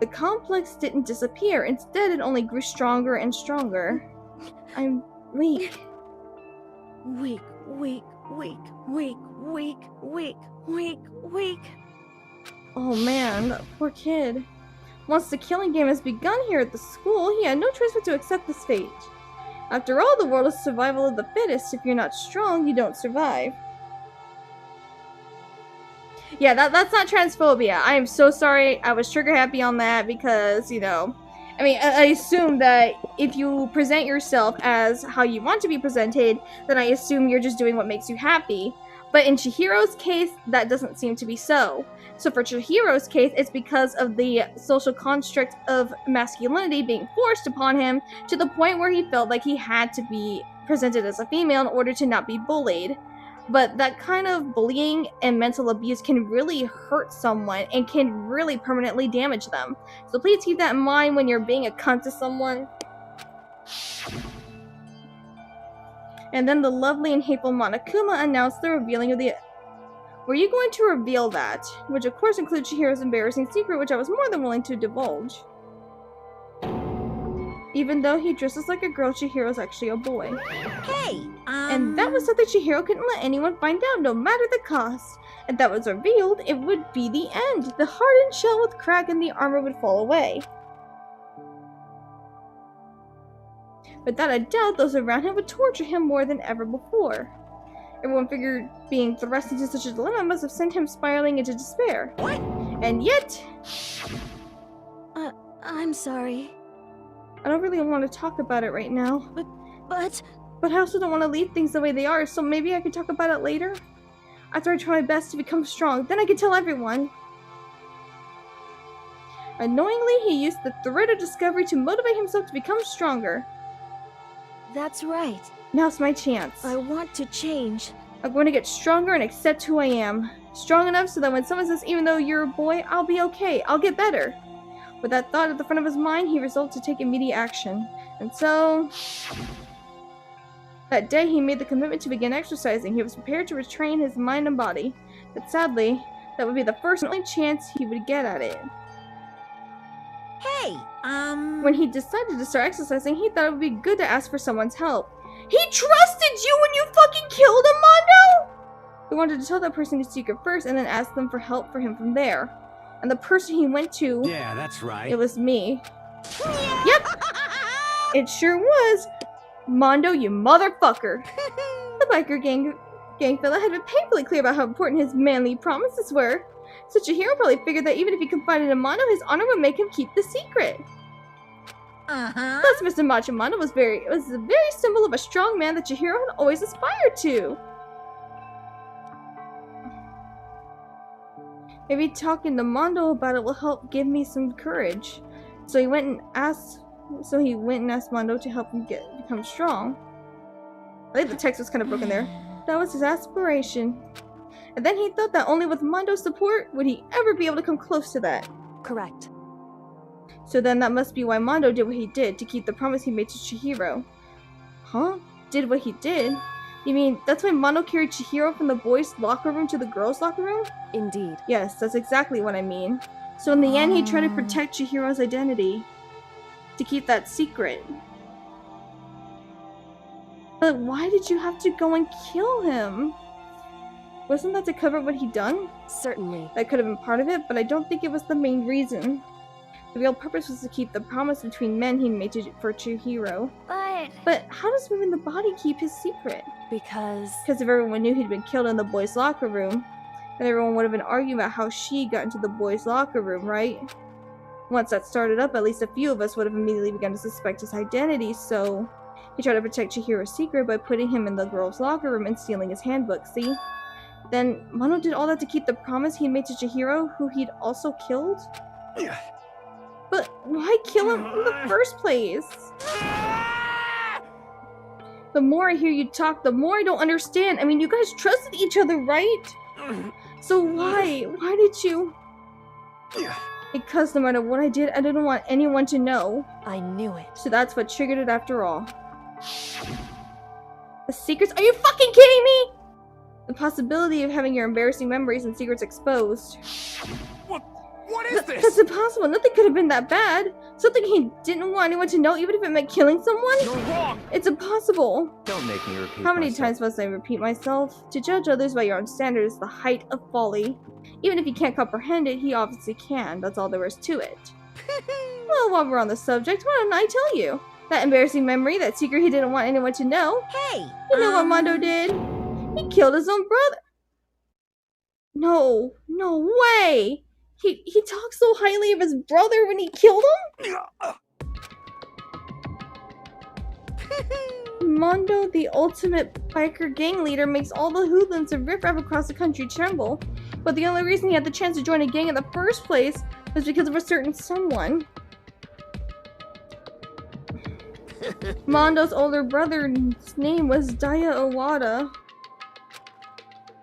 The complex didn't disappear. Instead, it only grew stronger and stronger. I'm weak. Weak, weak, weak, weak, weak, weak, weak, weak. Oh man, that poor kid. Once the killing game has begun here at the school, he had no choice but to accept this fate. After all, the world is survival of the fittest. If you're not strong, you don't survive. Yeah, that's not transphobia. I am so sorry. I was trigger happy on that because, you know, I mean, I assume that if you present yourself as how you want to be presented, then I assume you're just doing what makes you happy. But in Chihiro's case, that doesn't seem to be so. So for Chihiro's case, it's because of the social construct of masculinity being forced upon him to the point where he felt like he had to be presented as a female in order to not be bullied. But that kind of bullying and mental abuse can really hurt someone and can really permanently damage them. So please keep that in mind when you're being a cunt to someone. And then the lovely and hateful Monokuma announced the revealing of the... Were you going to reveal that? Which of course includes Chihiro's embarrassing secret, which I was more than willing to divulge. Even though he dresses like a girl, Chihiro's actually a boy. Hey, And that was something Chihiro couldn't let anyone find out, no matter the cost. If that was revealed, it would be the end. The hardened shell would crack and the armor would fall away. Without a doubt, those around him would torture him more than ever before. Everyone figured being thrust into such a dilemma must have sent him spiraling into despair. What? And yet... I'm sorry. I don't really want to talk about it right now. But I also don't want to leave things the way they are, so maybe I could talk about it later? After I try my best to become strong, then I can tell everyone. Annoyingly, he used the threat of discovery to motivate himself to become stronger. That's right. Now's my chance. I want to change. I'm going to get stronger and accept who I am. Strong enough so that when someone says, even though you're a boy, I'll be okay, I'll get better. With that thought at the front of his mind, he resolved to take immediate action. And so... that day, he made the commitment to begin exercising. He was prepared to retrain his mind and body. But sadly, that would be the first and only chance he would get at it. Hey, When he decided to start exercising, he thought it would be good to ask for someone's help. He trusted you when you fucking killed him, Mondo! He wanted to tell that person his secret first and then ask them for help for him from there. And the person he went to... Yeah, that's right. It was me. Yep! It sure was! Mondo, you motherfucker! The biker gang fella had been painfully clear about how important his manly promises were. So Chihiro probably figured that even if he confided in Mondo, his honor would make him keep the secret. Plus, Mr. Macho Mondo was a very symbol of a strong man that Chihiro had always aspired to. Maybe talking to Mondo about it will help give me some courage. So he went and asked Mondo to help him become strong. I think the text was kind of broken there. That was his aspiration. And then he thought that only with Mondo's support would he ever be able to come close to that. Correct. So then that must be why Mondo did what he did, to keep the promise he made to Chihiro. Huh? Did what he did? You mean that's why Mondo carried Chihiro from the boys' locker room to the girls' locker room? Indeed. Yes, that's exactly what I mean. So in the end, he tried to protect Chihiro's identity. To keep that secret. But why did you have to go and kill him? Wasn't that to cover what he'd done? Certainly. That could have been part of it, but I don't think it was the main reason. The real purpose was to keep the promise between men he made for Chihiro. But how does moving the body keep his secret? Because if everyone knew he'd been killed in the boys' locker room, then everyone would have been arguing about how she got into the boys' locker room, right? Once that started up, at least a few of us would have immediately begun to suspect his identity, so he tried to protect Chihiro's secret by putting him in the girls' locker room and stealing his handbook, see? Then Mono did all that to keep the promise he made to Chihiro, who he'd also killed? But why kill him in the first place? The more I hear you talk, the more I don't understand. I mean, you guys trusted each other, right? So why? Why did you? Because no matter what I did, I didn't want anyone to know. I knew it. So that's what triggered it after all. The secrets? Are you fucking kidding me? The possibility of having your embarrassing memories and secrets exposed. What is this? That's impossible. Nothing could have been that bad. Something he didn't want anyone to know, even if it meant killing someone? You're wrong! It's impossible. Don't make me repeat How many myself. times must I repeat myself? To judge others by your own standards is the height of folly. Even if he can't comprehend it, he obviously can. That's all there is to it. Well, while we're on the subject, why don't I tell you? That embarrassing memory, that secret he didn't want anyone to know. Hey! You know what Mondo did? He killed his own brother. No way! He talked so highly of his brother when he killed him? Mondo, the ultimate biker gang leader, makes all the hoodlums and riffraff across the country tremble. But the only reason he had the chance to join a gang in the first place was because of a certain someone. Mondo's older brother's name was Daya Owada.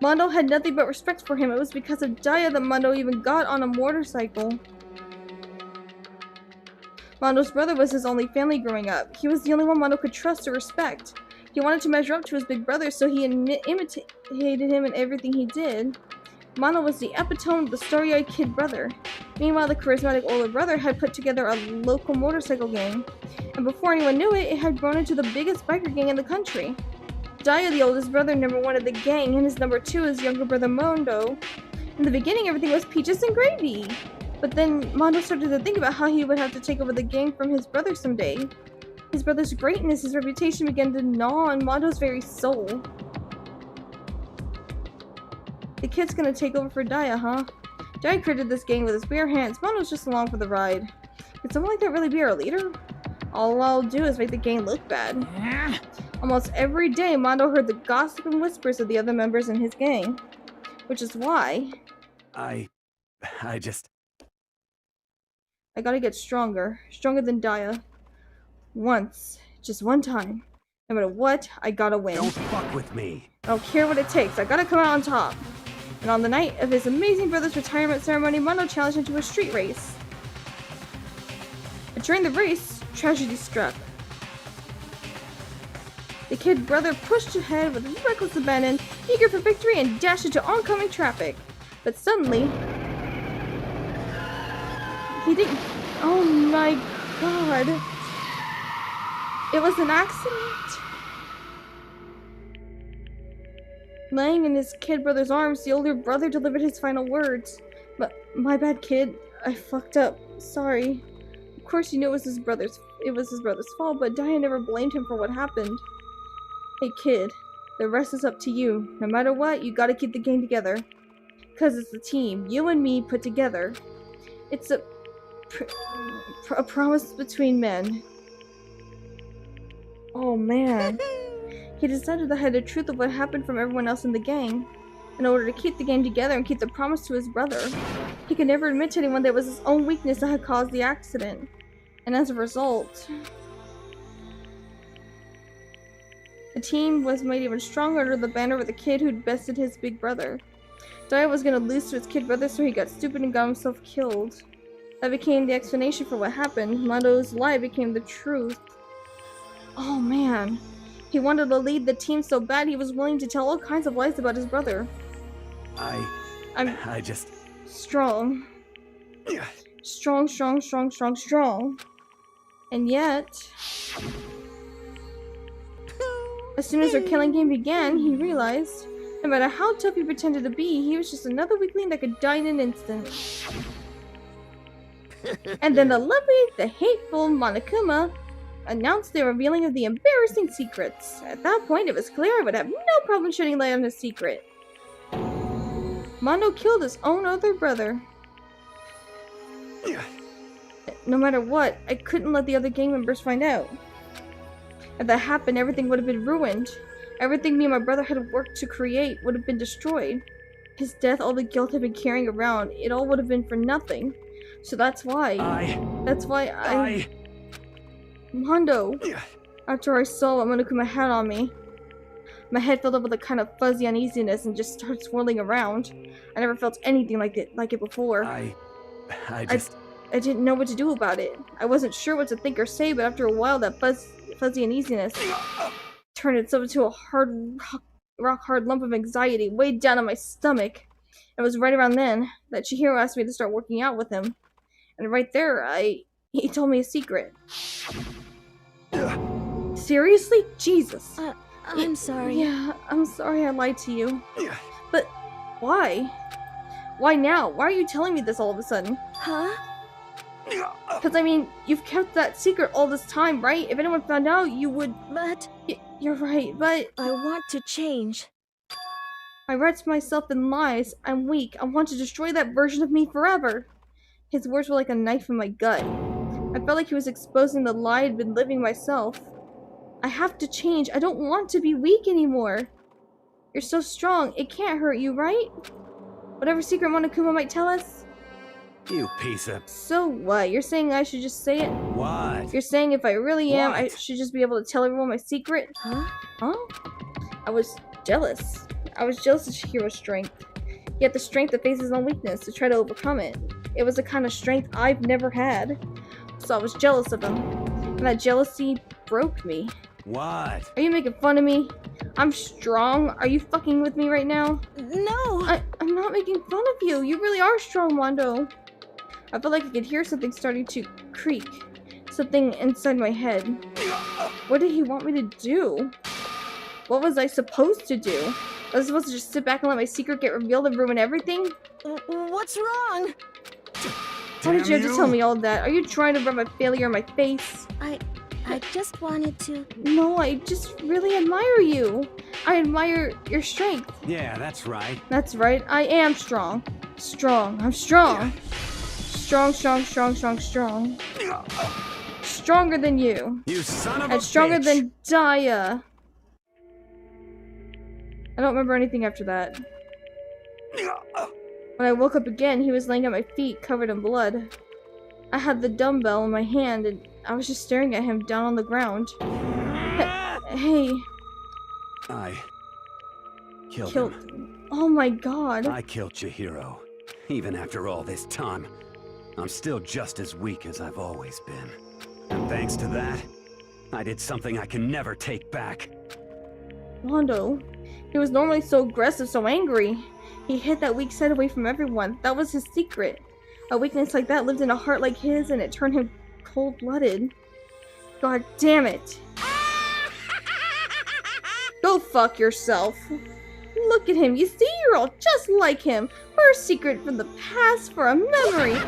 Mondo had nothing but respect for him. It was because of Daya that Mondo even got on a motorcycle. Mondo's brother was his only family growing up. He was the only one Mondo could trust or respect. He wanted to measure up to his big brother, so he imitated him in everything he did. Mondo was the epitome of the starry-eyed kid brother. Meanwhile, the charismatic older brother had put together a local motorcycle gang, and before anyone knew it, it had grown into the biggest biker gang in the country. Daya, the oldest brother, number one of the gang, and his number two is younger brother Mondo. In the beginning, everything was peaches and gravy. But then Mondo started to think about how he would have to take over the gang from his brother someday. His brother's greatness, his reputation began to gnaw on Mondo's very soul. The kid's gonna take over for Daya, huh? Daya created this gang with his bare hands. Mondo's just along for the ride. Could someone like that really be our leader? All I'll do is make the gang look bad. Almost every day, Mondo heard the gossip and whispers of the other members in his gang. Which is why... I gotta get stronger. Stronger than Daya. Once. Just one time. No matter what, I gotta win. Don't fuck with me. I don't care what it takes. I gotta come out on top. And on the night of his amazing brother's retirement ceremony, Mondo challenged him to a street race. But during the race, tragedy struck. The kid brother pushed ahead with reckless abandon, eager for victory, and dashed into oncoming traffic. But suddenly... he didn't... Oh my god. It was an accident. Laying in his kid brother's arms, the older brother delivered his final words. But my bad, kid. I fucked up. Sorry. Of course you knew it was his brother's fault, but Daya never blamed him for what happened. Hey kid, the rest is up to you. No matter what, you gotta keep the gang together. Cause it's a team, you and me put together. It's a promise between men. Oh man. He decided to hide the truth of what happened from everyone else in the gang. In order to keep the gang together and keep the promise to his brother. He could never admit to anyone that it was his own weakness that had caused the accident. And as a result... the team was made even stronger under the banner of the kid who'd bested his big brother. Daya was gonna lose to his kid brother, so he got stupid and got himself killed. That became the explanation for what happened. Mondo's lie became the truth. Oh man. He wanted to lead the team so bad he was willing to tell all kinds of lies about his brother. I just... Strong. Strong. And yet... As soon as their killing game began, he realized no matter how tough he pretended to be, he was just another weakling that could die in an instant. And then the hateful Monokuma announced the revealing of the embarrassing secrets. At that point, it was clear I would have no problem shedding light on his secret. Mondo killed his own other brother. No matter what, I couldn't let the other gang members find out. If that happened, everything would have been ruined. Everything me and my brother had worked to create would have been destroyed. His death, all the guilt I've been carrying around, it all would have been for nothing. So that's why I... Mondo. After I saw what Monokuma had on me, my head filled up with a kind of fuzzy uneasiness and just started swirling around. I never felt anything like it before. I didn't know what to do about it. I wasn't sure what to think or say, but after a while that fuzzy uneasiness turned itself into a rock-hard lump of anxiety weighed down on my stomach. It was right around then that Chihiro asked me to start working out with him. And right there, he told me a secret. Seriously? Jesus. I'm sorry. Yeah, I'm sorry I lied to you. But why? Why now? Why are you telling me this all of a sudden? Huh? Because, I mean, you've kept that secret all this time, right? If anyone found out, you would... But... You're right, but... I want to change. I wrapped myself in lies. I'm weak. I want to destroy that version of me forever. His words were like a knife in my gut. I felt like he was exposing the lie I'd been living myself. I have to change. I don't want to be weak anymore. You're so strong. It can't hurt you, right? Whatever secret Monokuma might tell us? You piece of... So what? You're saying I should just say it? What? You're saying if I really am, I What? should just be able to tell everyone my secret? Huh? Huh? I was jealous. I was jealous of Chihiro's strength. He had the strength to face his own weakness, to try to overcome it. It was the kind of strength I've never had. So I was jealous of him. And that jealousy broke me. What? Are you making fun of me? I'm strong. Are you fucking with me right now? No! I'm not making fun of you. You really are strong, Mondo. I felt like I could hear something starting to creak. Something inside my head. What did he want me to do? What was I supposed to do? Was I supposed to just sit back and let my secret get revealed and ruin everything? What's wrong? Why did you have to tell me all that? Are you trying to rub my failure in my face? I just wanted to... No, I just really admire you. I admire your strength. Yeah, that's right. That's right. I am strong. Strong. I'm strong. Strong. Stronger than you. You son of a And stronger bitch. than Daya. I don't remember anything after that. When I woke up again, he was laying at my feet, covered in blood. I had the dumbbell in my hand, and I was just staring at him down on the ground. Hey. I killed him. Oh my god. I killed Chihiro. Even after all this time, I'm still just as weak as I've always been. And thanks to that, I did something I can never take back. Mondo. He was normally so aggressive, so angry. He hid that weak side away from everyone. That was his secret. A weakness like that lived in a heart like his, and it turned him cold-blooded. God damn it. Go fuck yourself. Look at him. You see, you're all just like him. For a secret from the past, for a memory.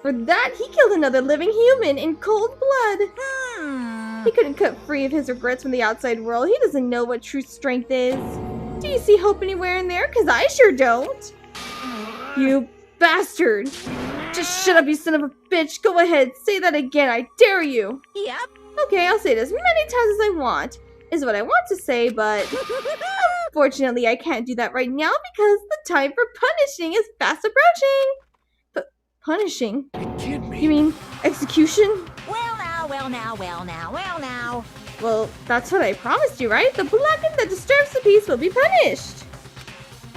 For that, he killed another living human in cold blood. He couldn't cut free of his regrets from the outside world. He doesn't know what true strength is. Do you see hope anywhere in there? 'Cause I sure don't. You bastard. Just shut up, you son of a bitch. Go ahead, say that again. I dare you. Yep. Okay, I'll say it as many times as I want. Is what I want to say, but unfortunately I can't do that right now because the time for punishing is fast approaching. But punishing? You mean execution? Well now. Well, that's what I promised you, right? The blackened that disturbs the peace will be punished.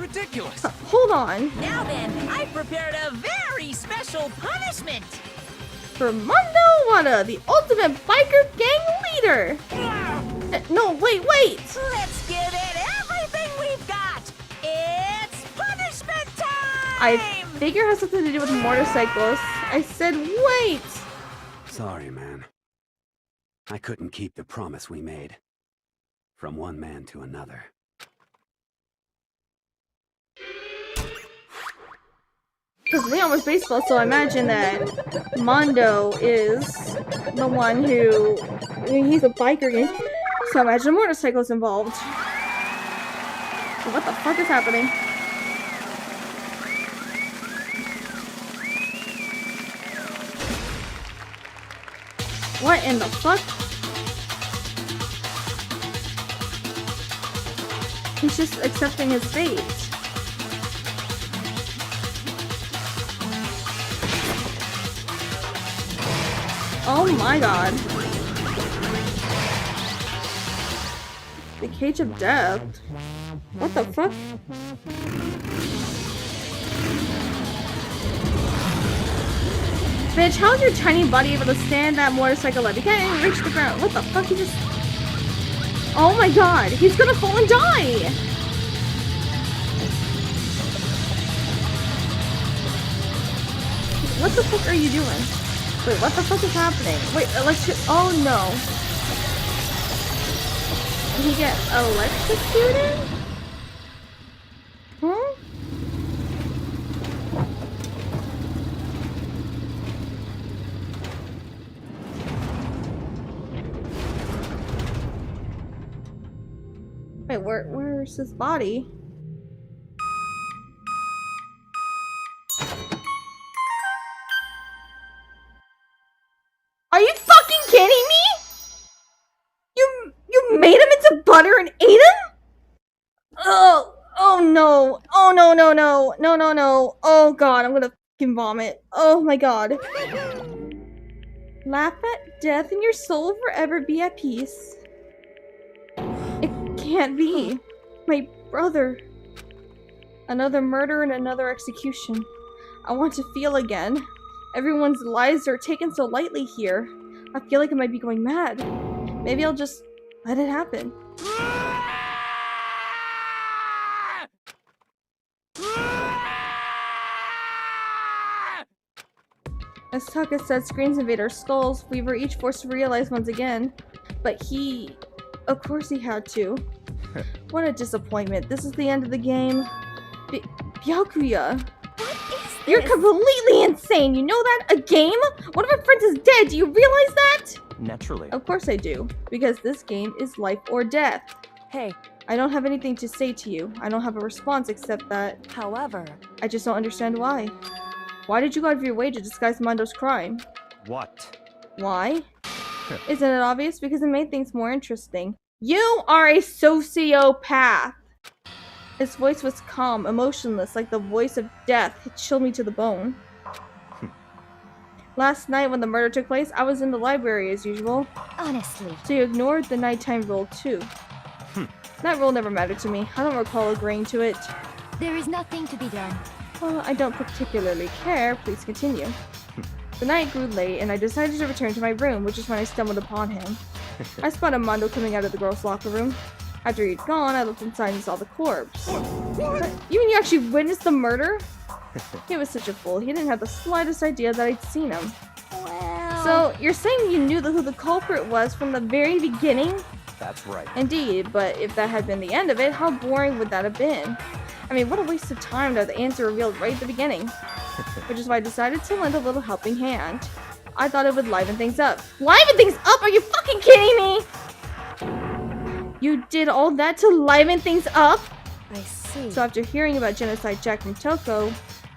Ridiculous. Hold on. Now then, I prepared a very special punishment. For Mondo Wada, the ultimate biker gang leader. No, wait. Let's give it everything we've got. It's punishment time. I figure it has something to do with motorcycles. I said wait. Sorry, man. I couldn't keep the promise we made. From one man to another. Because Leon was baseball, so I imagine that Mondo is the one who... I mean, he's a biker gang, so I imagine a motorcycle's involved. What the fuck is happening? What in the fuck? He's just accepting his fate. Oh my god. The cage of death? What the fuck? Bitch, how's your tiny body able to stand that motorcycle up? You can't even reach the ground. What the fuck? He just... Oh my god, he's gonna fall and die! What the fuck are you doing? Wait, what the fuck is happening? Wait, oh no. Did he get electrocuted? Huh? Wait, where's his body? Are you fucking kidding me? You made him into butter and ate him? Oh no. Oh no. Oh god, I'm gonna fucking vomit. Oh my god. Laugh at death and your soul will forever be at peace. It can't be. My brother. Another murder and another execution. I want to feel again. Everyone's lives are taken so lightly here. I feel like I might be going mad. Maybe I'll just let it happen. As Taka said, screens invade our skulls. We were each forced to realize once again. But he... Of course he had to. What a disappointment. This is the end of the game. Byakuya. You're completely insane! You know that? A game? One of our friends is dead! Do you realize that? Naturally. Of course I do. Because this game is life or death. Hey. I don't have anything to say to you. I don't have a response except that... However... I just don't understand why. Why did you go out of your way to disguise Mondo's crime? What? Why? Isn't it obvious? Because it made things more interesting. You are a sociopath! His voice was calm, emotionless, like the voice of death. It chilled me to the bone. Last night when the murder took place, I was in the library as usual. Honestly. So you ignored the nighttime rule too. That rule never mattered to me. I don't recall agreeing to it. There is nothing to be done. Well, I don't particularly care. Please continue. The night grew late, and I decided to return to my room, which is when I stumbled upon him. I spotted Mondo coming out of the girls' locker room. After he'd gone, I looked inside and saw the corpse. What? You mean you actually witnessed the murder? He was such a fool. He didn't have the slightest idea that I'd seen him. Well... So, you're saying you knew who the culprit was from the very beginning? That's right. Indeed, but if that had been the end of it, how boring would that have been? I mean, what a waste of time to have the answer revealed right at the beginning. Which is why I decided to lend a little helping hand. I thought it would liven things up. Liven things up? Are you fucking kidding me? You did all that to liven things up? I see. So after hearing about Genocide Jack from Toko,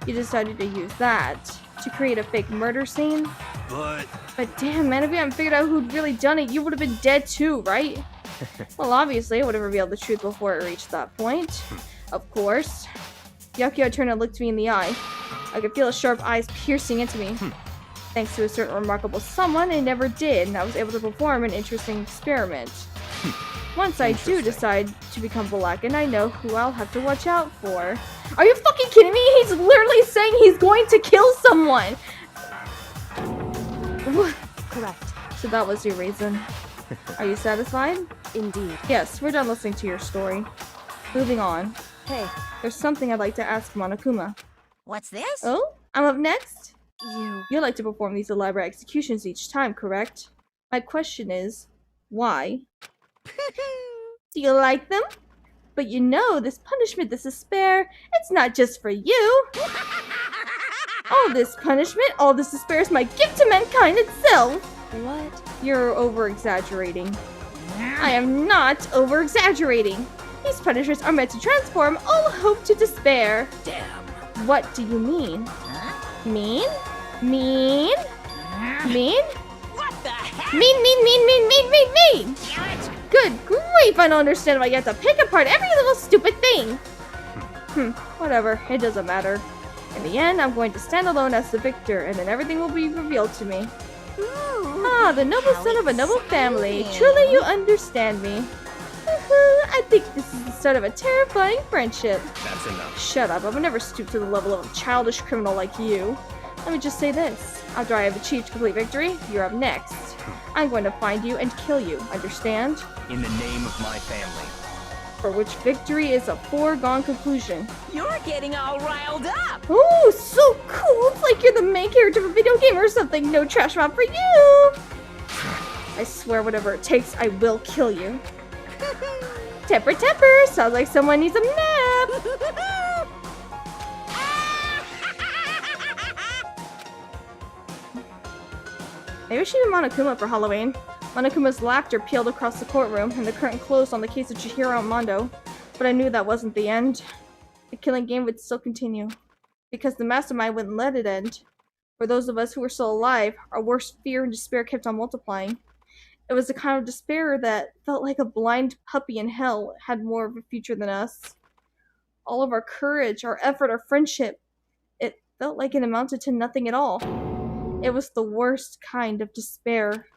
you decided to use that to create a fake murder scene? But damn, man, if you hadn't figured out who'd really done it, you would have been dead too, right? Well, obviously, I would have revealed the truth before it reached that point. Of course. Byakuya turned and looked me in the eye. I could feel his sharp eyes piercing into me. Thanks to a certain remarkable someone, I never did, and I was able to perform an interesting experiment. Once I do decide to become black, and I know who I'll have to watch out for. Are you fucking kidding me? He's literally saying he's going to kill someone! Correct. So that was your reason. Are you satisfied? Indeed. Yes, we're done listening to your story. Moving on. Hey. There's something I'd like to ask Monokuma. What's this? Oh? I'm up next? You like to perform these elaborate executions each time, correct? My question is, why? Do you like them? But you know, this punishment, this despair, it's not just for you. All this punishment, all this despair is my gift to mankind itself. What? You're over-exaggerating. I am not over-exaggerating. These punishments are meant to transform all hope to despair. Damn. What do you mean? Huh? Mean? Mean? Mean? What the heck? Mean! Damn it! Good grief, I don't understand why you have to pick apart every little stupid thing! Whatever, it doesn't matter. In the end, I'm going to stand alone as the victor, and then everything will be revealed to me. Ooh, the noble son of a noble family. Truly you understand me. I think this is the start of a terrifying friendship. That's enough. Shut up, I would never stoop to the level of a childish criminal like you. Let me just say this. After I have achieved complete victory, you're up next. I'm going to find you and kill you, understand? In the name of my family. For which victory is a foregone conclusion. You're getting all riled up! Ooh, so cool! It's like you're the main character of a video game or something. No trash mouth for you! I swear whatever it takes, I will kill you. Temper! Sounds like someone needs a nap! Maybe we should be Monokuma for Halloween. Monokuma's laughter peeled across the courtroom, and the curtain closed on the case of Chihiro and Mondo. But I knew that wasn't the end. The killing game would still continue. Because the mastermind wouldn't let it end. For those of us who were still alive, our worst fear and despair kept on multiplying. It was the kind of despair that felt like a blind puppy in hell had more of a future than us. All of our courage, our effort, our friendship, it felt like it amounted to nothing at all. It was the worst kind of despair.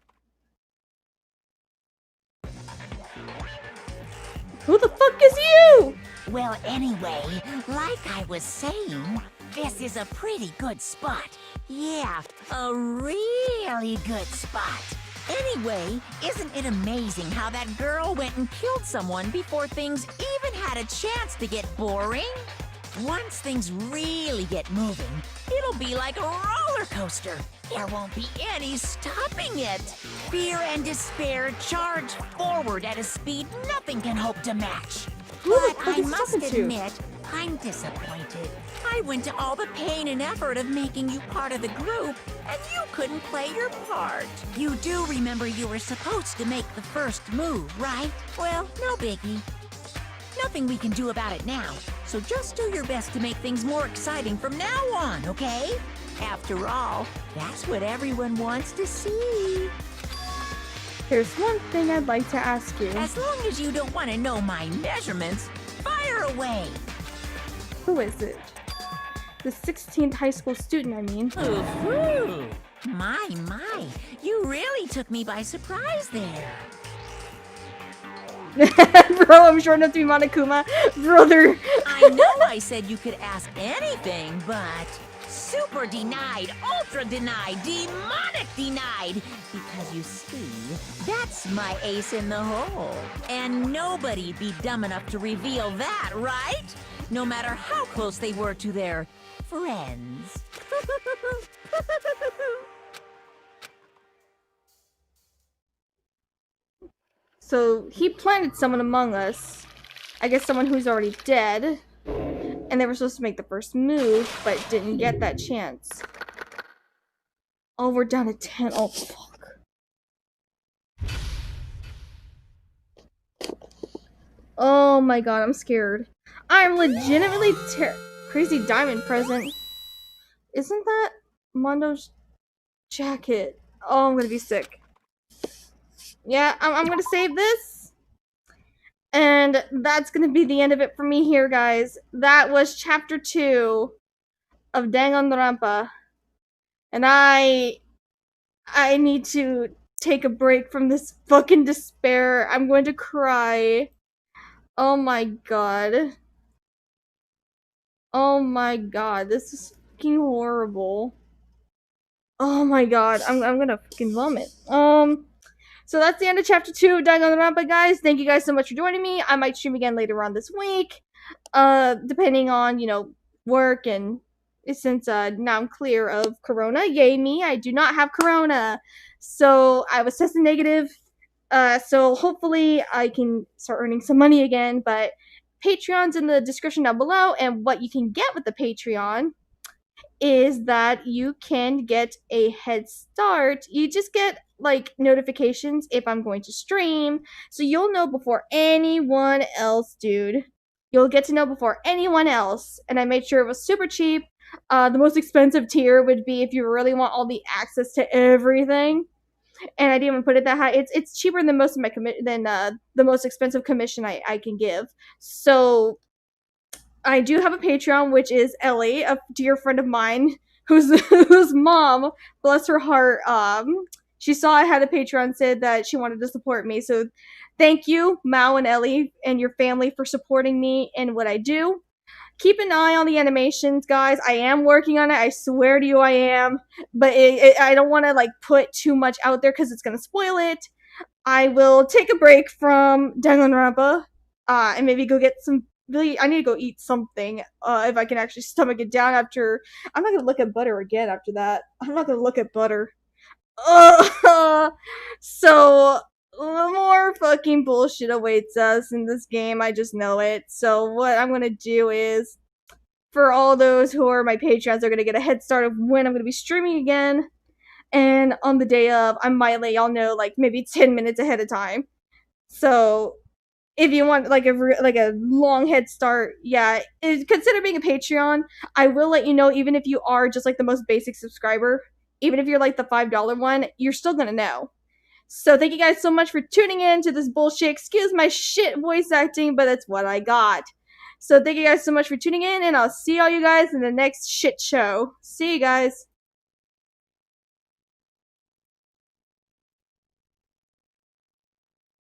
Who the fuck is you? Well, anyway, like I was saying, this is a pretty good spot. Yeah, a really good spot. Anyway, isn't it amazing how that girl went and killed someone before things even had a chance to get boring? Once things really get moving, it'll be like a roller coaster. There won't be any stopping it. Fear and despair charge forward at a speed nothing can hope to match. But I must admit, I'm disappointed. I went to all the pain and effort of making you part of the group, and you couldn't play your part. You do remember you were supposed to make the first move, right? Well, no biggie. Nothing we can do about it now, so just do your best to make things more exciting from now on, okay? After all, that's what everyone wants to see. There's one thing I'd like to ask you. As long as you don't want to know my measurements, fire away. Who is it? The 16th high school student, I mean. Ooh, my, you really took me by surprise there. Bro, I'm short enough to be Monokuma. Brother. I know I said you could ask anything, but super denied, ultra denied, demonic denied. Because you see, that's my ace in the hole. And nobody'd be dumb enough to reveal that, right? No matter how close they were to their friends. So he planted someone among us. I guess someone who's already dead. And they were supposed to make the first move, but didn't get that chance. Oh, we're down to 10. Oh, fuck. Oh my god, I'm scared. I'm legitimately crazy diamond present. Isn't that Mondo's jacket? Oh, I'm gonna be sick. Yeah, I'm gonna save this. And that's gonna be the end of it for me here, guys. That was chapter 2 of Danganronpa. And I need to take a break from this fucking despair. I'm going to cry. Oh my god. Oh my god, this is fucking horrible. Oh my god, I'm gonna fucking vomit. So that's the end of chapter 2 of Danganronpa, guys. Thank you guys so much for joining me. I might stream again later on this week. Depending on, work, and since now I'm clear of corona. Yay me, I do not have corona. So I was tested negative. So hopefully I can start earning some money again, but Patreon's in the description down below, and what you can get with the Patreon is that you can get a head start. You just get like notifications if I'm going to stream, so you'll know before anyone else, dude. You'll get to know before anyone else, and I made sure it was super cheap. The most expensive tier would be if you really want all the access to everything, and I didn't even put it that high. It's cheaper than most of my the most expensive commission I can give. So I do have a Patreon, which is Ellie, a dear friend of mine, whose mom, bless her heart, she saw I had a Patreon, said that she wanted to support me. So thank you, Mao and Ellie, and your family for supporting me in what I do. Keep an eye on the animations, guys. I am working on it. I swear to you I am. But I don't want to like put too much out there because it's going to spoil it. I will take a break from Danganronpa and maybe go get some. Really, I need to go eat something if I can actually stomach it down after. I'm not gonna look at butter again after that. I'm not gonna look at butter. So more fucking bullshit awaits us in this game. I just know it. So what I'm gonna do is, for all those who are my patrons, are gonna get a head start of when I'm gonna be streaming again. And on the day of, I might let y'all know like maybe 10 minutes ahead of time. So if you want like a long head start, yeah, consider being a Patreon. I will let you know, even if you are just like the most basic subscriber, even if you're like the $5 one, you're still gonna know. So thank you guys so much for tuning in to this bullshit. Excuse my shit voice acting, but that's what I got. So thank you guys so much for tuning in, and I'll see all you guys in the next shit show. See you guys.